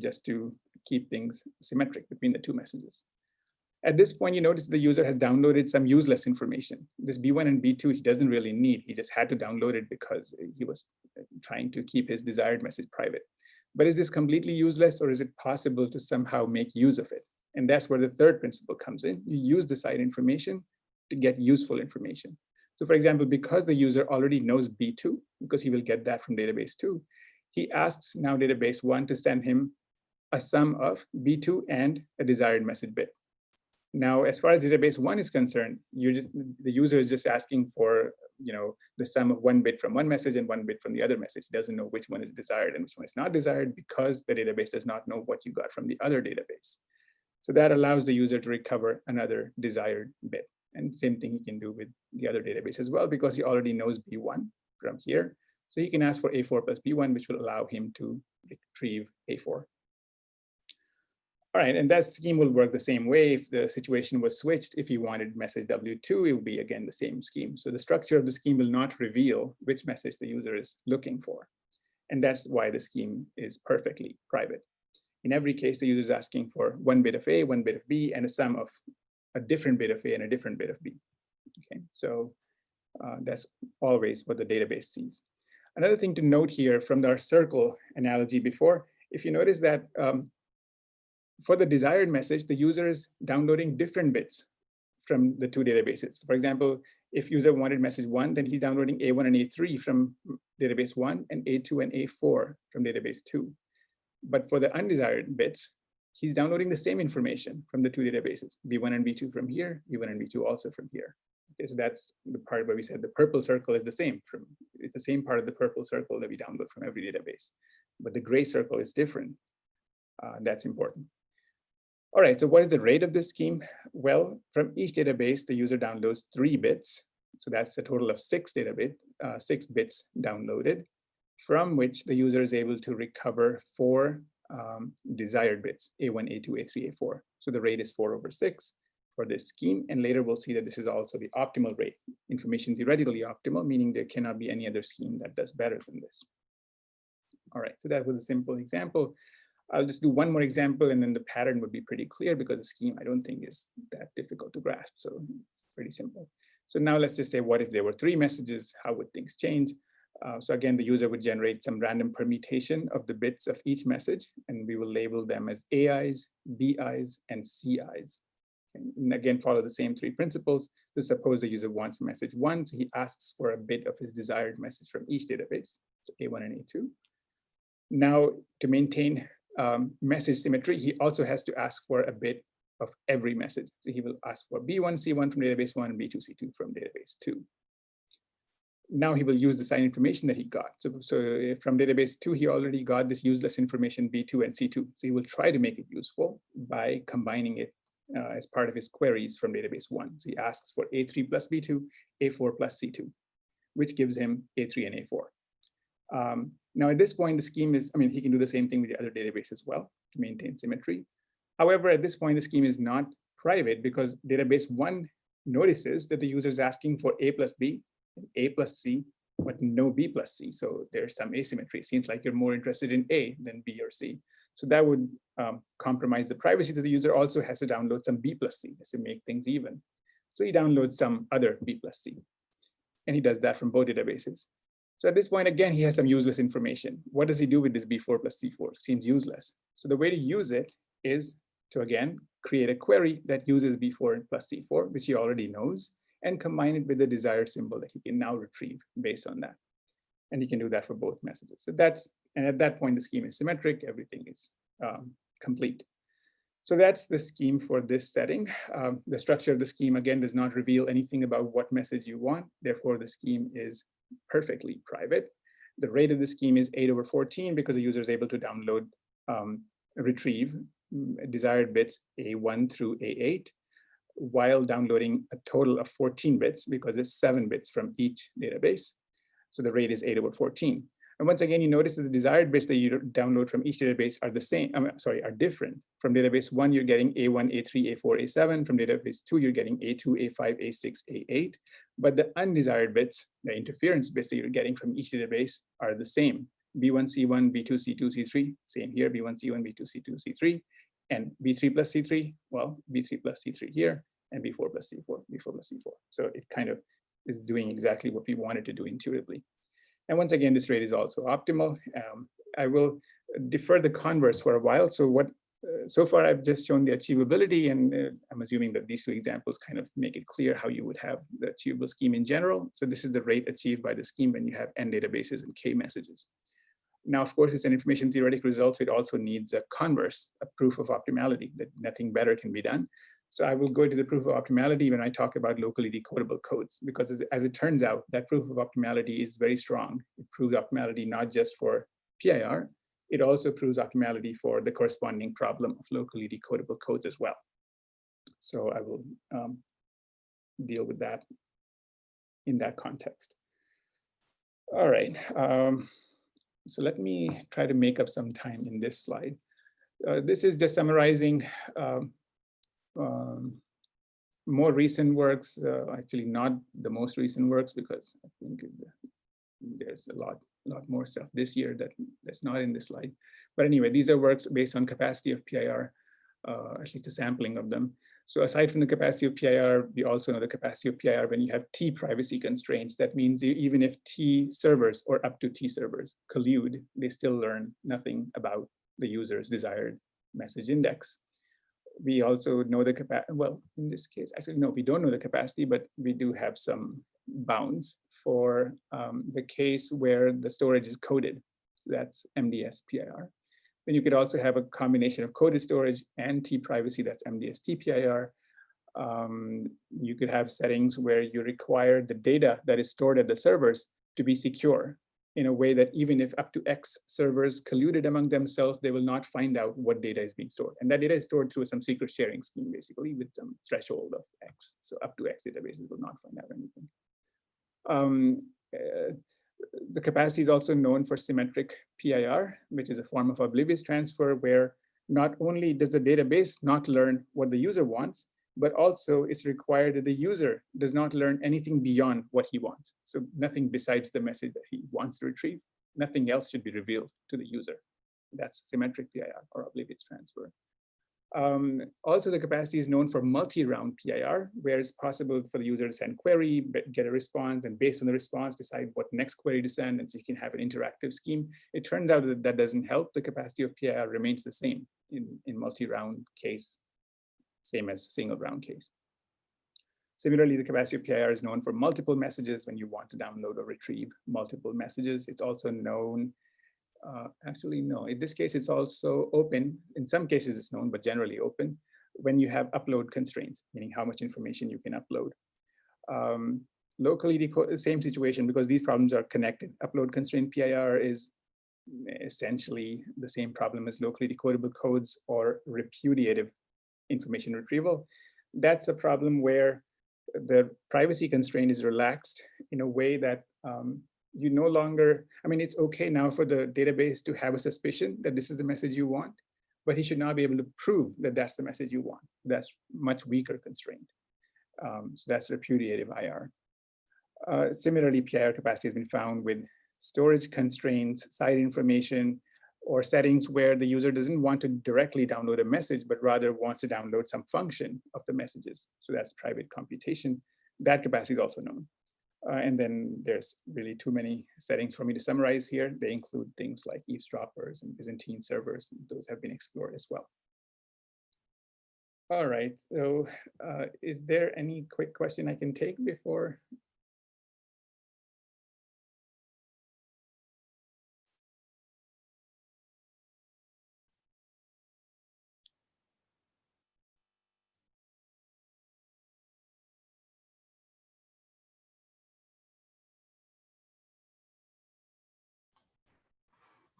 just to keep things symmetric between the 2 messages. At this point, you notice the user has downloaded some useless information. This B1 and B2 he doesn't really need. He just had to download it because he was trying to keep his desired message private. But is this completely useless, or is it possible to somehow make use of it? And that's where the 3rd principle comes in. You use the site information to get useful information. So for example, because the user already knows B2, because he will get that from database 2, he asks now database 1 to send him a sum of B2 and a desired message bit. Now, as far as database 1 is concerned, the user is just asking for the sum of 1 bit from one message and 1 bit from the other message. He doesn't know which one is desired and which one is not desired, because the database does not know what you got from the other database. So that allows the user to recover another desired bit. And same thing he can do with the other database as well, because he already knows B1 from here. So he can ask for A4 plus B1, which will allow him to retrieve A4. All right, and that scheme will work the same way if the situation was switched. If you wanted message W2, it would be again the same scheme. So the structure of the scheme will not reveal which message the user is looking for. And that's why the scheme is perfectly private. In every case, the user is asking for 1 bit of A, 1 bit of B, and a sum of a different bit of A and a different bit of B. Okay, so that's always what the database sees. Another thing to note here from our circle analogy before, if you notice that for the desired message, the user is downloading different bits from the 2 databases. For example, if user wanted message 1, then he's downloading A1 and A3 from database 1 and A2 and A4 from database 2. But for the undesired bits, he's downloading the same information from the 2 databases, B1 and B2 from here, B1 and B2 also from here. Okay, so that's the part where we said the purple circle is the same. It's the same part of the purple circle that we download from every database. But the gray circle is different. That's important. All right, so what is the rate of this scheme? Well, from each database, the user downloads 3 bits. So that's a total of 6 bits downloaded, from which the user is able to recover 4 desired bits, A1, A2, A3, A4. So the rate is 4/6 for this scheme. And later we'll see that this is also the optimal rate, information theoretically optimal, meaning there cannot be any other scheme that does better than this. All right, so that was a simple example. I'll just do one more example, and then the pattern would be pretty clear because the scheme I don't think is that difficult to grasp. So it's pretty simple. So now let's just say, what if there were 3 messages? How would things change? So again, the user would generate some random permutation of the bits of each message, and we will label them as AIs, BIs, and CIs. And again, follow the same 3 principles. So suppose the user wants message 1, so he asks for a bit of his desired message from each database, so A1 and A2. Now, to maintain message symmetry, he also has to ask for a bit of every message. So he will ask for B1, C1 from database 1, and B2, C2 from database 2. Now he will use the signed information that he got. So from database 2, he already got this useless information B2 and C2. So he will try to make it useful by combining it as part of his queries from database 1. So he asks for A3 plus B2, A4 plus C2, which gives him A3 and A4. Now at this point, the scheme is, he can do the same thing with the other database as well to maintain symmetry. However, at this point, the scheme is not private because database 1 notices that the user is asking for A plus B, and A plus C, but no B plus C. So there's some asymmetry. It seems like you're more interested in A than B or C. So that would compromise the privacy. So the user also has to download some B plus C just to make things even. So he downloads some other B plus C. And he does that from both databases. So at this point, again, he has some useless information. What does he do with this B4 plus C4? Seems useless. So the way to use it is to, again, create a query that uses B4 plus C4, which he already knows, and combine it with the desired symbol that he can now retrieve based on that. And he can do that for both messages. So and at that point, the scheme is symmetric, everything is complete. So that's the scheme for this setting. The structure of the scheme, again, does not reveal anything about what message you want. Therefore, the scheme is perfectly private. The rate of the scheme is 8/14 because the user is able to download, retrieve desired bits A1 through A8, while downloading a total of 14 bits because it's 7 bits from each database. So the rate is 8/14. And once again, you notice that the desired bits that you download from each database are the same, are different. From database 1, you're getting A1, A3, A4, A7. From database 2, you're getting A2, A5, A6, A8. But the undesired bits, the interference bits that you're getting from each database are the same. B1, C1, B2, C2, C3, same here, B1, C1, B2, C2, C3. And B3 plus C3, well, B3 plus C3 here, and B4 plus C4, B4 plus C4. So it kind of is doing exactly what we wanted to do intuitively. And once again, this rate is also optimal. I will defer the converse for a while. So far I've just shown the achievability, and I'm assuming that these 2 examples kind of make it clear how you would have the achievable scheme in general. So this is the rate achieved by the scheme when you have n databases and k messages. Now, of course, it's an information theoretic result, so it also needs a converse, a proof of optimality, that nothing better can be done. So I will go to the proof of optimality when I talk about locally decodable codes, because as it turns out, that proof of optimality is very strong. It proves optimality not just for PIR, it also proves optimality for the corresponding problem of locally decodable codes as well. So I will deal with that in that context. All right. So let me try to make up some time in this slide. This is just summarizing more recent works, actually not the most recent works, because I think there's a lot more stuff this year that's not in this slide. But anyway, these are works based on capacity of PIR, at least a sampling of them. So aside from the capacity of PIR, we also know the capacity of PIR when you have T privacy constraints. That means even if T servers or up to T servers collude, they still learn nothing about the user's desired message index. We also know the capacity, well, in this case, actually, no, we don't know the capacity, but we do have some bounds for the case where the storage is coded. That's MDS PIR. Then you could also have a combination of coded storage and T privacy, that's MDS TPIR. You could have settings where you require the data that is stored at the servers to be secure in a way that even if up to X servers colluded among themselves, they will not find out what data is being stored. And that data is stored through some secret sharing scheme, basically, with some threshold of X. So up to X databases will not find out anything. The capacity is also known for symmetric PIR, which is a form of oblivious transfer, where not only does the database not learn what the user wants, but also it's required that the user does not learn anything beyond what he wants. So nothing besides the message that he wants to retrieve. nothing else should be revealed to the user. That's symmetric PIR or oblivious transfer. Also, the capacity is known for multi-round PIR, where it's possible for the user to send query, get a response, and based on the response, decide what next query to send, and so you can have an interactive scheme. It turns out that that doesn't help. The capacity of PIR remains the same in multi-round case, same as single round case. Similarly, the capacity of PIR is known for multiple messages when you want to download or retrieve multiple messages. It's also known, actually, no, in this case, it's also open. In some cases, it's known, but generally open when you have upload constraints, meaning how much information you can upload. Locally decoded, same situation, because these problems are connected. Upload constraint PIR is essentially the same problem as locally decodable codes or repudiative information retrieval. That's a problem where the privacy constraint is relaxed in a way that you no longer, I mean, it's okay now for the database to have a suspicion that this is the message you want, but he should not be able to prove that that's the message you want. That's much weaker constraint. So that's repudiative IR. Similarly, PIR capacity has been found with storage constraints, site information, or settings where the user doesn't want to directly download a message, but rather wants to download some function of the messages. So that's private computation. That capacity is also known. And then there's really too many settings for me to summarize here. They include things like eavesdroppers and Byzantine servers, and those have been explored as well. All right, so is there any quick question I can take before?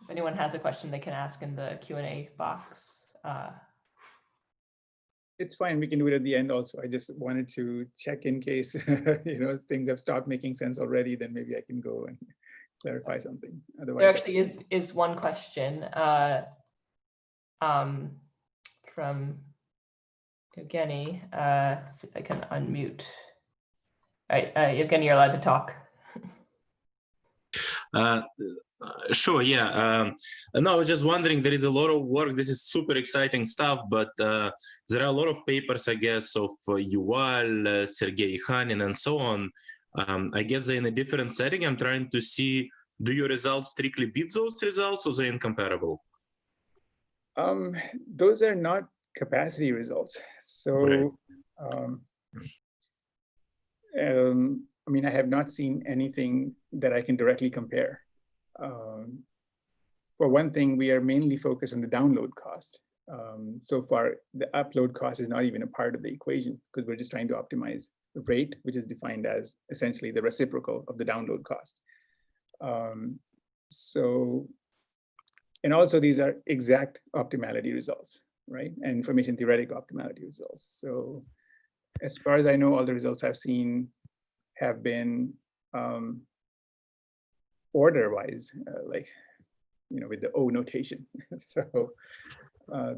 If anyone has a question, they can ask in the Q&A box. It's fine, we can do it at the end also. I just wanted to check in case things have stopped making sense already, then maybe I can go and clarify something. Otherwise, there actually is one question from Evgeny. Let's see if I can unmute. All right, Evgeny, you're allowed to talk. Sure, yeah. No, I was just wondering, there is a lot of work. This is super exciting stuff, but there are a lot of papers, I guess, of Yuval, Sergey Khanin, and so on. I guess they're in a different setting. I'm trying to see, do your results strictly beat those results, or they're incomparable? Those are not capacity results. So, I mean, I have not seen anything that I can directly compare. For one thing, we are mainly focused on the download cost. So far, the upload cost is not even a part of the equation because we're just trying to optimize the rate, which is defined as essentially the reciprocal of the download cost. And also these are exact optimality results, right? And information theoretic optimality results. So as far as I know, all the results I've seen have been order-wise, like, with the O notation. So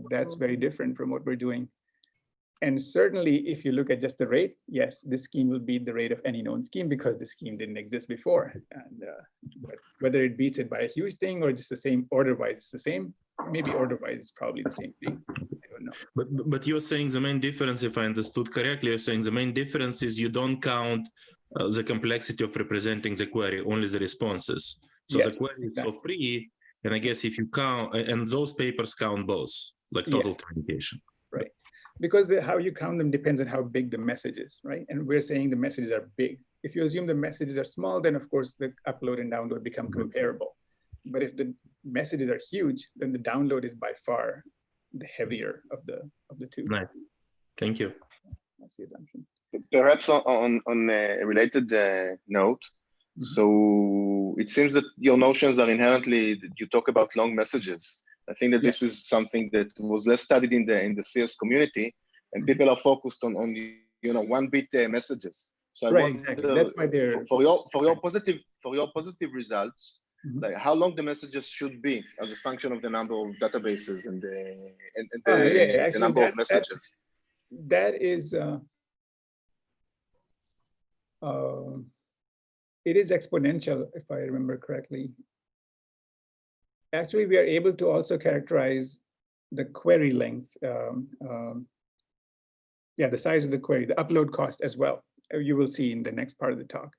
that's very different from what we're doing. And certainly, if you look at just the rate, yes, this scheme will beat the rate of any known scheme because the scheme didn't exist before. And but whether it beats it by a huge thing or just the same order-wise, it's the same. Maybe order-wise is probably the same thing. I don't know. But you're saying the main difference, if I understood correctly, you're saying the main difference is you don't count the complexity of representing the query, only the responses. So yes, the query is for free, and I guess if you count, and those papers count both, like total truncation. Right, because how you count them depends on how big the message is, right? And we're saying the messages are big. If you assume the messages are small, then of course the upload and download become comparable. But if the messages are huge, then the download is by far the heavier of the two. Nice, thank you. That's the assumption. Perhaps on a related note, so it seems that your notions are inherently, you talk about long messages. I think that this is something that was less studied in the CS community, and people are focused on 1-bit messages. So I wonder, exactly. That's why they're for your positive results, like how long the messages should be as a function of the number of databases and the number of messages. That is. It is exponential, if I remember correctly. actually, we are able to also characterize the query length. Yeah, the size of the query, the upload cost as well. You will see in the next part of the talk.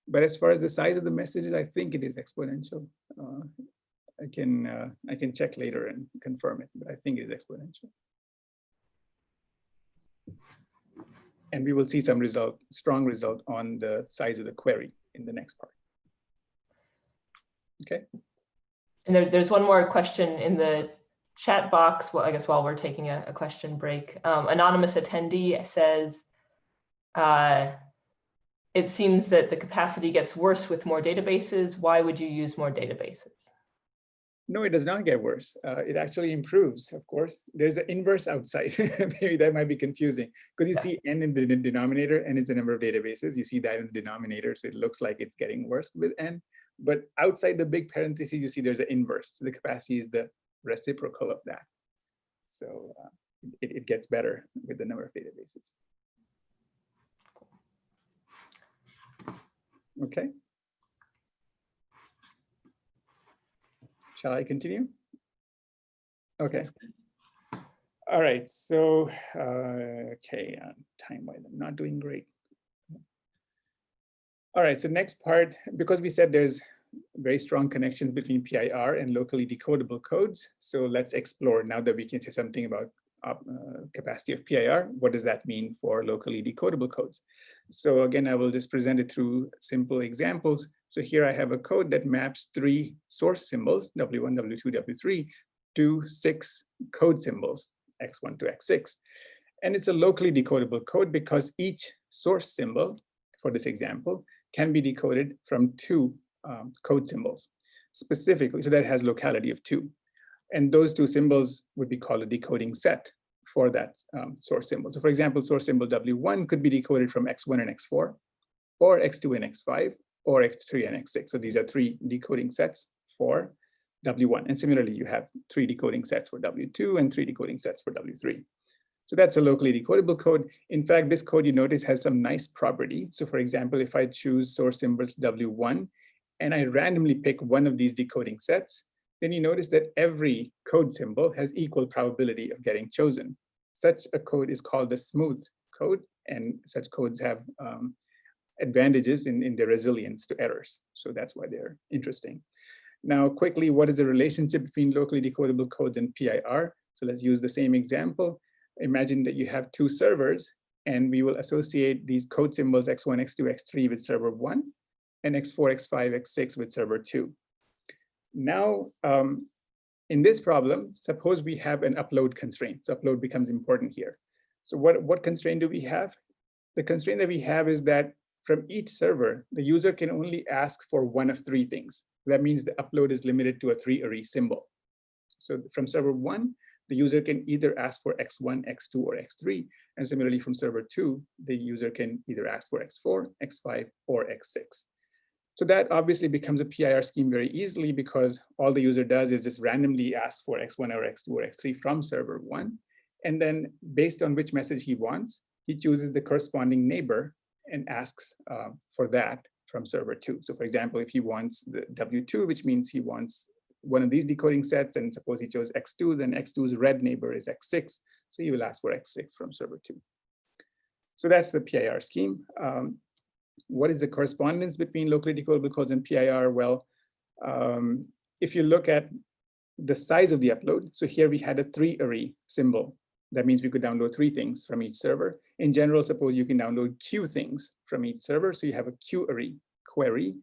But as far as the size of the messages, I think it is exponential. I can check later and confirm it, but I think it is exponential. And we will see some strong result on the size of the query in the next part. Okay. And there's one more question in the chat box. Well, I guess while we're taking a question break, anonymous attendee says, it seems that the capacity gets worse with more databases. Why would you use more databases? No, it does not get worse. It actually improves, of course. There's an inverse outside. Maybe that might be confusing because you see n in the denominator, n is the number of databases. You see that in the denominator, so it looks like it's getting worse with n. But outside the big parentheses, you see there's an inverse. So the capacity is the reciprocal of that. So it gets better with the number of databases. Okay. Shall I continue? Okay. All right. So, okay, time-wise, I'm not doing great. All right. So next part, because we said there's very strong connections between PIR and locally decodable codes. So let's explore now that we can say something about capacity of PIR. What does that mean for locally decodable codes? So again, I will just present it through simple examples. So here I have a code that maps 3 source symbols, W1, W2, W3, to 6 code symbols, X1 to X6. And it's a locally decodable code because each source symbol for this example can be decoded from 2 code symbols specifically. So that has locality of 2. And those 2 symbols would be called a decoding set for that source symbol. So for example, source symbol W1 could be decoded from X1 and X4, or X2 and X5, or X3 and X6. So these are 3 decoding sets for W1. And similarly, you have 3 decoding sets for W2 and 3 decoding sets for W3. So that's a locally decodable code. In fact, this code, you notice, has some nice property. So for example, if I choose source symbols W1, and I randomly pick one of these decoding sets, then you notice that every code symbol has equal probability of getting chosen. Such a code is called a smooth code, and such codes have advantages in their resilience to errors. So that's why they're interesting. Now, quickly, what is the relationship between locally decodable codes and PIR? So let's use the same example. Imagine that you have 2 servers, and we will associate these code symbols X1, X2, X3 with server 1, and X4, X5, X6 with server 2. Now, in this problem, suppose we have an upload constraint. So upload becomes important here. So what constraint do we have? The constraint that we have is that from each server, the user can only ask for one of 3 things. That means the upload is limited to a 3-array symbol. So from server 1, the user can either ask for X1, X2, or X3. And similarly, from server 2, the user can either ask for X4, X5, or X6. So that obviously becomes a PIR scheme very easily because all the user does is just randomly ask for X1 or X2 or X3 from server 1. And then based on which message he wants, he chooses the corresponding neighbor and asks for that from server 2. So for example, if he wants the W2, which means he wants one of these decoding sets, and suppose he chose X2, then X2's red neighbor is X6. So he will ask for X6 from server 2. So that's the PIR scheme. What is the correspondence between locally decodable codes and PIR? Well, if you look at the size of the upload, so here we had a 3-array symbol. That means we could download 3 things from each server. In general, suppose you can download Q things from each server. So you have a Q-array query.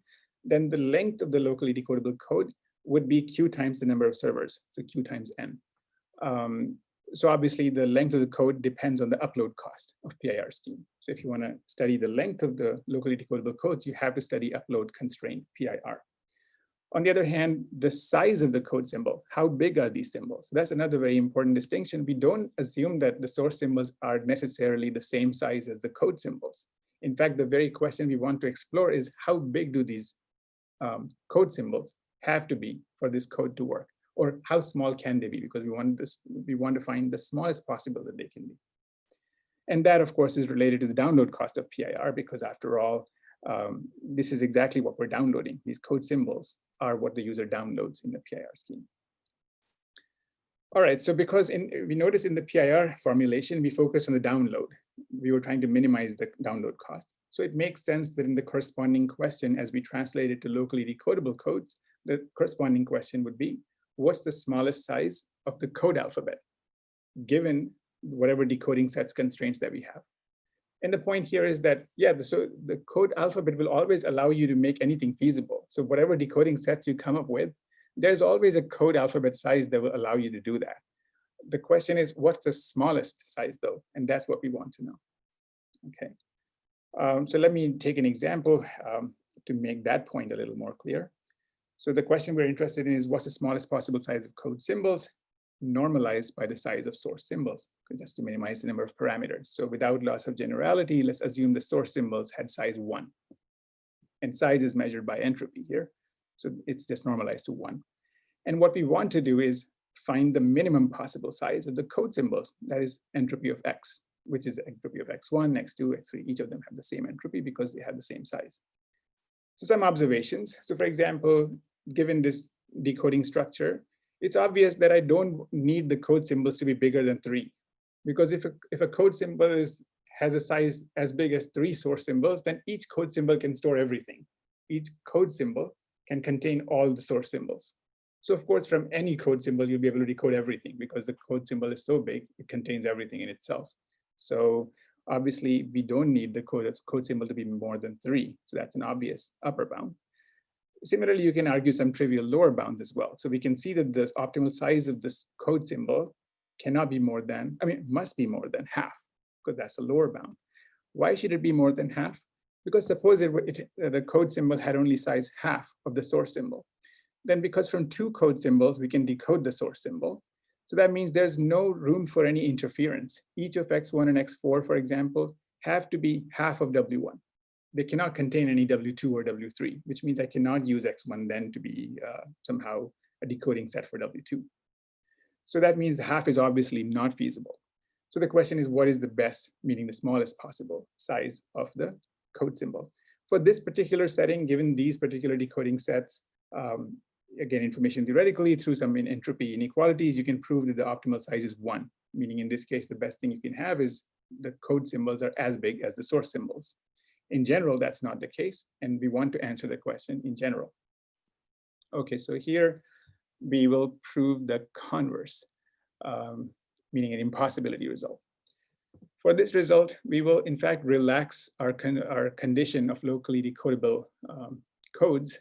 Then the length of the locally decodable code would be Q times the number of servers, so Q times N. So obviously the length of the code depends on the upload cost of PIR scheme. So if you want to study the length of the locally decodable codes, you have to study upload constraint PIR. On the other hand, the size of the code symbol, how big are these symbols? That's another very important distinction. We don't assume that the source symbols are necessarily the same size as the code symbols. In fact, the very question we want to explore is how big do these code symbols have to be for this code to work? Or how small can they be? Because we want to find the smallest possible that they can be. And that, of course, is related to the download cost of PIR, because after all, this is exactly what we're downloading. These code symbols are what the user downloads in the PIR scheme. All right, so because we notice in the PIR formulation, we focus on the download. We were trying to minimize the download cost. So it makes sense that in the corresponding question, as we translate it to locally decodable codes, the corresponding question would be, what's the smallest size of the code alphabet, given whatever decoding sets constraints that we have? And the point here is that, yeah, so the code alphabet will always allow you to make anything feasible. So whatever decoding sets you come up with, there's always a code alphabet size that will allow you to do that. The question is, what's the smallest size though? And that's what we want to know. Okay. So let me take an example to make that point a little more clear. So the question we're interested in is, what's the smallest possible size of code symbols normalized by the size of source symbols, just to minimize the number of parameters. So without loss of generality, let's assume the source symbols had size 1. And size is measured by entropy here. So it's just normalized to 1. And what we want to do is find the minimum possible size of the code symbols, that is entropy of x, which is entropy of x1, x2, x3. Each of them have the same entropy because they have the same size. So some observations. So for example, given this decoding structure, it's obvious that I don't need the code symbols to be bigger than 3. Because if a code symbol has a size as big as 3 source symbols, then each code symbol can store everything. Each code symbol can contain all the source symbols. So of course, from any code symbol, you'll be able to decode everything because the code symbol is so big, it contains everything in itself. So obviously, we don't need the code symbol to be more than 3. So that's an obvious upper bound. Similarly, you can argue some trivial lower bounds as well. So we can see that the optimal size of this code symbol cannot be more than, must be more than half, because that's a lower bound. Why should it be more than half? Because suppose the code symbol had only size half of the source symbol. Then because from 2 code symbols, we can decode the source symbol. So that means there's no room for any interference. Each of x1 and x4, for example, have to be half of w1. They cannot contain any w2 or w3, which means I cannot use x1 then to be somehow a decoding set for w2. So that means half is obviously not feasible. So the question is, what is the best, meaning the smallest possible size of the code symbol? For this particular setting, given these particular decoding sets, again, information theoretically, through some entropy inequalities, you can prove that the optimal size is 1, meaning in this case, the best thing you can have is the code symbols are as big as the source symbols. In general, that's not the case, and we want to answer the question in general. Okay, so here we will prove the converse, meaning an impossibility result. For this result, we will in fact relax our condition of locally decodable codes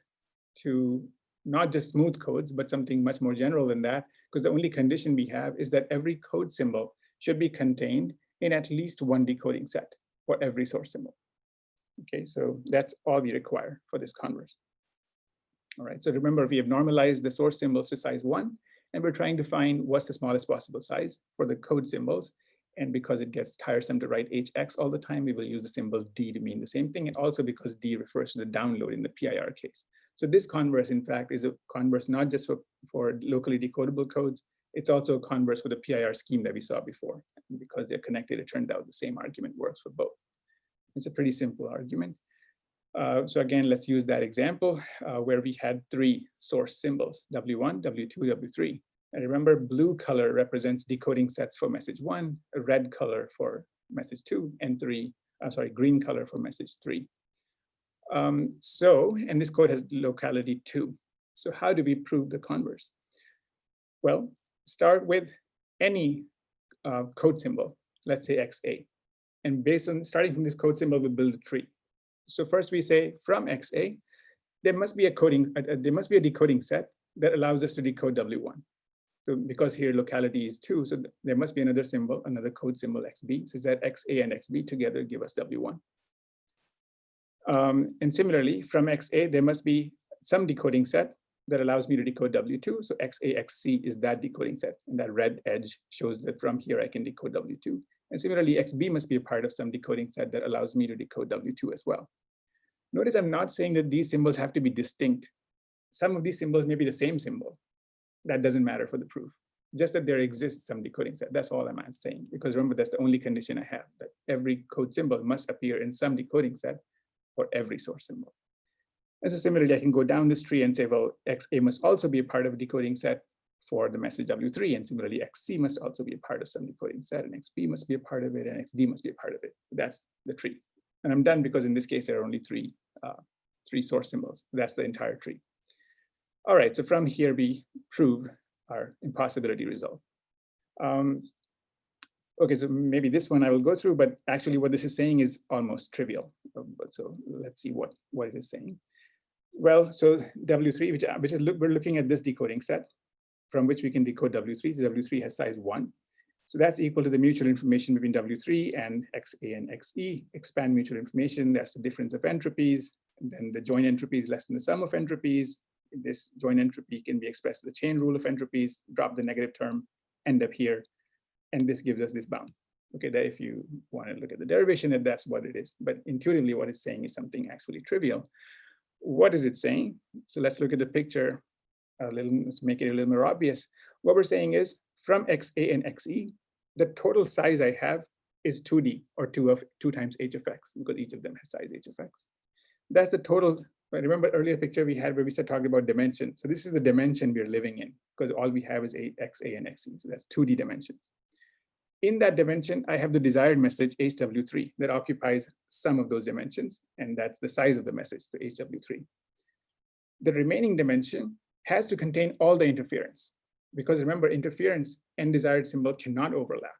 to not just smooth codes, but something much more general than that, because the only condition we have is that every code symbol should be contained in at least 1 decoding set for every source symbol. Okay, so that's all we require for this converse. All right, so remember, we have normalized the source symbols to size 1, and we're trying to find what's the smallest possible size for the code symbols. And because it gets tiresome to write hx all the time, we will use the symbol d to mean the same thing, and also because d refers to the download in the PIR case. So this converse, in fact, is a converse not just for locally decodable codes, it's also a converse for the PIR scheme that we saw before. And because they're connected, it turned out the same argument works for both. It's a pretty simple argument. So again, let's use that example where we had 3 source symbols, W1, W2, W3. And remember, blue color represents decoding sets for message 1, a red color for message 2, and green color for message 3. And this code has locality 2. So how do we prove the converse? Well, start with any code symbol, let's say XA. And based on starting from this code symbol, we build a tree. So first we say from XA, there must be a decoding set that allows us to decode W1. So because here locality is 2, so there must be another symbol, another code symbol XB, so that XA and XB together give us W1. And similarly, from XA, there must be some decoding set that allows me to decode W2. So XA, XC is that decoding set. And that red edge shows that from here I can decode W2. And similarly, XB must be a part of some decoding set that allows me to decode W2 as well. Notice I'm not saying that these symbols have to be distinct. Some of these symbols may be the same symbol. That doesn't matter for the proof. Just that there exists some decoding set. That's all I'm saying. Because remember, that's the only condition I have, that every code symbol must appear in some decoding set for every source symbol. And so similarly, I can go down this tree and say, well, XA must also be a part of a decoding set for the message W3. And similarly, XC must also be a part of some decoding set, and XB must be a part of it, and XD must be a part of it. That's the tree. And I'm done because in this case, there are only three source symbols. That's the entire tree. All right, so from here, we prove our impossibility result. Okay, so maybe this one I will go through, but actually what this is saying is almost trivial. So let's see what it is saying. Well, so W3, which is, we're looking at this decoding set from which we can decode W3. So W3 has size 1. So that's equal to the mutual information between W3 and XA and XE. Expand mutual information, that's the difference of entropies. And then the joint entropy is less than the sum of entropies. This joint entropy can be expressed as the chain rule of entropies, drop the negative term, end up here. And this gives us this bound. Okay, that if you want to look at the derivation, that's what it is. But intuitively, what it's saying is something actually trivial. What is it saying? So let's look at the picture a little, let's make it a little more obvious. What we're saying is from XA and XE, the total size I have is 2D, or 2 times h of x, because each of them has size h of x. That's the total. I remember earlier picture we had where we said talking about dimension. So this is the dimension we're living in, because all we have is XA and XE. So that's 2D dimensions. In that dimension, I have the desired message HW3 that occupies some of those dimensions, and that's the size of the message, so HW3. The remaining dimension has to contain all the interference, because remember, interference and desired symbol cannot overlap.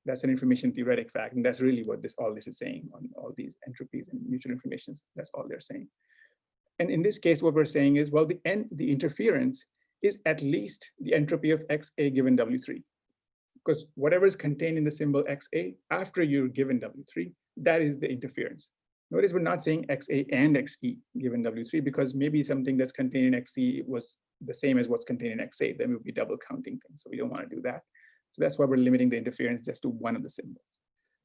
That's an information theoretic fact, and that's really what all this is saying on all these entropies and mutual informations. That's all they're saying. And in this case, what we're saying is, well, the interference is at least the entropy of XA given W3. Because whatever is contained in the symbol XA after you're given W3, that is the interference. Notice we're not saying XA and XE given W3, because maybe something that's contained in XE was the same as what's contained in XA. Then we would be double counting things. So we don't want to do that. So that's why we're limiting the interference just to one of the symbols.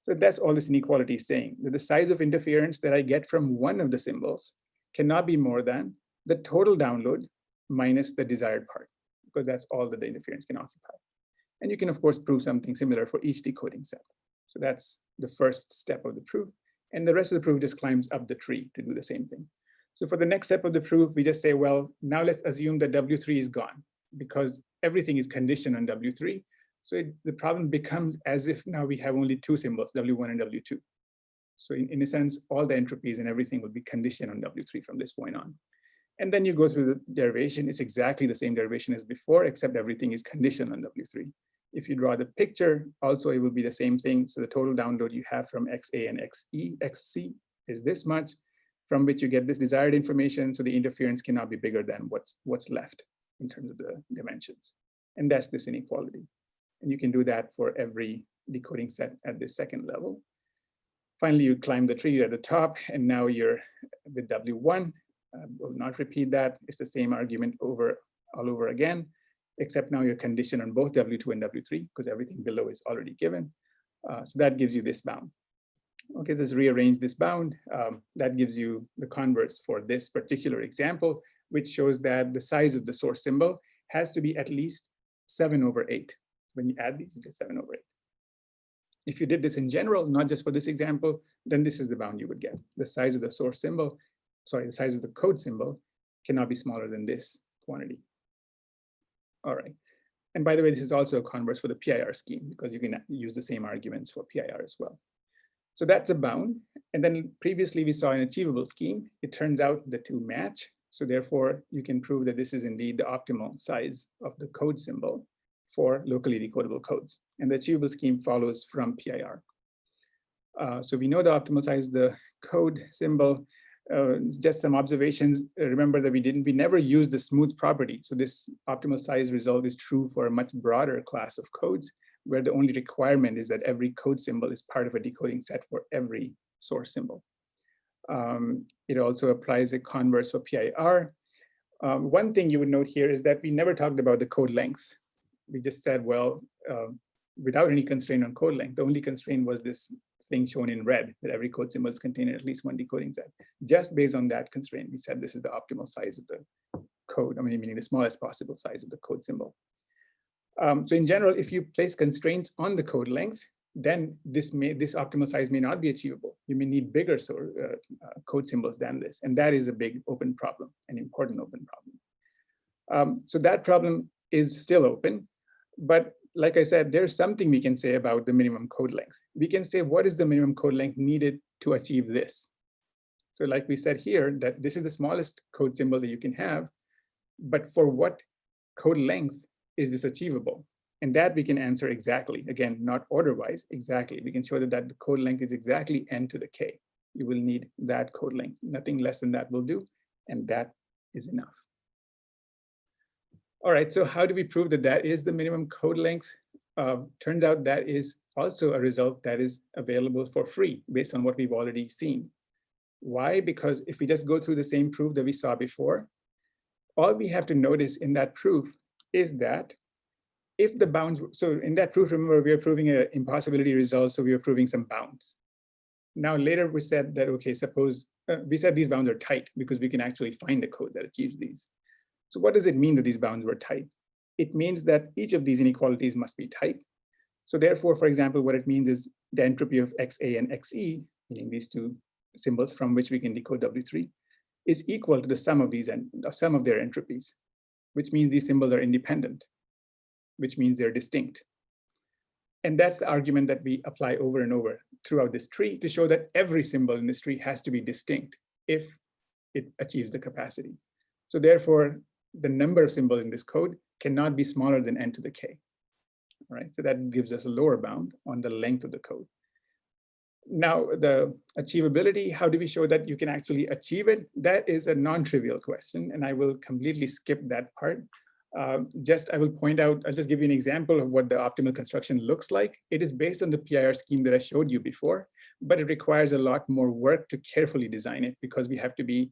So that's all this inequality is saying, that the size of interference that I get from one of the symbols cannot be more than the total download minus the desired part, because that's all that the interference can occupy. And you can, of course, prove something similar for each decoding set. So that's the first step of the proof. And the rest of the proof just climbs up the tree to do the same thing. So for the next step of the proof, we just say, well, now let's assume that W3 is gone, because everything is conditioned on W3. So the problem becomes as if now we have only two symbols, W1 and W2. So in a sense, all the entropies and everything will be conditioned on W3 from this point on. And then you go through the derivation. It's exactly the same derivation as before, except everything is conditioned on W3. If you draw the picture, also it will be the same thing. So the total download you have from XA and XC is this much, from which you get this desired information. So the interference cannot be bigger than what's left in terms of the dimensions. And that's this inequality. And you can do that for every decoding set at this second level. Finally, you climb the tree at the top, and now you're with W1. Will not repeat that. It's the same argument all over again, except now you're conditioned on both W2 and W3, because everything below is already given. So that gives you this bound. Okay, let's rearrange this bound. That gives you the converse for this particular example, which shows that the size of the source symbol has to be at least 7/8. When you add these, you get 7/8. If you did this in general, not just for this example, then this is the bound you would get. The size of the source symbol, the size of the code symbol cannot be smaller than this quantity. All right. And by the way, this is also a converse for the PIR scheme, because you can use the same arguments for PIR as well. So that's a bound. And then previously we saw an achievable scheme. It turns out the two match. So therefore, you can prove that this is indeed the optimal size of the code symbol for locally decodable codes. And the achievable scheme follows from PIR. So we know the optimal size of the code symbol. Just some observations. Remember that we never used the smooth property. So this optimal size result is true for a much broader class of codes, where the only requirement is that every code symbol is part of a decoding set for every source symbol. It also applies the converse for PIR. One thing you would note here is that we never talked about the code length. We just said, well, without any constraint on code length, the only constraint was this thing shown in red, that every code symbol is contained in at least one decoding set. Just based on that constraint, we said this is the optimal size of the code, meaning the smallest possible size of the code symbol. So in general, if you place constraints on the code length, then this optimal size may not be achievable. You may need bigger code symbols than this. And that is a big open problem, an important open problem. So that problem is still open. But like I said, there's something we can say about the minimum code length. We can say, what is the minimum code length needed to achieve this? So like we said here, that this is the smallest code symbol that you can have, but for what code length is this achievable? And that we can answer exactly, again, not order-wise, exactly. We can show that the code length is exactly n to the k. You will need that code length. Nothing less than that will do, and that is enough. All right, so how do we prove that that is the minimum code length? Turns out that is also a result that is available for free based on what we've already seen. Why? Because if we just go through the same proof that we saw before, all we have to notice in that proof is that if the bounds, so in that proof, remember, we are proving an impossibility result, so we are proving some bounds. Now later we said that, okay, suppose, we said these bounds are tight because we can actually find the code that achieves these. So what does it mean that these bounds were tight? It means that each of these inequalities must be tight. So therefore, for example, what it means is the entropy of XA and XE, meaning these two symbols from which we can decode W3, is equal to the sum of these and the sum of their entropies, which means these symbols are independent, which means they're distinct. And that's the argument that we apply over and over throughout this tree to show that every symbol in this tree has to be distinct if it achieves the capacity. So therefore, the number of symbols in this code cannot be smaller than n to the k. All right, so that gives us a lower bound on the length of the code. Now, the achievability, how do we show that you can actually achieve it? That is a non-trivial question, and I will completely skip that part. I will point out, I'll just give you an example of what the optimal construction looks like. It is based on the PIR scheme that I showed you before, but it requires a lot more work to carefully design it because we have to be,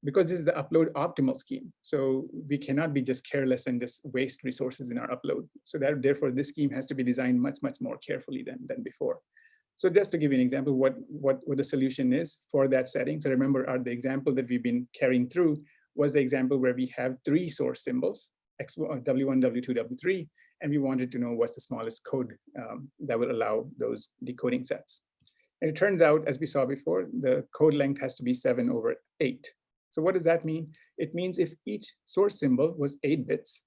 because this is the upload optimal scheme. So we cannot be just careless and just waste resources in our upload. So that therefore this scheme has to be designed much, much more carefully than before. So just to give you an example, what the solution is for that setting. So remember, the example that we've been carrying through was the example where we have 3 source symbols, W1, W2, W3, and we wanted to know what's the smallest code that will allow those decoding sets. And it turns out, as we saw before, the code length has to be 7/8. So what does that mean? It means if each source symbol was 8 bits,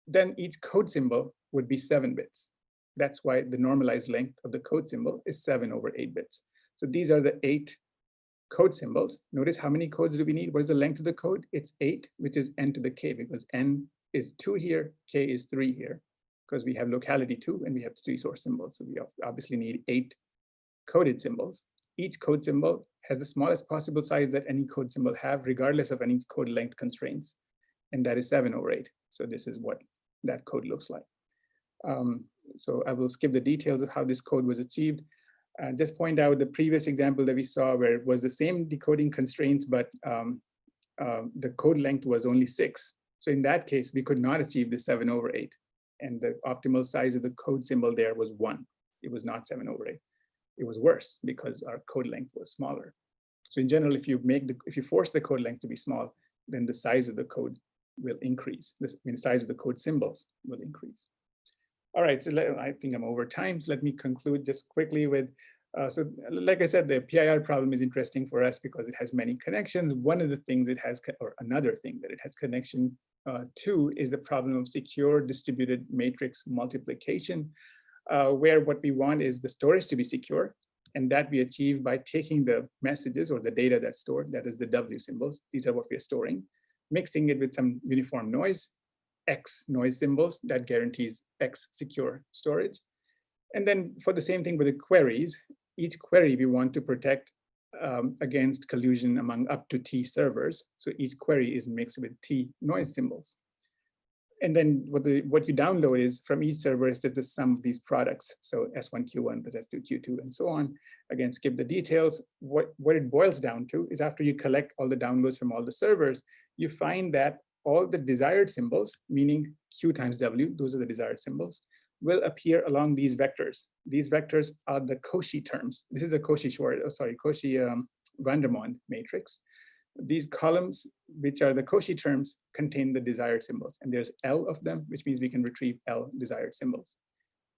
then each code symbol would be 7 bits. That's why the normalized length of the code symbol is 7/8 bits. So these are the 8 code symbols. Notice how many codes do we need? What is the length of the code? It's 8, which is n to the k, because n is 2 here, k is 3 here, because we have locality 2 and we have 3 source symbols. So we obviously need 8 coded symbols. Each code symbol has the smallest possible size that any code symbol have, regardless of any code length constraints. And that is 7/8. So this is what that code looks like. So I will skip the details of how this code was achieved. Just point out the previous example that we saw where it was the same decoding constraints, but the code length was only 6. So in that case, we could not achieve the 7/8. And the optimal size of the code symbol there was 1. It was not 7/8. It was worse because our code length was smaller. So in general, if you force the code length to be small, then the size of the code will increase. The size of the code symbols will increase. All right, so I think I'm over time. So let me conclude just quickly with, so like I said, the PIR problem is interesting for us because it has many connections. One of the things it has, or another thing that it has connection to is the problem of secure distributed matrix multiplication, where what we want is the storage to be secure, and that we achieve by taking the messages or the data that's stored, that is the W symbols, these are what we're storing, mixing it with some uniform noise, X noise symbols that guarantees X secure storage. And then for the same thing with the queries, each query we want to protect against collusion among up to T servers. So each query is mixed with T noise symbols. And then what you download is from each server is just the sum of these products. So S1Q1 plus S2Q2 and so on. Again, skip the details. What it boils down to is after you collect all the downloads from all the servers, you find that all the desired symbols, meaning Q times W, those are the desired symbols, will appear along these vectors. These vectors are the Cauchy terms. This is a Cauchy-Vandermonde matrix. These columns, which are the Cauchy terms, contain the desired symbols. And there's L of them, which means we can retrieve L desired symbols.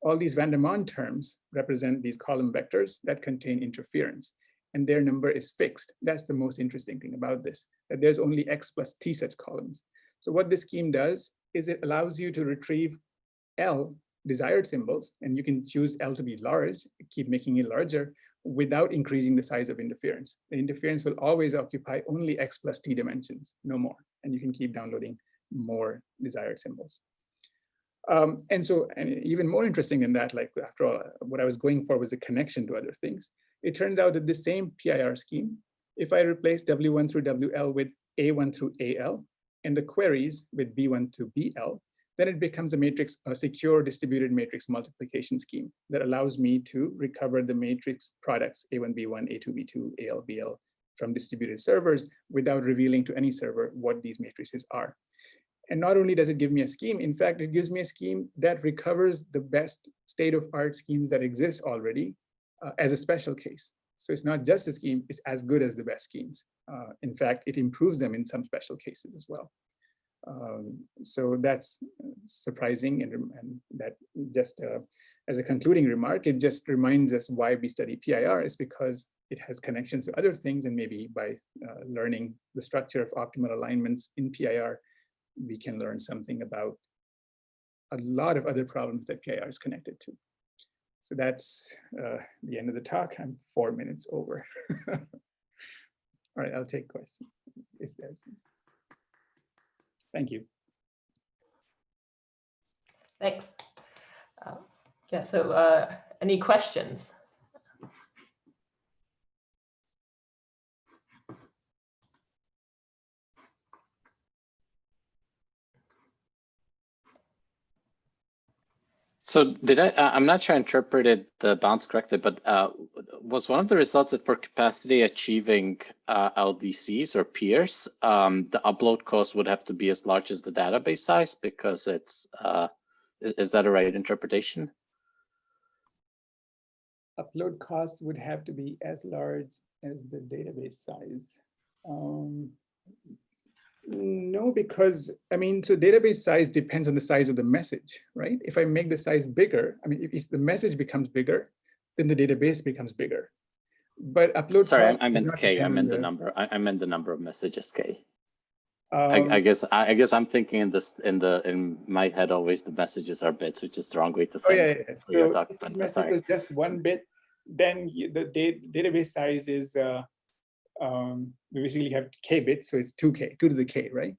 all these van der Maan terms represent these column vectors that contain interference, and their number is fixed. That's the most interesting thing about this, that there's only x plus t such columns. So what this scheme does is it allows you to retrieve L desired symbols, and you can choose L to be large, keep making it larger, without increasing the size of interference. The interference will always occupy only x plus t dimensions, no more, and you can keep downloading more desired symbols. And even more interesting than that, like after all, what I was going for was a connection to other things. It turns out that the same PIR scheme, if I replace W1 through WL with A1 through AL, and the queries with B1 to BL, then it becomes a matrix, a secure distributed matrix multiplication scheme that allows me to recover the matrix products A1, B1, A2, B2, AL, BL from distributed servers without revealing to any server what these matrices are. And not only does it give me a scheme, in fact, it gives me a scheme that recovers the best state-of-art schemes that exist already as a special case. So it's not just a scheme, it's as good as the best schemes. In fact, it improves them in some special cases as well. So that's surprising, and that just as a concluding remark, it just reminds us why we study PIR is because it has connections to other things, and maybe by learning the structure of optimal alignments in PIR, we can learn something about a lot of other problems that PIR is connected to. So that's the end of the talk. I'm 4 minutes over. All right, I'll take questions if there's any. Thank you. Thanks. Yeah, so any questions? So did I'm not sure I interpreted the bounds correctly, but was one of the results that for capacity achieving LDCs or peers, the upload cost would have to be as large as the database size because it's, is that a right interpretation? Upload cost would have to be as large as the database size. No, because I mean, so database size depends on the size of the message, right? If I make the size bigger, I mean, if the message becomes bigger, then the database becomes bigger. But upload cost I meant K. I meant the number. I meant the number of messages K. I guess I'm thinking in my head always the messages are bits, which is the wrong way to think. Oh yeah. So if this message is just 1 bit, then the database size is. We basically have K bits, so it's 2K, 2 to the K, right?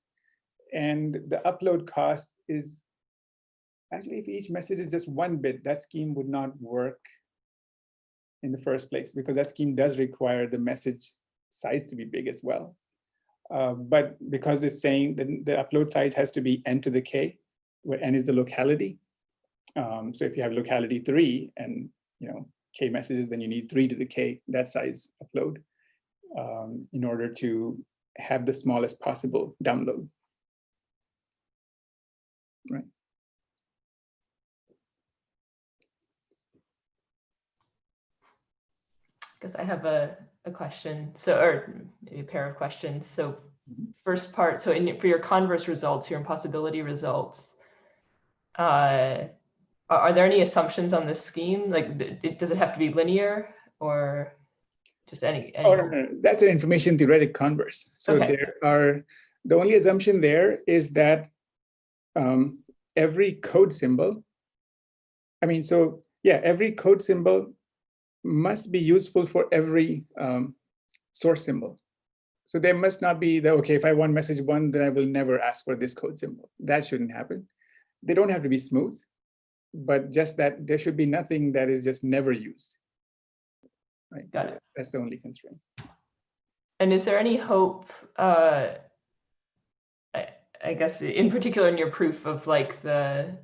And the upload cost is, actually, if each message is just 1 bit, that scheme would not work in the first place, because that scheme does require the message size to be big as well. But because it's saying that the upload size has to be n to the K, where n is the locality. So if you have locality 3 and K messages, then you need 3 to the K, that size upload. In order to have the smallest possible download, right? I guess I have a question, so, or maybe a pair of questions. So first part, so for your converse results, your impossibility results, are there any assumptions on this scheme? Like, does it have to be linear or just any? Oh, no. That's an information theoretic converse. So okay. The only assumption there is that every code symbol, every code symbol must be useful for every source symbol. So there must not be the, okay, if I want message 1, then I will never ask for this code symbol. That shouldn't happen. They don't have to be smooth, but just that there should be nothing that is just never used. Right. Got it. That's the only constraint. And is there any hope, I guess, in particular in your proof of like the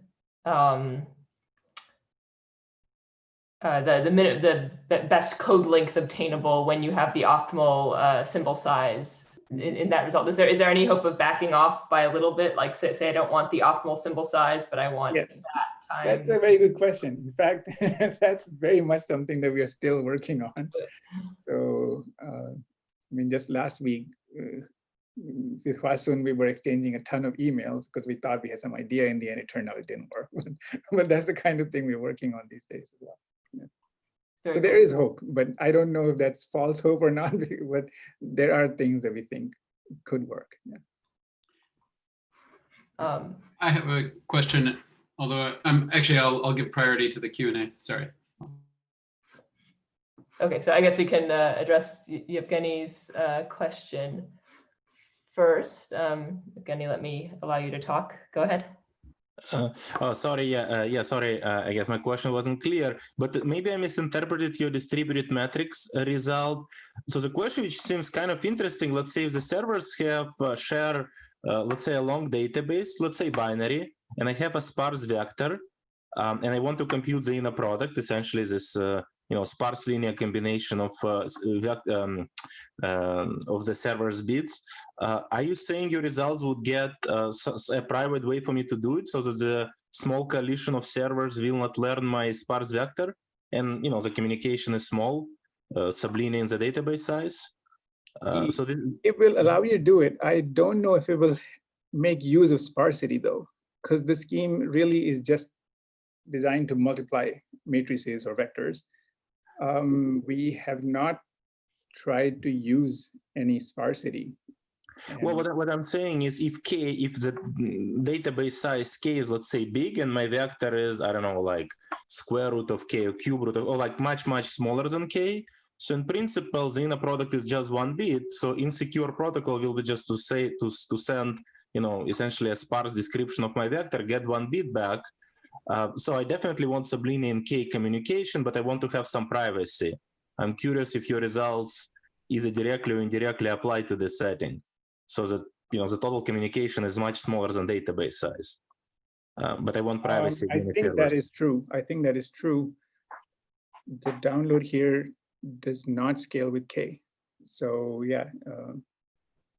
best code length obtainable when you have the optimal symbol size in that result? Is there any hope of backing off by a little bit? Like say I don't want the optimal symbol size, but I want that time. That's a very good question. In fact, that's very much something that we are still working on. So, I mean, just last week, with Hwasun, we were exchanging a ton of emails because we thought we had some idea. In the end, it turned out it didn't work. But that's the kind of thing we're working on these days as well. Yeah. So there is hope, but I don't know if that's false hope or not, but there are things that we think could work. Yeah. I have a question, although I'll give priority to the Q&A. Sorry. Okay, so I guess we can address Yevgeny's question first. Yevgeny, let me allow you to talk. Go ahead. Oh, sorry. Yeah, sorry. I guess my question wasn't clear, but maybe I misinterpreted your distributed matrix result. So the question, which seems kind of interesting, let's say if the servers have share, let's say a long database, let's say binary, and I have a sparse vector, and I want to compute the inner product, essentially this sparse linear combination of the server's bits. Are you saying your results would get a private way for me to do it, so that the small coalition of servers will not learn my sparse vector, and the communication is small, sublinear in the database size? So it will allow you to do it. I don't know if it will make use of sparsity though, because the scheme really is just designed to multiply matrices or vectors. We have not tried to use any sparsity. Well, what I'm saying is if the database size k is, let's say, big, and my vector is, I don't know, like square root of k or cube root of, or like much smaller than k, so in principle the inner product is just 1 bit. So insecure protocol will be just to send essentially a sparse description of my vector, get 1 bit back. So I definitely want sublinear in k communication, but I want to have some privacy. I'm curious if your results either directly or indirectly apply to this setting, so that the total communication is much smaller than database size. But I want privacy. I think that is true. I think that is true. The download here does not scale with k. So yeah,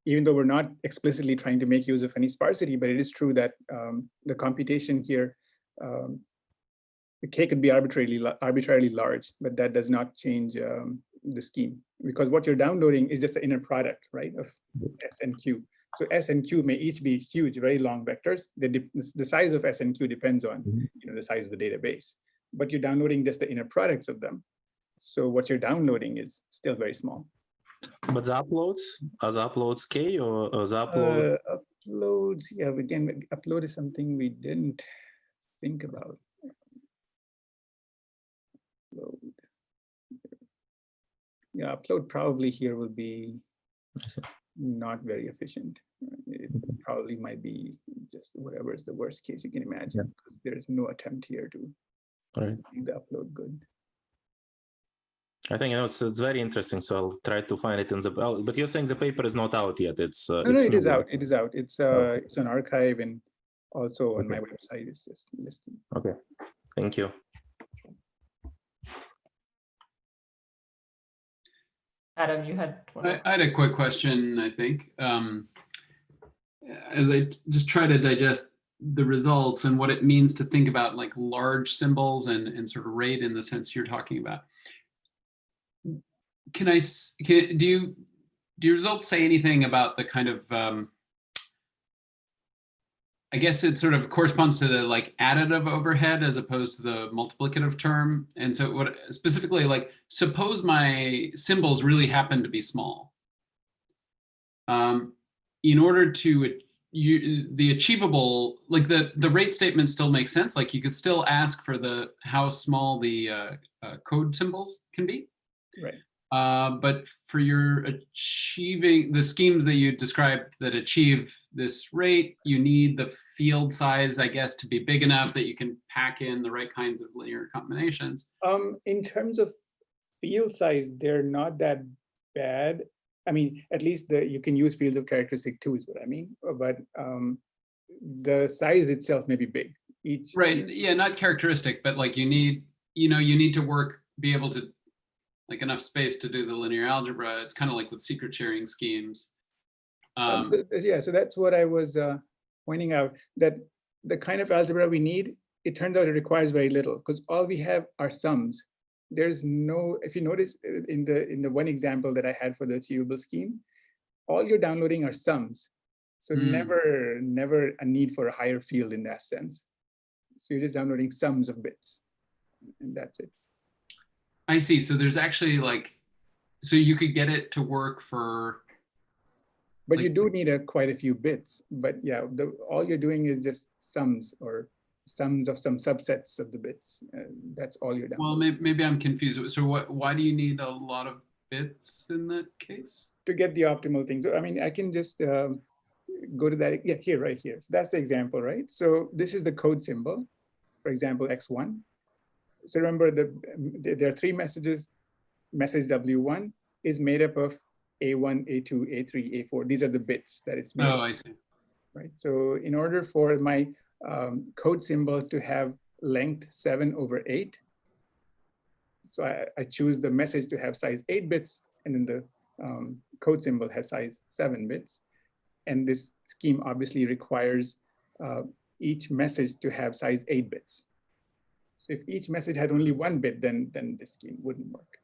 even though we're not explicitly trying to make use of any sparsity, but it is true that the computation here, the k could be arbitrarily large, but that does not change the scheme, because what you're downloading is just the inner product, right, of S and Q. So S and Q may each be huge, very long vectors. The size of S and Q depends on the size of the database, but you're downloading just the inner products of them. So what you're downloading is still very small. But the uploads, are the uploads k or the uploads? Uploads, yeah, again, upload is something we didn't think about. Upload. Yeah, upload probably here will be not very efficient. It probably might be just whatever is the worst case you can imagine, because there is no attempt here to make the upload good. I think it's very interesting, so I'll try to find it in the. But you're saying the paper is not out yet? It's no, it is out. It is out. It's an archive, and also on my website. It's just listed. Okay, thank you. Adam, you had one. I had a quick question, I think. As I just try to digest the results and what it means to think about like large symbols and sort of rate in the sense you're talking about. Do your results say anything about the kind of I guess it sort of corresponds to the like additive overhead as opposed to the multiplicative term. And so what specifically, like, suppose my symbols really happen to be small. In order to the achievable, like the rate statement still makes sense. Like you could still ask for how small the code symbols can be. Right. But for your achieving the schemes that you described that achieve this rate, you need the field size, I guess, to be big enough that you can pack in the right kinds of linear combinations. In terms of field size, they're not that bad. I mean, at least you can use fields of characteristic 2 is what I mean. But the size itself may be big. Yeah, not characteristic, but like you need to be able to like enough space to do the linear algebra. It's kind of like with secret sharing schemes. Yeah, so that's what I was pointing out, that the kind of algebra we need, it turns out it requires very little, because all we have are sums. There's no, if you notice in the one example that I had for the achievable scheme, all you're downloading are sums. So never a need for a higher field in that sense. So you're just downloading sums of bits, and that's it. I see. So there's actually like, so you could get it to work for. But you do need quite a few bits. But yeah, all you're doing is just sums or sums of some subsets of the bits. That's all you're doing. Well, maybe I'm confused. So why do you need a lot of bits in that case? To get the optimal thing. So I mean, I can just go to that. Yeah, here, right here. So that's the example, right? So this is the code symbol, for example, X1. So remember, there are three messages. Message W1 is made up of A1, A2, A3, A4. These are the bits that it's made up. Oh, I see. Right. So in order for my code symbol to have length 7/8, so I choose the message to have size 8 bits, and then the code symbol has size 7 bits. And this scheme obviously requires each message to have size 8 bits. So if each message had only 1 bit, then this scheme wouldn't work.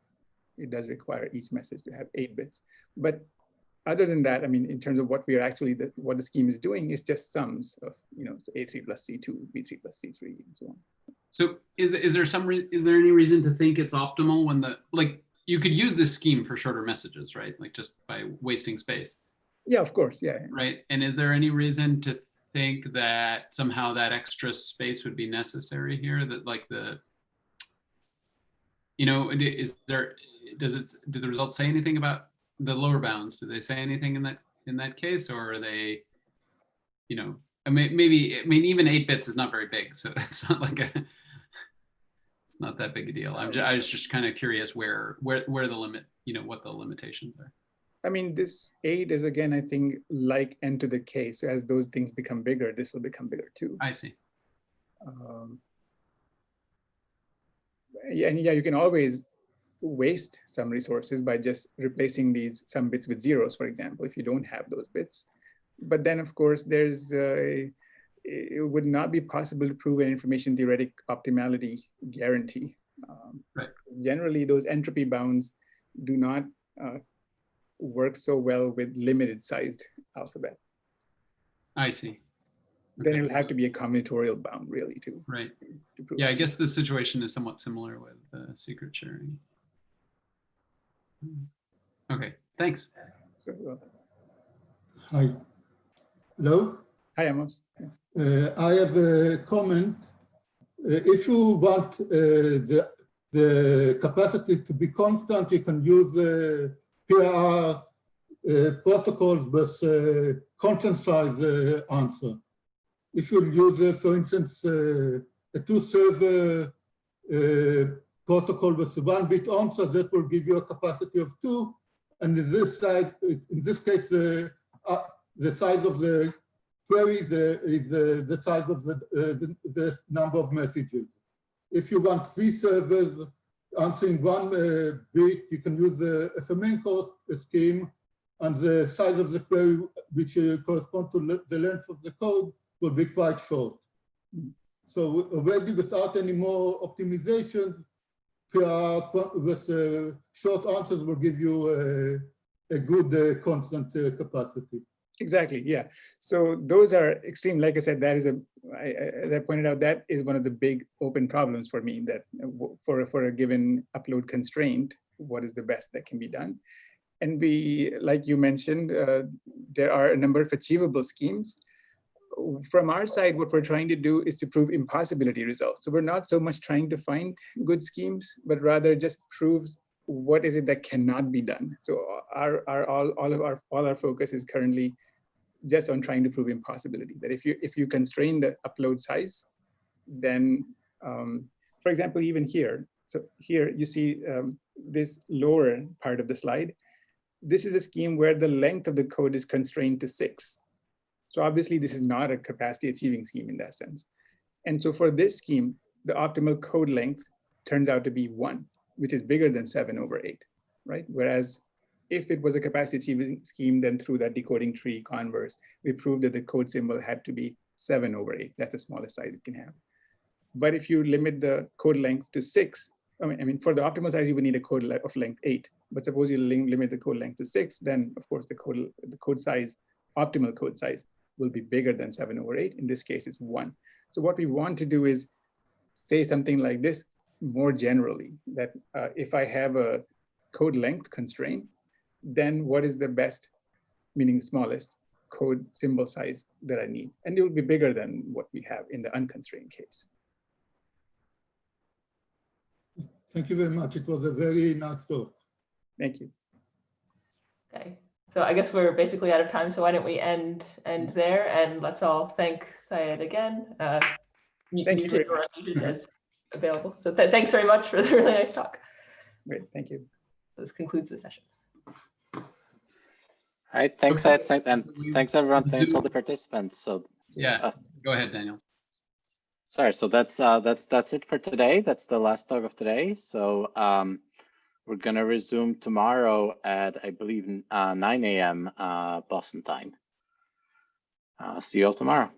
It does require each message to have 8 bits. But other than that, I mean, in terms of what we are actually, what the scheme is doing is just sums of, so A3 plus C2, B3 plus C3, and so on. So is there any reason to think it's optimal when you could use this scheme for shorter messages, right? Like just by wasting space. Yeah, of course, yeah. Right, and is there any reason to think that somehow that extra space would be necessary here? That like do the results say anything about the lower bounds? Do they say anything in that case, or are they, I mean, even 8 bits is not very big, so it's not like it's not that big a deal. I was just kind of curious where the limit, what the limitations are. I mean, this 8 is, again, I think, like n to the k. So as those things become bigger, this will become bigger too. I see. Yeah, and yeah, you can always waste some resources by just replacing some bits with zeros, for example, if you don't have those bits. But then, of course, it would not be possible to prove an information theoretic optimality guarantee. Right. Generally, those entropy bounds do not work so well with limited sized alphabet. I see. Then it'll have to be a combinatorial bound, really, too. Right. Yeah, I guess the situation is somewhat similar with secret sharing. Okay, thanks. Hi. Hello? Hi, Amos. I have a comment. If you want the capacity to be constant, you can use PIR protocols with constant size answer. If you use, for instance, a 2-server protocol with 1-bit answer, that will give you a capacity of 2. And in this case, the size of the query is the size of the number of messages. If you want 3 servers answering 1 bit, you can use a flamenco scheme, and the size of the query, which corresponds to the length of the code, will be quite short. So already without any more optimization, with short answers will give you a good constant capacity. Exactly, yeah. So those are extreme. Like I said, that is as I pointed out, that is one of the big open problems for me, that for a given upload constraint, what is the best that can be done? And like you mentioned, there are a number of achievable schemes. From our side, what we're trying to do is to prove impossibility results. So we're not so much trying to find good schemes, but rather just proves what is it that cannot be done. So all our focus is currently just on trying to prove impossibility. That if you constrain the upload size, then, for example, even here. So here you see this lower part of the slide. This is a scheme where the length of the code is constrained to 6. So obviously this is not a capacity achieving scheme in that sense. And so for this scheme, the optimal code length turns out to be 1, which is bigger than 7/8, right? Whereas if it was a capacity achieving scheme, then through that decoding tree converse, we proved that the code symbol had to be 7/8. That's the smallest size it can have. But if you limit the code length to 6, I mean, for the optimal size, you would need a code of length 8. But suppose you limit the code length to 6, then of course the code size optimal code size will be bigger than 7/8. In this case, it's 1. So what we want to do is say something like this more generally, that if I have a code length constraint, then what is the best, meaning smallest, code symbol size that I need? And it will be bigger than what we have in the unconstrained case. Thank you very much. It was a very nice talk. Thank you. Okay, so I guess we're basically out of time. So why don't we end there, and let's all thank Syed again. Thank you very Muted or much. unmuted as available. So thanks very much for the really nice talk. Great, thank you. This concludes the session. All right, thanks, Syed, and thanks everyone. Thanks all the participants. So yeah, go ahead, Daniel. Sorry, so that's it for today. That's the last talk of today. So we're gonna resume tomorrow at, I believe, 9 a.m. Boston time. See you all tomorrow.